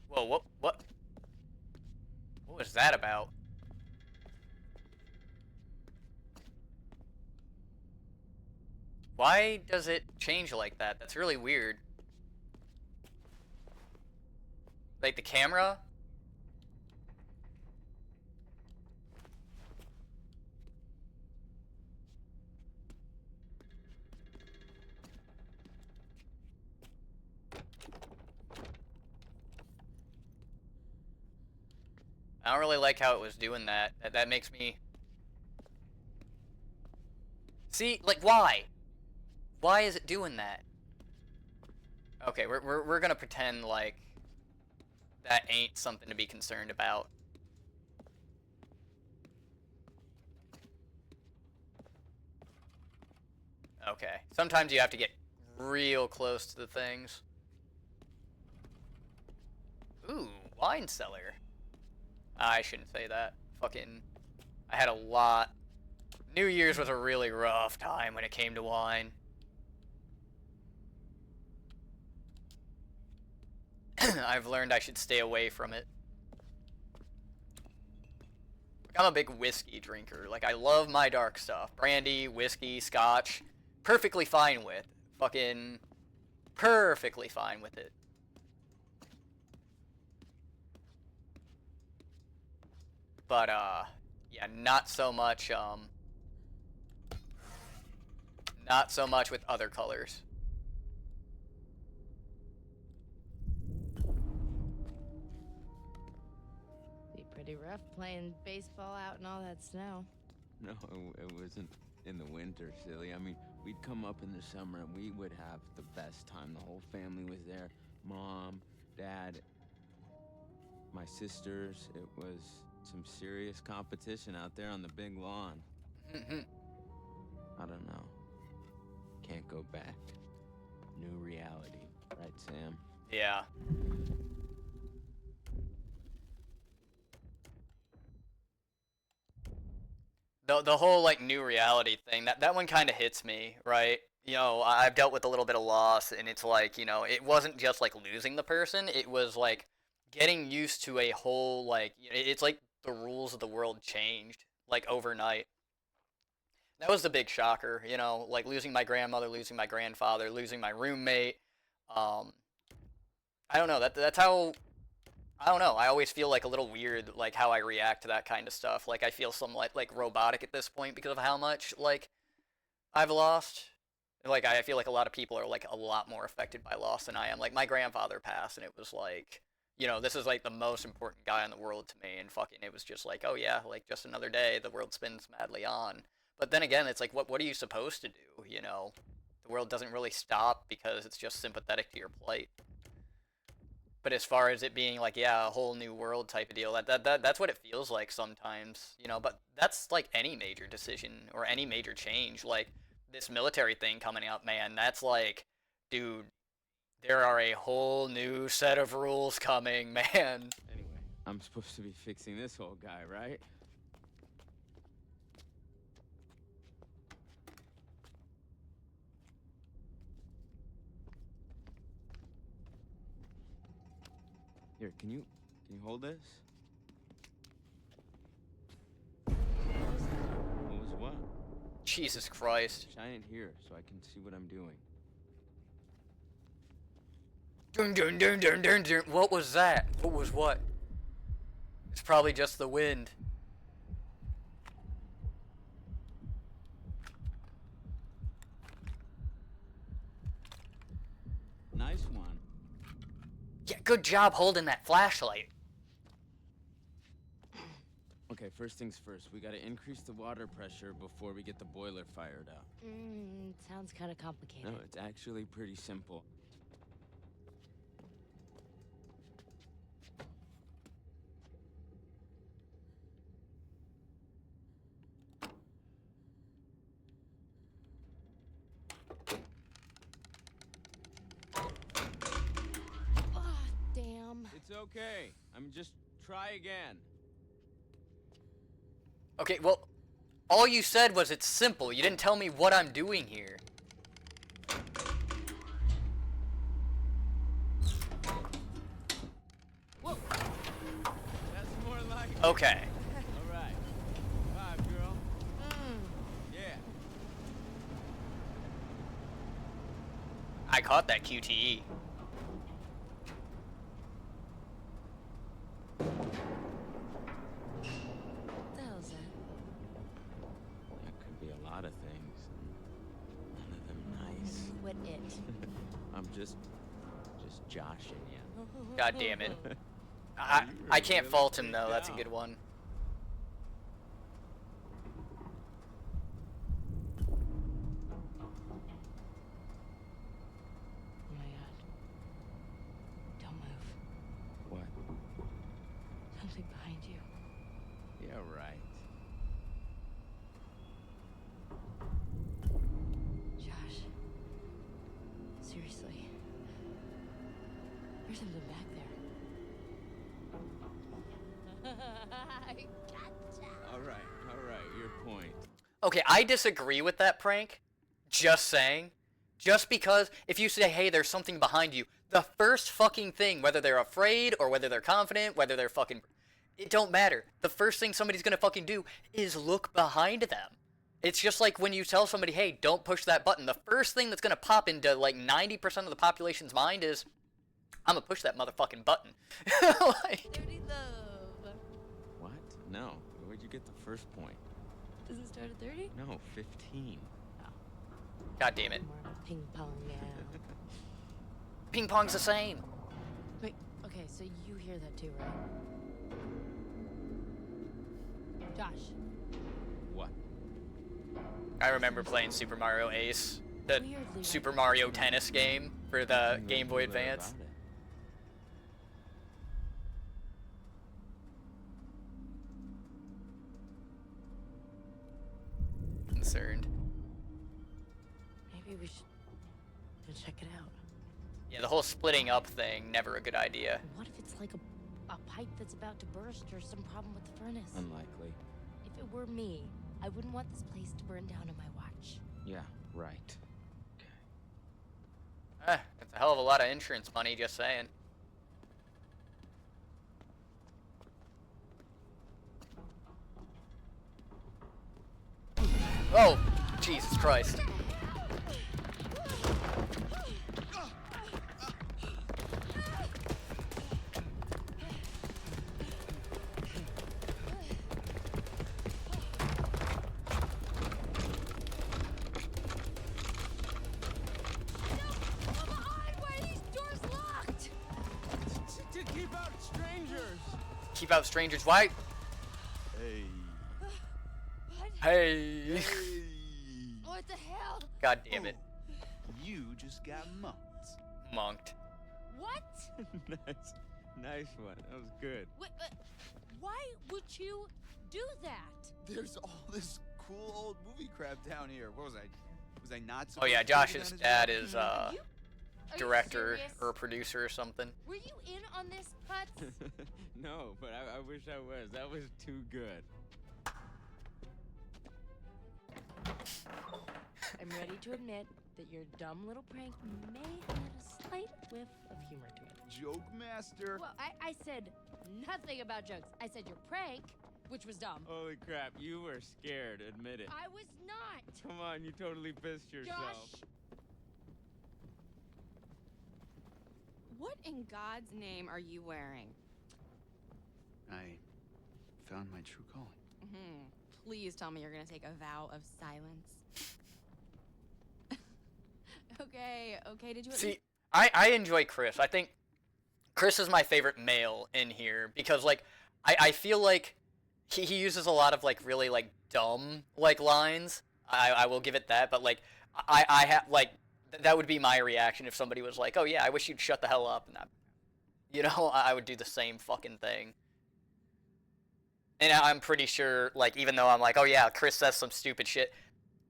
Whoa, what was that about? Why does it change like that? That's really weird. Like the camera? I don't really like how it was doing that. That makes me... See, like, why? Why is it doing that? Okay, we're gonna pretend like that ain't something to be concerned about. Okay, sometimes you have to get real close to the things. Ooh, wine cellar. I shouldn't say that. Fucking, I had a lot. New Year's was a really rough time when it came to wine. I've learned I should stay away from it. Like, I'm a big whiskey drinker. Like, I love my dark stuff. Brandy, whiskey, scotch. Perfectly fine with. Fucking perfectly fine with it. But, yeah, not so much with other colors. Be pretty rough playing baseball out in all that snow. No, it wasn't in the winter, silly. I mean, we'd come up in the summer and we would have the best time. The whole family was there. Mom, Dad, my sisters. It was some serious competition out there on the big lawn. I don't know. Can't go back. New reality. Right, Sam? Yeah. The whole, like, new reality thing, that one kind of hits me, right? You know, I've dealt with a little bit of loss, and it's like, you know, it wasn't just, like, losing the person. It was, like, getting used to a whole, like, it's like the rules of the world changed, like, overnight. That was the big shocker, you know, like, losing my grandmother, losing my grandfather, losing my roommate. I don't know, that's how... I don't know. I always feel like a little weird, like how I react to that kind of stuff. Like I feel some like robotic at this point because of how much like I've lost. Like I feel like a lot of people are like a lot more affected by loss than I am. Like my grandfather passed, and it was like, you know, this is like the most important guy in the world to me, and fucking, it was just like, oh yeah, like just another day, the world spins madly on. But then again, it's like, what are you supposed to do? You know, the world doesn't really stop because it's just sympathetic to your plight. But as far as it being like, yeah, a whole new world type of deal, that's what it feels like sometimes, you know. But that's like any major decision or any major change. Like this military thing coming up, man, that's like, dude, there are a whole new set of rules coming, man. Anyway, I'm supposed to be fixing this old guy, right? Here, can you hold this? What was what? Jesus Christ. Shine it here so I can see what I'm doing. Dun dun dun dun dun dun. What was that? What was what? It's probably just the wind. Nice one. Yeah, good job holding that flashlight. Okay, first things first. We gotta increase the water pressure before we get the boiler fired up. Sounds kind of complicated. No, it's actually pretty simple. It's okay. Just try again. Okay, well, all you said was it's simple. You didn't tell me what I'm doing here. Whoa. That's more like it. Okay. All right. 5, girl. Yeah. I caught that QTE. What the hell's that? That could be a lot of things. None of them nice. Quit it. I'm just joshing you. God damn it. I can't fault him though. That's a good one. Oh my god. Don't move. What? Something behind you. Yeah, right. Josh. Seriously. There's something back there. I gotcha. All right, your point. Okay, I disagree with that prank. Just saying. Just because if you say, hey, there's something behind you, the first fucking thing, whether they're afraid or whether they're confident, whether they're fucking... It don't matter. The first thing somebody's gonna fucking do is look behind them. It's just like when you tell somebody, hey, don't push that button. The first thing that's gonna pop into like 90% of the population's mind is, I'm gonna push that motherfucking button. Like, Dirty love. What? No. Where'd you get the first point? Does it start at 30? No, 15. God damn it. More of a ping pong now. Ping pong's the same. Wait, okay, so you hear that too, right? Josh. What? I remember playing Super Mario Ace, the Weirdly, Super Mario Tennis game for the Game Boy Advance. Concerned. Maybe we should go check it out. Yeah, the whole splitting up thing, never a good idea. What if it's like a pipe that's about to burst or some problem with the furnace? Unlikely. If it were me, I wouldn't want this place to burn down on my watch. Yeah, right. That's a hell of a lot of insurance money, just saying. Oh, Jesus Christ. To keep out strangers. Keep out strangers. Why? Hey. Hey. What the hell? God damn it. You just got munked. Monked. What? Nice one. That was good. Wait, why would you do that? There's all this cool old movie crap down here. What was I? Was I not Oh yeah, supposed to be Josh's on his dad road? is Are you director serious? or producer or something. Were you in on this, Putz? No, but I wish I was. That was too good. I'm ready to admit that your dumb little prank may have had a slight whiff of humor to it. Joke master. Well, I said nothing about jokes. I said your prank, which was dumb. Holy crap, you were scared. Admit it. I was not. Come on, you totally pissed yourself. Josh. What in God's name are you wearing? I found my true calling. Please tell me you're gonna take a vow of silence. Okay, did you... See, I enjoy Chris. I think Chris is my favorite male in here because, like, I feel like he uses a lot of, like, really, like, dumb, like, lines. I will give it that, but, like, I have, like, that would be my reaction if somebody was like, oh, yeah, I wish you'd shut the hell up. And you know, I would do the same fucking thing. And I'm pretty sure, like, even though I'm like, oh, yeah, Chris says some stupid shit,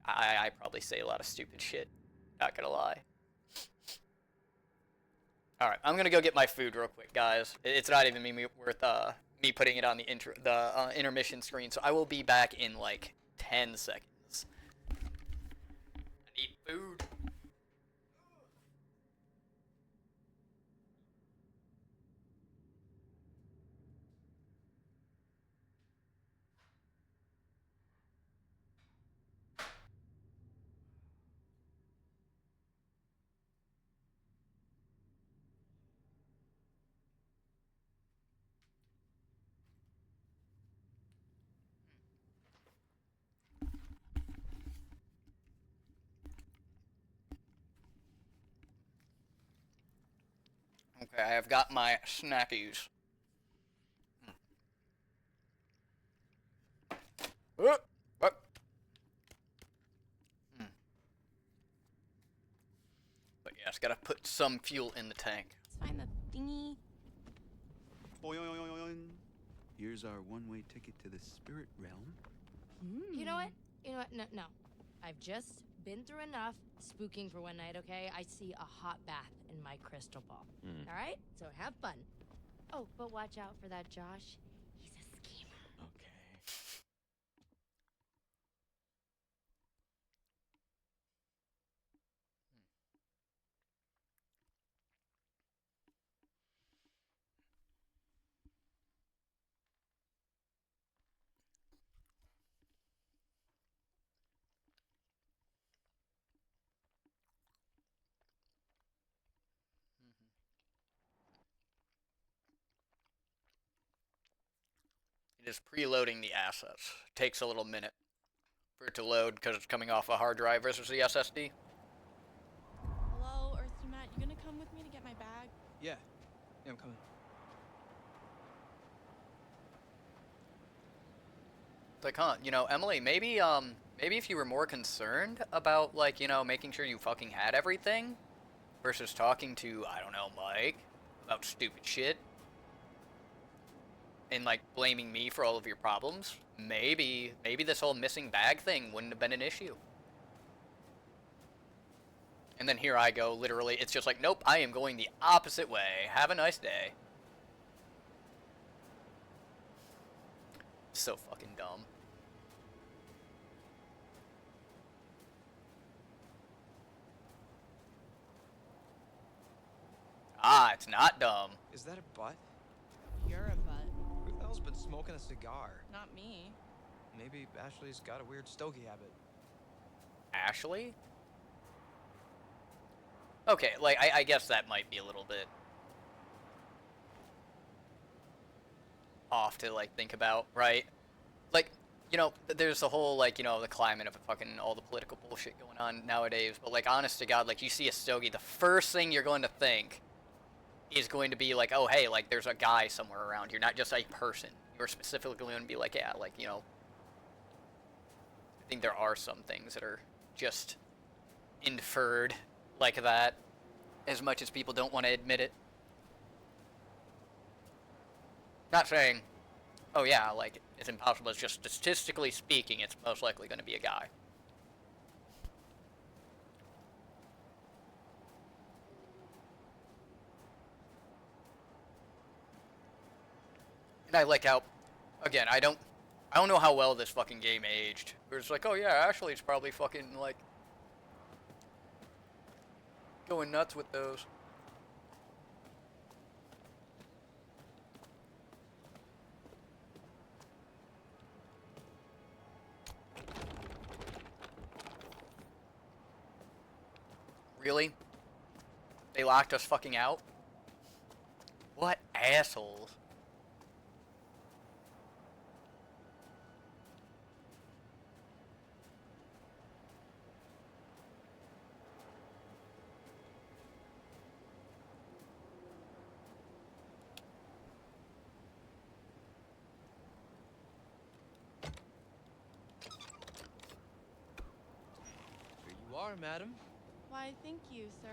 I probably say a lot of stupid shit. Not gonna lie. All right, I'm gonna go get my food real quick, guys. It's not even worth me putting it on the intermission screen, so I will be back in like 10 seconds. I need food. Okay, I have got my snackies. What? But yeah, it's gotta put some fuel in the tank. Let's find the thingy. Here's our one-way ticket to the spirit realm. You know what? You know what? No, no. I've just been through enough spooking for one night, okay? I see a hot bath in my crystal ball. All right? So have fun. Oh, but watch out for that Josh. He's a schemer. Okay. It is preloading the assets. Takes a little minute for it to load because it's coming off a hard drive versus the SSD. Hello, Earthy Matt. You gonna come with me to get my bag? Yeah, I'm coming. It's like, huh, you know, Emily, maybe if you were more concerned about, like, you know, making sure you fucking had everything versus talking to, I don't know, Mike about stupid shit and, like, blaming me for all of your problems, maybe this whole missing bag thing wouldn't have been an issue. And then here I go, literally, it's just like, nope, I am going the opposite way. Have a nice day. So fucking dumb. Ah, it's not dumb. Is that a butt? You're a butt. Who the hell's been smoking a cigar? Not me. Maybe Ashley's got a weird stogie habit. Ashley? Okay, like, I guess that might be a little bit off to, like, think about, right? Like, you know, there's the whole, like, you know, the climate of fucking all the political bullshit going on nowadays, but, like, honest to God, like, you see a stogie, the first thing you're going to think is going to be like, oh, hey, like, there's a guy somewhere around here, not just a person. You're specifically going to be like, yeah, like, you know, I think there are some things that are just inferred like that, as much as people don't want to admit it. Not saying, oh yeah, like, it's impossible, it's just statistically speaking, it's most likely going to be a guy. And I like how, again, I don't know how well this fucking game aged. It's like, oh yeah, Ashley's probably fucking, like, going nuts with those. Really? They locked us fucking out? What assholes? Here you are, madam. Why, thank you, sir.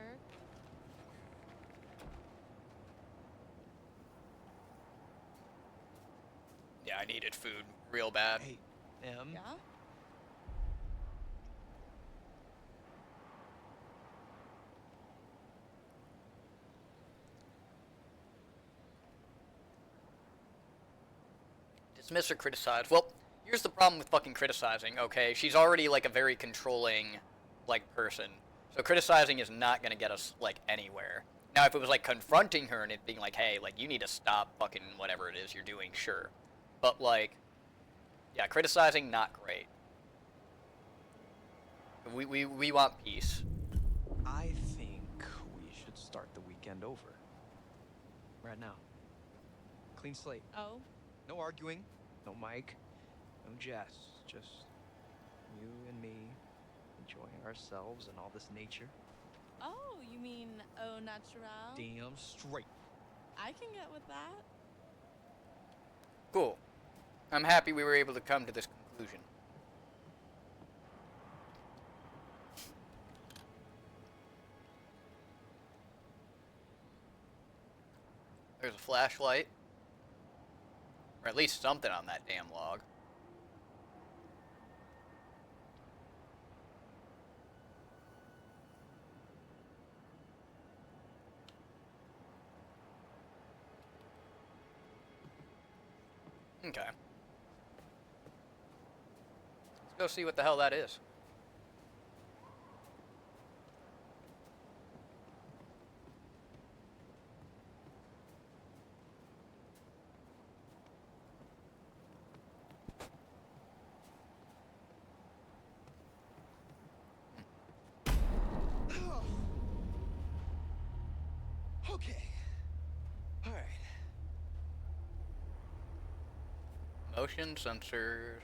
Yeah, I needed food real bad. Hey, Em. Yeah? Dismiss or criticize. Well, here's the problem with fucking criticizing, okay? She's already, like, a very controlling, like, person. So criticizing is not gonna get us, like, anywhere. Now, if it was, like, confronting her and it being like, hey, like, you need to stop fucking whatever it is you're doing, sure. But, like, yeah, criticizing, not great. We want peace. I think we should start the weekend over. Right now. Clean slate. Oh? No arguing, no Mike, no Jess. Just you and me enjoying ourselves and all this nature. Oh, you mean au natural? Damn straight. I can get with that. Cool. I'm happy we were able to come to this conclusion. There's a flashlight. Or at least something on that damn log. Okay. Let's go see what the hell that is. Okay. All right. Motion sensors.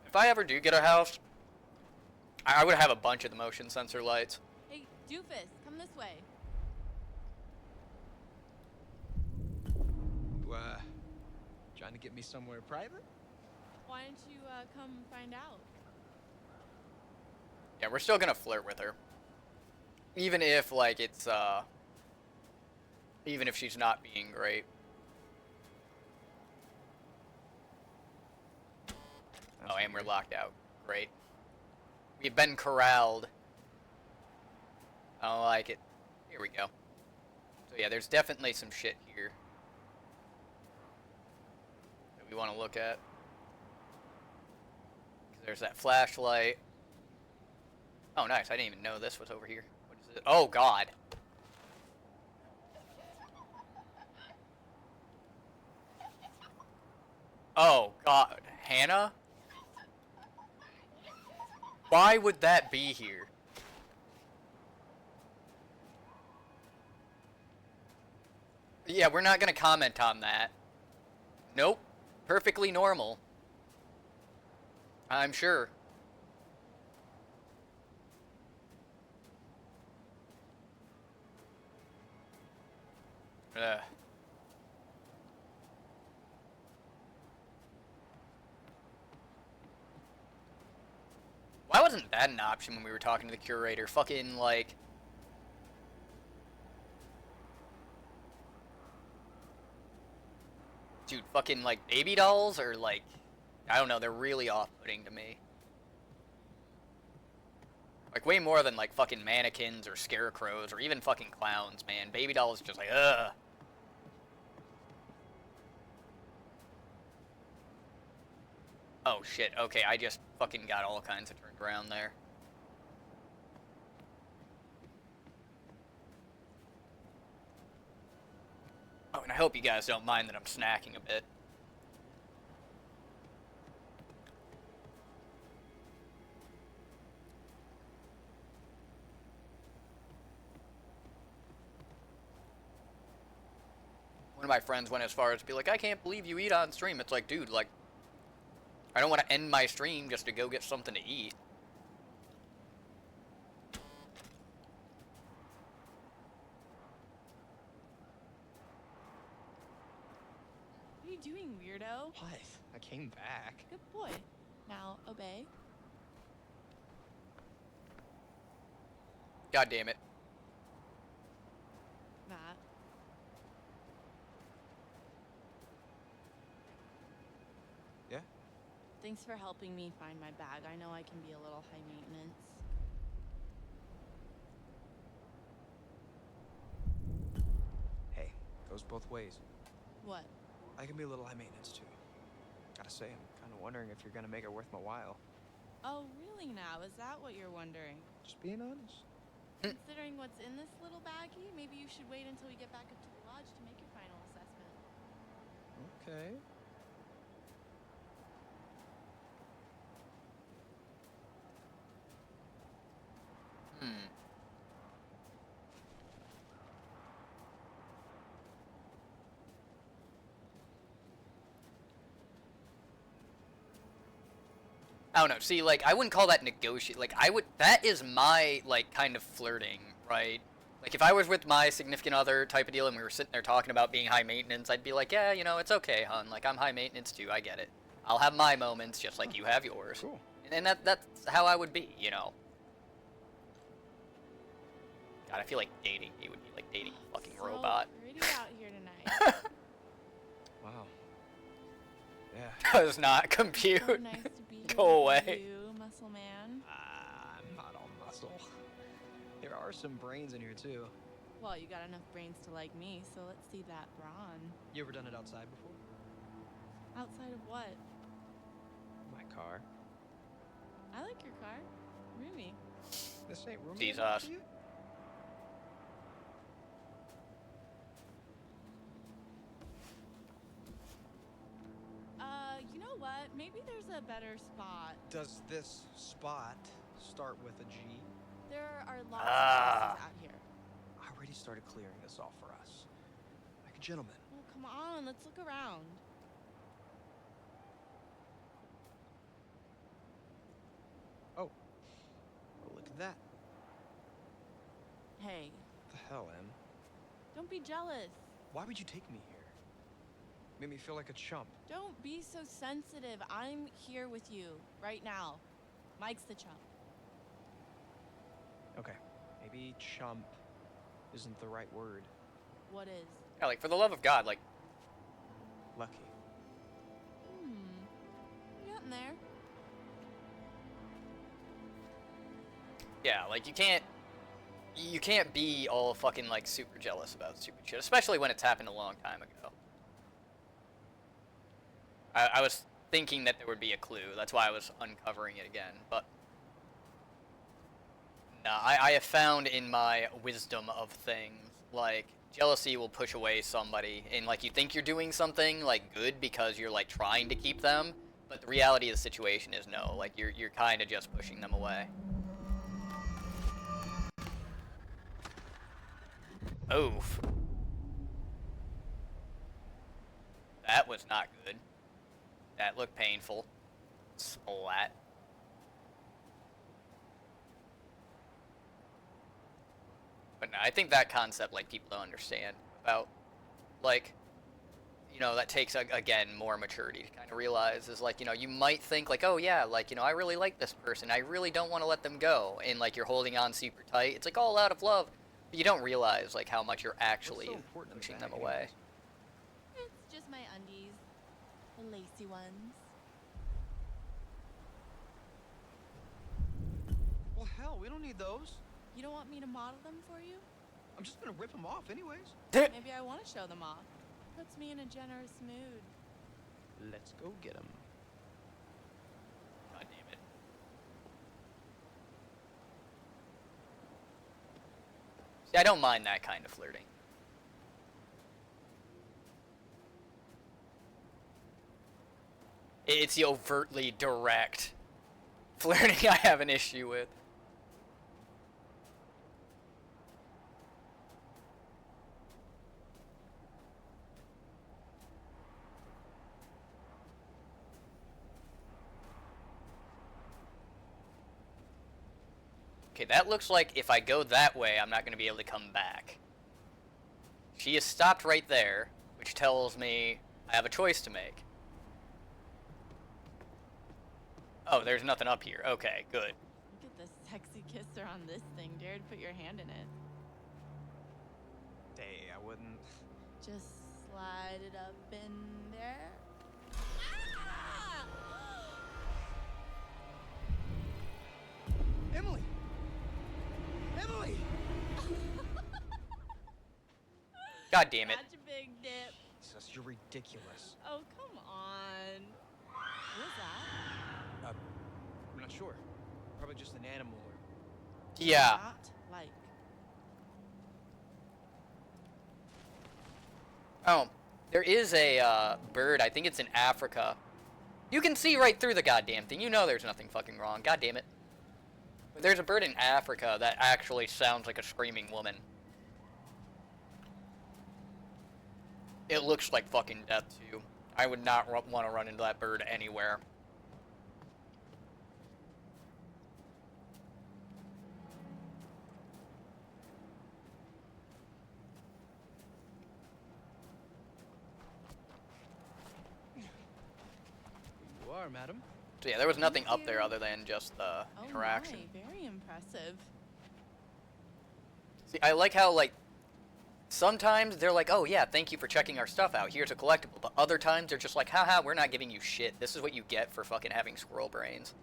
If I ever do get a house, I would have a bunch of the motion sensor lights. Hey, Doofus, come this way. You, trying to get me somewhere private? Why don't you come find out? Yeah, we're still gonna flirt with her. Even if, like, it's, even if she's not being great. Oh, and we're locked out. Great. We've been corralled. I don't like it. Here we go. So yeah, there's definitely some shit here that we want to look at. There's that flashlight. Oh, nice. I didn't even know this was over here. What is it? Oh, God. Oh, God. Hannah? Why would that be here? Yeah, we're not gonna comment on that. Nope. Perfectly normal. I'm sure. Ugh. Why wasn't that an option when we were talking to the curator? Fucking, like... Dude, fucking, like, baby dolls? Or, like... I don't know, they're really off-putting to me. Like, way more than, like, fucking mannequins or scarecrows or even fucking clowns, man. Baby dolls just like, ugh. Oh, shit. Okay, I just fucking got all kinds of turned around there. Oh, and I hope you guys don't mind that I'm snacking a bit. One of my friends went as far as to be like, I can't believe you eat on stream. It's like, dude, like, I don't want to end my stream just to go get something to eat. What are you doing, weirdo? What? I came back. Good boy. Now, obey. God damn it. Matt. Thanks for helping me find my bag. I know I can be a little high maintenance. Hey, goes both ways. What? I can be a little high maintenance too. Gotta say, I'm kind of wondering if you're gonna make it worth my while. Oh, really now? Is that what you're wondering? Just being honest. Considering what's in this little baggie, maybe you should wait until we get back up to the lodge to make your final assessment. Okay. I don't know. See, like, I wouldn't call that negotiate. Like, that is my, like, kind of flirting, right? Like, if I was with my significant other type of deal and we were sitting there talking about being high maintenance, I'd be like, yeah, you know, it's okay, hon. Like, I'm high maintenance too. I get it. I'll have my moments just like you have yours. Cool. And that's how I would be, you know. God, I feel like dating. He would be like dating a fucking robot. Pretty out here tonight. Wow. Yeah. Does not compute. So nice to be here Go with away. you, muscle man. I'm not all muscle. There are some brains in here too. Well, you got enough brains to like me, so let's see that brawn. You ever done it outside before? Outside of what? My car. I like your car. Roomy. This ain't roomy. Jesus. enough for you? You know what? Maybe there's a better spot. Does this spot start with a G? There are lots of places out here. I already started clearing this off for us. Like a gentleman. Oh, come on. Let's look around. Oh. Well, look at that. Hey, What the hell, Em? don't be jealous. Why would you take me here? Made me feel like a chump. Don't be so sensitive. I'm here with you right now. Mike's the chump. Okay. Maybe chump isn't the right word. What is? Yeah, like, for the love of God, like, Lucky. Getting there. yeah, like, you can't be all fucking, like, super jealous about stupid shit, especially when it's happened a long time ago. I was thinking that there would be a clue. That's why I was uncovering it again, but no, I have found in my wisdom of things, like, jealousy will push away somebody, and, like, you think you're doing something, like, good because you're, like, trying to keep them, but the reality of the situation is no, like, you're kind of just pushing them away. Oof. That was not good. That looked painful. Splat. But no, I think that concept, like, people don't understand about, like, you know, that takes, again, more maturity to kind of realize is, like, you know, you might think, like, oh, yeah, like, you know, I really like this person. I really don't want to let them go. And, like, you're holding on super tight. It's, like, all out of love. But you don't realize, like, how much you're actually pushing them away. It's just my undies. The lacy ones. Well, hell, we don't need those. You don't want me to model them for you? I'm just gonna rip them off anyways. Maybe I want to show them off. Puts me in a generous mood. Let's go get them. God damn it. See, I don't mind that kind of flirting. It's the overtly direct flirting I have an issue with. Okay, that looks like if I go that way, I'm not going to be able to come back. She is stopped right there, which tells me I have a choice to make. Oh, there's nothing up here. Okay, good. Look at this sexy kisser on this thing. Dare to put your hand in it. Hey, I wouldn't. Just slide it up in there. Ah! God damn it. Such a big dip. Jesus, you're ridiculous. Oh, come on. What was that? I'm not sure. Probably just an animal or... Yeah. Not like. Oh, there is a bird. I think it's in Africa. You can see right through the goddamn thing. You know there's nothing fucking wrong. God damn it. But there's a bird in Africa that actually sounds like a screaming woman. It looks like fucking death too. I would not want to run into that bird anywhere. You are, madam. So yeah, there was nothing up there other than just the interaction. My, very impressive. See, I like how, like, sometimes they're like, oh yeah, thank you for checking our stuff out, here's a collectible. But other times they're just like, haha, we're not giving you shit. This is what you get for fucking having squirrel brains.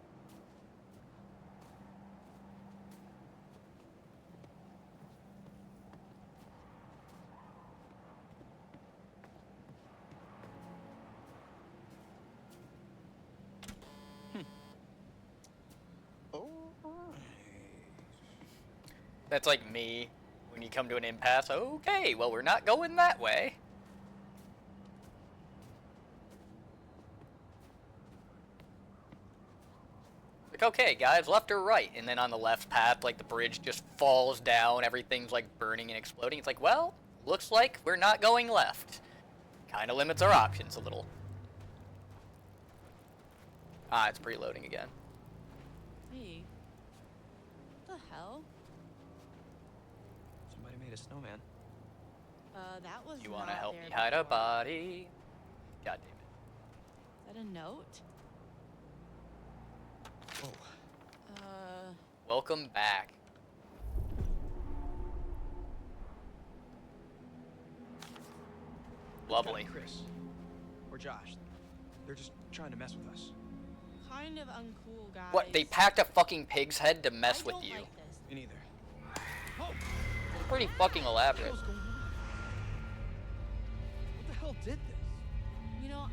That's like me when you come to an impasse. Okay, well, we're not going that way. Like, okay, guys, left or right? And then on the left path, like, the bridge just falls down. Everything's, like, burning and exploding. It's like, well, looks like we're not going left. Kind of limits our options a little. Ah, it's preloading again. Hey. What the hell? Somebody made a snowman. That was You want to not help there me hide a before. body? God damn it. Is that a note? Oh. Welcome back. Lovely. Chris. Or Josh. They're just trying to mess with us. Kind of uncool, guys. What, they packed a fucking pig's head to mess with you? Like this. Me neither. It's pretty fucking elaborate. What the hell did this? You know,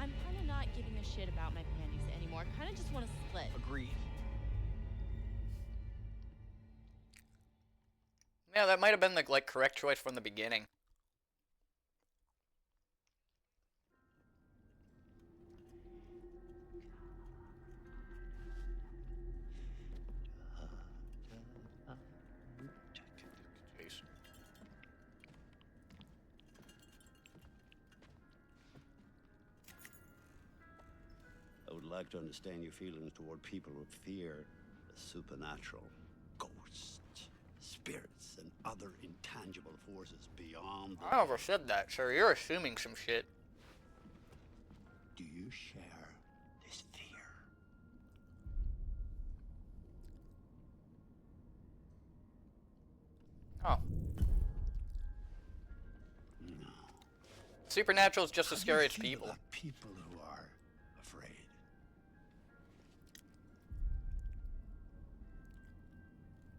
I'm kind of not giving a shit about my panties anymore. I kind of just want to split. Agreed. Yeah, that might have been the, like, correct choice from the beginning. I would like to understand your feelings toward people with fear, the supernatural, ghosts, spirits, and other intangible forces beyond the... I never said that, sir. You're assuming some shit. Do you share this fear? Oh. No. Supernatural's just as How do you scary as feel people. about people who are afraid.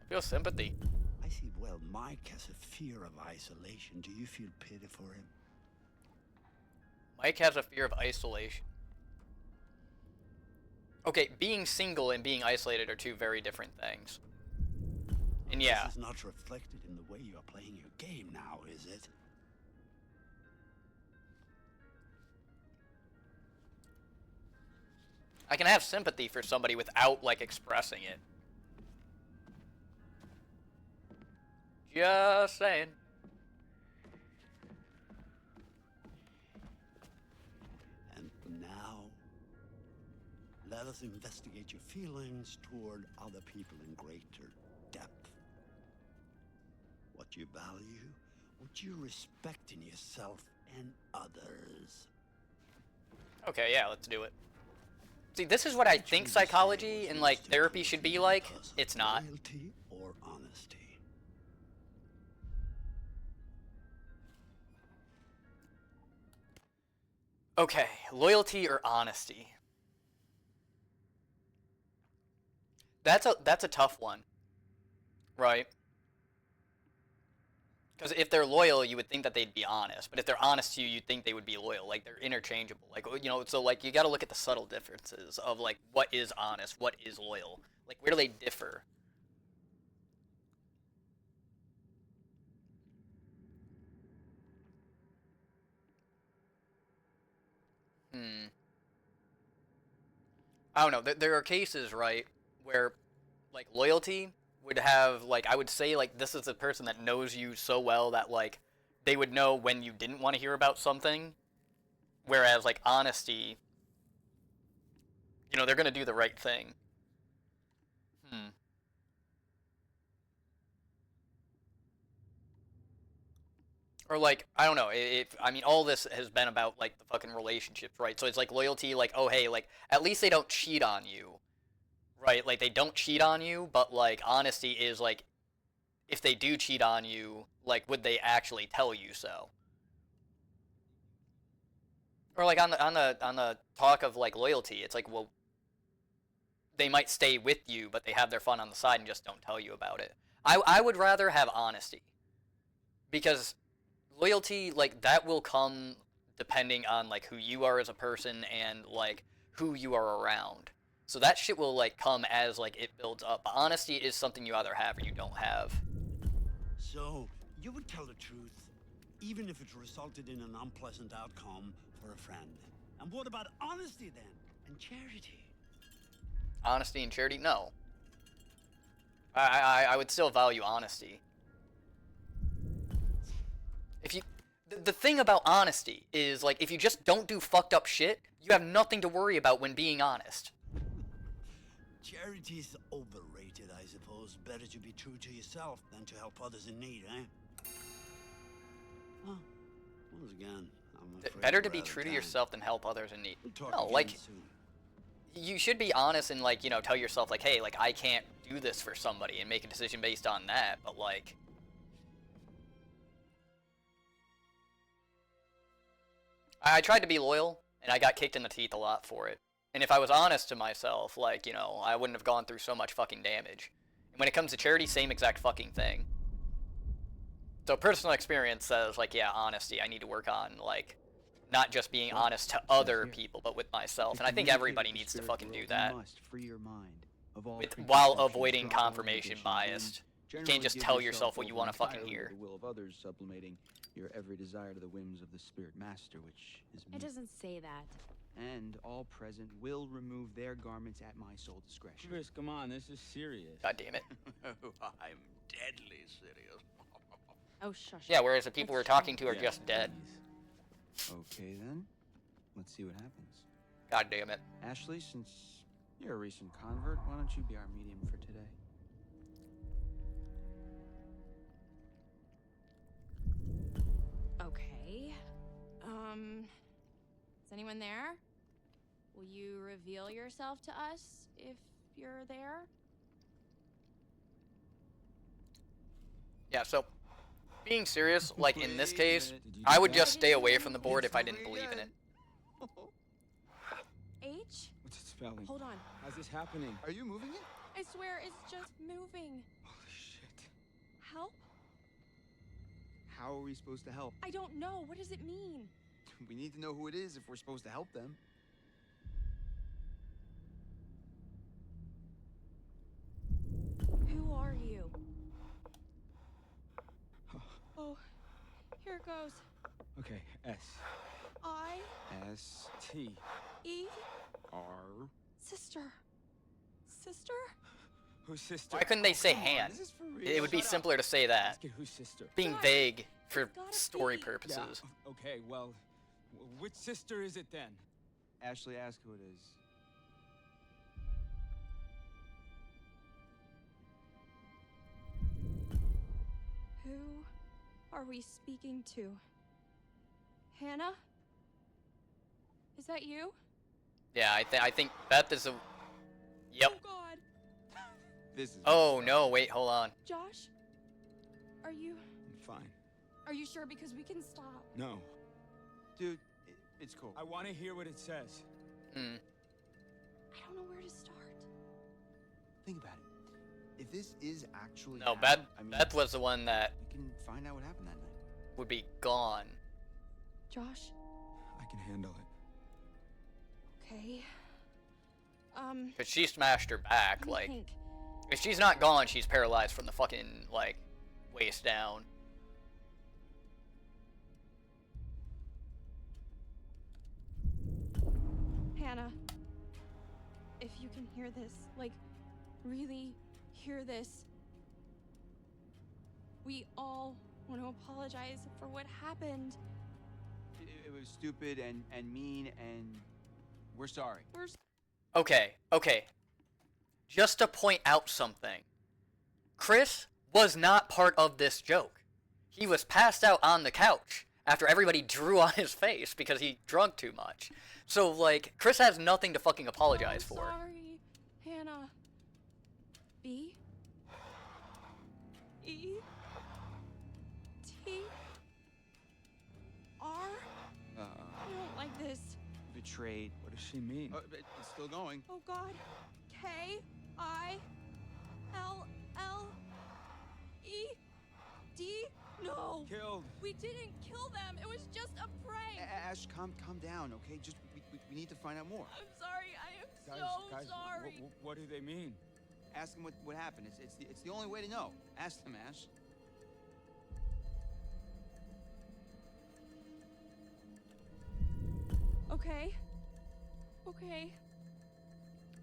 Feel sympathy. I see, well, Mike has a fear of isolation. Do you feel pity for him? Mike has a fear of isolation. Okay, being single and being isolated are two very different things. And yeah. This is not reflected in the way you are playing your game now, is it? I can have sympathy for somebody without, like, expressing it. Just saying. And now, let us investigate your feelings toward other people in greater depth. What you value, what you respect in yourself and others. Okay, yeah, let's do it. See, this is what I think psychology and, like, therapy should be like. It's not. Loyalty or honesty. Okay, loyalty or honesty. That's a tough one. Right? Because if they're loyal, you would think that they'd be honest. But if they're honest to you, you'd think they would be loyal. Like, they're interchangeable. Like, you know, so, like, you gotta look at the subtle differences of, like, what is honest, what is loyal. Like, where do they differ? I don't know. There are cases, right, where, like, loyalty would have, like, I would say, like, this is a person that knows you so well that, like, they would know when you didn't want to hear about something. Whereas, like, honesty, you know, they're gonna do the right thing. Or, like, I don't know, I mean, all this has been about, like, the fucking relationships, right? So it's, like, loyalty, like, oh, hey, like, at least they don't cheat on you, right? Like, they don't cheat on you, but, like, honesty is, like, if they do cheat on you, like, would they actually tell you so? Or, like, on the talk of, like, loyalty, it's like, well, they might stay with you, but they have their fun on the side and just don't tell you about it. I would rather have honesty. Because loyalty, like, that will come depending on, like, who you are as a person and, like, who you are around. So that shit will, like, come as, like, it builds up. But honesty is something you either have or you don't have. So, you would tell the truth, even if it resulted in an unpleasant outcome for a friend. And what about honesty then? And charity? Honesty and charity? No. I would still value honesty. If you... The thing about honesty is, like, if you just don't do fucked up shit, you have nothing to worry about when being honest. Charity is overrated, I suppose. Better to be true to yourself than to help others in need, eh? Well, once again, I'm afraid Better to we're be out of true to time. yourself than help others in need. We'll talk No, again like, soon. you should be honest and, like, you know, tell yourself, like, hey, like, I can't do this for somebody and make a decision based on that, but, like... I tried to be loyal, and I got kicked in the teeth a lot for it. And if I was honest to myself, like, you know, I wouldn't have gone through so much fucking damage. And when it comes to charity, same exact fucking thing. So personal experience says, like, yeah, honesty, I need to work on, like, not just being honest to other people, but with myself. And I think everybody needs to fucking do that. While avoiding confirmation bias. You can't just tell yourself what you want to fucking hear. The will of others, sublimating your every desire to the whims of the spirit master, which is me. It doesn't say that. And all present will remove their garments at my sole discretion. Chris, come on, this is serious. God damn it. I'm deadly serious. Oh, shush. Yeah, whereas the people we're talking to are just dead. Okay, then. Let's see what happens. God damn it. Ashley, since you're a recent convert, why don't you be our medium for today? Okay. Is anyone there? Will you reveal yourself to us if you're there? Yeah, so, being serious, like in this case, I would just stay away from the board if I didn't believe in it. H? What's it spelling? Hold on. How's this happening? Are you moving it? I swear it's just moving. Holy shit. Help? How are we supposed to help? I don't know. What does it mean? We need to know who it is if we're supposed to help them. Who are you? Oh, here it goes. Okay, S. I. S. T. E. R. Sister. Sister? Who's sister? Why couldn't they say hand? This is for real. It would be simpler to say that. Let's get who's sister. Being vague for story purposes. Yeah, okay, well, which sister is it then? Ashley, ask who it is. Who are we speaking to? Hannah? Is that you? Yeah, I think Beth is a... Yep. Oh God. This is... Oh, no, wait, hold on. Josh? Are you... I'm fine. Are you sure? Because we can stop. No. Dude, it's cool. I want to hear what it says. I don't know where to start. Think about it. If if this is actually No, Hannah, Beth was the one that we can find out what happened that night. would be gone. Josh, I can handle it. okay. Cause she smashed her back. Let me Like, think. if she's not gone, she's paralyzed from the fucking like waist down. Hannah, if you can hear this, like, really hear this, we all want to apologize for what happened. It was stupid and mean, and we're sorry. Okay. Just to point out something. Chris was not part of this joke. He was passed out on the couch after everybody drew on his face because he drunk too much. So, like, Chris has nothing to fucking apologize for. Sorry, Hannah. B E T R. I don't like this. Betrayed. What does she mean? It's still going. Oh God. K I L L E D. No. Killed. We didn't kill them. It was just a prank. Ash, calm down, okay? Just we need to find out more. I'm sorry. I am Guys, sorry. what do they mean? Ask them what happened. It's the only way to know. Ask them, Ash. Okay.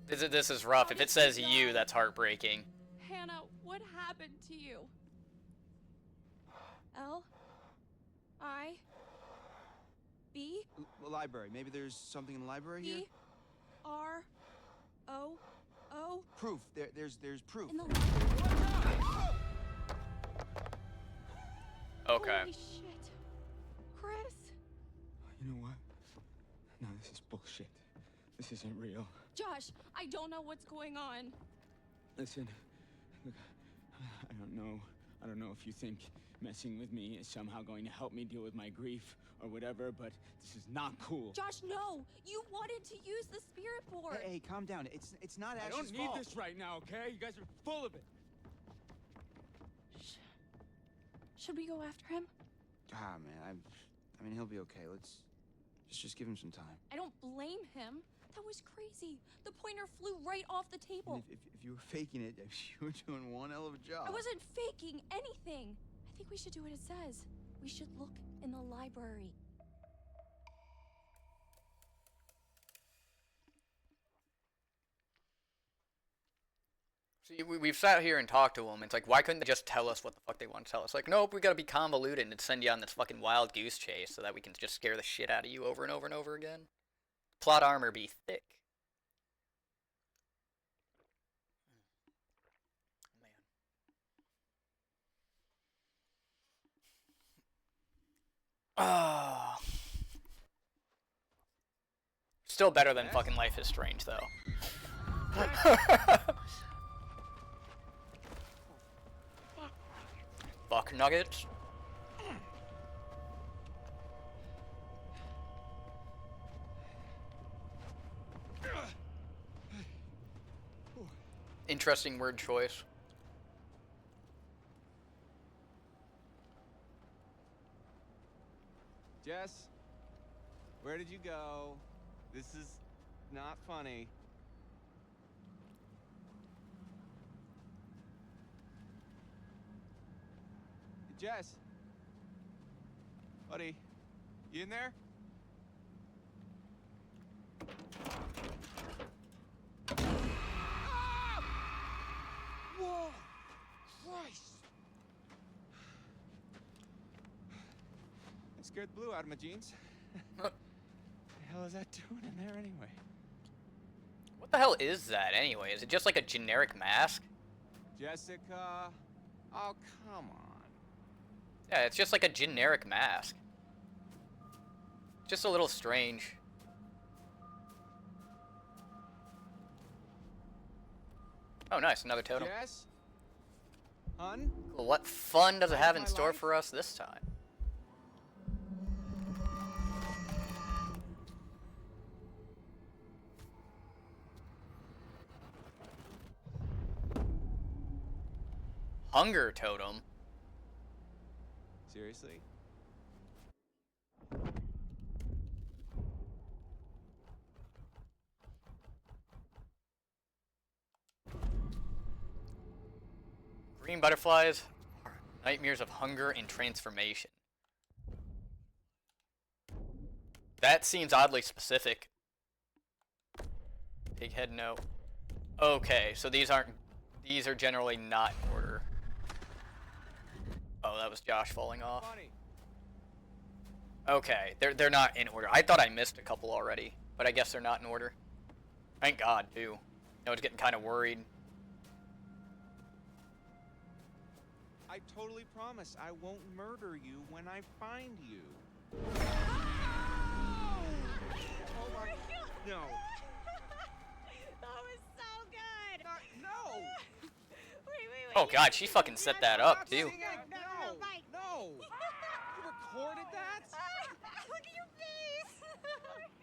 This is rough. If it says you, that's heartbreaking. Hannah, what happened to you? L I B Library. Maybe there's something in the library here. E R O O. Proof. There's proof. In the library. Okay. Holy shit. Chris. You know what? No, this is bullshit. This isn't real. Josh, I don't know what's going on. Listen, look, I don't know if you think messing with me is somehow going to help me deal with my grief or whatever, but this is not cool. Josh, no! You wanted to use the spirit board! Hey, calm down. It's not Ash's I don't need fault. this right now, okay? You guys are full of it. Should we go after him? Ah, man. I mean, he'll be okay. Let's just give him some time. I don't blame him. That was crazy. The pointer flew right off the table. If you were faking it, you were doing one hell of a job. I wasn't faking anything. I think we should do what it says. We should look in the library. See, we've sat here and talked to them. It's like, why couldn't they just tell us what the fuck they want to tell us? Like, nope, we gotta be convoluted and send you on this fucking wild goose chase so that we can just scare the shit out of you over and over and over again. Plot armor be thick. Ah. Still better than fucking Life is Strange, though. Fuck nuggets. Interesting word choice. Jess, where did you go? This is not funny. Jess? Buddy, you in there? Whoa! Christ! That scared the blue out of my jeans. What the hell is that doing in there anyway? What the hell is that anyway? Is it just like a generic mask? Jessica? Oh, come on. Yeah, it's just like a generic mask. Just a little strange. Oh, nice, another totem. Jess? Hun? Well, what fun does it have in store for us this time? Hunger totem? Seriously? Green butterflies are nightmares of hunger and transformation. That seems oddly specific. Big head, no. Okay, so these are generally not in order. Oh, that was Josh falling off. Okay, they're not in order. I thought I missed a couple already, but I guess they're not in order. Thank God, too. I was getting kind of worried. I totally promise I won't murder you when I find you. Oh my... No. That was so good. No. Wait. Oh God, she fucking set that up, too. No. You recorded that? Look at your face.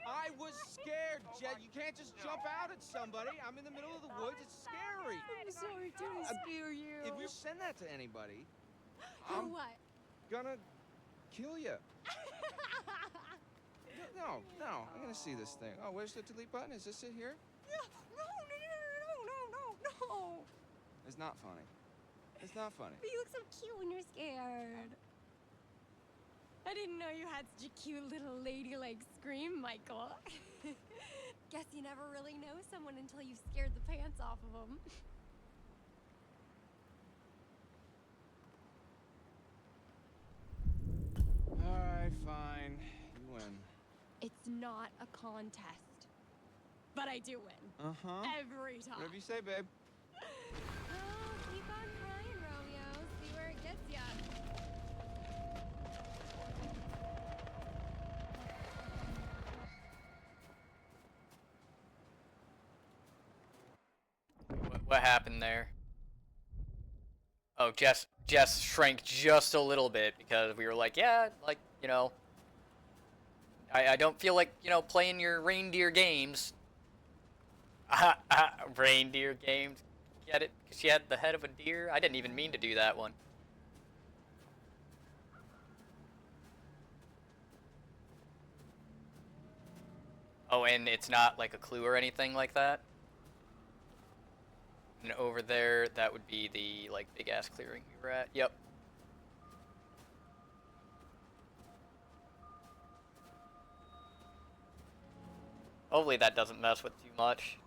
I was scared, Jet. You can't just jump out at somebody. I'm in the middle of the woods. It's scary. I'm sorry to scare you. If you send that to anybody, I'm what? gonna kill you. No. I'm gonna see this thing. Oh, where's the delete button? Is this it here? No. It's not funny. It's not funny. But you look so cute when you're scared. I didn't know you had such a cute little ladylike scream, Michael. Guess you never really know someone until you've scared the pants off of them. Alright, fine. You win. It's not a contest. But I do win. Uh-huh. Every time. Whatever you say, babe. Oh, keep on trying, Romeo. See where it gets ya. What happened there? Oh, Jess shrank just a little bit because we were like, yeah, like, you know, I don't feel like, you know, playing your reindeer games. Reindeer games. Get it? Because she had the head of a deer? I didn't even mean to do that one. Oh, and it's not like a clue or anything like that? And over there, that would be the, like, big-ass clearing we were at. Yep. Hopefully that doesn't mess with too much.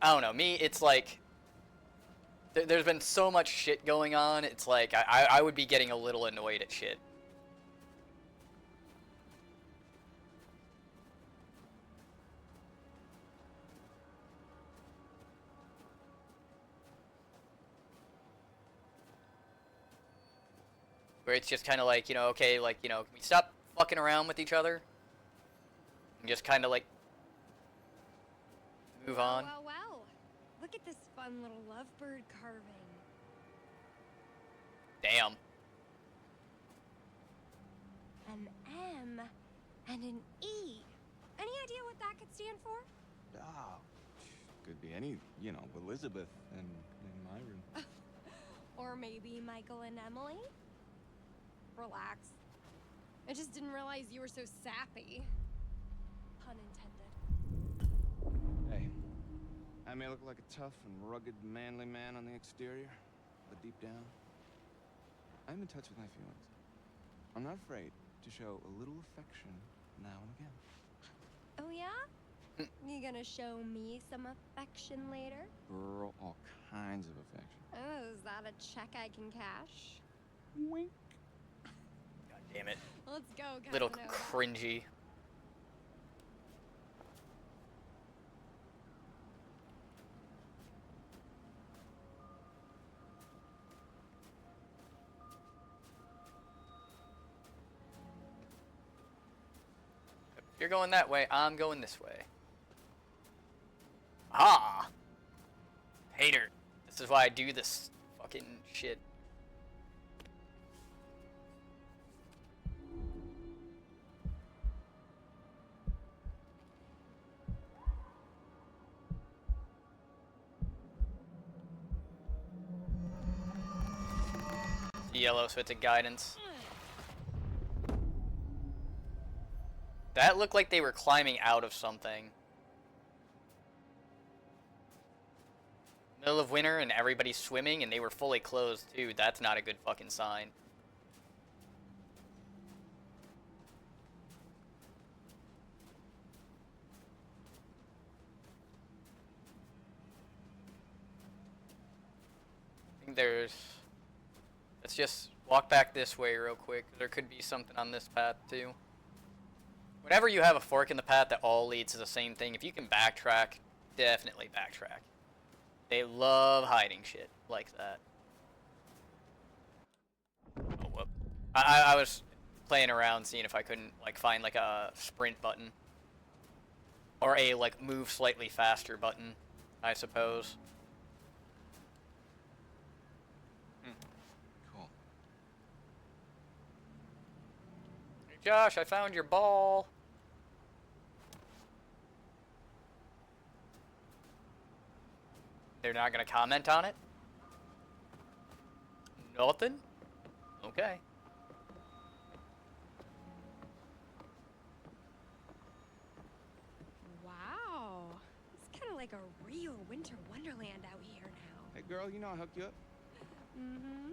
I don't know, me, it's like... There's been so much shit going on, it's like, I would be getting a little annoyed at shit. Where it's just kind of like, you know, okay, like, you know, can we stop fucking around with each other? And just kind of like move on. Wow. Look at this fun little lovebird carving. Damn. An M and an E. Any idea what that could stand for? Ah, could be any, you know, Elizabeth and Myron. Or maybe Michael and Emily? Relax. I just didn't realize you were so sappy. Pun intended. Hey, I may look like a tough and rugged, manly man on the exterior, but deep down, I'm in touch with my feelings. I'm not afraid to show a little affection now and again. Oh yeah? You gonna show me some affection later? Girl, all kinds of affection. Oh, is that a check I can cash? Wink. God damn it. Let's go, Casanova. Little cringy. If you're going that way, I'm going this way. Ah! Hater. This is why I do this fucking shit. The yellow, so it's a guidance. That looked like they were climbing out of something. Middle of winter and everybody's swimming and they were fully closed too. That's not a good fucking sign. I think there's... Let's just walk back this way real quick. There could be something on this path too. Whenever you have a fork in the path that all leads to the same thing, if you can backtrack, definitely backtrack. They love hiding shit like that. Oh, whoop. I was playing around seeing if I couldn't like find like a sprint button. Or a like move slightly faster button, I suppose. Cool. Hey Josh, I found your ball. They're not gonna comment on it? Nothing? Okay. Wow. It's kind of like a real winter wonderland out here now. Hey, girl, you know I'll hook you up. Mm-hmm.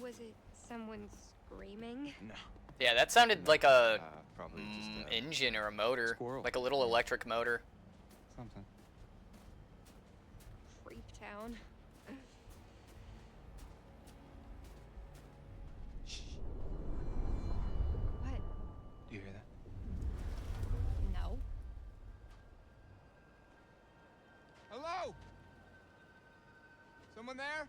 Was it someone screaming? No. Yeah, that sounded like a probably just engine or a motor. squirrel. Like a little electric motor. Something. Creep town. What? Do you hear that? No. Hello? Someone there?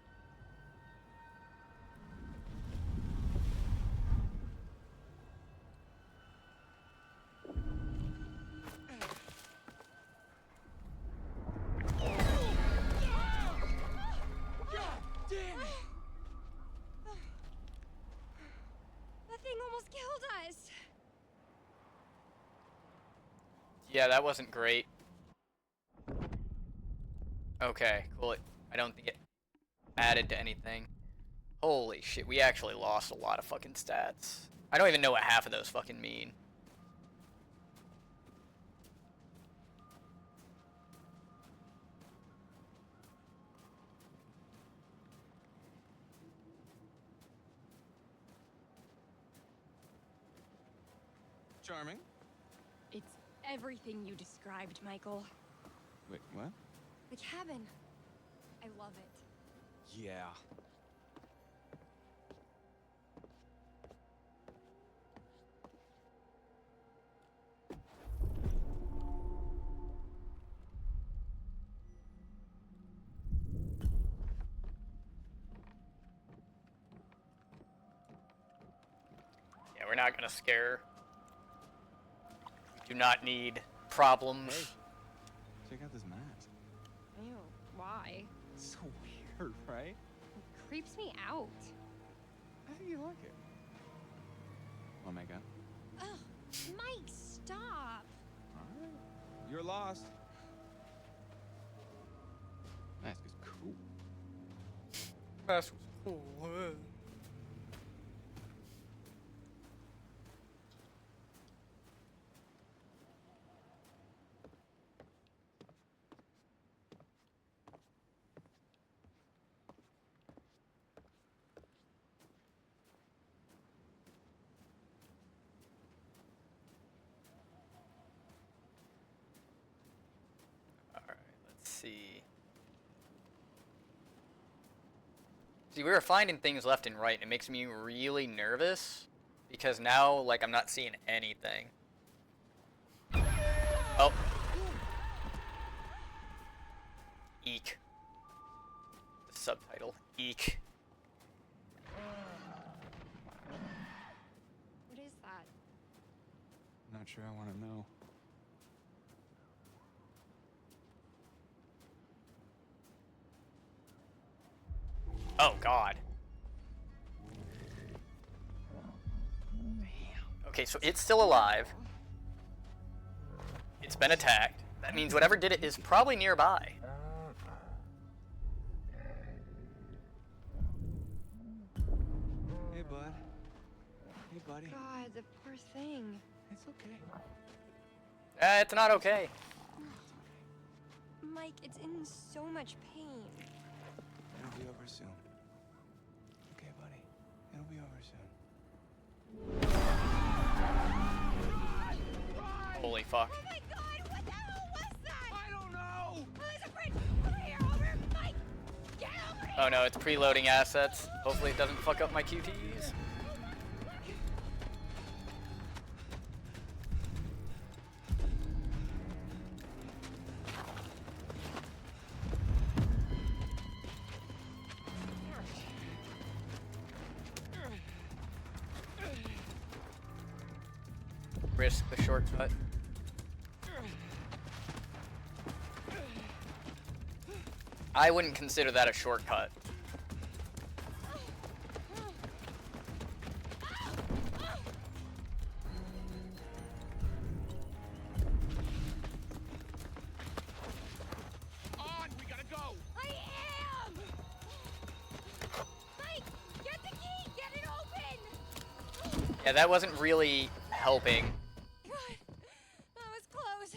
That thing almost killed us. Yeah, that wasn't great. Okay, cool. I don't think it added to anything. Holy shit, we actually lost a lot of fucking stats. I don't even know what half of those fucking mean. Charming. It's everything you described, Michael. Wait, what? The cabin. I love it. Yeah. Yeah, we're not gonna scare. We do not need problems. Hey, check out this mask. Ew, why? It's so weird, right? It creeps me out. I think you like it. Wanna make out? Ugh, Mike, stop. Alright. You're lost. Mask is cool. Mask was cool. See, we were finding things left and right, and it makes me really nervous because now, like, I'm not seeing anything. Oh. Eek. The subtitle. Eek. What is that? Not sure I want to know. Oh, God. Okay, so it's still alive. It's been attacked. That means whatever did it is probably nearby. Hey, bud. Hey, buddy. God, the poor thing. It's okay. It's not okay. Mike, it's in so much pain. It'll be over soon. Okay, buddy. It'll be over soon. Holy fuck. Oh my God, what the hell was that? I don't know! There's a bridge fire over, Mike! Get over here! Oh no, it's preloading assets. Hopefully it doesn't fuck up my QTs. Risk the shortcut. I wouldn't consider that a shortcut. On! We gotta go! I am! Mike, get the key! Get it open! Yeah, that wasn't really helping. God, that was close.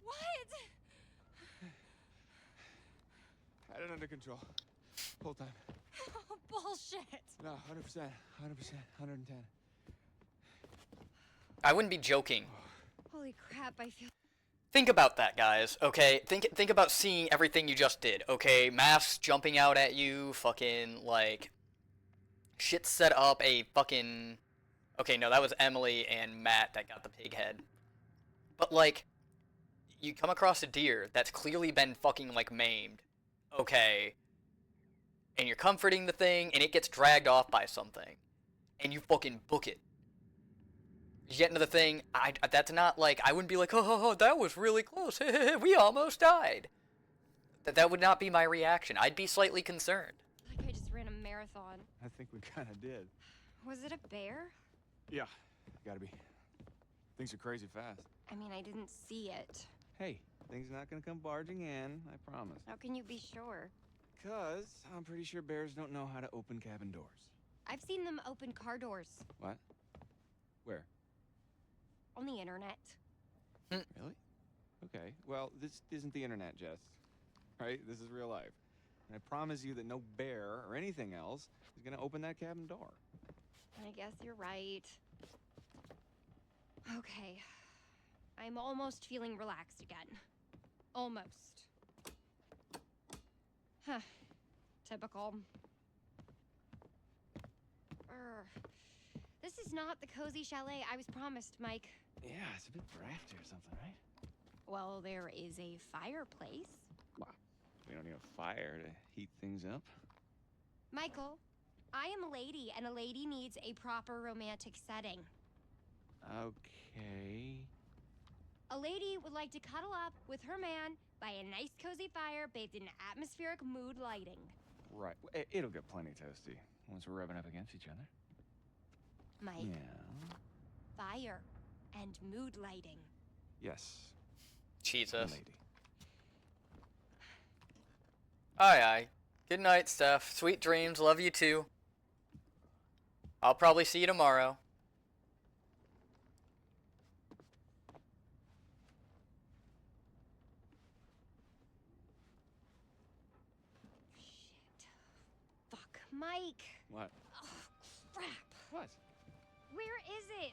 What? Had it under control. Whole time. Oh, bullshit. No, 100%. 100%. 110. I wouldn't be joking. Holy crap, I feel... Think about that, guys, okay? Think about seeing everything you just did, okay? Masks jumping out at you, fucking, like... Shit set up a fucking... Okay, no, that was Emily and Matt that got the pig head. But, like, you come across a deer that's clearly been fucking, like, maimed, okay? And you're comforting the thing, and it gets dragged off by something. And you fucking book it. You get into the thing, that's not like, I wouldn't be like, oh, that was really close, we almost died. That would not be my reaction. I'd be slightly concerned. Like I just ran a marathon. I think we kind of did. Was it a bear? Yeah, gotta be. Things are crazy fast. I mean, I didn't see it. Hey, things not gonna come barging in, I promise. How can you be sure? Because I'm pretty sure bears don't know how to open cabin doors. I've seen them open car doors. What? Where? On the internet. Really? Okay, well, this isn't the internet, Jess. Right? This is real life. And I promise you that no bear or anything else is gonna open that cabin door. I guess you're right. Okay. I'm almost feeling relaxed again. Almost. Huh. Typical. This is not the cozy chalet I was promised, Mike. Yeah, it's a bit drafty or something, right? Well, there is a fireplace. Wow. We don't need a fire to heat things up. Michael, I am a lady, and a lady needs a proper romantic setting. Okay. A lady would like to cuddle up with her man by a nice cozy fire bathed in atmospheric mood lighting. Right. It'll get plenty toasty once we're rubbing up against each other. Mike, Yeah. fire and mood lighting. Yes. Jesus. Lady. Aye. Good night, Steph. Sweet dreams. Love you too. I'll probably see you tomorrow. Fuck, Mike. What? Oh, crap. What? Where is it?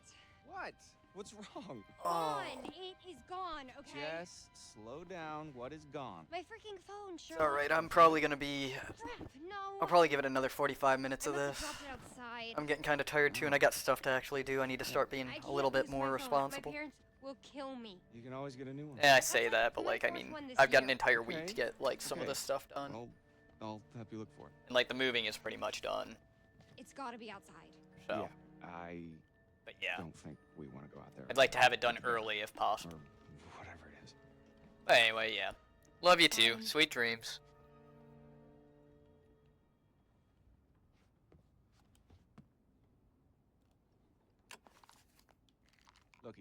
What? What's wrong? Gone. It is gone, okay? Jess, slow down. What is gone? My freaking phone, sure. It's alright, I'm probably gonna be... Crap, no. I'll probably give it another 45 minutes I of must this. have dropped it outside. I'm getting kind of tired too, and I got stuff to actually do. I need to start being I a little can't bit lose more my phone. responsible. My parents will kill me. You can always get a new one. Yeah, I say that, but like, I mean, one this I've got an year. entire week to get like some of Okay. this stuff done. I'll help you look for it. And like, the moving is pretty much done. It's gotta be outside. So. Yeah, I But yeah, Don't think we want to go out there. I'd like to have it done early if possible. Or whatever it is. But anyway, yeah. Love you too. Sweet dreams.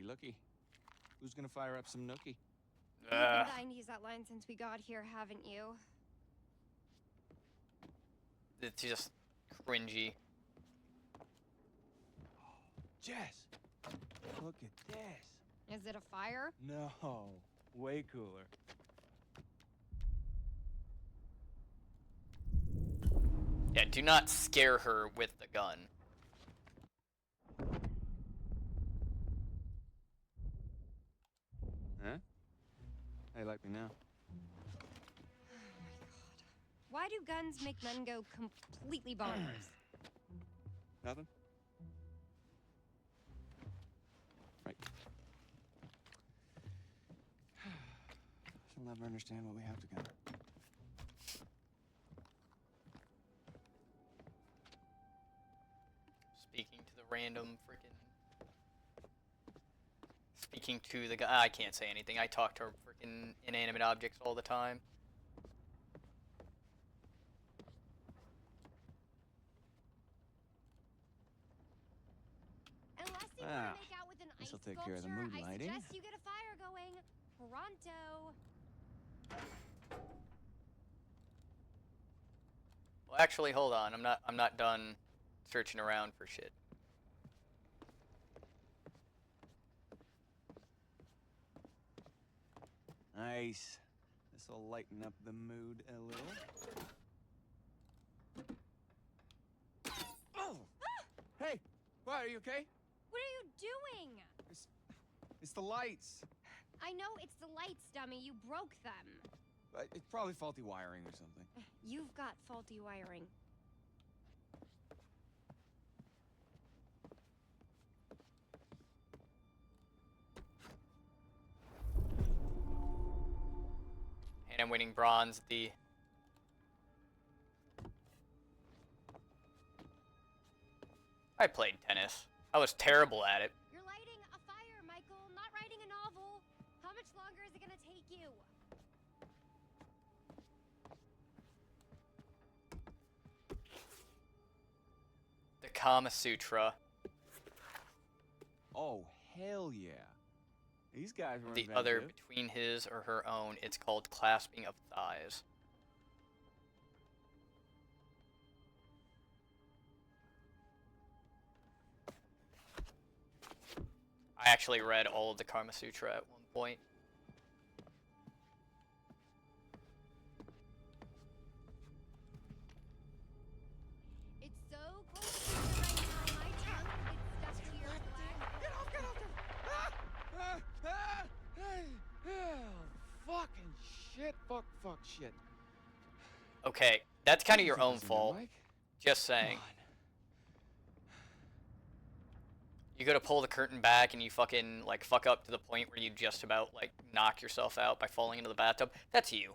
Looky. Who's gonna fire up some nookie? You've been dying to use that line since we got here, haven't you? It's just cringy. Jess, look at this. Is it a fire? No, way cooler. Yeah, do not scare her with the gun. Huh? How you like me now? Why do guns make men go completely bonkers? Nothing? Right. She'll never understand what we have together. Speaking to the random freaking... Speaking to the guy... I can't say anything. I talk to freaking inanimate objects all the time. Unless you want to make out with an ice This'll take care of the sculpture, mood I lighting. suggest you get a fire going. Pronto. Well, actually, hold on. I'm not done searching around for shit. Nice. This'll lighten up the mood a little. Oh! Hey! What, are you okay? What are you doing? It's the lights. I know it's the lights, dummy. You broke them. It's probably faulty wiring or something. You've got faulty wiring. And I'm winning bronze at the... I played tennis. I was terrible at it. You're lighting a fire, Michael. Not writing a novel. How much longer is it gonna take you? The Kama Sutra. Oh, hell yeah. These guys were The other between his or her own. It's called clasping of thighs. I actually read all of the Kama Sutra at one point. It's so cold right now. My tongue gets stuck to your flag. Get off! Fucking shit. Fuck shit. Okay, that's kind of your Take own this in, fault. Mike. Just saying. You gotta pull the curtain back and you fucking, like, fuck up to the point where you just about, like, knock yourself out by falling into the bathtub. That's you.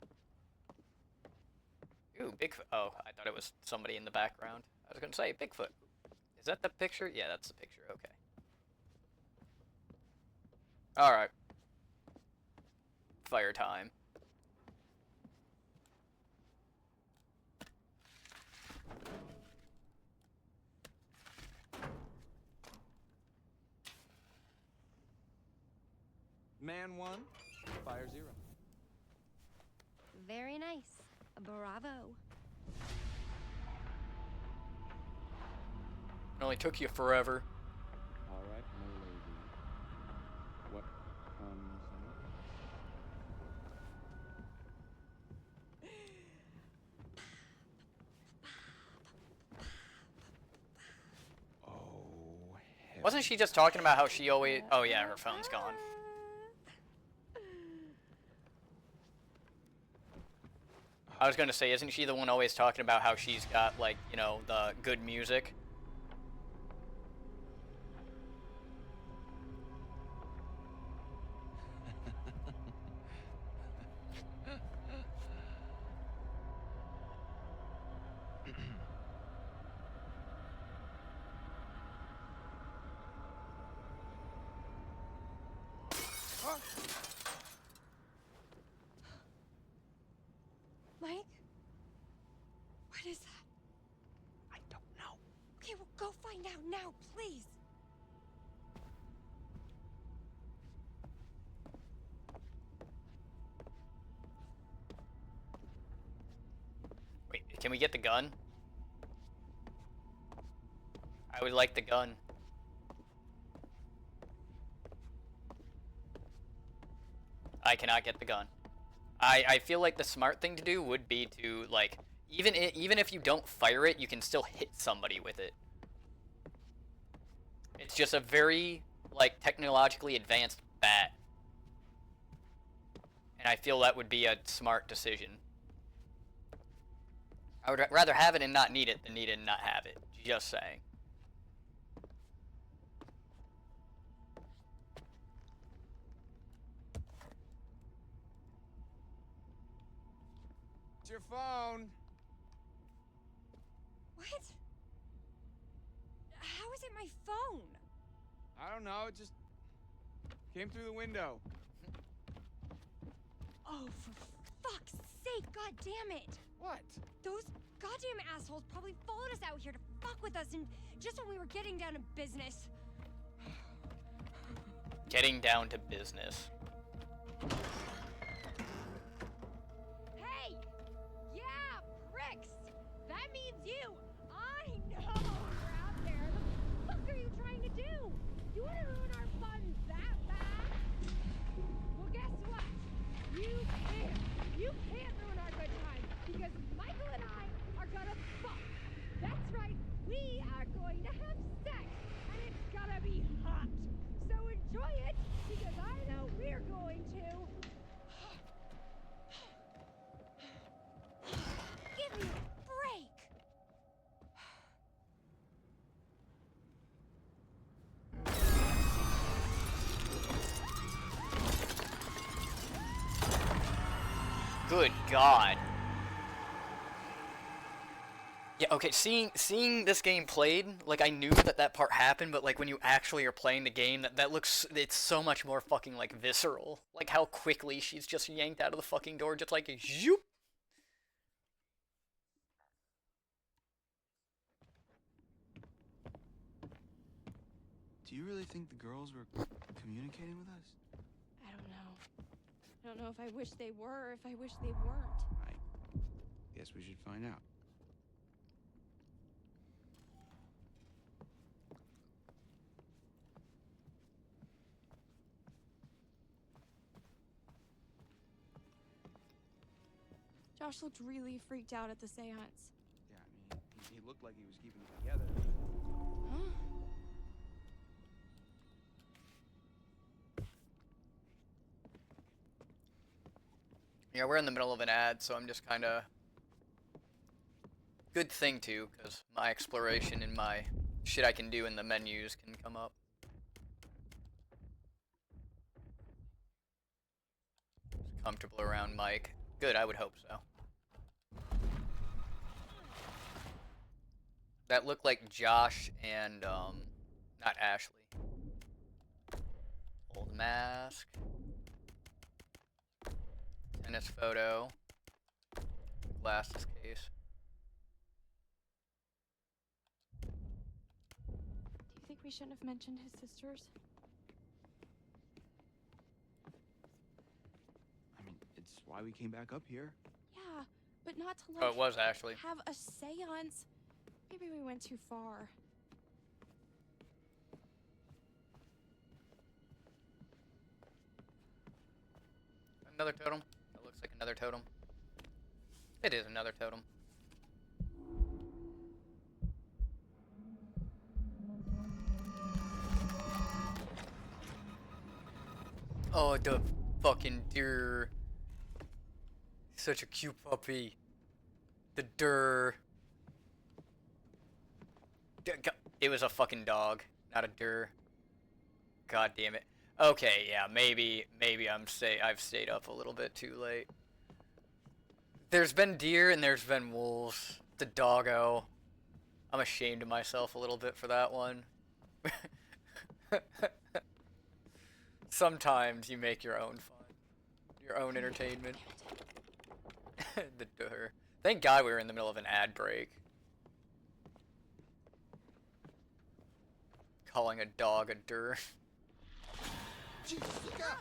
Ooh, Bigfoot. Oh, I thought it was somebody in the background. I was gonna say, Bigfoot. Is that the picture? Yeah, that's the picture. Okay. Alright. Fire time. Man 1, fire 0. Very nice. Bravo. It only took you forever. All right, my lady. What comes next? Oh, hell. Wasn't she just talking about how she always... Oh yeah, her phone's gone. I was gonna say, isn't she the one always talking about how she's got, like, you know, the good music? Mike? What is that? I don't know. Okay, well, go find out now, please. Wait, can we get the gun? I would like the gun. I cannot get the gun. I feel like the smart thing to do would be to, like, even if you don't fire it, you can still hit somebody with it. It's just a very, like, technologically advanced bat. And I feel that would be a smart decision. I would rather have it and not need it than need it and not have it. Just saying. It's your phone. What? How is it my phone? I don't know. It just came through the window. Oh, for fuck's sake, god damn it! What? Those goddamn assholes probably followed us out here to fuck with us, and just when we were getting down to business. Getting down to business. Hey! Yeah, pricks! That means you! I know you're out there! The fuck are you trying to do? You wanna ruin our fun that bad? Well, guess what? You can't! You can't ruin our good time, because Michael and I are gonna fuck! That's right, we are going to have sex, and it's gonna be hot! So enjoy it, because I know we're going to! Give me a break! Good God. Yeah, okay, seeing this game played, like, I knew that part happened, but, like, when you actually are playing the game, that looks, it's so much more fucking, like, visceral. Like, how quickly she's just yanked out of the fucking door, just like, zoop! Do you really think the girls were communicating with us? I don't know. I don't know if I wish they were or if I wish they weren't. I guess we should find out. Josh looked really freaked out at the seance. Yeah, I mean, he looked like he was keeping it together. Huh? Yeah, we're in the middle of an ad, so I'm just kind of... Good thing, too, because my exploration and my shit I can do in the menus can come up. Comfortable around Mike. Good, I would hope so. That looked like Josh and, not Ashley. Old mask. Tennis photo. Glasses case. Do you think we shouldn't have mentioned his sisters? I mean, it's why we came back up here. Yeah, but not to, like, Oh, it was Ashley. have a seance. Maybe we went too far. Another totem? That looks like another totem. It is another totem. Oh, the fucking deer. Such a cute puppy. The der. It was a fucking dog, not a der. God damn it. Okay, yeah, maybe I've stayed up a little bit too late. There's been deer and there's been wolves. The doggo. I'm ashamed of myself a little bit for that one. Sometimes you make your own fun. Your own entertainment. The door. Thank God we were in the middle of an ad break. Calling a dog a dir. Jesus, look out!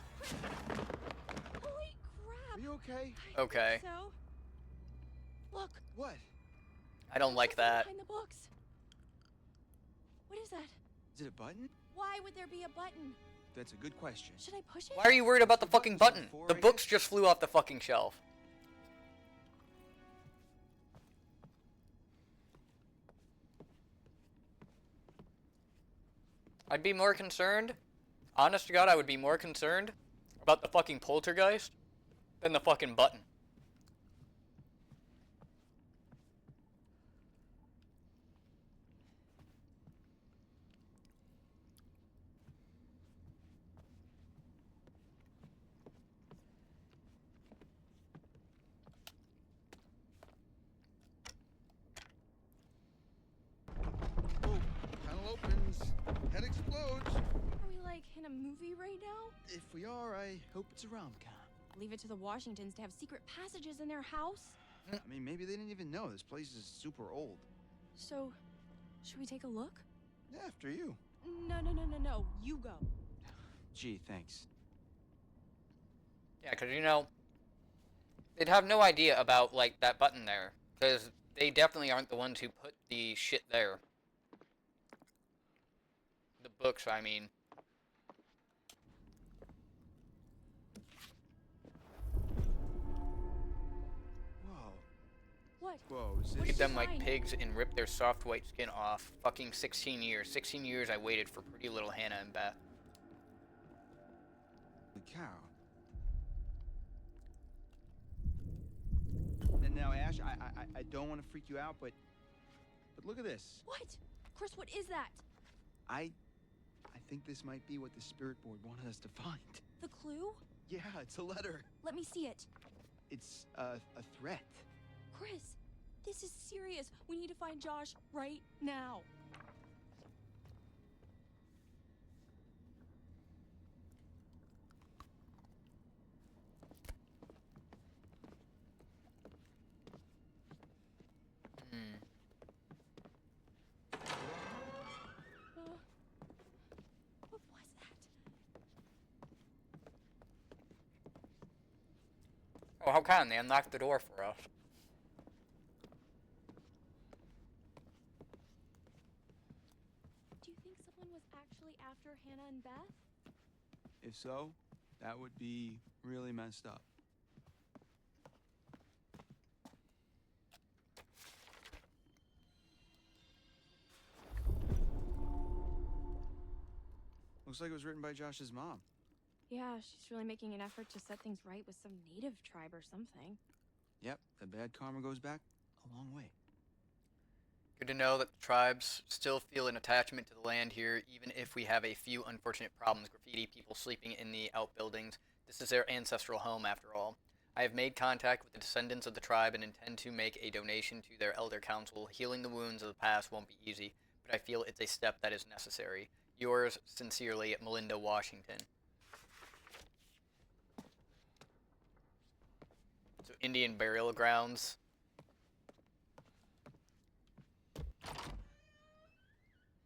Holy crap! Are you okay? Okay. So, look. What? I don't like that. Behind the books. What is that? Is it a button? Why would there be a button? That's a good question. Should I push it? Why are you worried about the fucking button? The books just flew off the fucking shelf. I'd be more concerned. Honest to God, I would be more concerned about the fucking poltergeist than the fucking button. Panel opens. Head explodes. Are we like in a movie right now? If we are, I hope it's a rom-com. Leave it to the Washingtons to have secret passages in their house? I mean, maybe they didn't even know. This place is super old. So, should we take a look? After you. No. You go. Gee, thanks. Yeah, because, you know, they'd have no idea about, like, that button there. Because they definitely aren't the ones who put the shit there. The books, I mean. Whoa. What? Whoa, is Leave this... them like pigs and rip their soft white skin off. Fucking 16 years. 16 years I waited for pretty little Hannah and Beth. The cow. And now, Ash, I don't want to freak you out, but look at this. What? Chris, what is that? I think this might be what the spirit board wanted us to find. The clue? Yeah, it's a letter. Let me see it. It's a threat. Chris, this is serious. We need to find Josh right now. What was that? Oh, how can they unlock the door for us? Do you think someone was actually after Hannah and Beth? If so, that would be really messed up. Looks like it was written by Josh's mom. Yeah, she's really making an effort to set things right with some native tribe or something. Yep, the bad karma goes back a long way. Good to know that the tribes still feel an attachment to the land here, even if we have a few unfortunate problems. Graffiti, people sleeping in the outbuildings. This is their ancestral home, after all. I have made contact with the descendants of the tribe and intend to make a donation to their elder council. Healing the wounds of the past won't be easy, but I feel it's a step that is necessary. Yours sincerely, Melinda Washington. So, Indian burial grounds.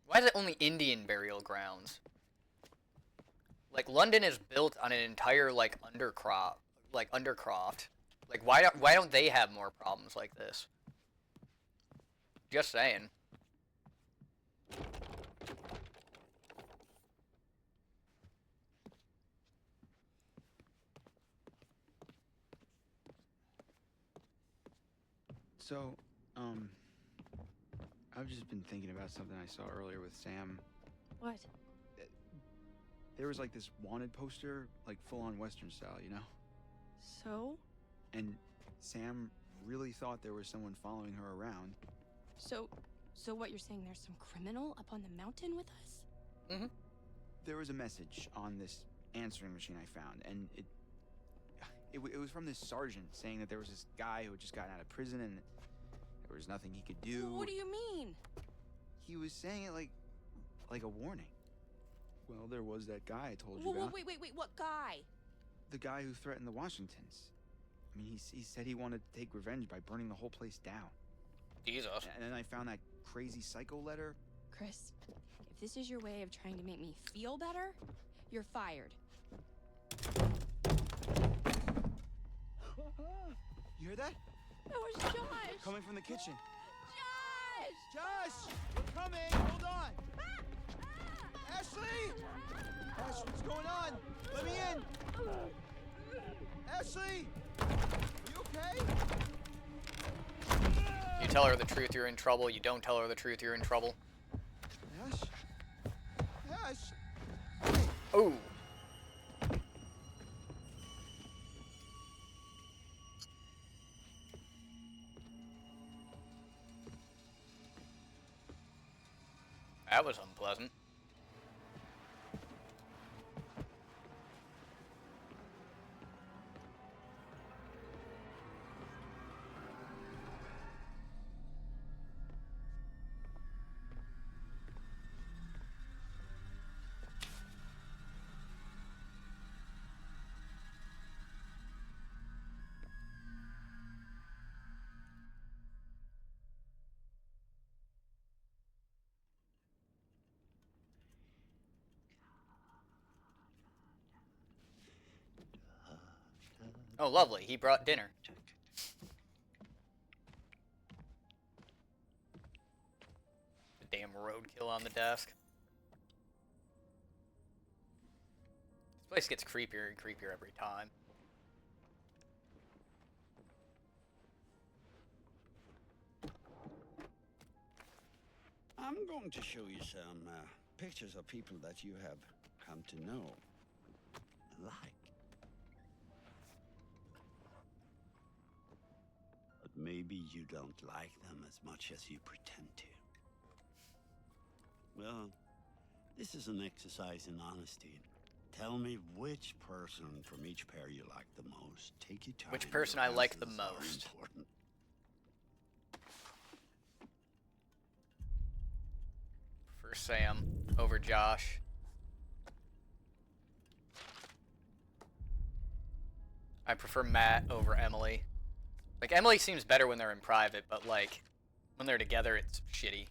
Why is it only Indian burial grounds? Like, London is built on an entire, like, undercroft. Like, why don't they have more problems like this? Just saying. So, I've just been thinking about something I saw earlier with Sam. What? There was like this wanted poster, like full-on Western style, you know? So? And Sam really thought there was someone following her around. So what you're saying, there's some criminal up on the mountain with us? Mm-hmm. There was a message on this answering machine I found, and it was from this sergeant saying that there was this guy who had just gotten out of prison and there was nothing he could do. What do you mean? He was saying it like a warning. Well, there was that guy I told you Whoa, about. wait, what guy? The guy who threatened the Washingtons. I mean, he said he wanted to take revenge by burning the whole place down. Jesus. And then I found that crazy psycho letter. Chris, if this is your way of trying to make me feel better, you're fired. You hear that? That was Josh! Coming from the kitchen. Josh! Josh! We're coming! Hold on! Ashley! Ash, what's going on? Let me in! Ashley! You okay? You tell her the truth, you're in trouble. You don't tell her the truth, you're in trouble. Ash? Ash! Oh! That was unpleasant. Oh, lovely. He brought dinner. The damn roadkill on the desk. This place gets creepier and creepier every time. I'm going to show you some pictures of people that you have come to know and like. But maybe you don't like them as much as you pretend to. Well, this is an exercise in honesty. Tell me which person from each pair you like the most. Take your time. Which person I like the most? Important. For Sam over Josh. I prefer Matt over Emily. Like, Emily seems better when they're in private, but, like, when they're together, it's shitty.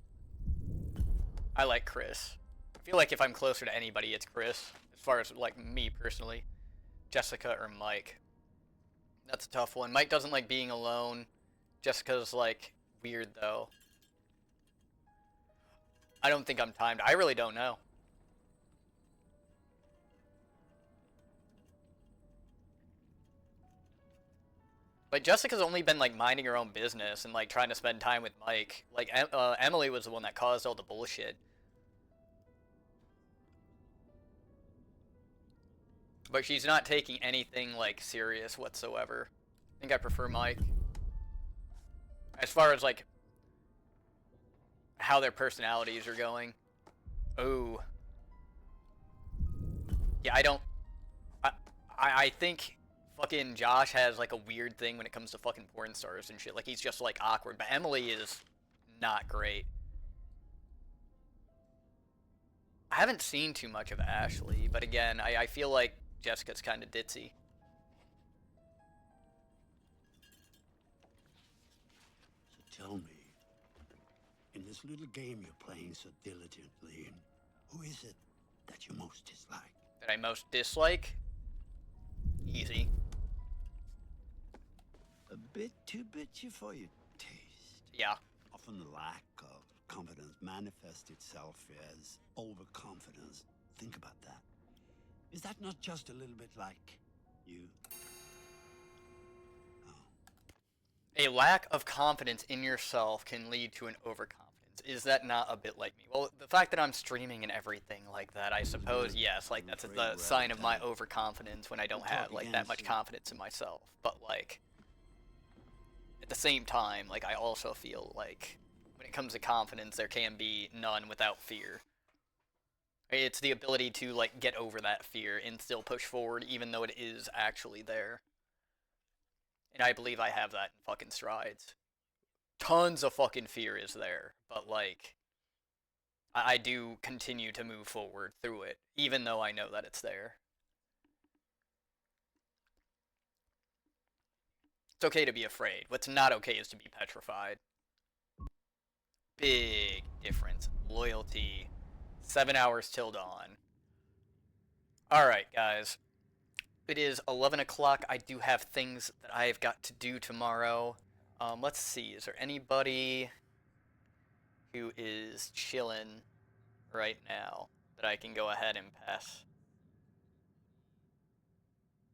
I like Chris. I feel like if I'm closer to anybody, it's Chris. As far as, like, me personally. Jessica or Mike. That's a tough one. Mike doesn't like being alone. Jessica's, like, weird, though. I don't think I'm timed. I really don't know. Like, Jessica's only been, like, minding her own business and, like, trying to spend time with Mike. Like, Emily was the one that caused all the bullshit. But she's not taking anything, like, serious whatsoever. I think I prefer Mike. As far as, like, how their personalities are going. Ooh. Yeah, I think fucking Josh has, like, a weird thing when it comes to fucking porn stars and shit. Like, he's just, like, awkward. But Emily is not great. I haven't seen too much of Ashley, but again, I feel like Jessica's kind of ditzy. So tell me, in this little game you're playing so diligently, who is it that you most dislike? That I most dislike? Easy. A bit too bitchy for your taste. Yeah. Often the lack of confidence manifests itself as overconfidence. Think about that. Is that not just a little bit like you? A lack of confidence in yourself can lead to an overconfidence. Is that not a bit like me? Well, the fact that I'm streaming and everything like that, I suppose, yes, like, that's the sign of my overconfidence when I don't have, like, that much confidence in myself. But, like, at the same time, like, I also feel like when it comes to confidence, there can be none without fear. It's the ability to, like, get over that fear and still push forward even though it is actually there. And I believe I have that in fucking strides. Tons of fucking fear is there, but, like, I do continue to move forward through it, even though I know that it's there. It's okay to be afraid. What's not okay is to be petrified. Big difference. Loyalty. 7 hours till dawn. Alright, guys. It is 11 o'clock. I do have things that I've got to do tomorrow. Let's see. Is there anybody who is chilling right now that I can go ahead and pass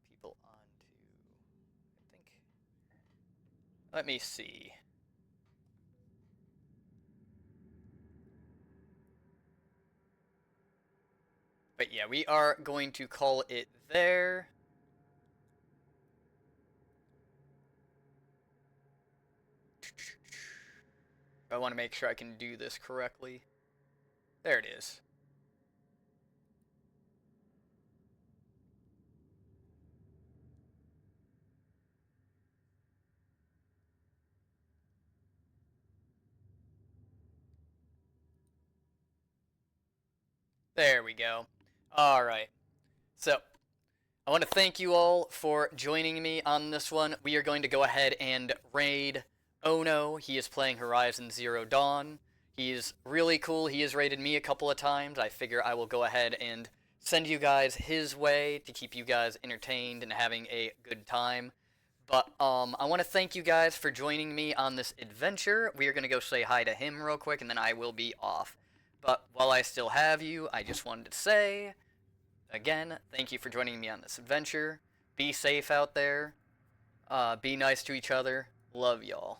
people on to? I think. Let me see. But yeah, we are going to call it there. I want to make sure I can do this correctly. There it is. There we go. Alright. So, I want to thank you all for joining me on this one. We are going to go ahead and raid Ono. He is playing Horizon Zero Dawn. He's really cool. He has raided me a couple of times. I figure I will go ahead and send you guys his way to keep you guys entertained and having a good time. But I want to thank you guys for joining me on this adventure. We are going to go say hi to him real quick, and then I will be off. But while I still have you, I just wanted to say, again, thank you for joining me on this adventure. Be safe out there. Be nice to each other. Love y'all.